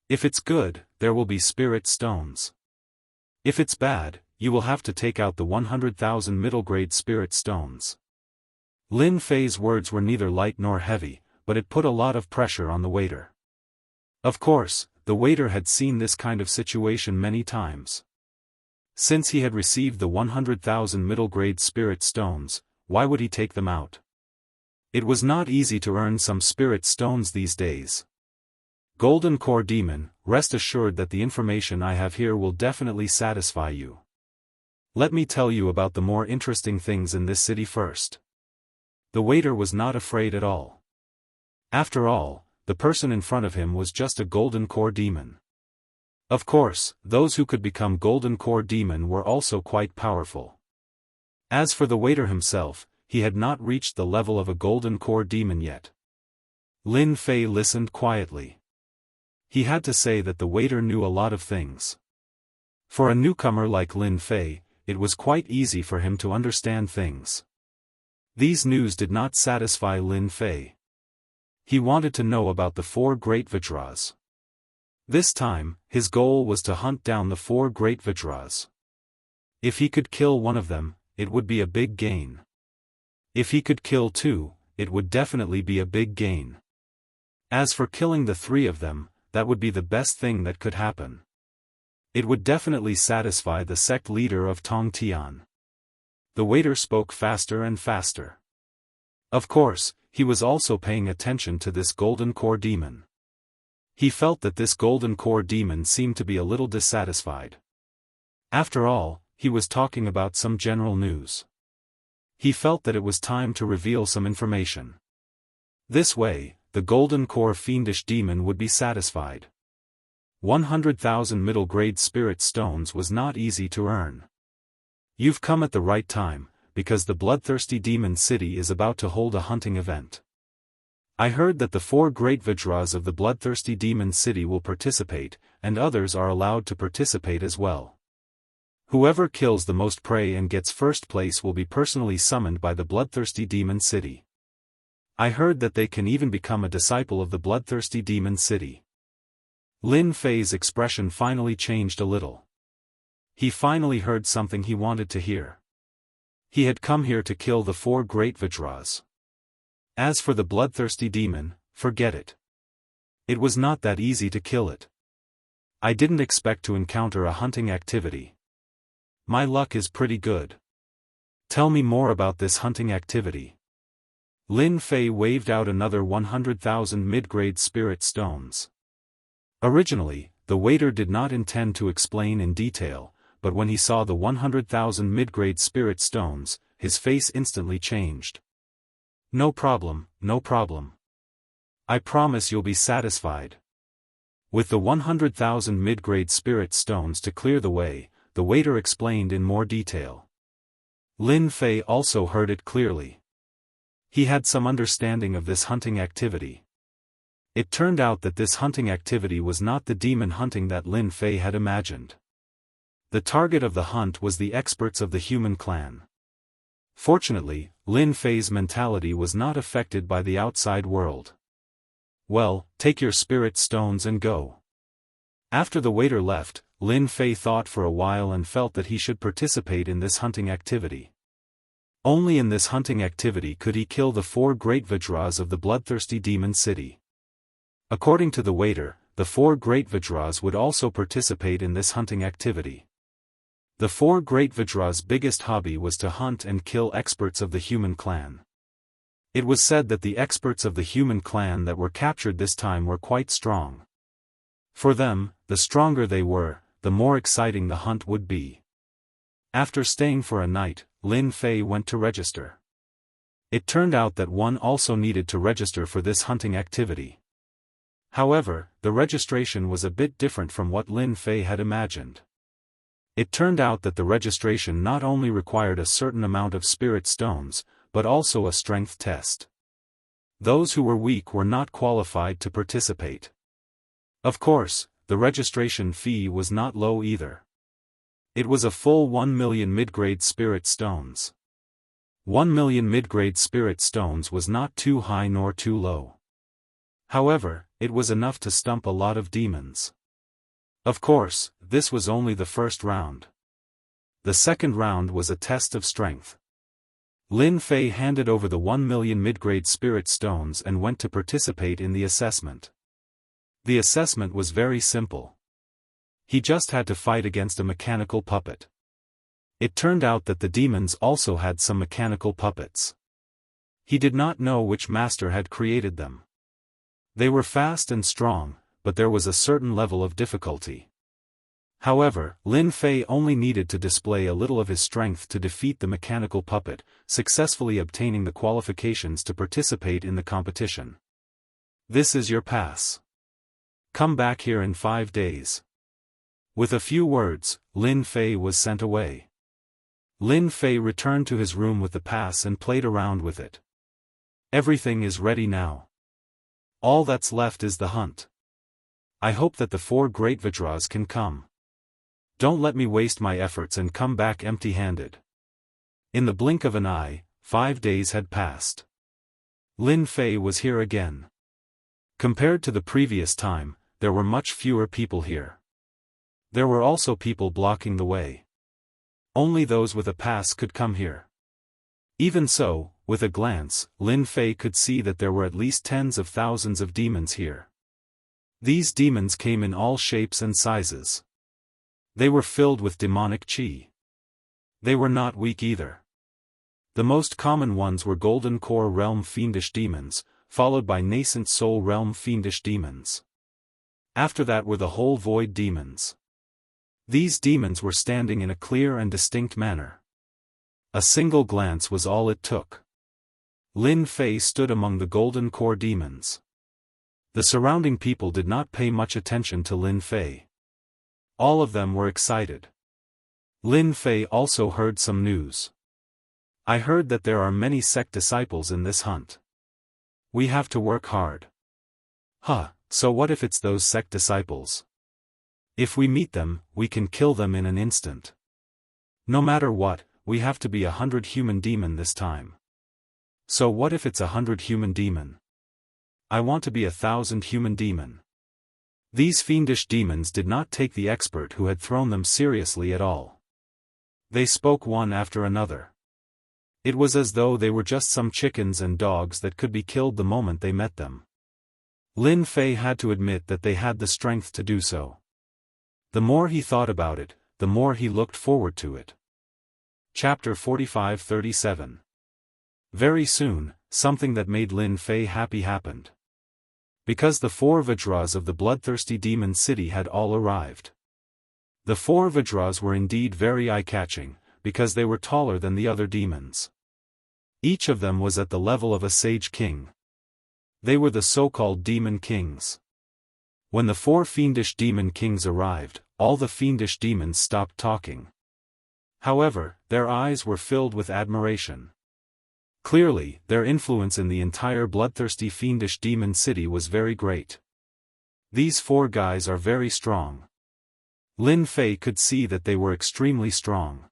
If it's good, there will be spirit stones. If it's bad, you will have to take out the 100,000 middle-grade spirit stones. Lin Fei's words were neither light nor heavy, but it put a lot of pressure on the waiter. Of course, the waiter had seen this kind of situation many times. Since he had received the 100,000 middle-grade spirit stones, why would he take them out? It was not easy to earn some spirit stones these days. Golden Core Demon, rest assured that the information I have here will definitely satisfy you. Let me tell you about the more interesting things in this city first. The waiter was not afraid at all. After all, the person in front of him was just a Golden Core Demon. Of course, those who could become Golden Core Demon were also quite powerful. As for the waiter himself, he had not reached the level of a Golden Core Demon yet. Lin Fei listened quietly. He had to say that the waiter knew a lot of things. For a newcomer like Lin Fei, it was quite easy for him to understand things. These news did not satisfy Lin Fei. He wanted to know about the 4 great Vajras. This time, his goal was to hunt down the 4 great Vajras. If he could kill one of them, it would be a big gain. If he could kill 2, it would definitely be a big gain. As for killing the 3 of them, that would be the best thing that could happen. It would definitely satisfy the sect leader of Tongtian. The waiter spoke faster and faster. Of course, he was also paying attention to this golden core demon. He felt that this golden core demon seemed to be a little dissatisfied. After all, he was talking about some general news. He felt that it was time to reveal some information. This way, the golden core fiendish demon would be satisfied. 100,000 middle-grade spirit stones was not easy to earn. You've come at the right time, because the bloodthirsty demon city is about to hold a hunting event. I heard that the 4 great Vajras of the bloodthirsty demon city will participate, and others are allowed to participate as well. Whoever kills the most prey and gets first place will be personally summoned by the bloodthirsty demon city. I heard that they can even become a disciple of the bloodthirsty demon city. Lin Fei's expression finally changed a little. He finally heard something he wanted to hear. He had come here to kill the 4 great Vajras. As for the bloodthirsty demon, forget it. It was not that easy to kill it. I didn't expect to encounter a hunting activity. My luck is pretty good. Tell me more about this hunting activity. Lin Fei waved out another 100,000 mid-grade spirit stones. Originally, the waiter did not intend to explain in detail, but when he saw the 100,000 mid-grade spirit stones, his face instantly changed. No problem, no problem. I promise you'll be satisfied. With the 100,000 mid-grade spirit stones to clear the way, the waiter explained in more detail. Lin Fei also heard it clearly. He had some understanding of this hunting activity. It turned out that this hunting activity was not the demon hunting that Lin Fei had imagined. The target of the hunt was the experts of the human clan. Fortunately, Lin Fei's mentality was not affected by the outside world. Well, take your spirit stones and go. After the waiter left, Lin Fei thought for a while and felt that he should participate in this hunting activity. Only in this hunting activity could he kill the 4 great Vajras of the bloodthirsty demon city. According to the waiter, the 4 great Vajras would also participate in this hunting activity. The 4 great Vajras' biggest hobby was to hunt and kill experts of the human clan. It was said that the experts of the human clan that were captured this time were quite strong. For them, the stronger they were, the more exciting the hunt would be. After staying for a night, Lin Fei went to register. It turned out that one also needed to register for this hunting activity. However, the registration was a bit different from what Lin Fei had imagined. It turned out that the registration not only required a certain amount of spirit stones, but also a strength test. Those who were weak were not qualified to participate. Of course, the registration fee was not low either. It was a full 1 million mid-grade spirit stones. 1 million mid-grade spirit stones was not too high nor too low. However, it was enough to stump a lot of demons. Of course, this was only the first round. The second round was a test of strength. Lin Fei handed over the 1 million mid-grade spirit stones and went to participate in the assessment. The assessment was very simple. He just had to fight against a mechanical puppet. It turned out that the demons also had some mechanical puppets. He did not know which master had created them. They were fast and strong, but there was a certain level of difficulty. However, Lin Fei only needed to display a little of his strength to defeat the mechanical puppet, successfully obtaining the qualifications to participate in the competition. This is your pass. Come back here in 5 days. With a few words, Lin Fei was sent away. Lin Fei returned to his room with the pass and played around with it. Everything is ready now. All that's left is the hunt. I hope that the 4 great Vajras can come. Don't let me waste my efforts and come back empty-handed. In the blink of an eye, 5 days had passed. Lin Fei was here again. Compared to the previous time, there were much fewer people here. There were also people blocking the way. Only those with a pass could come here. Even so, with a glance, Lin Fei could see that there were at least tens of thousands of demons here. These demons came in all shapes and sizes. They were filled with demonic qi. They were not weak either. The most common ones were Golden Core Realm Fiendish Demons, followed by Nascent Soul Realm Fiendish Demons. After that were the Whole Void Demons. These demons were standing in a clear and distinct manner. A single glance was all it took. Lin Fei stood among the Golden Core Demons. The surrounding people did not pay much attention to Lin Fei. All of them were excited. Lin Fei also heard some news. I heard that there are many sect disciples in this hunt. We have to work hard. So what if it's those sect disciples? If we meet them, we can kill them in an instant. No matter what, we have to be 100 human demon this time. So what if it's 100 human demon? I want to be 1,000 human demon. These fiendish demons did not take the expert who had thrown them seriously at all. They spoke one after another. It was as though they were just some chickens and dogs that could be killed the moment they met them. Lin Fei had to admit that they had the strength to do so. The more he thought about it, the more he looked forward to it. Chapter 45-37. Very soon, something that made Lin Fei happy happened. Because the 4 Vajras of the bloodthirsty demon city had all arrived. The 4 Vajras were indeed very eye-catching, because they were taller than the other demons. Each of them was at the level of a sage king. They were the so-called demon kings. When the 4 fiendish demon kings arrived, all the fiendish demons stopped talking. However, their eyes were filled with admiration. Clearly, their influence in the entire bloodthirsty fiendish demon city was very great. These 4 guys are very strong. Lin Fei could see that they were extremely strong.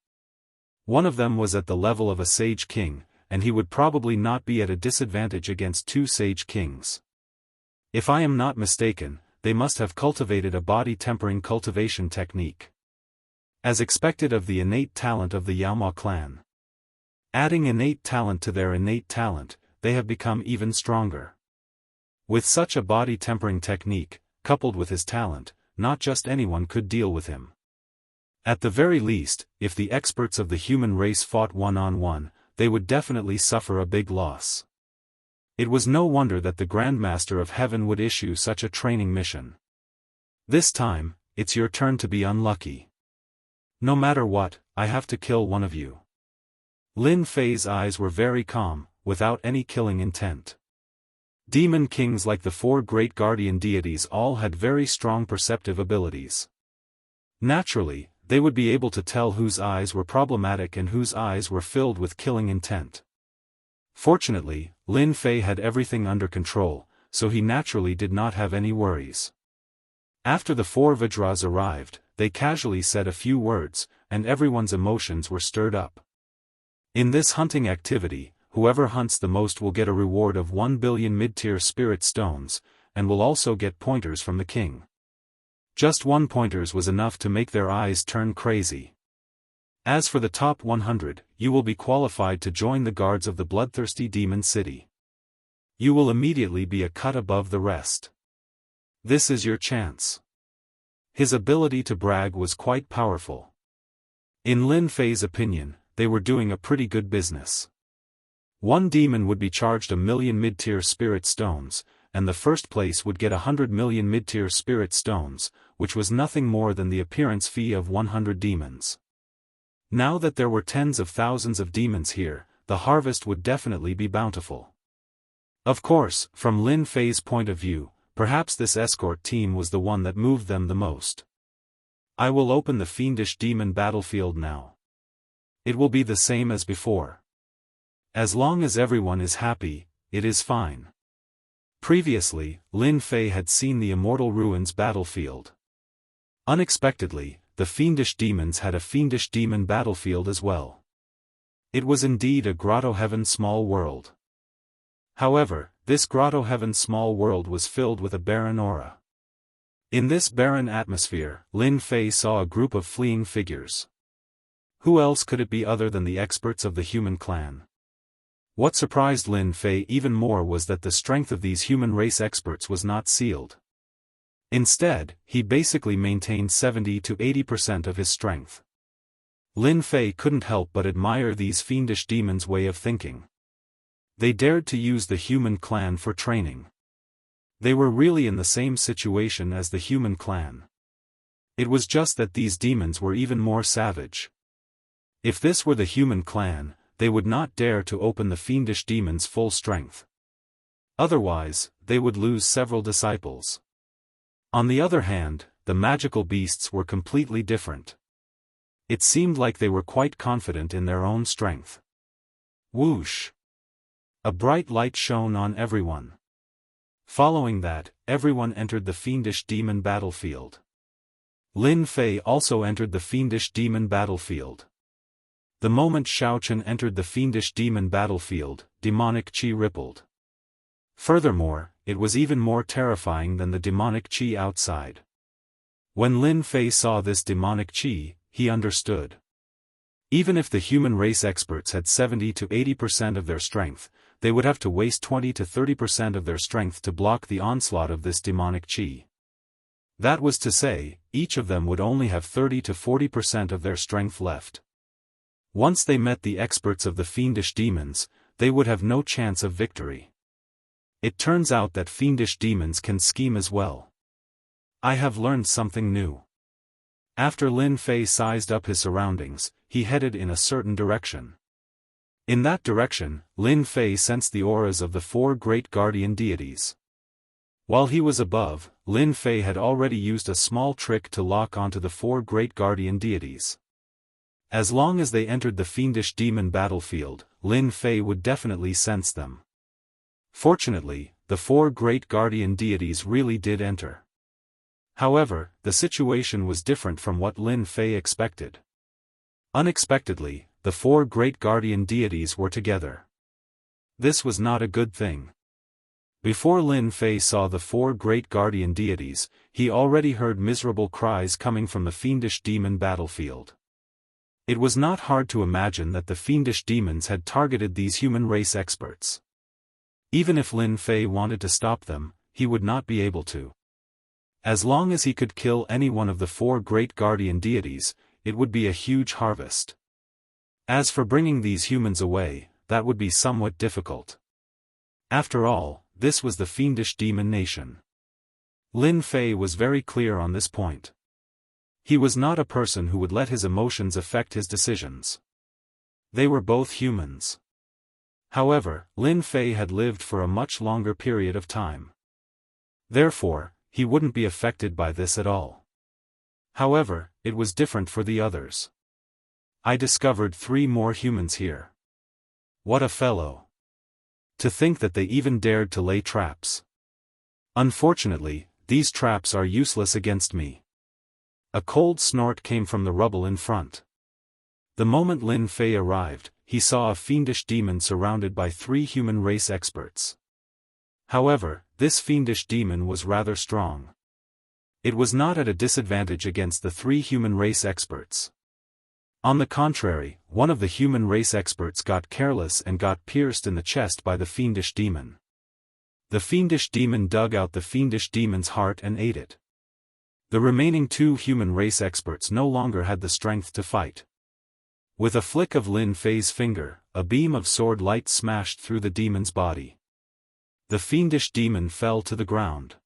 One of them was at the level of a sage king, and he would probably not be at a disadvantage against 2 sage kings. If I am not mistaken, they must have cultivated a body-tempering cultivation technique. As expected of the innate talent of the Yaoma clan. Adding innate talent to their innate talent, they have become even stronger. With such a body-tempering technique, coupled with his talent, not just anyone could deal with him. At the very least, if the experts of the human race fought one-on-one, they would definitely suffer a big loss. It was no wonder that the Grandmaster of Heaven would issue such a training mission. This time, it's your turn to be unlucky. No matter what, I have to kill one of you. Lin Fei's eyes were very calm, without any killing intent. Demon kings like the 4 great guardian deities all had very strong perceptive abilities. Naturally, they would be able to tell whose eyes were problematic and whose eyes were filled with killing intent. Fortunately, Lin Fei had everything under control, so he naturally did not have any worries. After the 4 Vajras arrived, they casually said a few words, and everyone's emotions were stirred up. In this hunting activity, whoever hunts the most will get a reward of 1 billion mid-tier spirit stones, and will also get pointers from the king. Just 1 pointers was enough to make their eyes turn crazy. As for the top 100, you will be qualified to join the guards of the bloodthirsty demon city. You will immediately be a cut above the rest. This is your chance. His ability to brag was quite powerful. In Lin Fei's opinion, they were doing a pretty good business. 1 demon would be charged 1 million mid-tier spirit stones, and the first place would get 100 million mid-tier spirit stones, which was nothing more than the appearance fee of 100 demons. Now that there were tens of thousands of demons here, the harvest would definitely be bountiful. Of course, from Lin Fei's point of view, perhaps this escort team was the one that moved them the most. I will open the fiendish demon battlefield now. It will be the same as before. As long as everyone is happy, it is fine. Previously, Lin Fei had seen the Immortal Ruins battlefield. Unexpectedly, the fiendish demons had a fiendish demon battlefield as well. It was indeed a Grotto Heaven small world. However, this Grotto Heaven small world was filled with a barren aura. In this barren atmosphere, Lin Fei saw a group of fleeing figures. Who else could it be other than the experts of the human clan? What surprised Lin Fei even more was that the strength of these human race experts was not sealed. Instead, he basically maintained 70 to 80% of his strength. Lin Fei couldn't help but admire these fiendish demons' way of thinking. They dared to use the human clan for training. They were really in the same situation as the human clan. It was just that these demons were even more savage. If this were the human clan, they would not dare to open the fiendish demons' full strength. Otherwise, they would lose several disciples. On the other hand, the magical beasts were completely different. It seemed like they were quite confident in their own strength. Whoosh! A bright light shone on everyone. Following that, everyone entered the fiendish demon battlefield. Lin Fei also entered the fiendish demon battlefield. The moment Xiaochen entered the fiendish demon battlefield, demonic qi rippled. Furthermore, it was even more terrifying than the demonic qi outside. When Lin Fei saw this demonic qi, he understood. Even if the human race experts had 70 to 80% of their strength, they would have to waste 20 to 30% of their strength to block the onslaught of this demonic qi. That was to say, each of them would only have 30 to 40% of their strength left. Once they met the experts of the fiendish demons, they would have no chance of victory. It turns out that fiendish demons can scheme as well. I have learned something new. After Lin Fei sized up his surroundings, he headed in a certain direction. In that direction, Lin Fei sensed the auras of the 4 great guardian deities. While he was above, Lin Fei had already used a small trick to lock onto the 4 great guardian deities. As long as they entered the fiendish demon battlefield, Lin Fei would definitely sense them. Fortunately, the 4 great guardian deities really did enter. However, the situation was different from what Lin Fei expected. Unexpectedly, the 4 great guardian deities were together. This was not a good thing. Before Lin Fei saw the 4 great guardian deities, he already heard miserable cries coming from the fiendish demon battlefield. It was not hard to imagine that the fiendish demons had targeted these human race experts. Even if Lin Fei wanted to stop them, he would not be able to. As long as he could kill any one of the 4 great guardian deities, it would be a huge harvest. As for bringing these humans away, that would be somewhat difficult. After all, this was the fiendish demon nation. Lin Fei was very clear on this point. He was not a person who would let his emotions affect his decisions. They were both humans. However, Lin Fei had lived for a much longer period of time. Therefore, he wouldn't be affected by this at all. However, it was different for the others. I discovered 3 more humans here. What a fellow! To think that they even dared to lay traps. Unfortunately, these traps are useless against me. A cold snort came from the rubble in front. The moment Lin Fei arrived, he saw a fiendish demon surrounded by 3 human race experts. However, this fiendish demon was rather strong. It was not at a disadvantage against the 3 human race experts. On the contrary, one of the human race experts got careless and got pierced in the chest by the fiendish demon. The fiendish demon dug out the fiendish demon's heart and ate it. The remaining 2 human race experts no longer had the strength to fight. With a flick of Lin Fei's finger, a beam of sword light smashed through the demon's body. The fiendish demon fell to the ground.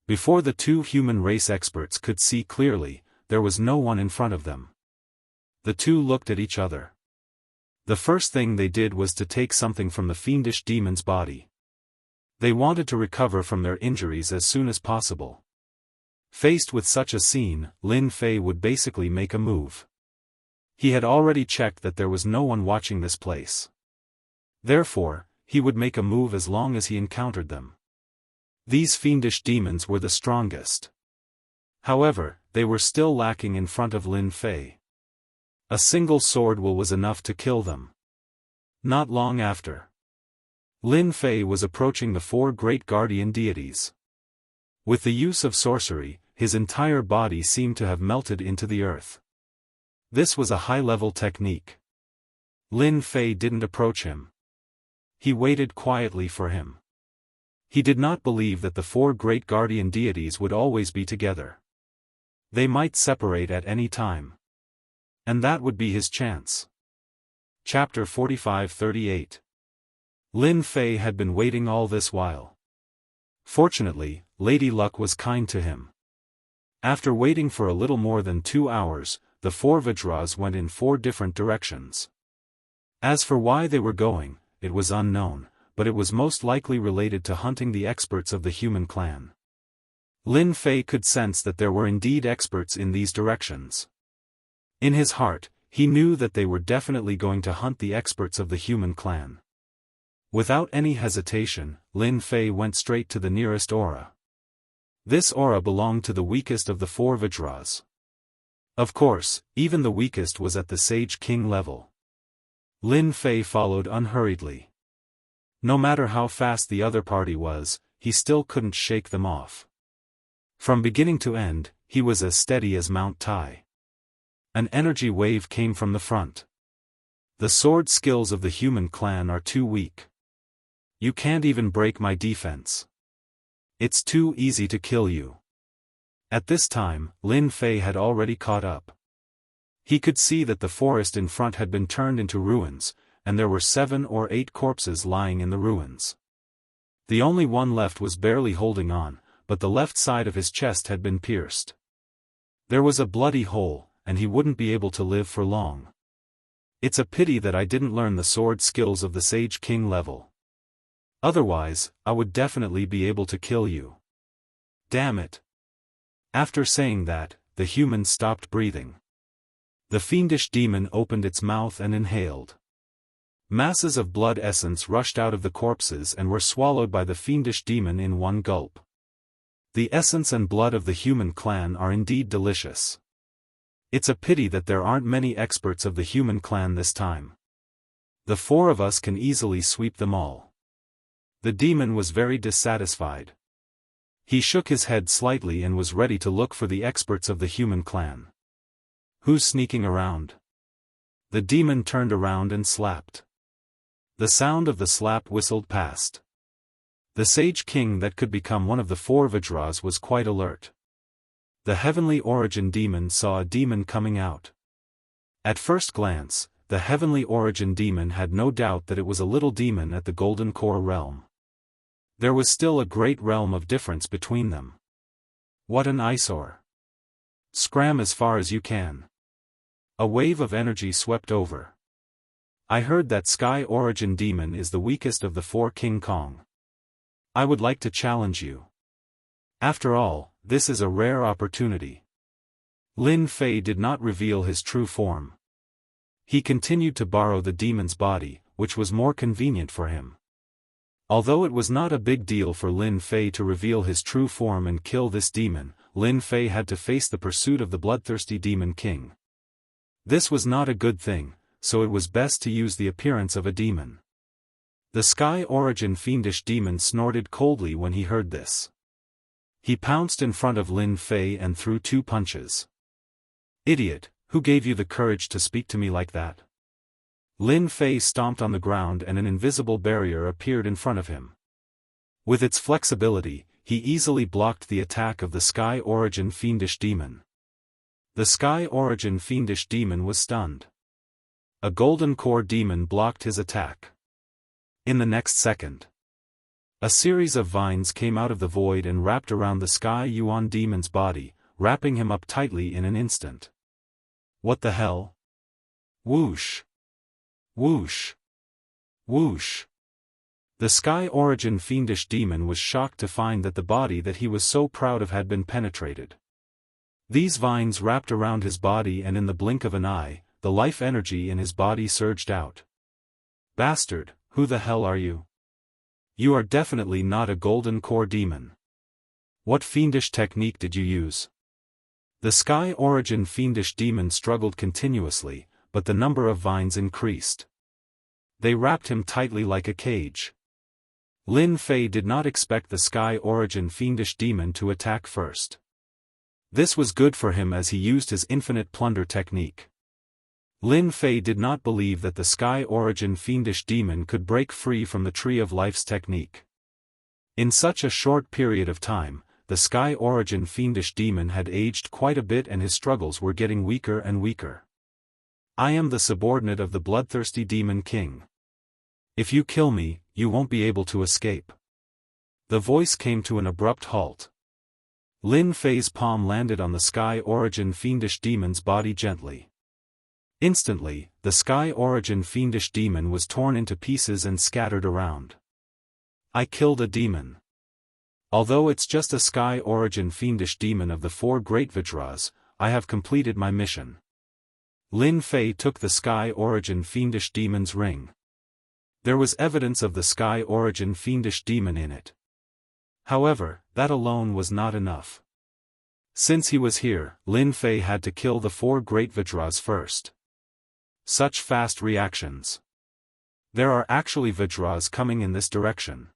Before the 2 human race experts could see clearly, there was no one in front of them. The 2 looked at each other. The first thing they did was to take something from the fiendish demon's body. They wanted to recover from their injuries as soon as possible. Faced with such a scene, Lin Fei would basically make a move. He had already checked that there was no one watching this place. Therefore, he would make a move as long as he encountered them. These fiendish demons were the strongest. However, they were still lacking in front of Lin Fei. A single SwordWill was enough to kill them. Not long after, Lin Fei was approaching the 4 great guardian deities. With the use of sorcery, his entire body seemed to have melted into the earth. This was a high-level technique. Lin Fei didn't approach him. He waited quietly for him. He did not believe that the 4 great guardian deities would always be together. They might separate at any time. And that would be his chance. Chapter 45-38. Lin Fei had been waiting all this while. Fortunately, Lady Luck was kind to him. After waiting for a little more than 2 hours, the 4 Vajras went in 4 different directions. As for why they were going, it was unknown, but it was most likely related to hunting the experts of the human clan. Lin Fei could sense that there were indeed experts in these directions. In his heart, he knew that they were definitely going to hunt the experts of the human clan. Without any hesitation, Lin Fei went straight to the nearest aura. This aura belonged to the weakest of the 4 Vajras. Of course, even the weakest was at the Sage King level. Lin Fei followed unhurriedly. No matter how fast the other party was, he still couldn't shake them off. From beginning to end, he was as steady as Mount Tai. An energy wave came from the front. The sword skills of the human clan are too weak. You can't even break my defense. It's too easy to kill you. At this time, Lin Fei had already caught up. He could see that the forest in front had been turned into ruins, and there were 7 or 8 corpses lying in the ruins. The only one left was barely holding on, but the left side of his chest had been pierced. There was a bloody hole, and he wouldn't be able to live for long. It's a pity that I didn't learn the sword skills of the Sage King level. Otherwise, I would definitely be able to kill you. Damn it. After saying that, the human stopped breathing. The fiendish demon opened its mouth and inhaled. Masses of blood essence rushed out of the corpses and were swallowed by the fiendish demon in one gulp. The essence and blood of the human clan are indeed delicious. It's a pity that there aren't many experts of the human clan this time. The 4 of us can easily sweep them all. The demon was very dissatisfied. He shook his head slightly and was ready to look for the experts of the human clan. Who's sneaking around? The demon turned around and slapped. The sound of the slap whistled past. The Sage King that could become one of the 4 Vajras was quite alert. The Heavenly Origin demon saw a demon coming out. At first glance, the Heavenly Origin demon had no doubt that it was a little demon at the Golden Core realm. There was still a great realm of difference between them. What an eyesore. Scram as far as you can. A wave of energy swept over. I heard that Sky Origin demon is the weakest of the 4 King Kong. I would like to challenge you. After all, this is a rare opportunity. Lin Fei did not reveal his true form. He continued to borrow the demon's body, which was more convenient for him. Although it was not a big deal for Lin Fei to reveal his true form and kill this demon, Lin Fei had to face the pursuit of the bloodthirsty Demon King. This was not a good thing, so it was best to use the appearance of a demon. The Sky Origin fiendish demon snorted coldly when he heard this. He pounced in front of Lin Fei and threw 2 punches. Idiot, who gave you the courage to speak to me like that? Lin Fei stomped on the ground and an invisible barrier appeared in front of him. With its flexibility, he easily blocked the attack of the Sky Origin fiendish demon. The Sky Origin fiendish demon was stunned. A Golden Core demon blocked his attack. In the next second, a series of vines came out of the void and wrapped around the Sky Yuan demon's body, wrapping him up tightly in an instant. What the hell? Whoosh! Whoosh! Whoosh! The Sky Origin fiendish demon was shocked to find that the body that he was so proud of had been penetrated. These vines wrapped around his body and in the blink of an eye, the life energy in his body surged out. Bastard, who the hell are you? You are definitely not a Golden Core demon. What fiendish technique did you use? The Sky Origin fiendish demon struggled continuously, but the number of vines increased. They wrapped him tightly like a cage. Lin Fei did not expect the Sky Origin fiendish demon to attack first. This was good for him as he used his infinite plunder technique. Lin Fei did not believe that the Sky Origin fiendish demon could break free from the Tree of Life's technique. In such a short period of time, the Sky Origin fiendish demon had aged quite a bit and his struggles were getting weaker and weaker. I am the subordinate of the bloodthirsty demon king. If you kill me, you won't be able to escape. The voice came to an abrupt halt. Lin Fei's palm landed on the Sky Origin fiendish demon's body gently. Instantly, the Sky Origin fiendish demon was torn into pieces and scattered around. I killed a demon. Although it's just a Sky Origin fiendish demon of the 4 great Vajras, I have completed my mission. Lin Fei took the Sky Origin fiendish demon's ring. There was evidence of the Sky Origin fiendish demon in it. However, that alone was not enough. Since he was here, Lin Fei had to kill the 4 great Vajras first. Such fast reactions. There are actually Vajras coming in this direction.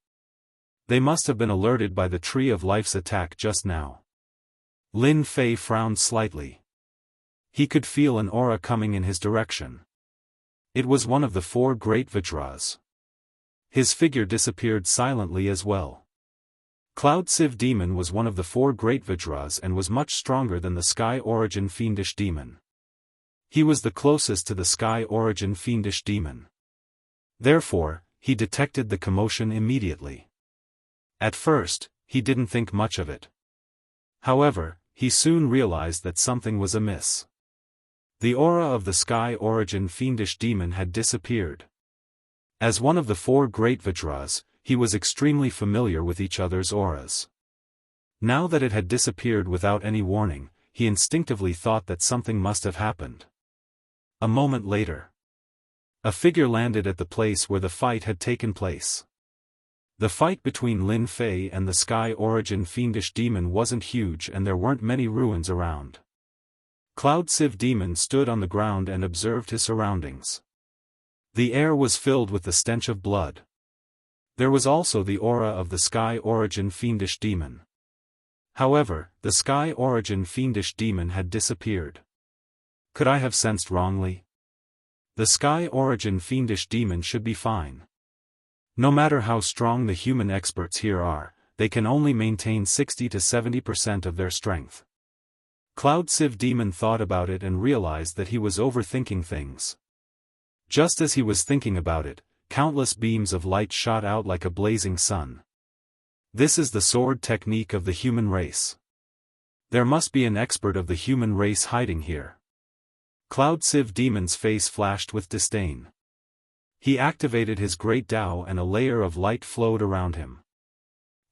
They must have been alerted by the Tree of Life's attack just now. Lin Fei frowned slightly. He could feel an aura coming in his direction. It was one of the 4 great Vajras. His figure disappeared silently as well. Cloud Sieve Demon was one of the 4 great Vajras and was much stronger than the Sky Origin fiendish demon. He was the closest to the Sky Origin fiendish demon. Therefore, he detected the commotion immediately. At first, he didn't think much of it. However, he soon realized that something was amiss. The aura of the Sky Origin fiendish demon had disappeared. As one of the 4 great Vajras, he was extremely familiar with each other's auras. Now that it had disappeared without any warning, he instinctively thought that something must have happened. A moment later, a figure landed at the place where the fight had taken place. The fight between Lin Fei and the Sky Origin fiendish demon wasn't huge and there weren't many ruins around. Cloud Sieve Demon stood on the ground and observed his surroundings. The air was filled with the stench of blood. There was also the aura of the Sky Origin fiendish demon. However, the Sky Origin fiendish demon had disappeared. Could I have sensed wrongly? The Sky Origin fiendish demon should be fine. No matter how strong the human experts here are, they can only maintain 60 to 70% of their strength. Cloud Sieve Demon thought about it and realized that he was overthinking things. Just as he was thinking about it, countless beams of light shot out like a blazing sun. This is the sword technique of the human race. There must be an expert of the human race hiding here. Cloud Sieve Demon's face flashed with disdain. He activated his great Tao and a layer of light flowed around him.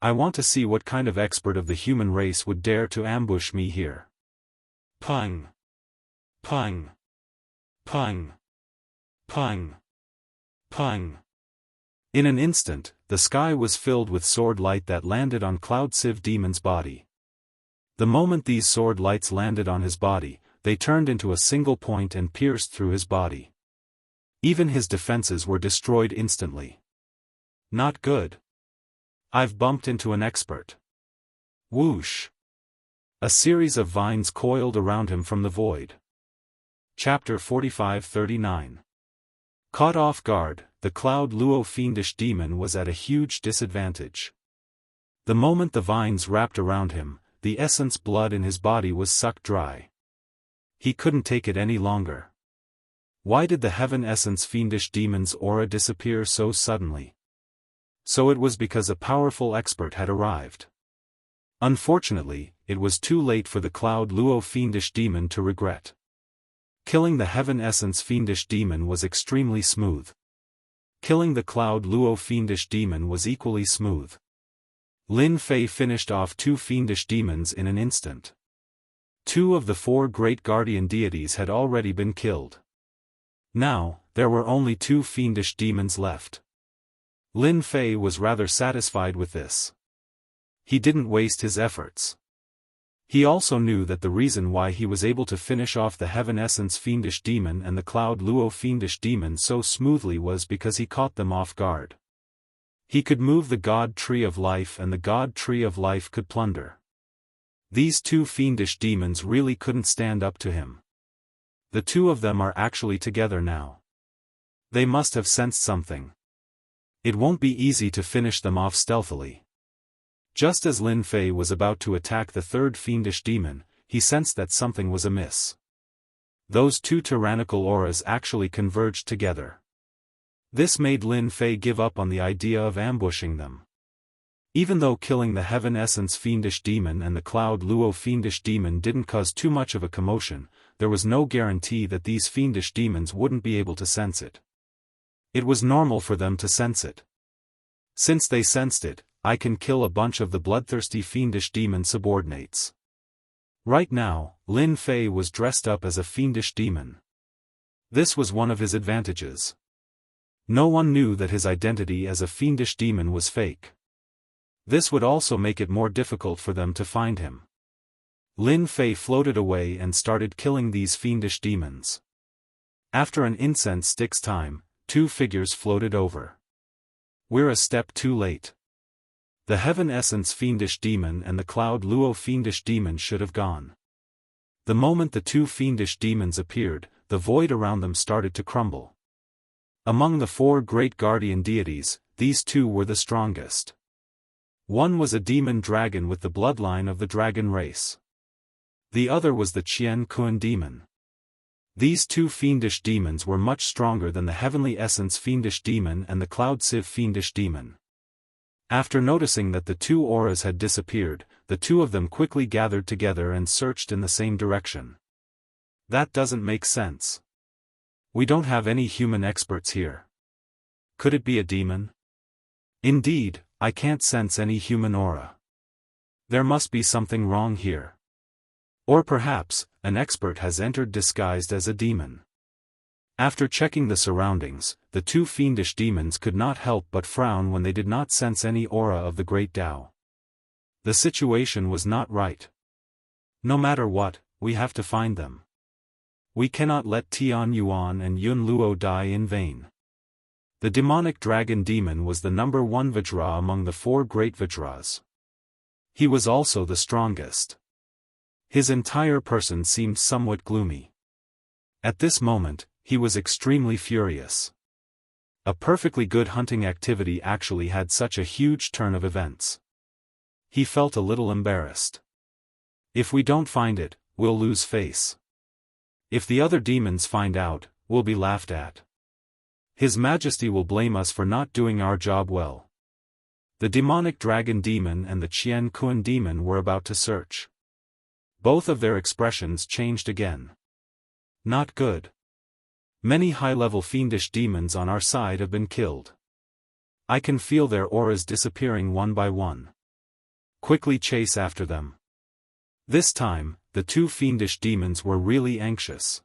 I want to see what kind of expert of the human race would dare to ambush me here. Pung! Pung! Pung! Pung! Pung! In an instant, the sky was filled with sword light that landed on Cloud Sieve Demon's body. The moment these sword lights landed on his body, they turned into a single point and pierced through his body. Even his defenses were destroyed instantly. Not good. I've bumped into an expert. Whoosh! A series of vines coiled around him from the void. Chapter 45-39. Caught off guard, the Cloud Luo fiendish demon was at a huge disadvantage. The moment the vines wrapped around him, the essence blood in his body was sucked dry. He couldn't take it any longer. Why did the Heaven Essence fiendish demon's aura disappear so suddenly? So it was because a powerful expert had arrived. Unfortunately, it was too late for the Cloud Luo fiendish demon to regret. Killing the Heaven Essence fiendish demon was extremely smooth. Killing the Cloud Luo fiendish demon was equally smooth. Lin Fei finished off 2 fiendish demons in an instant. 2 of the 4 great guardian deities had already been killed. Now, there were only 2 fiendish demons left. Lin Fei was rather satisfied with this. He didn't waste his efforts. He also knew that the reason why he was able to finish off the Heaven Essence fiendish demon and the Cloud Luo fiendish demon so smoothly was because he caught them off guard. He could move the God Tree of Life and the God Tree of Life could plunder. These 2 fiendish demons really couldn't stand up to him. The 2 of them are actually together now. They must have sensed something. It won't be easy to finish them off stealthily. Just as Lin Fei was about to attack the 3rd fiendish demon, he sensed that something was amiss. those two tyrannical auras actually converged together. This made Lin Fei give up on the idea of ambushing them. Even though killing the Heaven Essence Fiendish Demon and the Cloud Luo Fiendish Demon didn't cause too much of a commotion, there was no guarantee that these fiendish demons wouldn't be able to sense it. It was normal for them to sense it. Since they sensed it, I can kill a bunch of the bloodthirsty fiendish demon subordinates. Right now, Lin Fei was dressed up as a fiendish demon. This was one of his advantages. No one knew that his identity as a fiendish demon was fake. This would also make it more difficult for them to find him. Lin Fei floated away and started killing these fiendish demons. After an incense stick's time, two figures floated over. We're a step too late. The Heaven Essence Fiendish Demon and the Cloud Luo Fiendish Demon should have gone. The moment the two fiendish demons appeared, the void around them started to crumble. Among the four great guardian deities, these two were the strongest. One was a demon dragon with the bloodline of the dragon race. The other was the Qian Kun demon. These two fiendish demons were much stronger than the Heavenly Essence Fiendish Demon and the Cloud Sieve Fiendish Demon. After noticing that the two auras had disappeared, the two of them quickly gathered together and searched in the same direction. That doesn't make sense. We don't have any human experts here. Could it be a demon? Indeed, I can't sense any human aura. There must be something wrong here. Or perhaps, an expert has entered disguised as a demon. After checking the surroundings, the two fiendish demons could not help but frown when they did not sense any aura of the great Tao. The situation was not right. No matter what, we have to find them. We cannot let Tian Yuan and Yun Luo die in vain. The demonic dragon demon was the number one Vajra among the four great Vajras. He was also the strongest. His entire person seemed somewhat gloomy. At this moment, he was extremely furious. A perfectly good hunting activity actually had such a huge turn of events. He felt a little embarrassed. If we don't find it, we'll lose face. If the other demons find out, we'll be laughed at. His Majesty will blame us for not doing our job well. The demonic dragon demon and the Qian Kun demon were about to search. Both of their expressions changed again. Not good. Many high-level fiendish demons on our side have been killed. I can feel their auras disappearing one by one. Quickly chase after them. This time, the two fiendish demons were really anxious.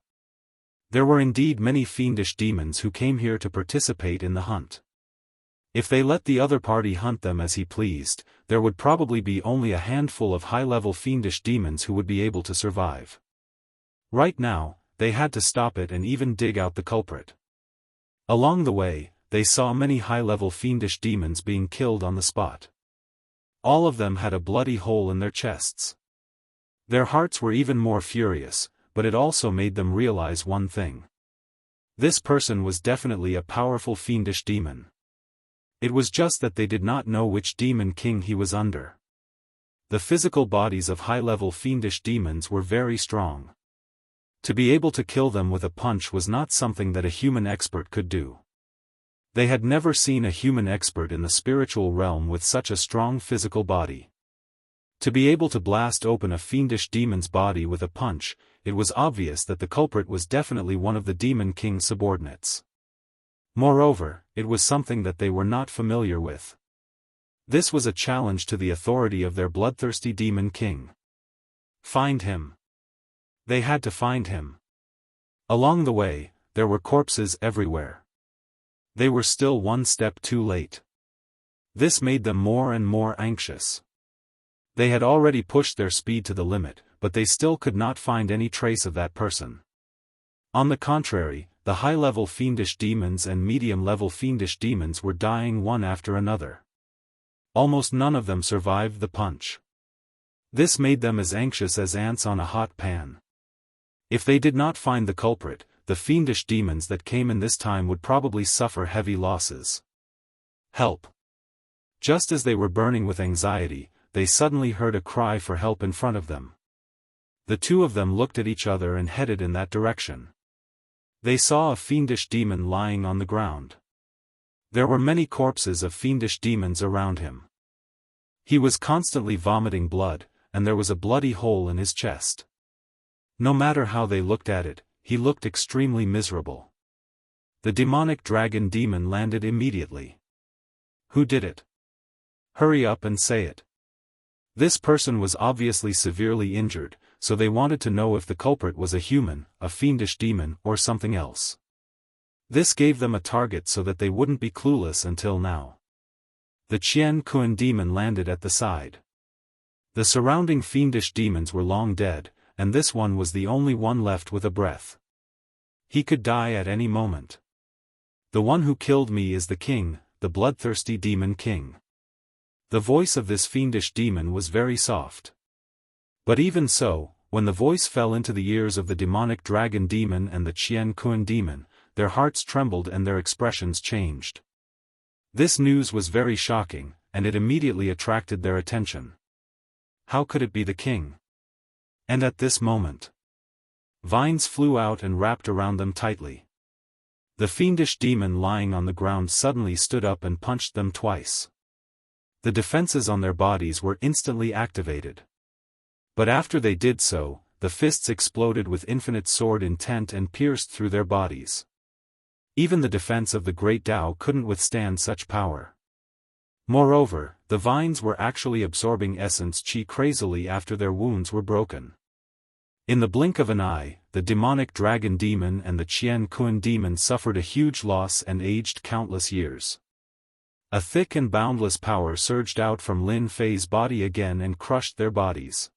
There were indeed many fiendish demons who came here to participate in the hunt. If they let the other party hunt them as he pleased, there would probably be only a handful of high-level fiendish demons who would be able to survive. Right now, they had to stop it and even dig out the culprit. Along the way, they saw many high-level fiendish demons being killed on the spot. All of them had a bloody hole in their chests. Their hearts were even more furious, but it also made them realize one thing. This person was definitely a powerful fiendish demon. It was just that they did not know which demon king he was under. The physical bodies of high-level fiendish demons were very strong. To be able to kill them with a punch was not something that a human expert could do. They had never seen a human expert in the spiritual realm with such a strong physical body. To be able to blast open a fiendish demon's body with a punch, it was obvious that the culprit was definitely one of the demon king's subordinates. Moreover, it was something that they were not familiar with. This was a challenge to the authority of their bloodthirsty demon king. Find him. They had to find him. Along the way, there were corpses everywhere. They were still one step too late. This made them more and more anxious. They had already pushed their speed to the limit, but they still could not find any trace of that person. On the contrary, the high-level fiendish demons and medium-level fiendish demons were dying one after another. Almost none of them survived the punch. This made them as anxious as ants on a hot pan. If they did not find the culprit, the fiendish demons that came in this time would probably suffer heavy losses. Help! Just as they were burning with anxiety, they suddenly heard a cry for help in front of them. The two of them looked at each other and headed in that direction. They saw a fiendish demon lying on the ground. There were many corpses of fiendish demons around him. He was constantly vomiting blood, and there was a bloody hole in his chest. No matter how they looked at it, he looked extremely miserable. The demonic dragon demon landed immediately. Who did it? Hurry up and say it. This person was obviously severely injured, so they wanted to know if the culprit was a human, a fiendish demon, or something else. This gave them a target so that they wouldn't be clueless until now. The Qian Kun demon landed at the side. The surrounding fiendish demons were long dead, and this one was the only one left with a breath. He could die at any moment. The one who killed me is the king, the bloodthirsty demon king. The voice of this fiendish demon was very soft. But even so, when the voice fell into the ears of the demonic dragon demon and the Qian Kun demon, their hearts trembled and their expressions changed. This news was very shocking, and it immediately attracted their attention. How could it be the king? And at this moment, vines flew out and wrapped around them tightly. The fiendish demon lying on the ground suddenly stood up and punched them twice. The defenses on their bodies were instantly activated. But after they did so, the fists exploded with infinite sword intent and pierced through their bodies. Even the defense of the great Tao couldn't withstand such power. Moreover, the vines were actually absorbing essence qi crazily after their wounds were broken. In the blink of an eye, the demonic dragon demon and the Qian Kun demon suffered a huge loss and aged countless years. A thick and boundless power surged out from Lin Fei's body again and crushed their bodies.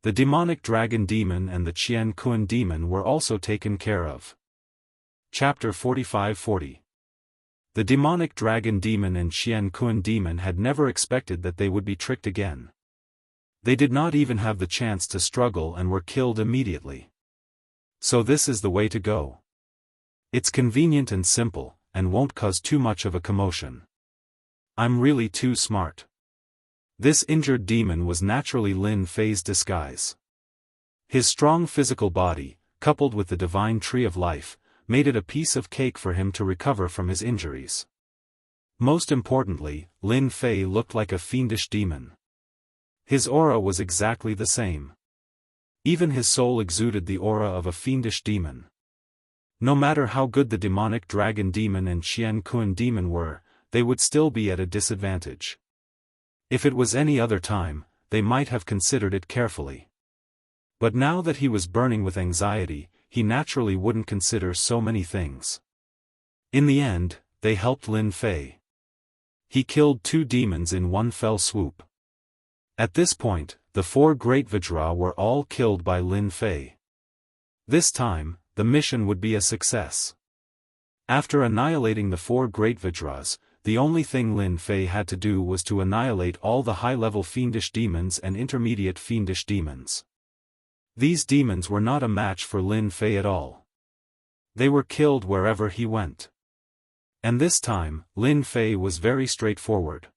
The demonic dragon demon and the Qian Kun demon were also taken care of. Chapter 45-40. The demonic dragon demon and Qian Kun demon had never expected that they would be tricked again. They did not even have the chance to struggle and were killed immediately. So this is the way to go. It's convenient and simple, and won't cause too much of a commotion. I'm really too smart. This injured demon was naturally Lin Fei's disguise. His strong physical body, coupled with the divine tree of life, made it a piece of cake for him to recover from his injuries. Most importantly, Lin Fei looked like a fiendish demon. His aura was exactly the same. Even his soul exuded the aura of a fiendish demon. No matter how good the demonic dragon demon and Qian Kun demon were, they would still be at a disadvantage. If it was any other time, they might have considered it carefully. But now that he was burning with anxiety, he naturally wouldn't consider so many things. In the end, they helped Lin Fei. He killed 2 demons in one fell swoop. At this point, the 4 great Vajra were all killed by Lin Fei. This time, the mission would be a success. After annihilating the 4 great Vajras, the only thing Lin Fei had to do was to annihilate all the high-level fiendish demons and intermediate fiendish demons. These demons were not a match for Lin Fei at all. They were killed wherever he went. And this time, Lin Fei was very straightforward.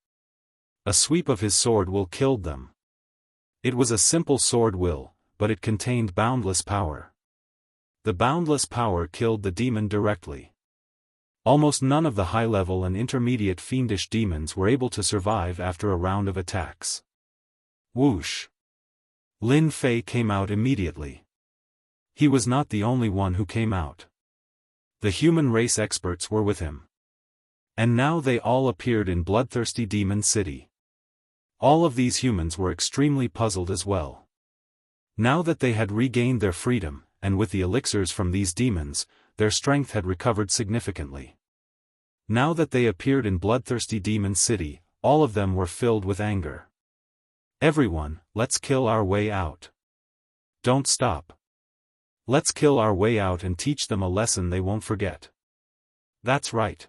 A sweep of his sword will killed them. It was a simple sword will, but it contained boundless power. The boundless power killed the demon directly. Almost none of the high-level and intermediate fiendish demons were able to survive after a round of attacks. Whoosh! Lin Fei came out immediately. He was not the only one who came out. The human race experts were with him. And now they all appeared in bloodthirsty Demon City. All of these humans were extremely puzzled as well. Now that they had regained their freedom, and with the elixirs from these demons, their strength had recovered significantly. Now that they appeared in bloodthirsty Demon City, all of them were filled with anger. Everyone, let's kill our way out. Don't stop. Let's kill our way out and teach them a lesson they won't forget. That's right.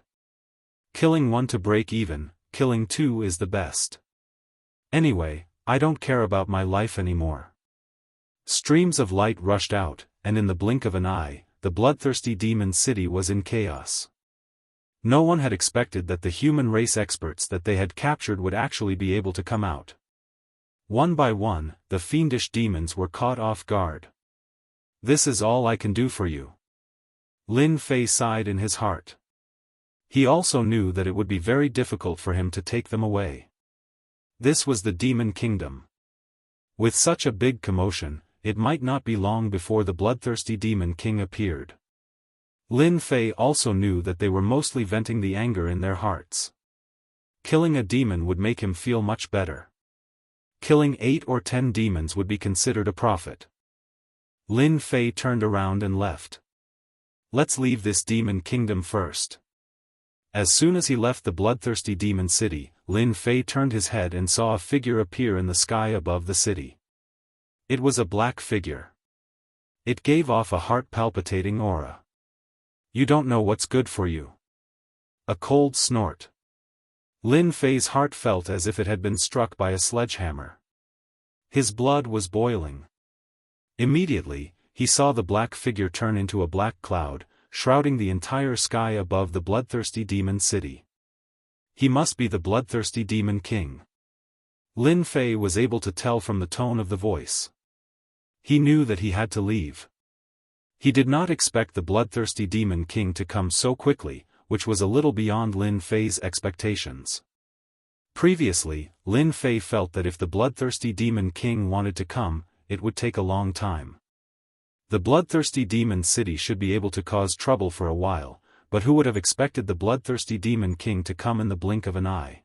Killing 1 to break even, killing 2 is the best. Anyway, I don't care about my life anymore. Streams of light rushed out, and in the blink of an eye, the bloodthirsty Demon City was in chaos. No one had expected that the human race experts that they had captured would actually be able to come out. One by one, the fiendish demons were caught off guard. "This is all I can do for you." Lin Fei sighed in his heart. He also knew that it would be very difficult for him to take them away. This was the demon kingdom. With such a big commotion, it might not be long before the bloodthirsty demon king appeared. Lin Fei also knew that they were mostly venting the anger in their hearts. Killing a demon would make him feel much better. Killing 8 or 10 demons would be considered a profit. Lin Fei turned around and left. "Let's leave this demon kingdom first." As soon as he left the bloodthirsty demon city, Lin Fei turned his head and saw a figure appear in the sky above the city. It was a black figure. It gave off a heart-palpitating aura. "You don't know what's good for you." A cold snort. Lin Fei's heart felt as if it had been struck by a sledgehammer. His blood was boiling. Immediately, he saw the black figure turn into a black cloud, shrouding the entire sky above the bloodthirsty demon city. He must be the bloodthirsty demon king. Lin Fei was able to tell from the tone of the voice. He knew that he had to leave. He did not expect the bloodthirsty demon king to come so quickly, which was a little beyond Lin Fei's expectations. Previously, Lin Fei felt that if the bloodthirsty demon king wanted to come, it would take a long time. The bloodthirsty demon city should be able to cause trouble for a while, but who would have expected the bloodthirsty demon king to come in the blink of an eye?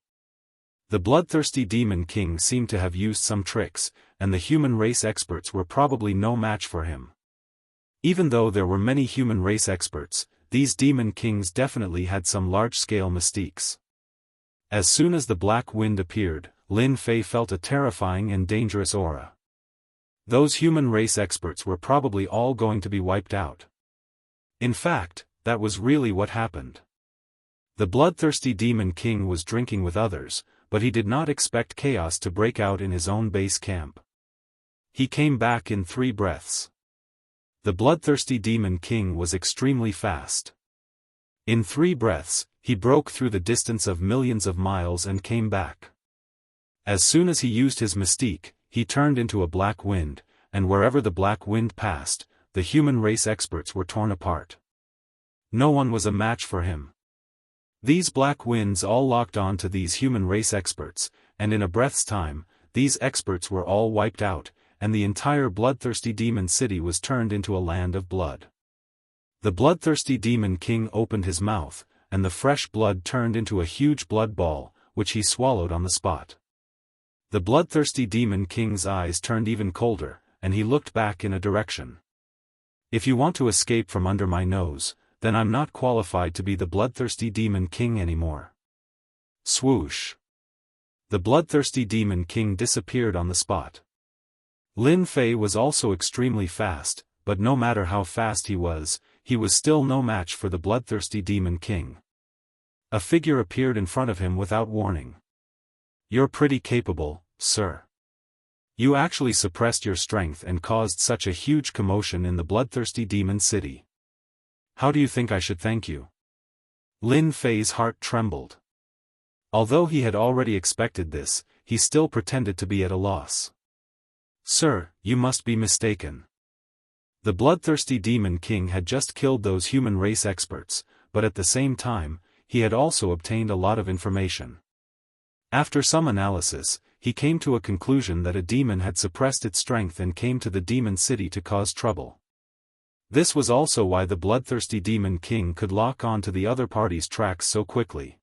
The bloodthirsty demon king seemed to have used some tricks, and the human race experts were probably no match for him. Even though there were many human race experts, these demon kings definitely had some large-scale mystiques. As soon as the black wind appeared, Lin Fei felt a terrifying and dangerous aura. Those human race experts were probably all going to be wiped out. In fact, that was really what happened. The bloodthirsty demon king was drinking with others, but he did not expect chaos to break out in his own base camp. He came back in 3 breaths. The bloodthirsty demon king was extremely fast. In 3 breaths, he broke through the distance of millions of miles and came back. As soon as he used his mystique, he turned into a black wind, and wherever the black wind passed, the human race experts were torn apart. No one was a match for him. These black winds all locked on to these human race experts, and in a breath's time, these experts were all wiped out, and the entire bloodthirsty demon city was turned into a land of blood. The bloodthirsty demon king opened his mouth, and the fresh blood turned into a huge blood ball, which he swallowed on the spot. The bloodthirsty demon king's eyes turned even colder, and he looked back in a direction. "If you want to escape from under my nose, then I'm not qualified to be the bloodthirsty demon king anymore." Swoosh! The bloodthirsty demon king disappeared on the spot. Lin Fei was also extremely fast, but no matter how fast he was still no match for the bloodthirsty demon king. A figure appeared in front of him without warning. "You're pretty capable, sir. You actually suppressed your strength and caused such a huge commotion in the bloodthirsty demon city. How do you think I should thank you?" Lin Fei's heart trembled. Although he had already expected this, he still pretended to be at a loss. "Sir, you must be mistaken. The bloodthirsty demon king had just killed those human race experts, but at the same time, he had also obtained a lot of information. After some analysis, he came to a conclusion that a demon had suppressed its strength and came to the demon city to cause trouble. This was also why the bloodthirsty demon king could lock on to the other party's tracks so quickly.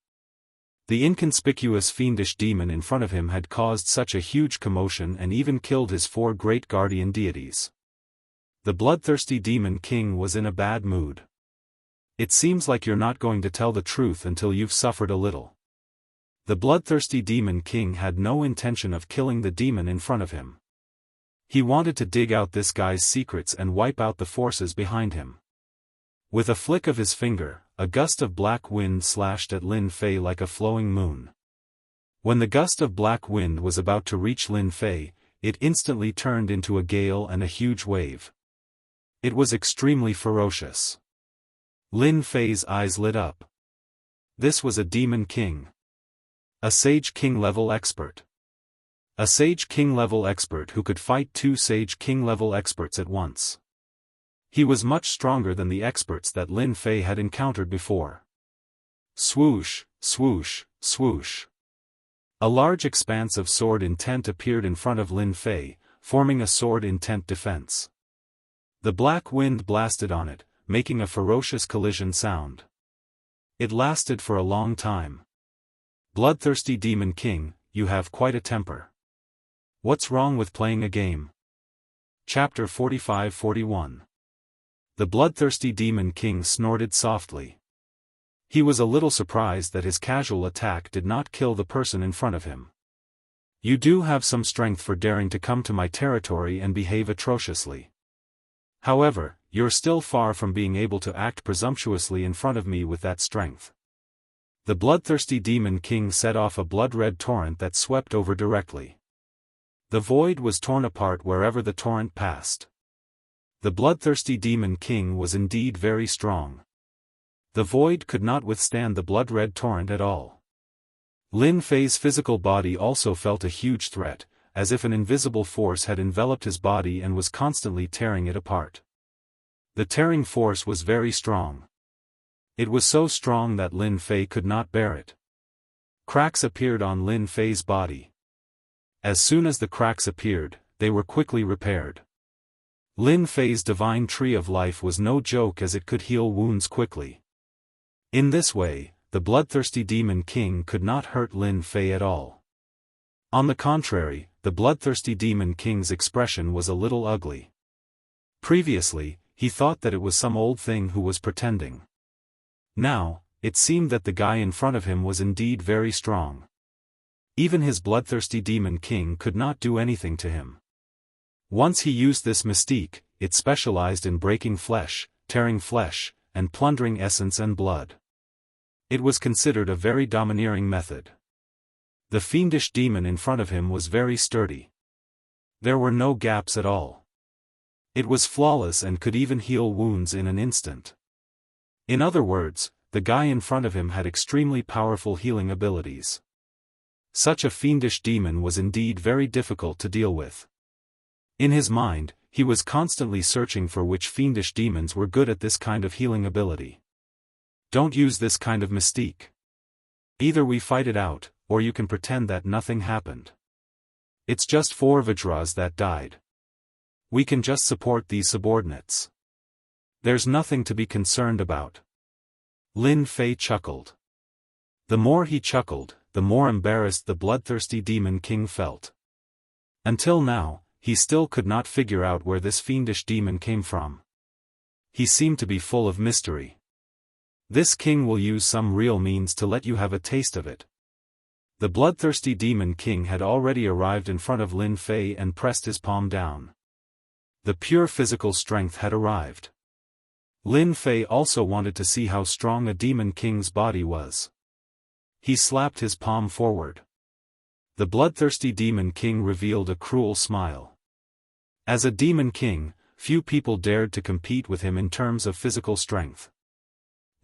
The inconspicuous fiendish demon in front of him had caused such a huge commotion and even killed his 4 great guardian deities. The bloodthirsty demon king was in a bad mood. "It seems like you're not going to tell the truth until you've suffered a little." The bloodthirsty demon king had no intention of killing the demon in front of him. He wanted to dig out this guy's secrets and wipe out the forces behind him. With a flick of his finger, a gust of black wind slashed at Lin Fei like a flowing moon. When the gust of black wind was about to reach Lin Fei, it instantly turned into a gale and a huge wave. It was extremely ferocious. Lin Fei's eyes lit up. This was a demon king. A sage king level expert. A Sage King-level expert who could fight 2 Sage King-level experts at once. He was much stronger than the experts that Lin Fei had encountered before. Swoosh, swoosh, swoosh. A large expanse of sword intent appeared in front of Lin Fei, forming a sword intent defense. The black wind blasted on it, making a ferocious collision sound. It lasted for a long time. Bloodthirsty Demon King, you have quite a temper. What's wrong with playing a game? Chapter 45-41. The bloodthirsty Demon King snorted softly. He was a little surprised that his casual attack did not kill the person in front of him. You do have some strength for daring to come to my territory and behave atrociously. However, you're still far from being able to act presumptuously in front of me with that strength. The bloodthirsty Demon King set off a blood-red torrent that swept over directly. The void was torn apart wherever the torrent passed. The bloodthirsty Demon King was indeed very strong. The void could not withstand the blood-red torrent at all. Lin Fei's physical body also felt a huge threat, as if an invisible force had enveloped his body and was constantly tearing it apart. The tearing force was very strong. It was so strong that Lin Fei could not bear it. Cracks appeared on Lin Fei's body. As soon as the cracks appeared, they were quickly repaired. Lin Fei's divine tree of life was no joke as it could heal wounds quickly. In this way, the bloodthirsty Demon King could not hurt Lin Fei at all. On the contrary, the bloodthirsty Demon King's expression was a little ugly. Previously, he thought that it was some old thing who was pretending. Now, it seemed that the guy in front of him was indeed very strong. Even his bloodthirsty Demon King could not do anything to him. Once he used this mystique, it specialized in breaking flesh, tearing flesh, and plundering essence and blood. It was considered a very domineering method. The fiendish demon in front of him was very sturdy. There were no gaps at all. It was flawless and could even heal wounds in an instant. In other words, the guy in front of him had extremely powerful healing abilities. Such a fiendish demon was indeed very difficult to deal with. In his mind, he was constantly searching for which fiendish demons were good at this kind of healing ability. Don't use this kind of mystique. Either we fight it out, or you can pretend that nothing happened. It's just 4 Vajras that died. We can just support these subordinates. There's nothing to be concerned about. Lin Fei chuckled. The more he chuckled, the more embarrassed the bloodthirsty Demon King felt. Until now, he still could not figure out where this fiendish demon came from. He seemed to be full of mystery. This king will use some real means to let you have a taste of it. The bloodthirsty Demon King had already arrived in front of Lin Fei and pressed his palm down. The pure physical strength had arrived. Lin Fei also wanted to see how strong a Demon King's body was. He slapped his palm forward. The bloodthirsty Demon King revealed a cruel smile. As a Demon King, few people dared to compete with him in terms of physical strength.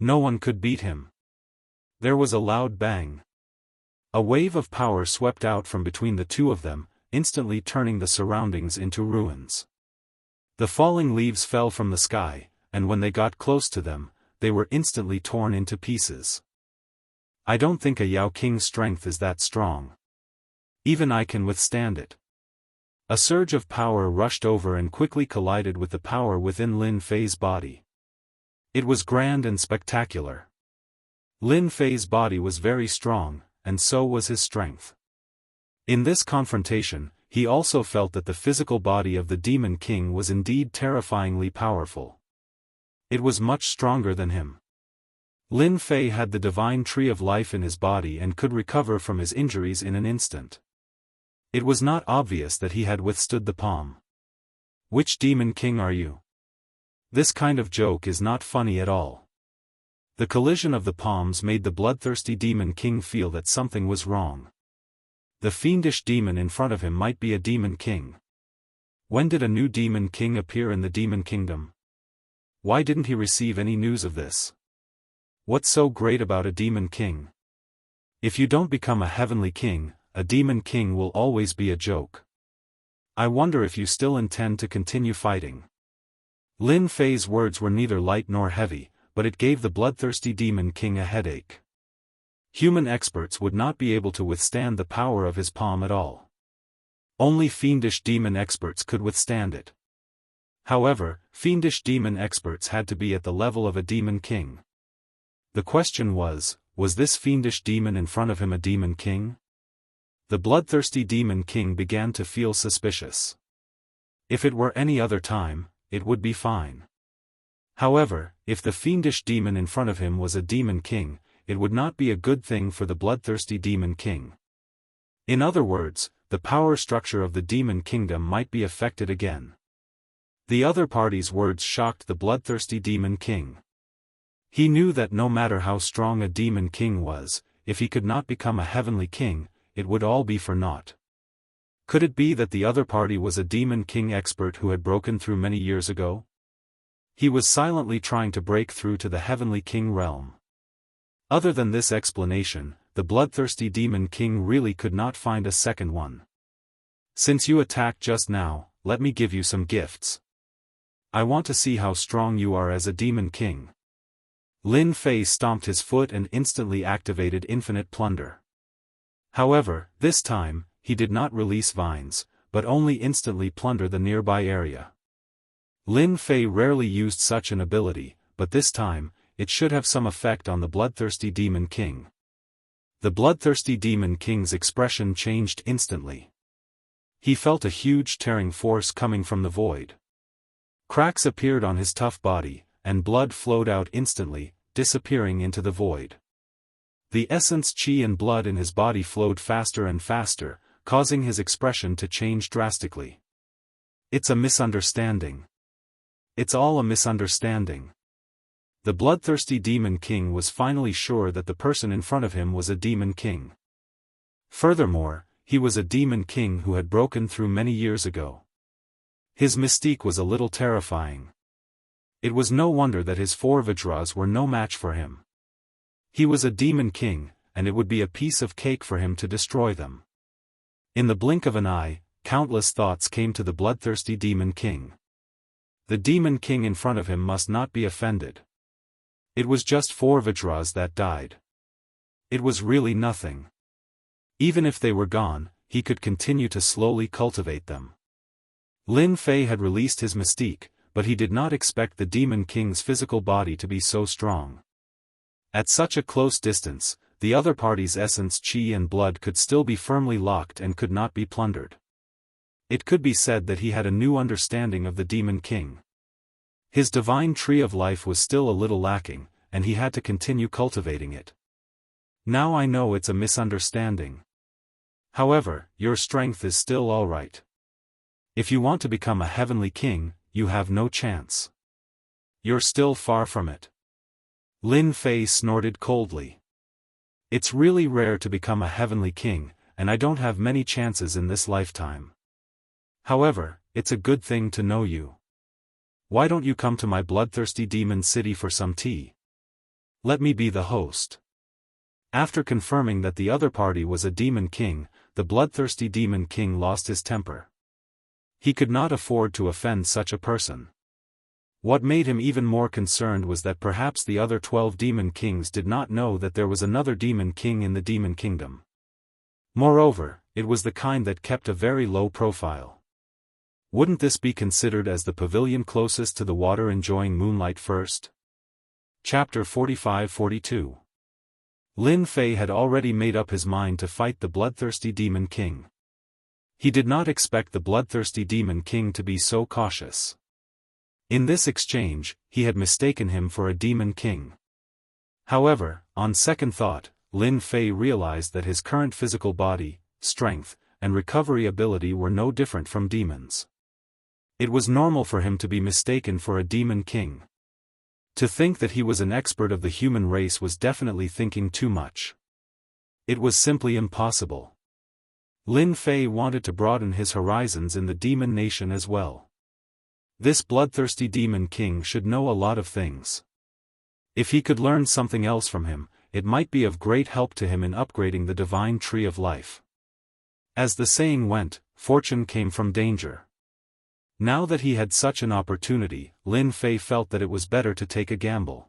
No one could beat him. There was a loud bang. A wave of power swept out from between the two of them, instantly turning the surroundings into ruins. The falling leaves fell from the sky, and when they got close to them, they were instantly torn into pieces. I don't think a Yao King's strength is that strong. Even I can withstand it. A surge of power rushed over and quickly collided with the power within Lin Fei's body. It was grand and spectacular. Lin Fei's body was very strong, and so was his strength. In this confrontation, he also felt that the physical body of the Demon King was indeed terrifyingly powerful. It was much stronger than him. Lin Fei had the divine tree of life in his body and could recover from his injuries in an instant. It was not obvious that he had withstood the palm. Which Demon King are you? This kind of joke is not funny at all. The collision of the palms made the bloodthirsty Demon King feel that something was wrong. The fiendish demon in front of him might be a Demon King. When did a new Demon King appear in the Demon Kingdom? Why didn't he receive any news of this? What's so great about a Demon King? If you don't become a heavenly king, a demon king will always be a joke. I wonder if you still intend to continue fighting. Lin Fei's words were neither light nor heavy, but it gave the bloodthirsty demon king a headache. Human experts would not be able to withstand the power of his palm at all. Only fiendish demon experts could withstand it. However, fiendish demon experts had to be at the level of a demon king. The question was this fiendish demon in front of him a demon king? The bloodthirsty demon king began to feel suspicious. If it were any other time, it would be fine. However, if the fiendish demon in front of him was a demon king, it would not be a good thing for the bloodthirsty demon king. In other words, the power structure of the demon kingdom might be affected again. The other party's words shocked the bloodthirsty demon king. He knew that no matter how strong a demon king was, if he could not become a heavenly king, it would all be for naught. Could it be that the other party was a demon king expert who had broken through many years ago? He was silently trying to break through to the heavenly king realm. Other than this explanation, the bloodthirsty demon king really could not find a second one. Since you attacked just now, let me give you some gifts. I want to see how strong you are as a demon king. Lin Fei stomped his foot and instantly activated infinite plunder. However, this time, he did not release vines, but only instantly plunder the nearby area. Lin Fei rarely used such an ability, but this time, it should have some effect on the bloodthirsty demon king. The bloodthirsty demon king's expression changed instantly. He felt a huge tearing force coming from the void. Cracks appeared on his tough body, and blood flowed out instantly, disappearing into the void. The essence qi and blood in his body flowed faster and faster, causing his expression to change drastically. It's a misunderstanding. It's all a misunderstanding. The bloodthirsty demon king was finally sure that the person in front of him was a demon king. Furthermore, he was a demon king who had broken through many years ago. His mystique was a little terrifying. It was no wonder that his 4 Vajras were no match for him. He was a demon king, and it would be a piece of cake for him to destroy them. In the blink of an eye, countless thoughts came to the bloodthirsty demon king. The demon king in front of him must not be offended. It was just 4 Vajras that died. It was really nothing. Even if they were gone, he could continue to slowly cultivate them. Lin Fei had released his mystique, but he did not expect the demon king's physical body to be so strong. At such a close distance, the other party's essence qi and blood could still be firmly locked and could not be plundered. It could be said that he had a new understanding of the demon king. His divine tree of life was still a little lacking, and he had to continue cultivating it. Now I know it's a misunderstanding. However, your strength is still all right. If you want to become a heavenly king, you have no chance. You're still far from it. Lin Fei snorted coldly. It's really rare to become a heavenly king, and I don't have many chances in this lifetime. However, it's a good thing to know you. Why don't you come to my bloodthirsty demon city for some tea? Let me be the host. After confirming that the other party was a demon king, the bloodthirsty demon king lost his temper. He could not afford to offend such a person. What made him even more concerned was that perhaps the other 12 demon kings did not know that there was another demon king in the demon kingdom. Moreover, it was the kind that kept a very low profile. Wouldn't this be considered as the pavilion closest to the water enjoying moonlight first? Chapter 45-42. Lin Fei had already made up his mind to fight the bloodthirsty demon king. He did not expect the bloodthirsty demon king to be so cautious. In this exchange, he had mistaken him for a demon king. However, on second thought, Lin Fei realized that his current physical body, strength, and recovery ability were no different from demons. It was normal for him to be mistaken for a demon king. To think that he was an expert of the human race was definitely thinking too much. It was simply impossible. Lin Fei wanted to broaden his horizons in the demon nation as well. This bloodthirsty demon king should know a lot of things. If he could learn something else from him, it might be of great help to him in upgrading the divine tree of life. As the saying went, fortune came from danger. Now that he had such an opportunity, Lin Fei felt that it was better to take a gamble.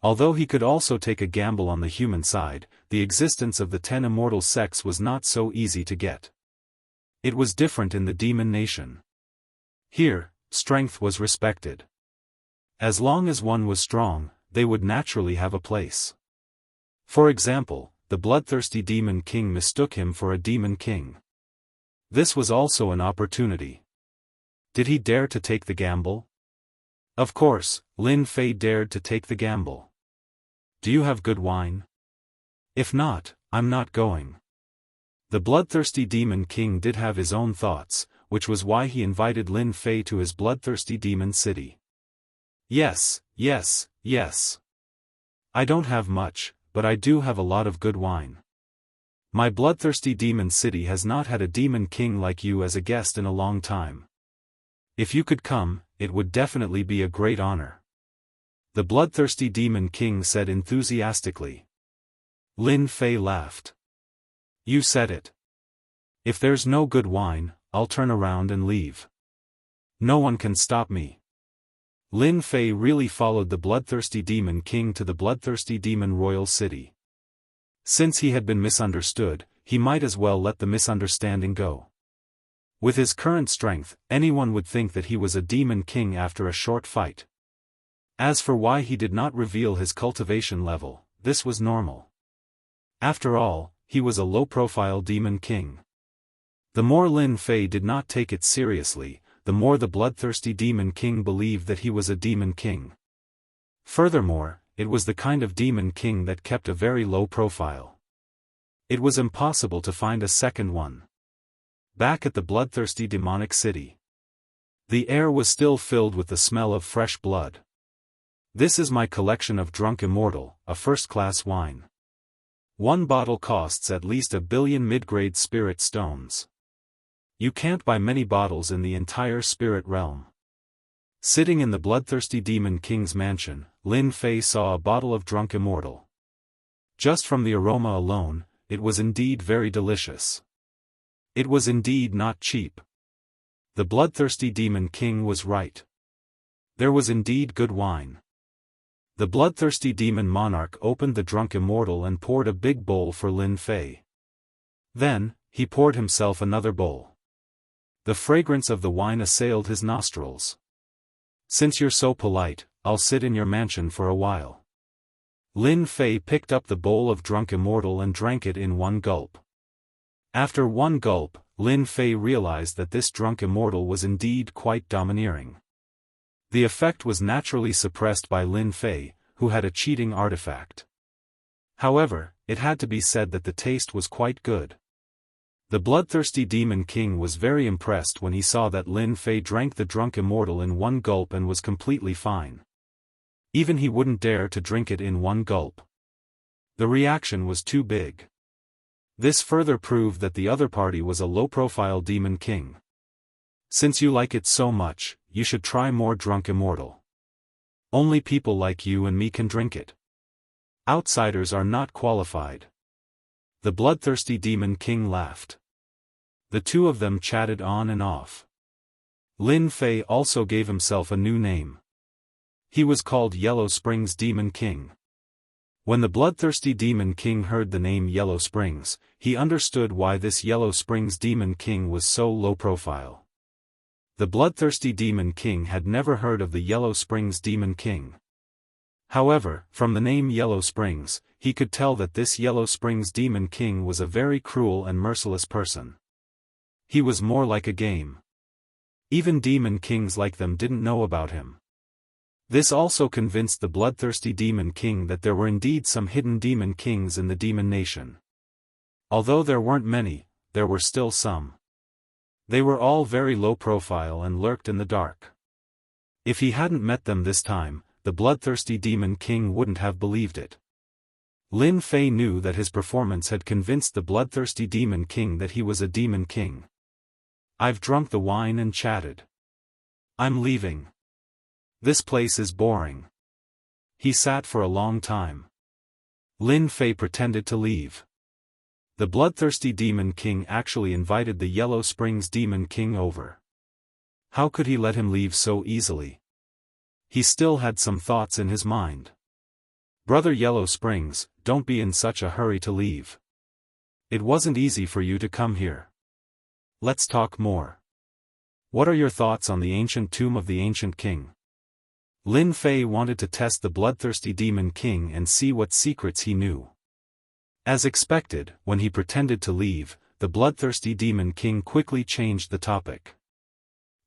Although he could also take a gamble on the human side, the existence of the 10 immortal sects was not so easy to get. It was different in the demon nation. Here, strength was respected. As long as one was strong, they would naturally have a place. For example, the bloodthirsty demon king mistook him for a demon king. This was also an opportunity. Did he dare to take the gamble? Of course, Lin Fei dared to take the gamble. Do you have good wine? If not, I'm not going. The bloodthirsty demon king did have his own thoughts, which was why he invited Lin Fei to his bloodthirsty demon city. Yes, yes, yes. I don't have much, but I do have a lot of good wine. My bloodthirsty demon city has not had a demon king like you as a guest in a long time. If you could come, it would definitely be a great honor. The bloodthirsty demon king said enthusiastically. Lin Fei laughed. You said it. If there's no good wine, I'll turn around and leave. No one can stop me. Lin Fei really followed the bloodthirsty demon king to the bloodthirsty demon royal city. Since he had been misunderstood, he might as well let the misunderstanding go. With his current strength, anyone would think that he was a demon king after a short fight. As for why he did not reveal his cultivation level, this was normal. After all, he was a low-profile demon king. The more Lin Fei did not take it seriously, the more the bloodthirsty demon king believed that he was a demon king. Furthermore, it was the kind of demon king that kept a very low profile. It was impossible to find a second one. Back at the bloodthirsty demonic city, the air was still filled with the smell of fresh blood. This is my collection of drunk Immortal, a first-class wine. One bottle costs at least 1 billion mid-grade spirit stones. You can't buy many bottles in the entire spirit realm. Sitting in the bloodthirsty demon king's mansion, Lin Fei saw a bottle of drunk Immortal. Just from the aroma alone, it was indeed very delicious. It was indeed not cheap. The bloodthirsty demon king was right. There was indeed good wine. The bloodthirsty demon monarch opened the drunk Immortal and poured a big bowl for Lin Fei. Then, he poured himself another bowl. The fragrance of the wine assailed his nostrils. Since you're so polite, I'll sit in your mansion for a while. Lin Fei picked up the bowl of drunk Immortal and drank it in one gulp. After one gulp, Lin Fei realized that this drunk Immortal was indeed quite domineering. The effect was naturally suppressed by Lin Fei, who had a cheating artifact. However, it had to be said that the taste was quite good. The bloodthirsty demon king was very impressed when he saw that Lin Fei drank the drunk Immortal in one gulp and was completely fine. Even he wouldn't dare to drink it in one gulp. The reaction was too big. This further proved that the other party was a low-profile demon king. Since you like it so much, you should try more drunk Immortal. Only people like you and me can drink it. Outsiders are not qualified. The bloodthirsty demon king laughed. The two of them chatted on and off. Lin Fei also gave himself a new name. He was called Yellow Springs Demon King. When the bloodthirsty demon king heard the name Yellow Springs, he understood why this Yellow Springs Demon King was so low profile. The bloodthirsty demon king had never heard of the Yellow Springs Demon King. However, from the name Yellow Springs, he could tell that this Yellow Springs Demon King was a very cruel and merciless person. He was more like a game. Even demon kings like them didn't know about him. This also convinced the bloodthirsty demon king that there were indeed some hidden demon kings in the demon nation. Although there weren't many, there were still some. They were all very low profile and lurked in the dark. If he hadn't met them this time, the bloodthirsty demon king wouldn't have believed it. Lin Fei knew that his performance had convinced the bloodthirsty demon king that he was a demon king. I've drunk the wine and chatted. I'm leaving. This place is boring. He sat for a long time. Lin Fei pretended to leave. The bloodthirsty Demon King actually invited the Yellow Springs Demon King over. How could he let him leave so easily? He still had some thoughts in his mind. Brother Yellow Springs, don't be in such a hurry to leave. It wasn't easy for you to come here. Let's talk more. What are your thoughts on the ancient tomb of the ancient king? Lin Fei wanted to test the bloodthirsty Demon King and see what secrets he knew. As expected, when he pretended to leave, the bloodthirsty Demon King quickly changed the topic.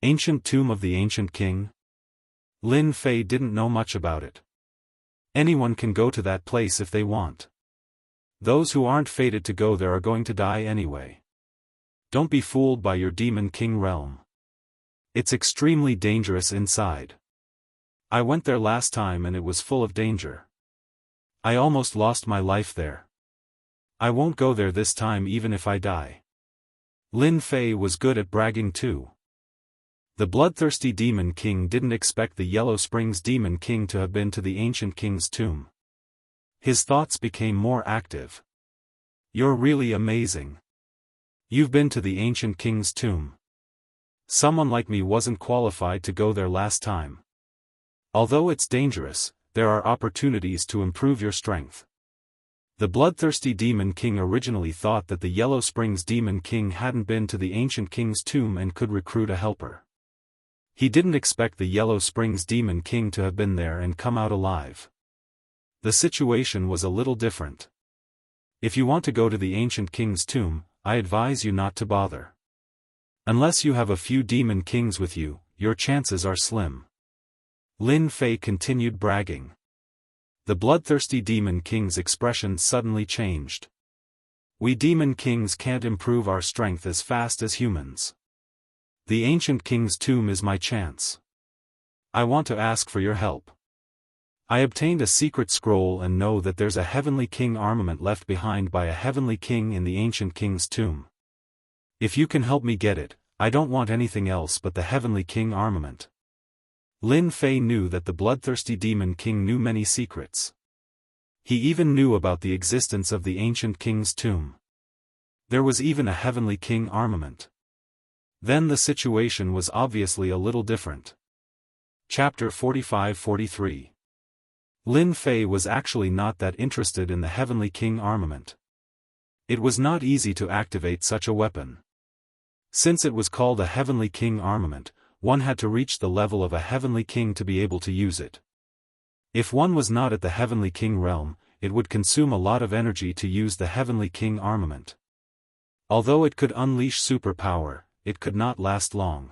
Ancient tomb of the ancient king? Lin Fei didn't know much about it. Anyone can go to that place if they want. Those who aren't fated to go there are going to die anyway. Don't be fooled by your Demon King realm. It's extremely dangerous inside. I went there last time and it was full of danger. I almost lost my life there. I won't go there this time even if I die. Lin Fei was good at bragging too. The bloodthirsty Demon King didn't expect the Yellow Springs Demon King to have been to the ancient king's tomb. His thoughts became more active. You're really amazing. You've been to the ancient king's tomb. Someone like me wasn't qualified to go there last time. Although it's dangerous, there are opportunities to improve your strength. The bloodthirsty Demon King originally thought that the Yellow Springs Demon King hadn't been to the ancient king's tomb and could recruit a helper. He didn't expect the Yellow Springs Demon King to have been there and come out alive. The situation was a little different. If you want to go to the ancient king's tomb, I advise you not to bother. Unless you have a few demon kings with you, your chances are slim. Lin Fei continued bragging. The bloodthirsty Demon King's expression suddenly changed. We Demon Kings can't improve our strength as fast as humans. The ancient king's tomb is my chance. I want to ask for your help. I obtained a secret scroll and know that there's a heavenly king armament left behind by a heavenly king in the ancient king's tomb. If you can help me get it, I don't want anything else but the heavenly king armament. Lin Fei knew that the bloodthirsty Demon King knew many secrets. He even knew about the existence of the ancient king's tomb. There was even a heavenly king armament. Then the situation was obviously a little different. Chapter 45-43. Lin Fei was actually not that interested in the heavenly king armament. It was not easy to activate such a weapon. Since it was called a heavenly king armament, one had to reach the level of a heavenly king to be able to use it. If one was not at the heavenly king realm, it would consume a lot of energy to use the heavenly king armament. Although it could unleash superpower, it could not last long.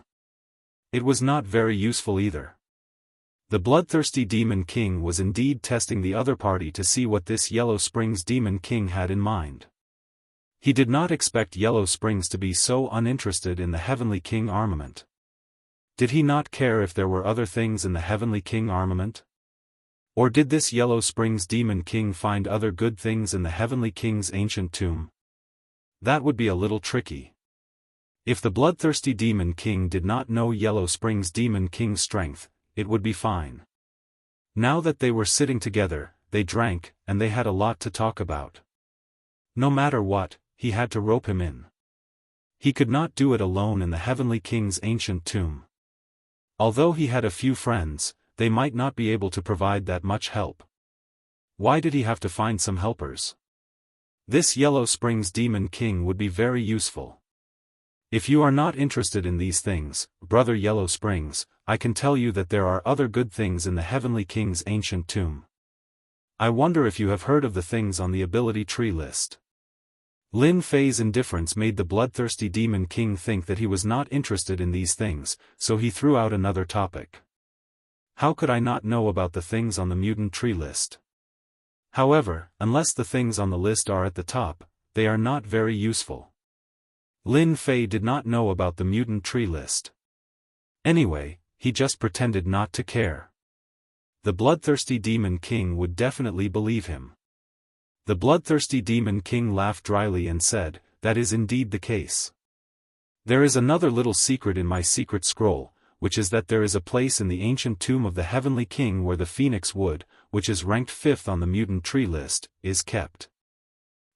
It was not very useful either. The bloodthirsty Demon King was indeed testing the other party to see what this Yellow Springs Demon King had in mind. He did not expect Yellow Springs to be so uninterested in the heavenly king armament. Did he not care if there were other things in the heavenly king armament? Or did this Yellow Springs Demon King find other good things in the heavenly king's ancient tomb? That would be a little tricky. If the bloodthirsty Demon King did not know Yellow Springs Demon King's strength, it would be fine. Now that they were sitting together, they drank, and they had a lot to talk about. No matter what, he had to rope him in. He could not do it alone in the heavenly king's ancient tomb. Although he had a few friends, they might not be able to provide that much help. Why did he have to find some helpers? This Yellow Springs Demon King would be very useful. If you are not interested in these things, Brother Yellow Springs, I can tell you that there are other good things in the heavenly king's ancient tomb. I wonder if you have heard of the things on the ability tree list. Lin Fei's indifference made the bloodthirsty Demon King think that he was not interested in these things, so he threw out another topic. How could I not know about the things on the mutant tree list? However, unless the things on the list are at the top, they are not very useful. Lin Fei did not know about the mutant tree list. Anyway, he just pretended not to care. The bloodthirsty Demon King would definitely believe him. The bloodthirsty Demon King laughed dryly and said, "That is indeed the case. There is another little secret in my secret scroll, which is that there is a place in the ancient tomb of the heavenly king where the phoenix wood, which is ranked 5th on the mutant tree list, is kept.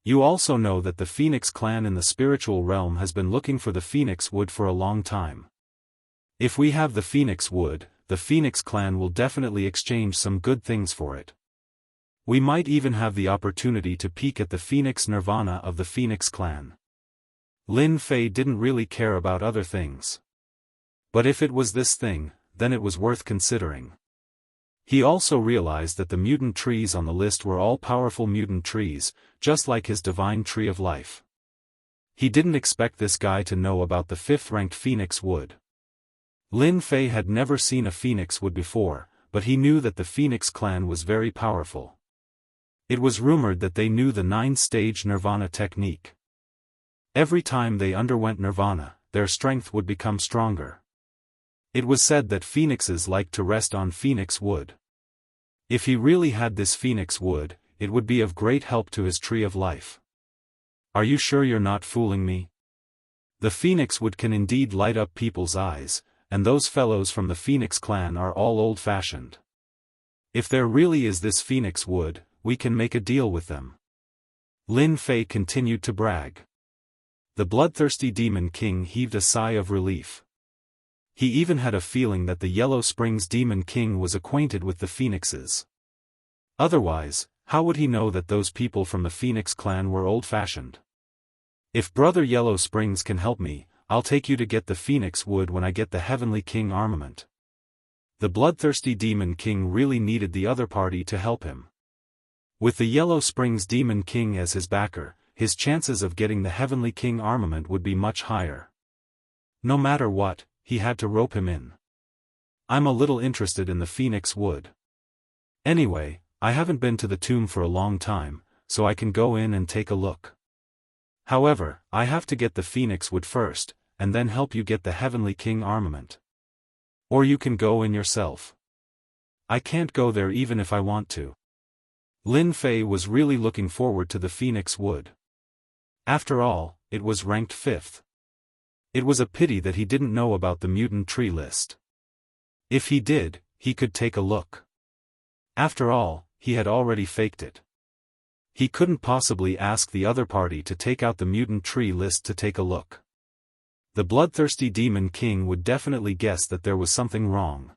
You also know that the Phoenix clan in the spiritual realm has been looking for the Phoenix wood for a long time. If we have the Phoenix wood, the Phoenix clan will definitely exchange some good things for it. We might even have the opportunity to peek at the Phoenix Nirvana of the Phoenix clan. Lin Fei didn't really care about other things. But if it was this thing, then it was worth considering. He also realized that the mutant trees on the list were all powerful mutant trees, just like his divine tree of life. He didn't expect this guy to know about the 5th-ranked Phoenix wood. Lin Fei had never seen a Phoenix wood before, but he knew that the Phoenix clan was very powerful. It was rumored that they knew the 9-stage Nirvana technique. Every time they underwent Nirvana, their strength would become stronger. It was said that phoenixes liked to rest on Phoenix wood. If he really had this Phoenix wood, it would be of great help to his tree of life. Are you sure you're not fooling me? The Phoenix wood can indeed light up people's eyes, and those fellows from the Phoenix clan are all old-fashioned. If there really is this Phoenix wood, we can make a deal with them. Lin Fei continued to brag. The bloodthirsty Demon King heaved a sigh of relief. He even had a feeling that the Yellow Springs Demon King was acquainted with the Phoenixes. Otherwise, how would he know that those people from the Phoenix clan were old-fashioned? If Brother Yellow Springs can help me, I'll take you to get the Phoenix wood when I get the Heavenly King armament. The bloodthirsty Demon King really needed the other party to help him. With the Yellow Springs Demon King as his backer, his chances of getting the Heavenly King armament would be much higher. No matter what, he had to rope him in. I'm a little interested in the Phoenix wood. Anyway, I haven't been to the tomb for a long time, so I can go in and take a look. However, I have to get the Phoenix wood first, and then help you get the Heavenly King armament. Or you can go in yourself. I can't go there even if I want to. Lin Fei was really looking forward to the Phoenix wood. After all, it was ranked 5th. It was a pity that he didn't know about the mutant tree list. If he did, he could take a look. After all, he had already faked it. He couldn't possibly ask the other party to take out the mutant tree list to take a look. The bloodthirsty Demon King would definitely guess that there was something wrong.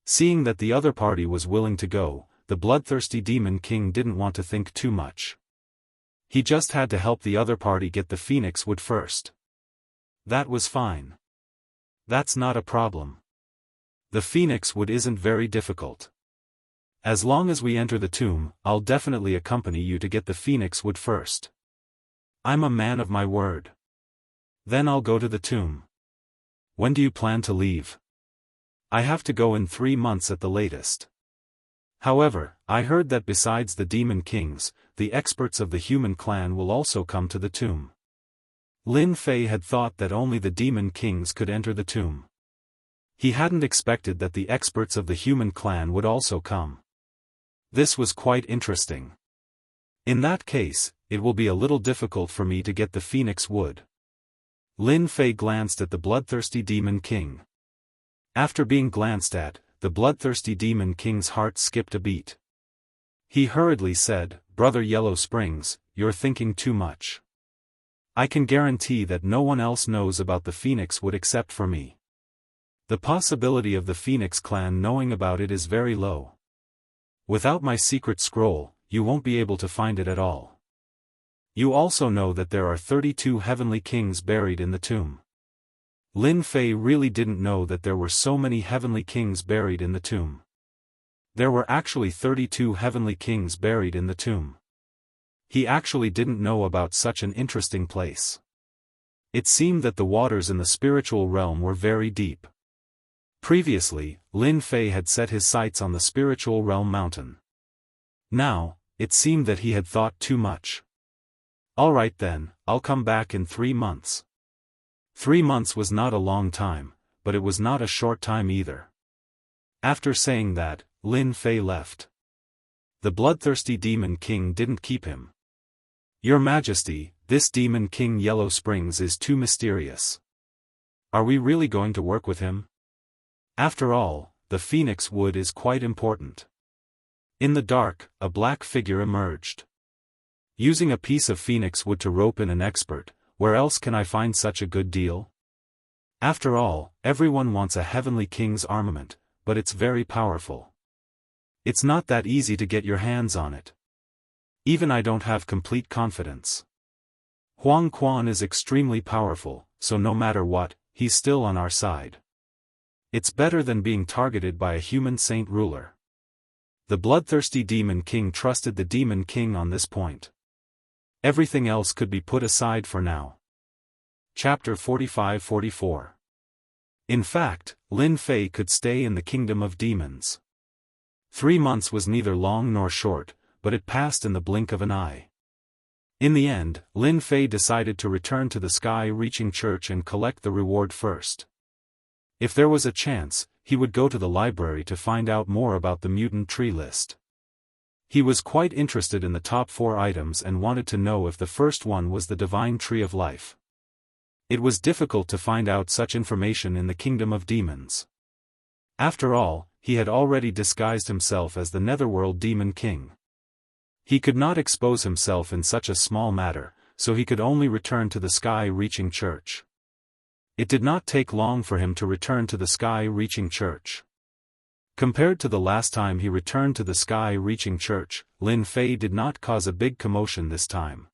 Seeing that the other party was willing to go, the bloodthirsty Demon King didn't want to think too much. He just had to help the other party get the Phoenix wood first. That was fine. That's not a problem. The Phoenix wood isn't very difficult. As long as we enter the tomb, I'll definitely accompany you to get the Phoenix wood first. I'm a man of my word. Then I'll go to the tomb. When do you plan to leave? I have to go in 3 months at the latest. However, I heard that besides the Demon Kings, the experts of the human clan will also come to the tomb. Lin Fei had thought that only the Demon Kings could enter the tomb. He hadn't expected that the experts of the human clan would also come. This was quite interesting. In that case, it will be a little difficult for me to get the Phoenix wood. Lin Fei glanced at the bloodthirsty Demon King. After being glanced at, the bloodthirsty Demon King's heart skipped a beat. He hurriedly said, "Brother Yellow Springs, you're thinking too much. I can guarantee that no one else knows about the Phoenix wood except for me. The possibility of the Phoenix clan knowing about it is very low. Without my secret scroll, you won't be able to find it at all. You also know that there are 32 Heavenly Kings buried in the tomb." Lin Fei really didn't know that there were so many Heavenly Kings buried in the tomb. There were actually 32 Heavenly Kings buried in the tomb. He actually didn't know about such an interesting place. It seemed that the waters in the spiritual realm were very deep. Previously, Lin Fei had set his sights on the spiritual realm mountain. Now, it seemed that he had thought too much. Alright then, I'll come back in 3 months. 3 months was not a long time, but it was not a short time either. After saying that, Lin Fei left. The bloodthirsty Demon King didn't keep him. "Your Majesty, this Demon King Yellow Springs is too mysterious. Are we really going to work with him? After all, the Phoenix wood is quite important." In the dark, a black figure emerged. Using a piece of phoenix wood to rope in an expert, where else can I find such a good deal? After all, everyone wants a heavenly king's armament, but it's very powerful. It's not that easy to get your hands on it. Even I don't have complete confidence. Huang Quan is extremely powerful, so no matter what, he's still on our side. It's better than being targeted by a human saint ruler. The bloodthirsty Demon King trusted the Demon King on this point. Everything else could be put aside for now. Chapter 45-44. In fact, Lin Fei could stay in the kingdom of demons. 3 months was neither long nor short, but it passed in the blink of an eye. In the end, Lin Fei decided to return to the sky-reaching church and collect the reward first. If there was a chance, he would go to the library to find out more about the mutant tree list. He was quite interested in the top 4 items and wanted to know if the first one was the divine tree of life. It was difficult to find out such information in the kingdom of demons. After all, he had already disguised himself as the Netherworld Demon King. He could not expose himself in such a small matter, so he could only return to the sky-reaching church. It did not take long for him to return to the sky-reaching church. Compared to the last time he returned to the sky-reaching church, Lin Fei did not cause a big commotion this time.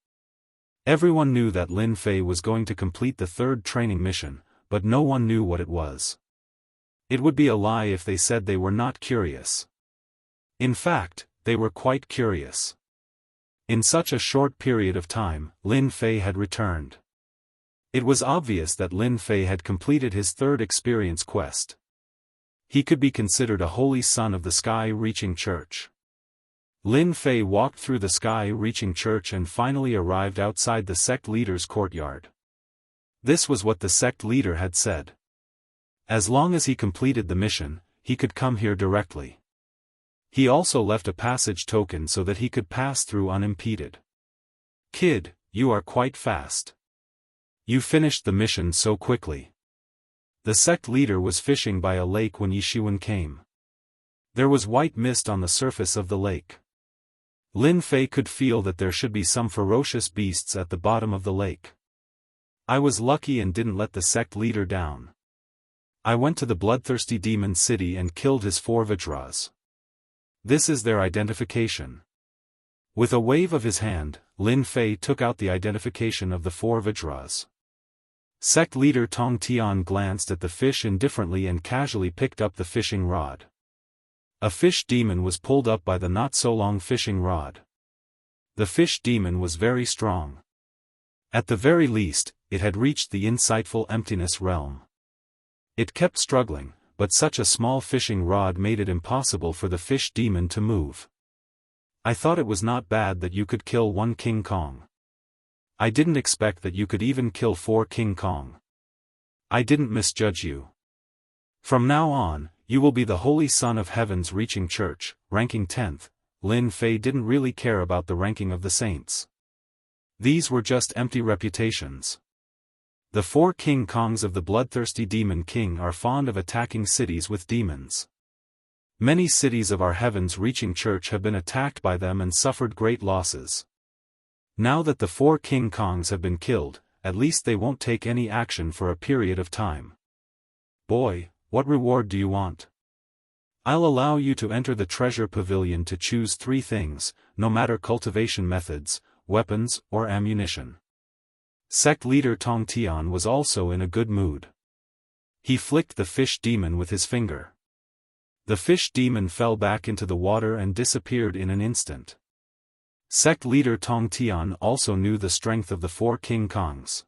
Everyone knew that Lin Fei was going to complete the 3rd training mission, but no one knew what it was. It would be a lie if they said they were not curious. In fact, they were quite curious. In such a short period of time, Lin Fei had returned. It was obvious that Lin Fei had completed his 3rd experience quest. He could be considered a holy son of the sky-reaching church. Lin Fei walked through the sky-reaching church and finally arrived outside the sect leader's courtyard. This was what the sect leader had said. As long as he completed the mission, he could come here directly. He also left a passage token so that he could pass through unimpeded. Kid, you are quite fast. You finished the mission so quickly. The sect leader was fishing by a lake when Yishuan came. There was white mist on the surface of the lake. Lin Fei could feel that there should be some ferocious beasts at the bottom of the lake. I was lucky and didn't let the sect leader down. I went to the bloodthirsty demon city and killed his 4 Vajras. This is their identification. With a wave of his hand, Lin Fei took out the identification of the 4 Vajras. Sect leader Tong Tian glanced at the fish indifferently and casually picked up the fishing rod. A fish demon was pulled up by the not-so-long fishing rod. The fish demon was very strong. At the very least, it had reached the insightful emptiness realm. It kept struggling, but such a small fishing rod made it impossible for the fish demon to move. I thought it was not bad that you could kill 1 King Kong. I didn't expect that you could even kill 4 King Kong. I didn't misjudge you. From now on, you will be the Holy Son of Heaven's reaching church, ranking 10th. Lin Fei didn't really care about the ranking of the saints. These were just empty reputations. The 4 King Kongs of the bloodthirsty Demon King are fond of attacking cities with demons. Many cities of our Heaven's reaching church have been attacked by them and suffered great losses. Now that the 4 King Kongs have been killed, at least they won't take any action for a period of time. Boy, what reward do you want? I'll allow you to enter the treasure pavilion to choose 3 things, no matter cultivation methods, weapons, or ammunition. Sect leader Tong Tian was also in a good mood. He flicked the fish demon with his finger. The fish demon fell back into the water and disappeared in an instant. Sect leader Tong Tian also knew the strength of the 4 King Kongs.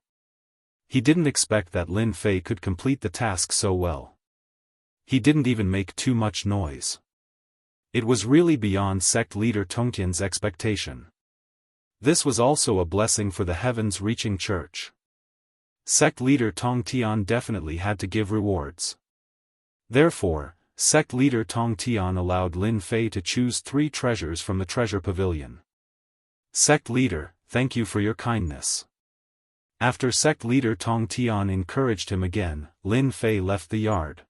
He didn't expect that Lin Fei could complete the task so well. He didn't even make too much noise. It was really beyond sect leader Tong Tian's expectation. This was also a blessing for the Heavens reaching church. Sect leader Tong Tian definitely had to give rewards. Therefore, sect leader Tong Tian allowed Lin Fei to choose 3 treasures from the treasure pavilion. Sect leader, thank you for your kindness. After sect leader Tong Tian encouraged him again, Lin Fei left the yard.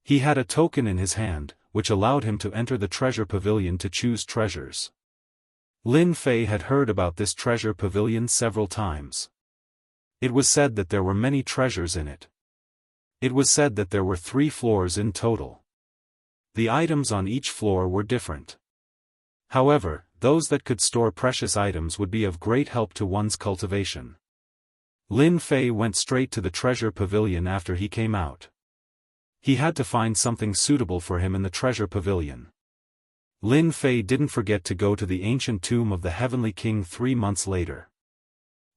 He had a token in his hand, which allowed him to enter the treasure pavilion to choose treasures. Lin Fei had heard about this treasure pavilion several times. It was said that there were many treasures in it. It was said that there were 3 floors in total. The items on each floor were different. However, those that could store precious items would be of great help to one's cultivation. Lin Fei went straight to the treasure pavilion after he came out. He had to find something suitable for him in the treasure pavilion. Lin Fei didn't forget to go to the ancient tomb of the Heavenly King 3 months later.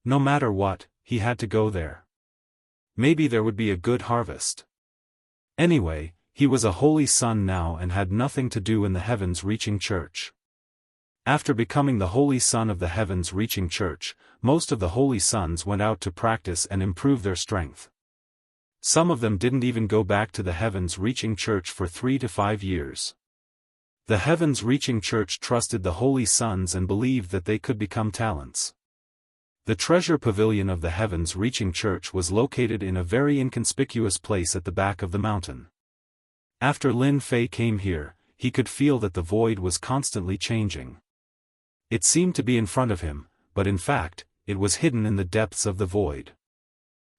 No matter what, he had to go there. Maybe there would be a good harvest. Anyway, he was a holy son now and had nothing to do in the heavens-reaching church. After becoming the holy son of the heavens-reaching church, most of the holy sons went out to practice and improve their strength. Some of them didn't even go back to the heavens-reaching church for 3 to 5 years. The heavens-reaching church trusted the holy sons and believed that they could become talents. The treasure pavilion of the heavens-reaching church was located in a very inconspicuous place at the back of the mountain. After Lin Fei came here, he could feel that the void was constantly changing. It seemed to be in front of him, but in fact, it was hidden in the depths of the void.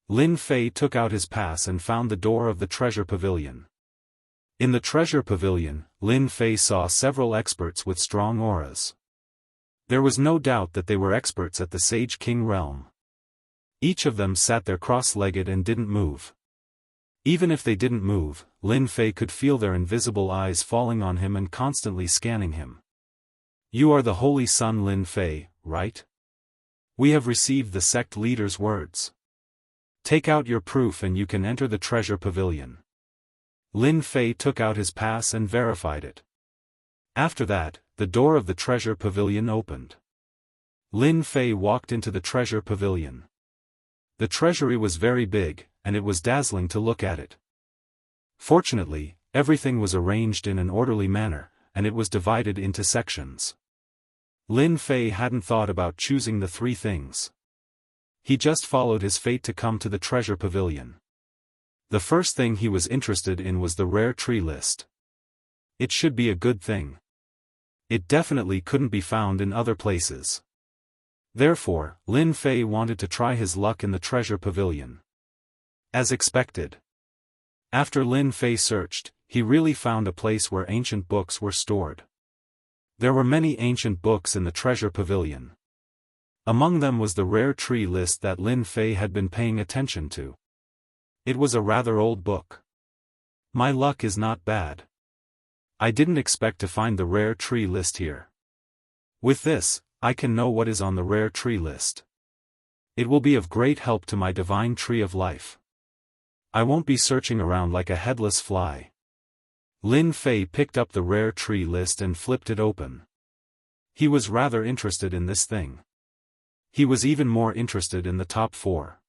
Lin Fei took out his pass and found the door of the treasure pavilion. In the treasure pavilion, Lin Fei saw several experts with strong auras. There was no doubt that they were experts at the Sage King realm. Each of them sat there cross-legged and didn't move. Even if they didn't move, Lin Fei could feel their invisible eyes falling on him and constantly scanning him. "You are the holy son Lin Fei, right? We have received the sect leader's words. Take out your proof and you can enter the treasure pavilion." Lin Fei took out his pass and verified it. After that, the door of the treasure pavilion opened. Lin Fei walked into the treasure pavilion. The treasury was very big, and it was dazzling to look at it. Fortunately, everything was arranged in an orderly manner, and it was divided into sections. Lin Fei hadn't thought about choosing the 3 things. He just followed his fate to come to the treasure pavilion. The first thing he was interested in was the rare tree list. It should be a good thing. It definitely couldn't be found in other places. Therefore, Lin Fei wanted to try his luck in the treasure pavilion. As expected. After Lin Fei searched, he really found a place where ancient books were stored. There were many ancient books in the treasure pavilion. Among them was the rare tree list that Lin Fei had been paying attention to. It was a rather old book. My luck is not bad. I didn't expect to find the rare tree list here. With this, I can know what is on the rare tree list. It will be of great help to my divine tree of life. I won't be searching around like a headless fly. Lin Fei picked up the rare tree list and flipped it open. He was rather interested in this thing. He was even more interested in the top 4.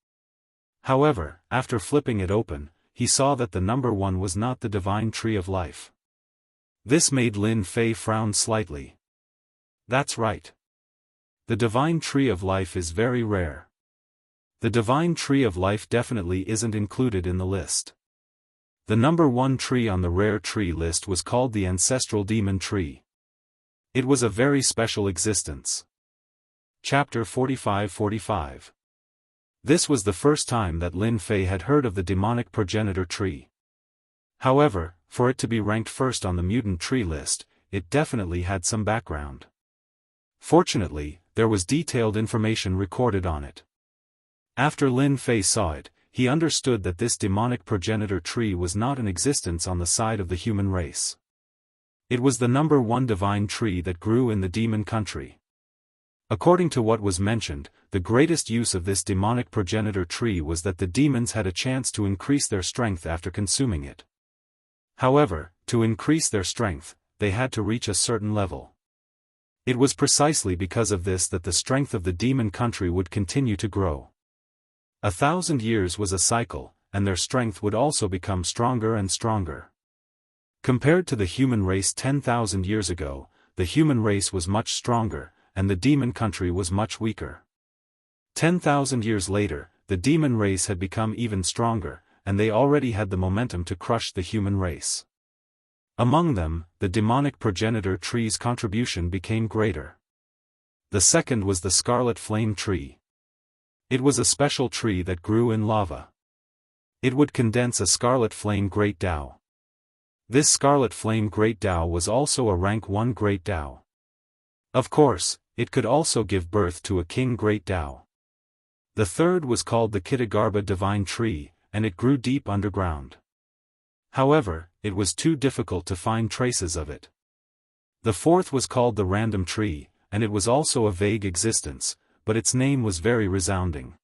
However, after flipping it open, he saw that the number 1 was not the divine tree of life. This made Lin Fei frown slightly. That's right. The divine tree of life is very rare. The divine tree of life definitely isn't included in the list. The number 1 tree on the rare tree list was called the ancestral demon tree. It was a very special existence. Chapter 45-45. This was the first time that Lin Fei had heard of the demonic progenitor tree. However, for it to be ranked first on the mutant tree list, it definitely had some background. Fortunately, there was detailed information recorded on it. After Lin Fei saw it, he understood that this demonic progenitor tree was not in existence on the side of the human race. It was the number 1 divine tree that grew in the demon country. According to what was mentioned, the greatest use of this demonic progenitor tree was that the demons had a chance to increase their strength after consuming it. However, to increase their strength, they had to reach a certain level. It was precisely because of this that the strength of the demon country would continue to grow. 1,000 years was a cycle, and their strength would also become stronger and stronger. Compared to the human race 10,000 years ago, the human race was much stronger, and the demon country was much weaker. 10,000 years later, the demon race had become even stronger, and they already had the momentum to crush the human race. Among them, the demonic progenitor tree's contribution became greater. The second was the scarlet flame tree. It was a special tree that grew in lava. It would condense a scarlet flame great Dao. This scarlet flame great Dao was also a rank 1 great Dao. Of course, it could also give birth to a king great Dao. The third was called the Kitagarbha divine tree, and it grew deep underground. However, it was too difficult to find traces of it. The fourth was called the random tree, and it was also a vague existence, but its name was very resounding.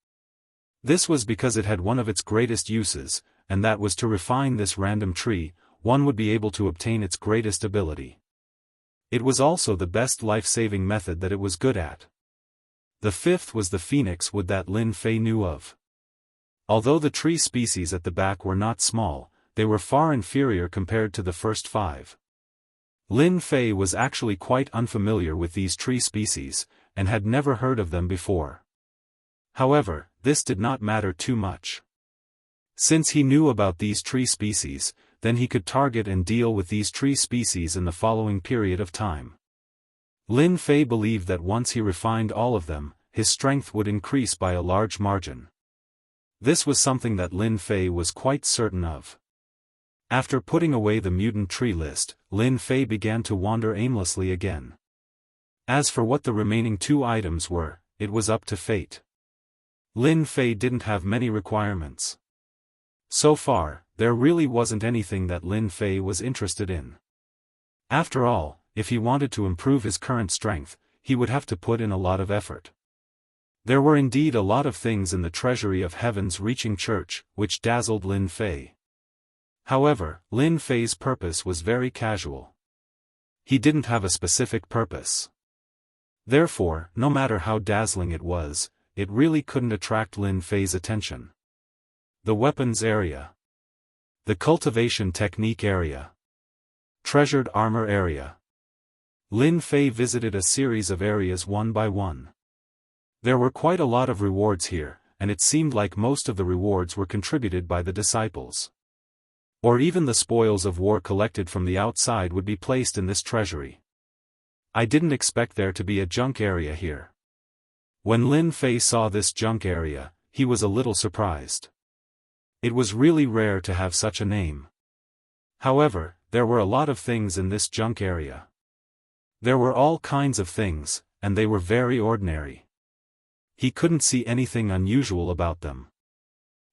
This was because it had one of its greatest uses, and that was to refine this random tree. One would be able to obtain its greatest ability. It was also the best life-saving method that it was good at. The fifth was the phoenix wood that Lin Fei knew of. Although the tree species at the back were not small, they were far inferior compared to the first 5. Lin Fei was actually quite unfamiliar with these tree species, and had never heard of them before. However, this did not matter too much. Since he knew about these tree species, then he could target and deal with these tree species in the following period of time. Lin Fei believed that once he refined all of them, his strength would increase by a large margin. This was something that Lin Fei was quite certain of. After putting away the mutant tree list, Lin Fei began to wander aimlessly again. As for what the remaining 2 items were, it was up to fate. Lin Fei didn't have many requirements. So far, there really wasn't anything that Lin Fei was interested in. After all, if he wanted to improve his current strength, he would have to put in a lot of effort. There were indeed a lot of things in the treasury of Heaven's Reaching Church, which dazzled Lin Fei. However, Lin Fei's purpose was very casual. He didn't have a specific purpose. Therefore, no matter how dazzling it was, it really couldn't attract Lin Fei's attention. The weapons area. The cultivation technique area. Treasured armor area. Lin Fei visited a series of areas one by one. There were quite a lot of rewards here, and it seemed like most of the rewards were contributed by the disciples. Or even the spoils of war collected from the outside would be placed in this treasury. I didn't expect there to be a junk area here. When Lin Fei saw this junk area, he was a little surprised. It was really rare to have such a name. However, there were a lot of things in this junk area. There were all kinds of things, and they were very ordinary. He couldn't see anything unusual about them.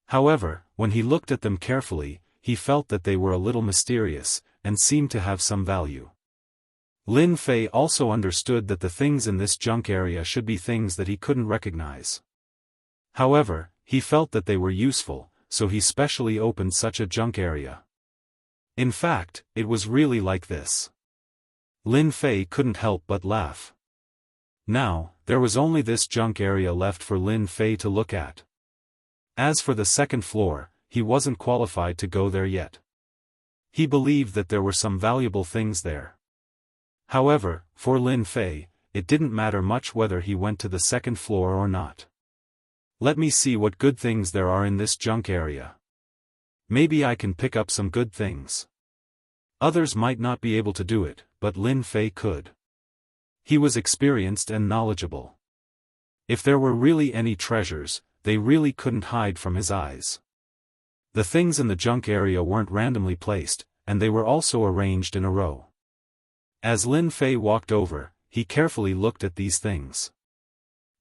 However, when he looked at them carefully, he felt that they were a little mysterious, and seemed to have some value. Lin Fei also understood that the things in this junk area should be things that he couldn't recognize. However, he felt that they were useful, so he specially opened such a junk area. In fact, it was really like this. Lin Fei couldn't help but laugh. Now, there was only this junk area left for Lin Fei to look at. As for the second floor, he wasn't qualified to go there yet. He believed that there were some valuable things there. However, for Lin Fei, it didn't matter much whether he went to the second floor or not. Let me see what good things there are in this junk area. Maybe I can pick up some good things. Others might not be able to do it, but Lin Fei could. He was experienced and knowledgeable. If there were really any treasures, they really couldn't hide from his eyes. The things in the junk area weren't randomly placed, and they were also arranged in a row. As Lin Fei walked over, he carefully looked at these things.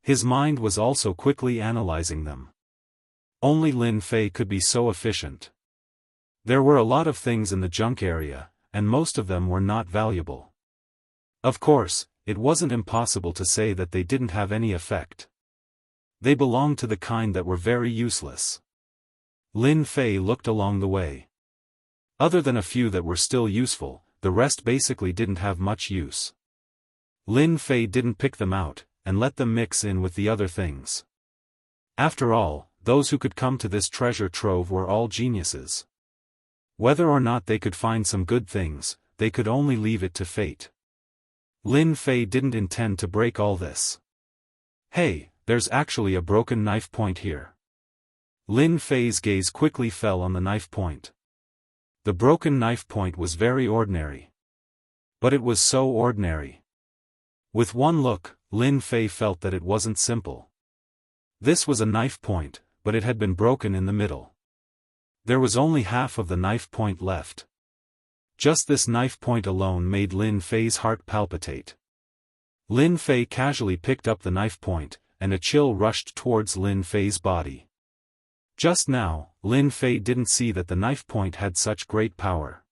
His mind was also quickly analyzing them. Only Lin Fei could be so efficient. There were a lot of things in the junk area, and most of them were not valuable. Of course, it wasn't impossible to say that they didn't have any effect. They belonged to the kind that were very useless. Lin Fei looked along the way. Other than a few that were still useful, the rest basically didn't have much use. Lin Fei didn't pick them out, and let them mix in with the other things. After all, those who could come to this treasure trove were all geniuses. Whether or not they could find some good things, they could only leave it to fate. Lin Fei didn't intend to break all this. Hey, there's actually a broken knife point here. Lin Fei's gaze quickly fell on the knife point. The broken knife point was very ordinary. But it was so ordinary. With one look, Lin Fei felt that it wasn't simple. This was a knife point, but it had been broken in the middle. There was only half of the knife point left. Just this knife point alone made Lin Fei's heart palpitate. Lin Fei casually picked up the knife point, and a chill rushed towards Lin Fei's body. Just now, Lin Fei didn't see that the knife point had such great power.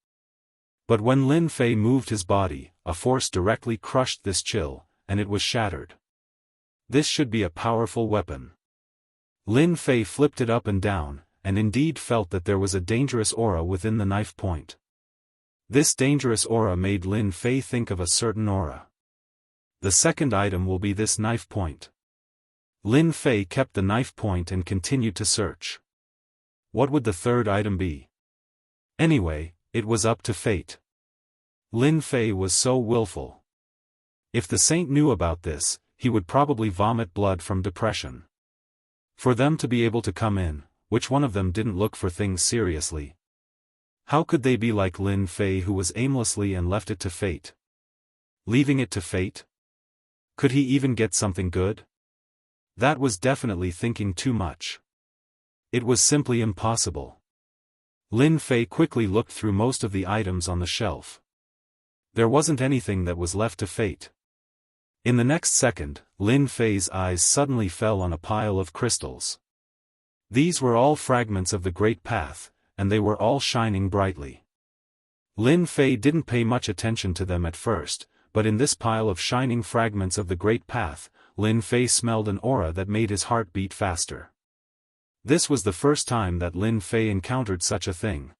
But when Lin Fei moved his body, a force directly crushed this chill, and it was shattered. This should be a powerful weapon. Lin Fei flipped it up and down, and indeed felt that there was a dangerous aura within the knife point. This dangerous aura made Lin Fei think of a certain aura. The second item will be this knife point. Lin Fei kept the knife point and continued to search. What would the third item be? Anyway, it was up to fate. Lin Fei was so willful. If the saint knew about this, he would probably vomit blood from depression. For them to be able to come in, which one of them didn't look for things seriously? How could they be like Lin Fei, who was aimlessly and left it to fate? Leaving it to fate? Could he even get something good? That was definitely thinking too much. It was simply impossible. Lin Fei quickly looked through most of the items on the shelf. There wasn't anything that was left to fate. In the next second, Lin Fei's eyes suddenly fell on a pile of crystals. These were all fragments of the Great Path, and they were all shining brightly. Lin Fei didn't pay much attention to them at first, but in this pile of shining fragments of the Great Path, Lin Fei smelled an aura that made his heart beat faster. This was the first time that Lin Fei encountered such a thing.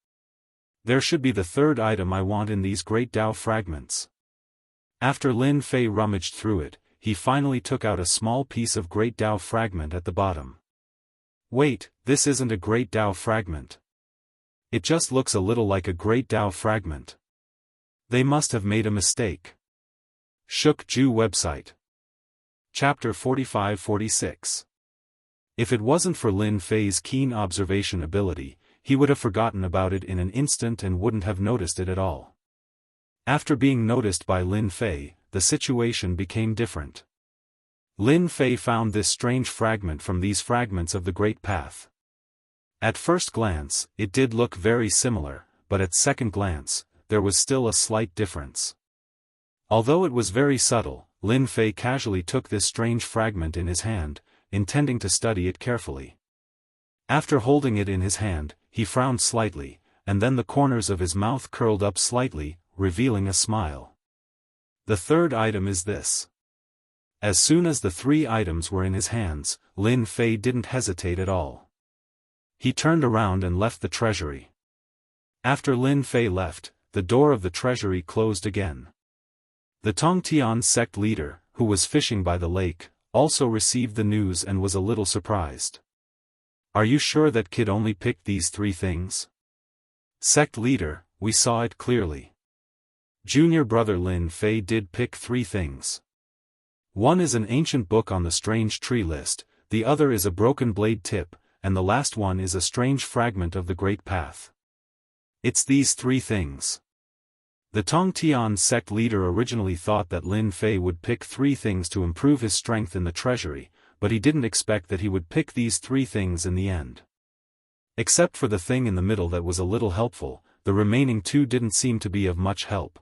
There should be the third item I want in these Great Dao fragments. After Lin Fei rummaged through it, he finally took out a small piece of Great Dao fragment at the bottom. Wait, this isn't a Great Dao fragment. It just looks a little like a Great Dao fragment. They must have made a mistake. Shuk Ju website. Chapter 45-46. If it wasn't for Lin Fei's keen observation ability, he would have forgotten about it in an instant and wouldn't have noticed it at all. After being noticed by Lin Fei, the situation became different. Lin Fei found this strange fragment from these fragments of the Great Path. At first glance, it did look very similar, but at second glance, there was still a slight difference. Although it was very subtle, Lin Fei casually took this strange fragment in his hand, intending to study it carefully. After holding it in his hand, he frowned slightly, and then the corners of his mouth curled up slightly, revealing a smile. The third item is this. As soon as the three items were in his hands, Lin Fei didn't hesitate at all. He turned around and left the treasury. After Lin Fei left, the door of the treasury closed again. The Tongtian sect leader, who was fishing by the lake, also received the news and was a little surprised. Are you sure that kid only picked these three things? Sect leader, we saw it clearly. Junior brother Lin Fei did pick three things. One is an ancient book on the strange tree list, the other is a broken blade tip, and the last one is a strange fragment of the Great Path. It's these three things. The Tongtian sect leader originally thought that Lin Fei would pick three things to improve his strength in the treasury, but he didn't expect that he would pick these three things in the end. Except for the thing in the middle that was a little helpful, the remaining two didn't seem to be of much help.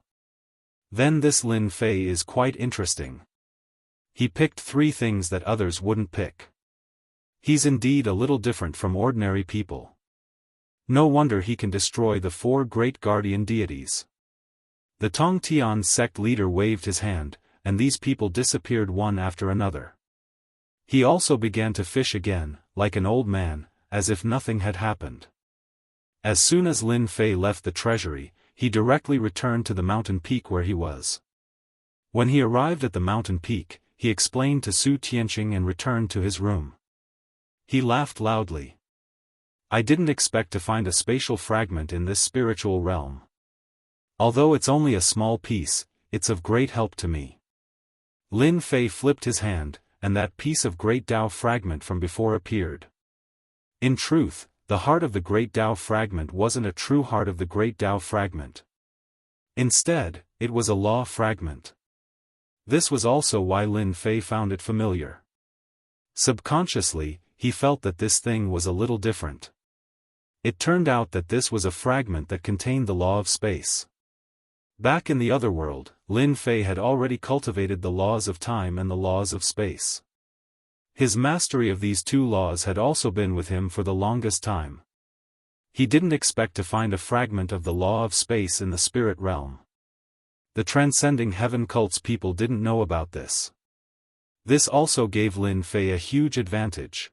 Then this Lin Fei is quite interesting. He picked three things that others wouldn't pick. He's indeed a little different from ordinary people. No wonder he can destroy the four great guardian deities. The Tongtian sect leader waved his hand, and these people disappeared one after another. He also began to fish again, like an old man, as if nothing had happened. As soon as Lin Fei left the treasury, he directly returned to the mountain peak where he was. When he arrived at the mountain peak, he explained to Su Tianqing and returned to his room. He laughed loudly. I didn't expect to find a spatial fragment in this spiritual realm. Although it's only a small piece, it's of great help to me. Lin Fei flipped his hand, and that piece of Great Dao fragment from before appeared. In truth, the heart of the Great Dao fragment wasn't a true heart of the Great Dao fragment. Instead, it was a law fragment. This was also why Lin Fei found it familiar. Subconsciously, he felt that this thing was a little different. It turned out that this was a fragment that contained the law of space. Back in the other world, Lin Fei had already cultivated the laws of time and the laws of space. His mastery of these two laws had also been with him for the longest time. He didn't expect to find a fragment of the law of space in the spirit realm. The transcending heaven cult's people didn't know about this. This also gave Lin Fei a huge advantage.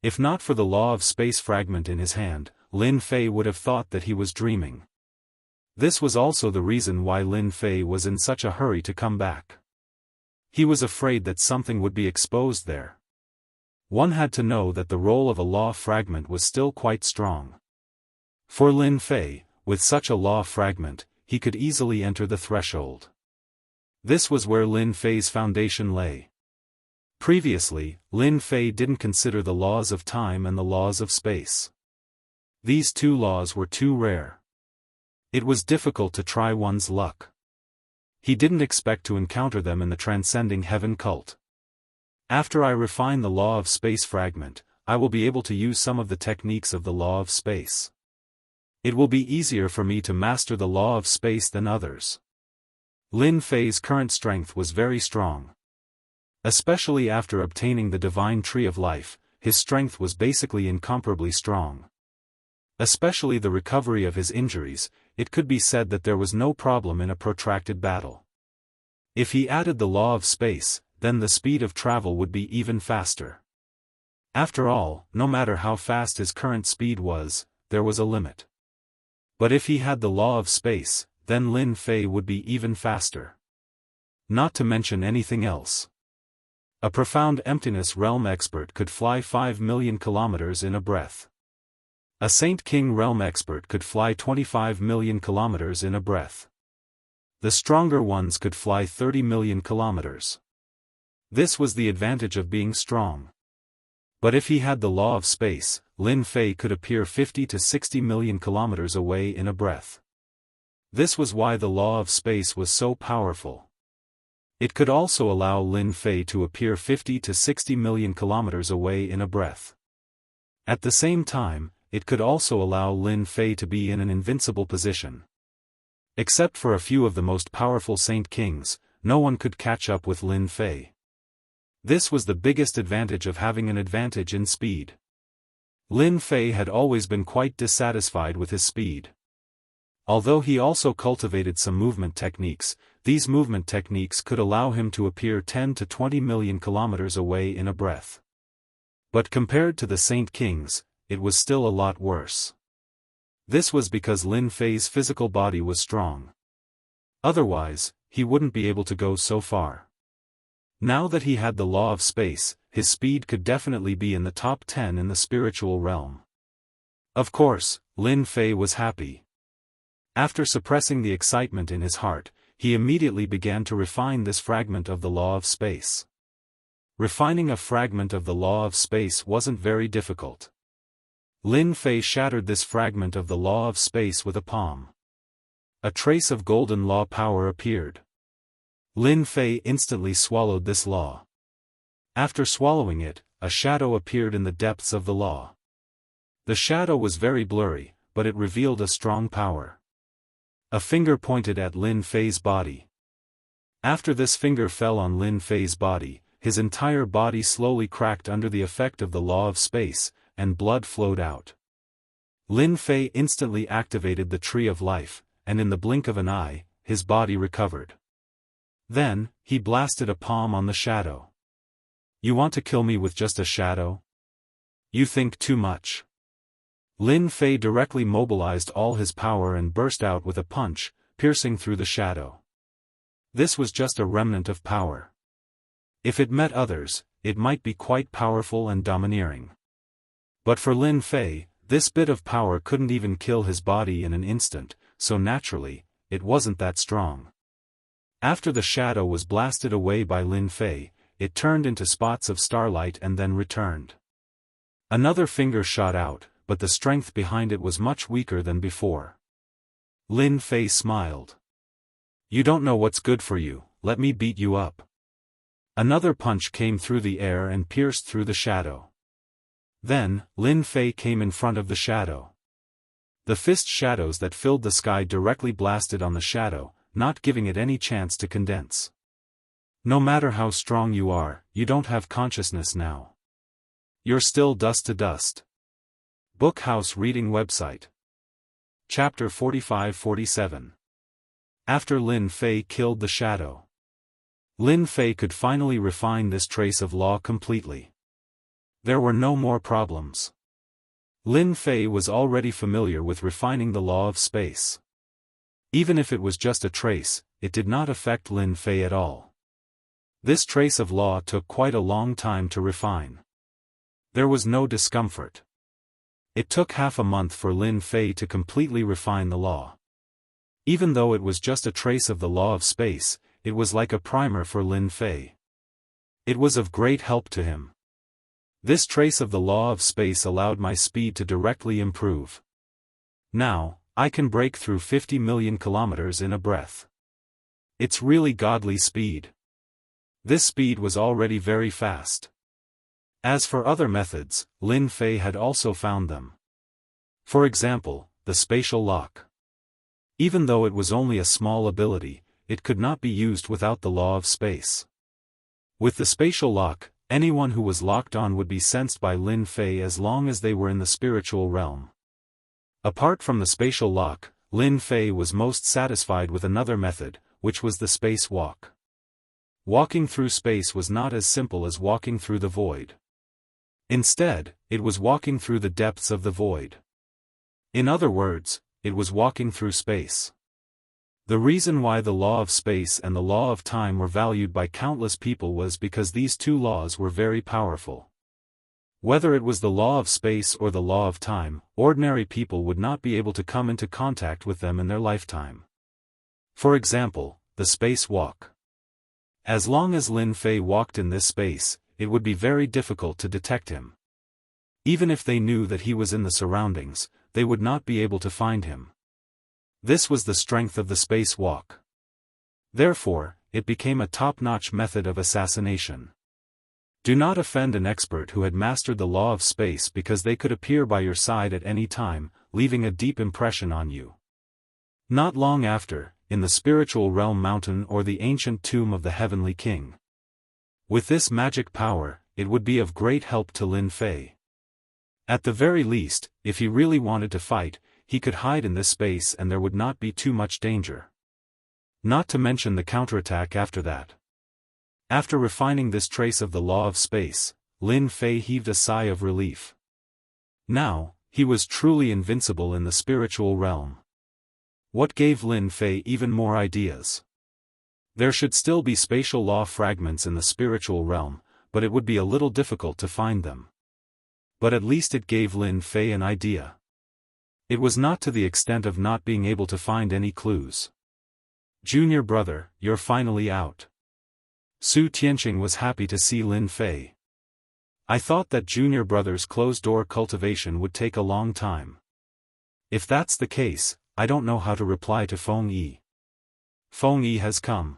If not for the law of space fragment in his hand, Lin Fei would have thought that he was dreaming. This was also the reason why Lin Fei was in such a hurry to come back. He was afraid that something would be exposed there. One had to know that the role of a law fragment was still quite strong. For Lin Fei, with such a law fragment, he could easily enter the threshold. This was where Lin Fei's foundation lay. Previously, Lin Fei didn't consider the laws of time and the laws of space. These two laws were too rare. It was difficult to try one's luck. He didn't expect to encounter them in the transcending heaven cult. After I refine the law of space fragment, I will be able to use some of the techniques of the law of space. It will be easier for me to master the law of space than others. Lin Fei's current strength was very strong. Especially after obtaining the divine tree of life, his strength was basically incomparably strong. Especially the recovery of his injuries, it could be said that there was no problem in a protracted battle. If he added the law of space, then the speed of travel would be even faster. After all, no matter how fast his current speed was, there was a limit. But if he had the law of space, then Lin Fei would be even faster. Not to mention anything else. A profound emptiness realm expert could fly 5 million kilometers in a breath. A Saint King realm expert could fly 25 million kilometers in a breath. The stronger ones could fly 30 million kilometers. This was the advantage of being strong. But if he had the law of space, Lin Fei could appear 50 to 60 million kilometers away in a breath. This was why the law of space was so powerful. It could also allow Lin Fei to appear 50 to 60 million kilometers away in a breath. At the same time, it could also allow Lin Fei to be in an invincible position. Except for a few of the most powerful Saint Kings, no one could catch up with Lin Fei. This was the biggest advantage of having an advantage in speed. Lin Fei had always been quite dissatisfied with his speed. Although he also cultivated some movement techniques, these movement techniques could allow him to appear 10 to 20 million kilometers away in a breath. But compared to the Saint Kings, it was still a lot worse. This was because Lin Fei's physical body was strong. Otherwise, he wouldn't be able to go so far. Now that he had the law of space, his speed could definitely be in the top 10 in the spiritual realm. Of course, Lin Fei was happy. After suppressing the excitement in his heart, he immediately began to refine this fragment of the law of space. Refining a fragment of the law of space wasn't very difficult. Lin Fei shattered this fragment of the law of space with a palm. A trace of golden law power appeared. Lin Fei instantly swallowed this law. After swallowing it, a shadow appeared in the depths of the law. The shadow was very blurry, but it revealed a strong power. A finger pointed at Lin Fei's body. After this finger fell on Lin Fei's body, his entire body slowly cracked under the effect of the law of space, and blood flowed out. Lin Fei instantly activated the Tree of Life, and in the blink of an eye, his body recovered. Then, he blasted a palm on the shadow. "You want to kill me with just a shadow? You think too much." Lin Fei directly mobilized all his power and burst out with a punch, piercing through the shadow. This was just a remnant of power. If it met others, it might be quite powerful and domineering. But for Lin Fei, this bit of power couldn't even kill his body in an instant, so naturally, it wasn't that strong. After the shadow was blasted away by Lin Fei, it turned into spots of starlight and then returned. Another finger shot out, but the strength behind it was much weaker than before. Lin Fei smiled. "You don't know what's good for you, let me beat you up. Another punch came through the air and pierced through the shadow. Then, Lin Fei came in front of the shadow. The fist shadows that filled the sky directly blasted on the shadow, not giving it any chance to condense. No matter how strong you are, you don't have consciousness now. You're still dust to dust. Bookhouse Reading Website. Chapter 45-47. After Lin Fei killed the shadow. Lin Fei could finally refine this trace of law completely. There were no more problems. Lin Fei was already familiar with refining the law of space. Even if it was just a trace, it did not affect Lin Fei at all. This trace of law took quite a long time to refine. There was no discomfort. It took half a month for Lin Fei to completely refine the law. Even though it was just a trace of the law of space, it was like a primer for Lin Fei. It was of great help to him. This trace of the law of space allowed my speed to directly improve. Now, I can break through 50 million kilometers in a breath. It's really godly speed. This speed was already very fast. As for other methods, Lin Fei had also found them. For example, the spatial lock. Even though it was only a small ability, it could not be used without the law of space. With the spatial lock, anyone who was locked on would be sensed by Lin Fei as long as they were in the spiritual realm. Apart from the spatial lock, Lin Fei was most satisfied with another method, which was the space walk. Walking through space was not as simple as walking through the void. Instead, it was walking through the depths of the void. In other words, it was walking through space. The reason why the law of space and the law of time were valued by countless people was because these two laws were very powerful. Whether it was the law of space or the law of time, ordinary people would not be able to come into contact with them in their lifetime. For example, the space walk. As long as Lin Fei walked in this space, it would be very difficult to detect him. Even if they knew that he was in the surroundings, they would not be able to find him. This was the strength of the space walk. Therefore, it became a top-notch method of assassination. Do not offend an expert who had mastered the law of space because they could appear by your side at any time, leaving a deep impression on you. Not long after, in the spiritual realm mountain or the ancient tomb of the heavenly king. With this magic power, it would be of great help to Lin Fei. At the very least, if he really wanted to fight, he could hide in this space and there would not be too much danger. Not to mention the counterattack after that. After refining this trace of the law of space, Lin Fei heaved a sigh of relief. Now, he was truly invincible in the spiritual realm. What gave Lin Fei even more ideas? There should still be spatial law fragments in the spiritual realm, but it would be a little difficult to find them. But at least it gave Lin Fei an idea. It was not to the extent of not being able to find any clues. Junior brother, you're finally out. Su Tianqing was happy to see Lin Fei. I thought that junior brother's closed-door cultivation would take a long time. If that's the case, I don't know how to reply to Feng Yi. Feng Yi has come.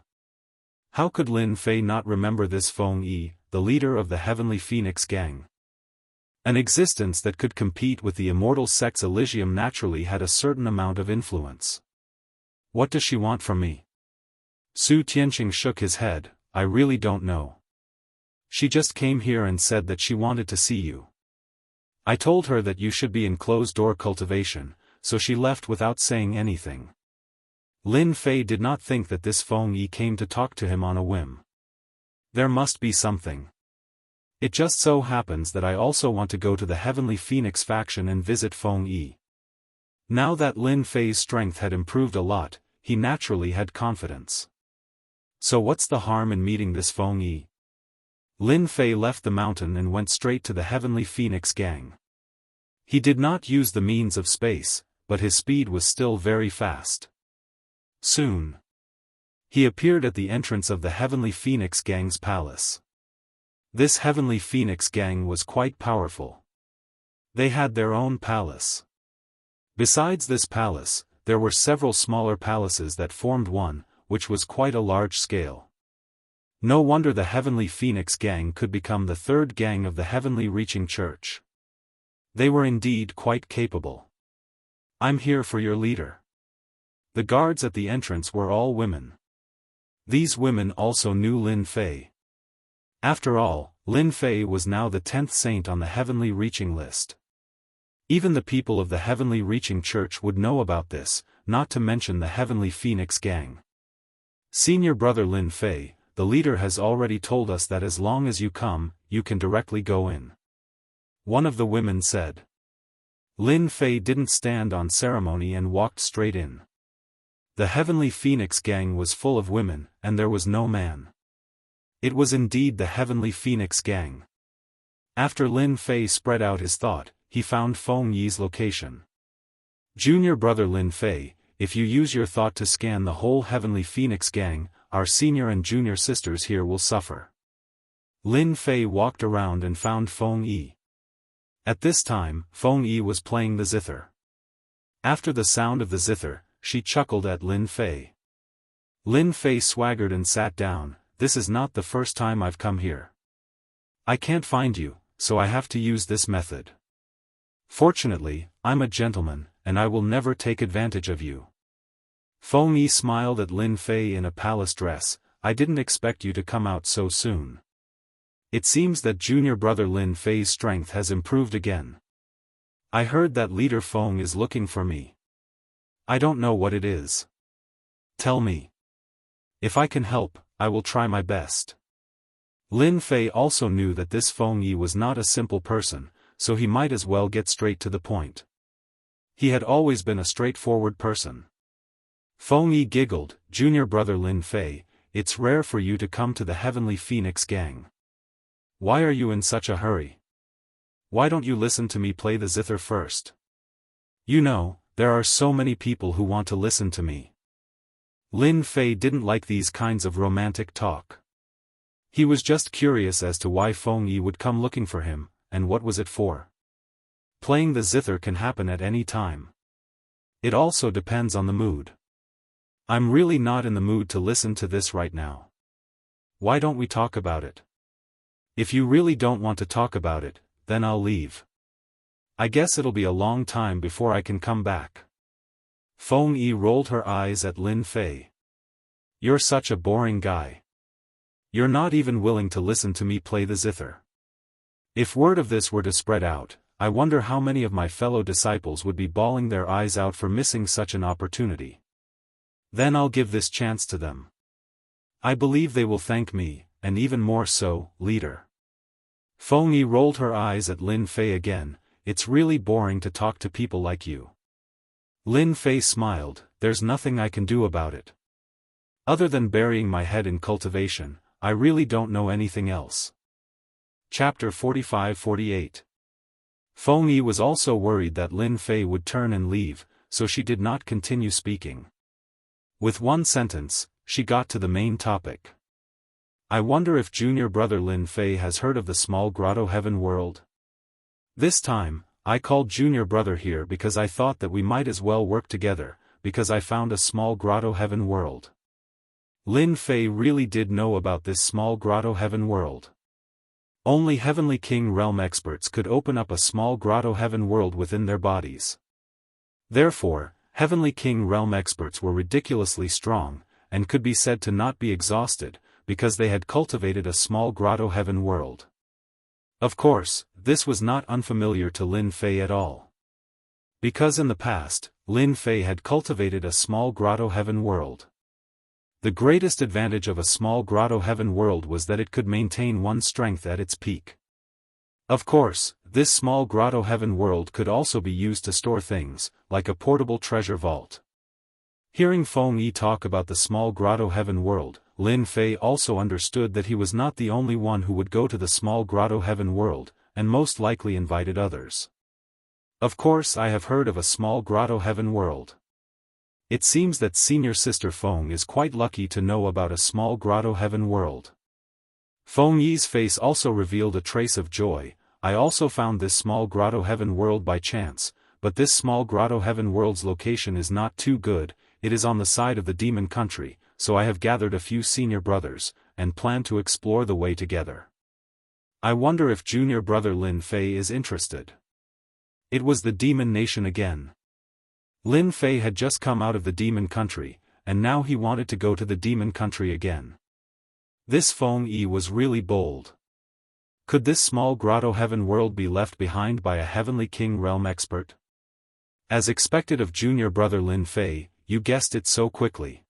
How could Lin Fei not remember this Feng Yi, the leader of the Heavenly Phoenix Gang? An existence that could compete with the immortal sects Elysium naturally had a certain amount of influence. What does she want from me? Su Tianqing shook his head. I really don't know. She just came here and said that she wanted to see you. I told her that you should be in closed-door cultivation, so she left without saying anything. Lin Fei did not think that this Feng Yi came to talk to him on a whim. There must be something. It just so happens that I also want to go to the Heavenly Phoenix faction and visit Feng Yi. Now that Lin Fei's strength had improved a lot, he naturally had confidence. So what's the harm in meeting this Feng Yi? Lin Fei left the mountain and went straight to the Heavenly Phoenix Gang. He did not use the means of space, but his speed was still very fast. Soon, he appeared at the entrance of the Heavenly Phoenix Gang's palace. This Heavenly Phoenix Gang was quite powerful. They had their own palace. Besides this palace, there were several smaller palaces that formed one, which was quite a large scale. No wonder the Heavenly Phoenix Gang could become the third gang of the Heavenly Reaching Church. They were indeed quite capable. I'm here for your leader. The guards at the entrance were all women. These women also knew Lin Fei. After all, Lin Fei was now the 10th saint on the Heavenly Reaching list. Even the people of the Heavenly Reaching Church would know about this, not to mention the Heavenly Phoenix Gang. Senior brother Lin Fei, the leader has already told us that as long as you come, you can directly go in. One of the women said. Lin Fei didn't stand on ceremony and walked straight in. The Heavenly Phoenix Gang was full of women, and there was no man. It was indeed the Heavenly Phoenix Gang. After Lin Fei spread out his thought, he found Feng Yi's location. Junior brother Lin Fei, if you use your thought to scan the whole Heavenly Phoenix Gang, our senior and junior sisters here will suffer. Lin Fei walked around and found Feng Yi. At this time, Feng Yi was playing the zither. After the sound of the zither, she chuckled at Lin Fei. Lin Fei swaggered and sat down. This is not the first time I've come here. I can't find you, so I have to use this method. Fortunately, I'm a gentleman, and I will never take advantage of you. Feng Yi smiled at Lin Fei in a palace dress. I didn't expect you to come out so soon. It seems that junior brother Lin Fei's strength has improved again. I heard that leader Feng is looking for me. I don't know what it is. Tell me. If I can help, I will try my best. Lin Fei also knew that this Feng Yi was not a simple person, so he might as well get straight to the point. He had always been a straightforward person. Feng Yi giggled, Junior brother Lin Fei, it's rare for you to come to the Heavenly Phoenix Gang. Why are you in such a hurry? Why don't you listen to me play the zither first? You know, there are so many people who want to listen to me. Lin Fei didn't like these kinds of romantic talk. He was just curious as to why Feng Yi would come looking for him, and what was it for. Playing the zither can happen at any time. It also depends on the mood. I'm really not in the mood to listen to this right now. Why don't we talk about it? If you really don't want to talk about it, then I'll leave. I guess it'll be a long time before I can come back. Feng Yi rolled her eyes at Lin Fei. You're such a boring guy. You're not even willing to listen to me play the zither. If word of this were to spread out, I wonder how many of my fellow disciples would be bawling their eyes out for missing such an opportunity. Then I'll give this chance to them. I believe they will thank me, and even more so, leader. Feng Yi rolled her eyes at Lin Fei again. It's really boring to talk to people like you. Lin Fei smiled, there's nothing I can do about it. Other than burying my head in cultivation, I really don't know anything else. Chapter 45-48. Feng Yi was also worried that Lin Fei would turn and leave, so she did not continue speaking. With one sentence, she got to the main topic. I wonder if junior brother Lin Fei has heard of the small grotto heaven world. This time, I called junior brother here because I thought that we might as well work together, because I found a small grotto heaven world. Lin Fei really did know about this small grotto heaven world. Only Heavenly King realm experts could open up a small grotto heaven world within their bodies. Therefore, Heavenly King realm experts were ridiculously strong, and could be said to not be exhausted, because they had cultivated a small grotto heaven world. Of course, this was not unfamiliar to Lin Fei at all. Because in the past, Lin Fei had cultivated a small grotto heaven world. The greatest advantage of a small grotto heaven world was that it could maintain one's strength at its peak. Of course, this small grotto heaven world could also be used to store things, like a portable treasure vault. Hearing Feng Yi talk about the small grotto heaven world, Lin Fei also understood that he was not the only one who would go to the small grotto heaven world, and most likely invited others. Of course I have heard of a small grotto heaven world. It seems that senior sister Feng is quite lucky to know about a small grotto heaven world. Feng Yi's face also revealed a trace of joy. I also found this small grotto heaven world by chance, but this small grotto heaven world's location is not too good. It is on the side of the demon country, so I have gathered a few senior brothers, and plan to explore the way together. I wonder if junior brother Lin Fei is interested. It was the demon nation again. Lin Fei had just come out of the demon country, and now he wanted to go to the demon country again. This Feng Yi was really bold. Could this small grotto heaven world be left behind by a heavenly king realm expert? As expected of junior brother Lin Fei, you guessed it so quickly.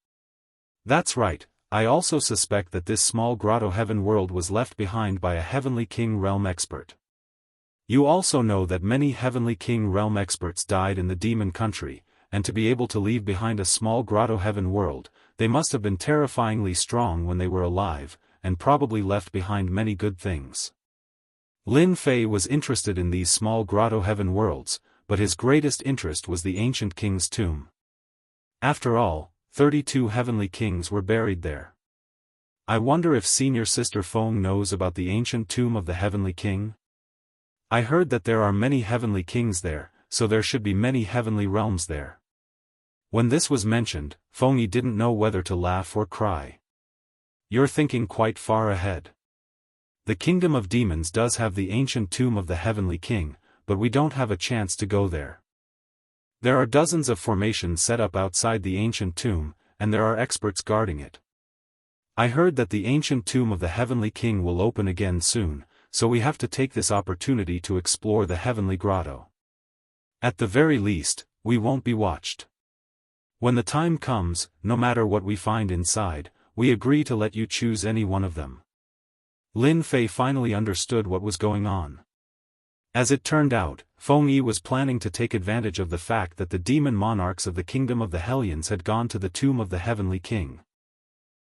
That's right, I also suspect that this small grotto heaven world was left behind by a heavenly king realm expert. You also know that many heavenly king realm experts died in the demon country, and to be able to leave behind a small grotto heaven world, they must have been terrifyingly strong when they were alive, and probably left behind many good things. Lin Fei was interested in these small grotto heaven worlds, but his greatest interest was the ancient king's tomb. After all, 32 heavenly kings were buried there. I wonder if senior sister Feng knows about the ancient tomb of the heavenly king? I heard that there are many heavenly kings there, so there should be many heavenly realms there. When this was mentioned, Feng Yi didn't know whether to laugh or cry. You're thinking quite far ahead. The kingdom of demons does have the ancient tomb of the heavenly king, but we don't have a chance to go there. There are dozens of formations set up outside the ancient tomb, and there are experts guarding it. I heard that the ancient tomb of the heavenly king will open again soon, so we have to take this opportunity to explore the heavenly grotto. At the very least, we won't be watched. When the time comes, no matter what we find inside, we agree to let you choose any one of them. Lin Fei finally understood what was going on. As it turned out, Feng Yi was planning to take advantage of the fact that the demon monarchs of the kingdom of the Hellions had gone to the tomb of the heavenly king.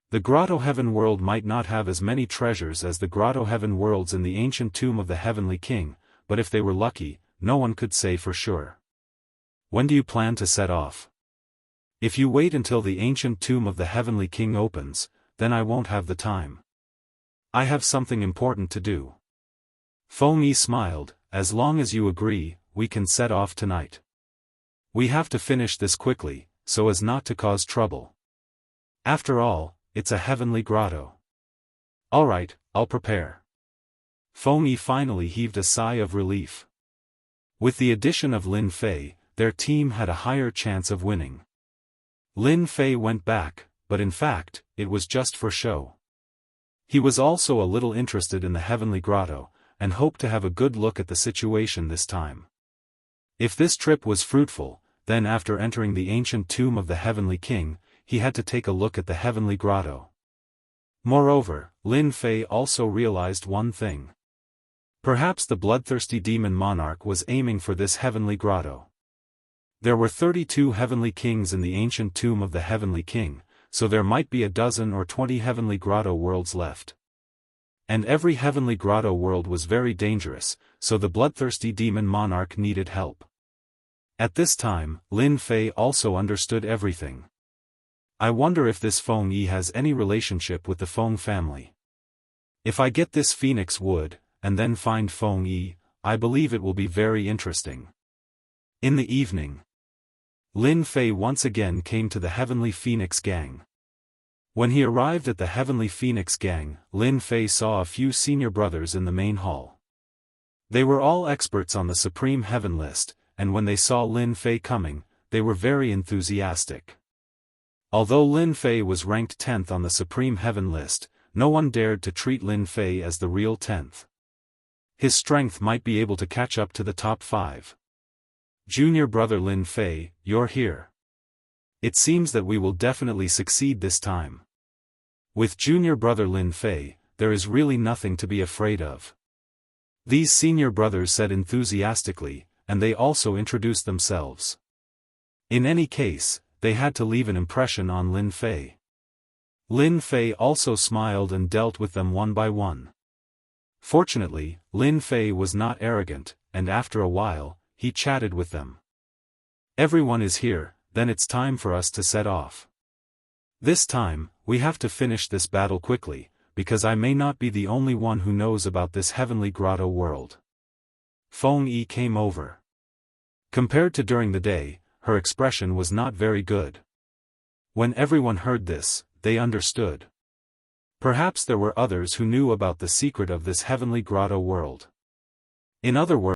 The grotto heaven world might not have as many treasures as the grotto heaven worlds in the ancient tomb of the heavenly king, but if they were lucky, no one could say for sure. When do you plan to set off? If you wait until the ancient tomb of the heavenly king opens, then I won't have the time. I have something important to do. Feng Yi smiled. As long as you agree, we can set off tonight. We have to finish this quickly, so as not to cause trouble. After all, it's a heavenly grotto. Alright, I'll prepare. Feng Yi finally heaved a sigh of relief. With the addition of Lin Fei, their team had a higher chance of winning. Lin Fei went back, but in fact, it was just for show. He was also a little interested in the heavenly grotto, and hoped to have a good look at the situation this time. If this trip was fruitful, then after entering the ancient tomb of the heavenly king, he had to take a look at the heavenly grotto. Moreover, Lin Fei also realized one thing. Perhaps the bloodthirsty demon monarch was aiming for this heavenly grotto. There were 32 heavenly kings in the ancient tomb of the heavenly king, so there might be a dozen or 20 heavenly grotto worlds left. And every heavenly grotto world was very dangerous, so the bloodthirsty demon monarch needed help. At this time, Lin Fei also understood everything. I wonder if this Feng Yi has any relationship with the Feng family. If I get this phoenix wood, and then find Feng Yi, I believe it will be very interesting. In the evening, Lin Fei once again came to the Heavenly Phoenix Gang. When he arrived at the Heavenly Phoenix Gang, Lin Fei saw a few senior brothers in the main hall. They were all experts on the Supreme Heaven list, and when they saw Lin Fei coming, they were very enthusiastic. Although Lin Fei was ranked 10th on the Supreme Heaven list, no one dared to treat Lin Fei as the real 10th. His strength might be able to catch up to the top 5. Junior brother Lin Fei, you're here. It seems that we will definitely succeed this time. With junior brother Lin Fei, there is really nothing to be afraid of. These senior brothers said enthusiastically, and they also introduced themselves. In any case, they had to leave an impression on Lin Fei. Lin Fei also smiled and dealt with them one by one. Fortunately, Lin Fei was not arrogant, and after a while, he chatted with them. Everyone is here, then it's time for us to set off. This time, we have to finish this battle quickly, because I may not be the only one who knows about this heavenly grotto world. Feng Yi came over. Compared to during the day, her expression was not very good. When everyone heard this, they understood. Perhaps there were others who knew about the secret of this heavenly grotto world. In other words,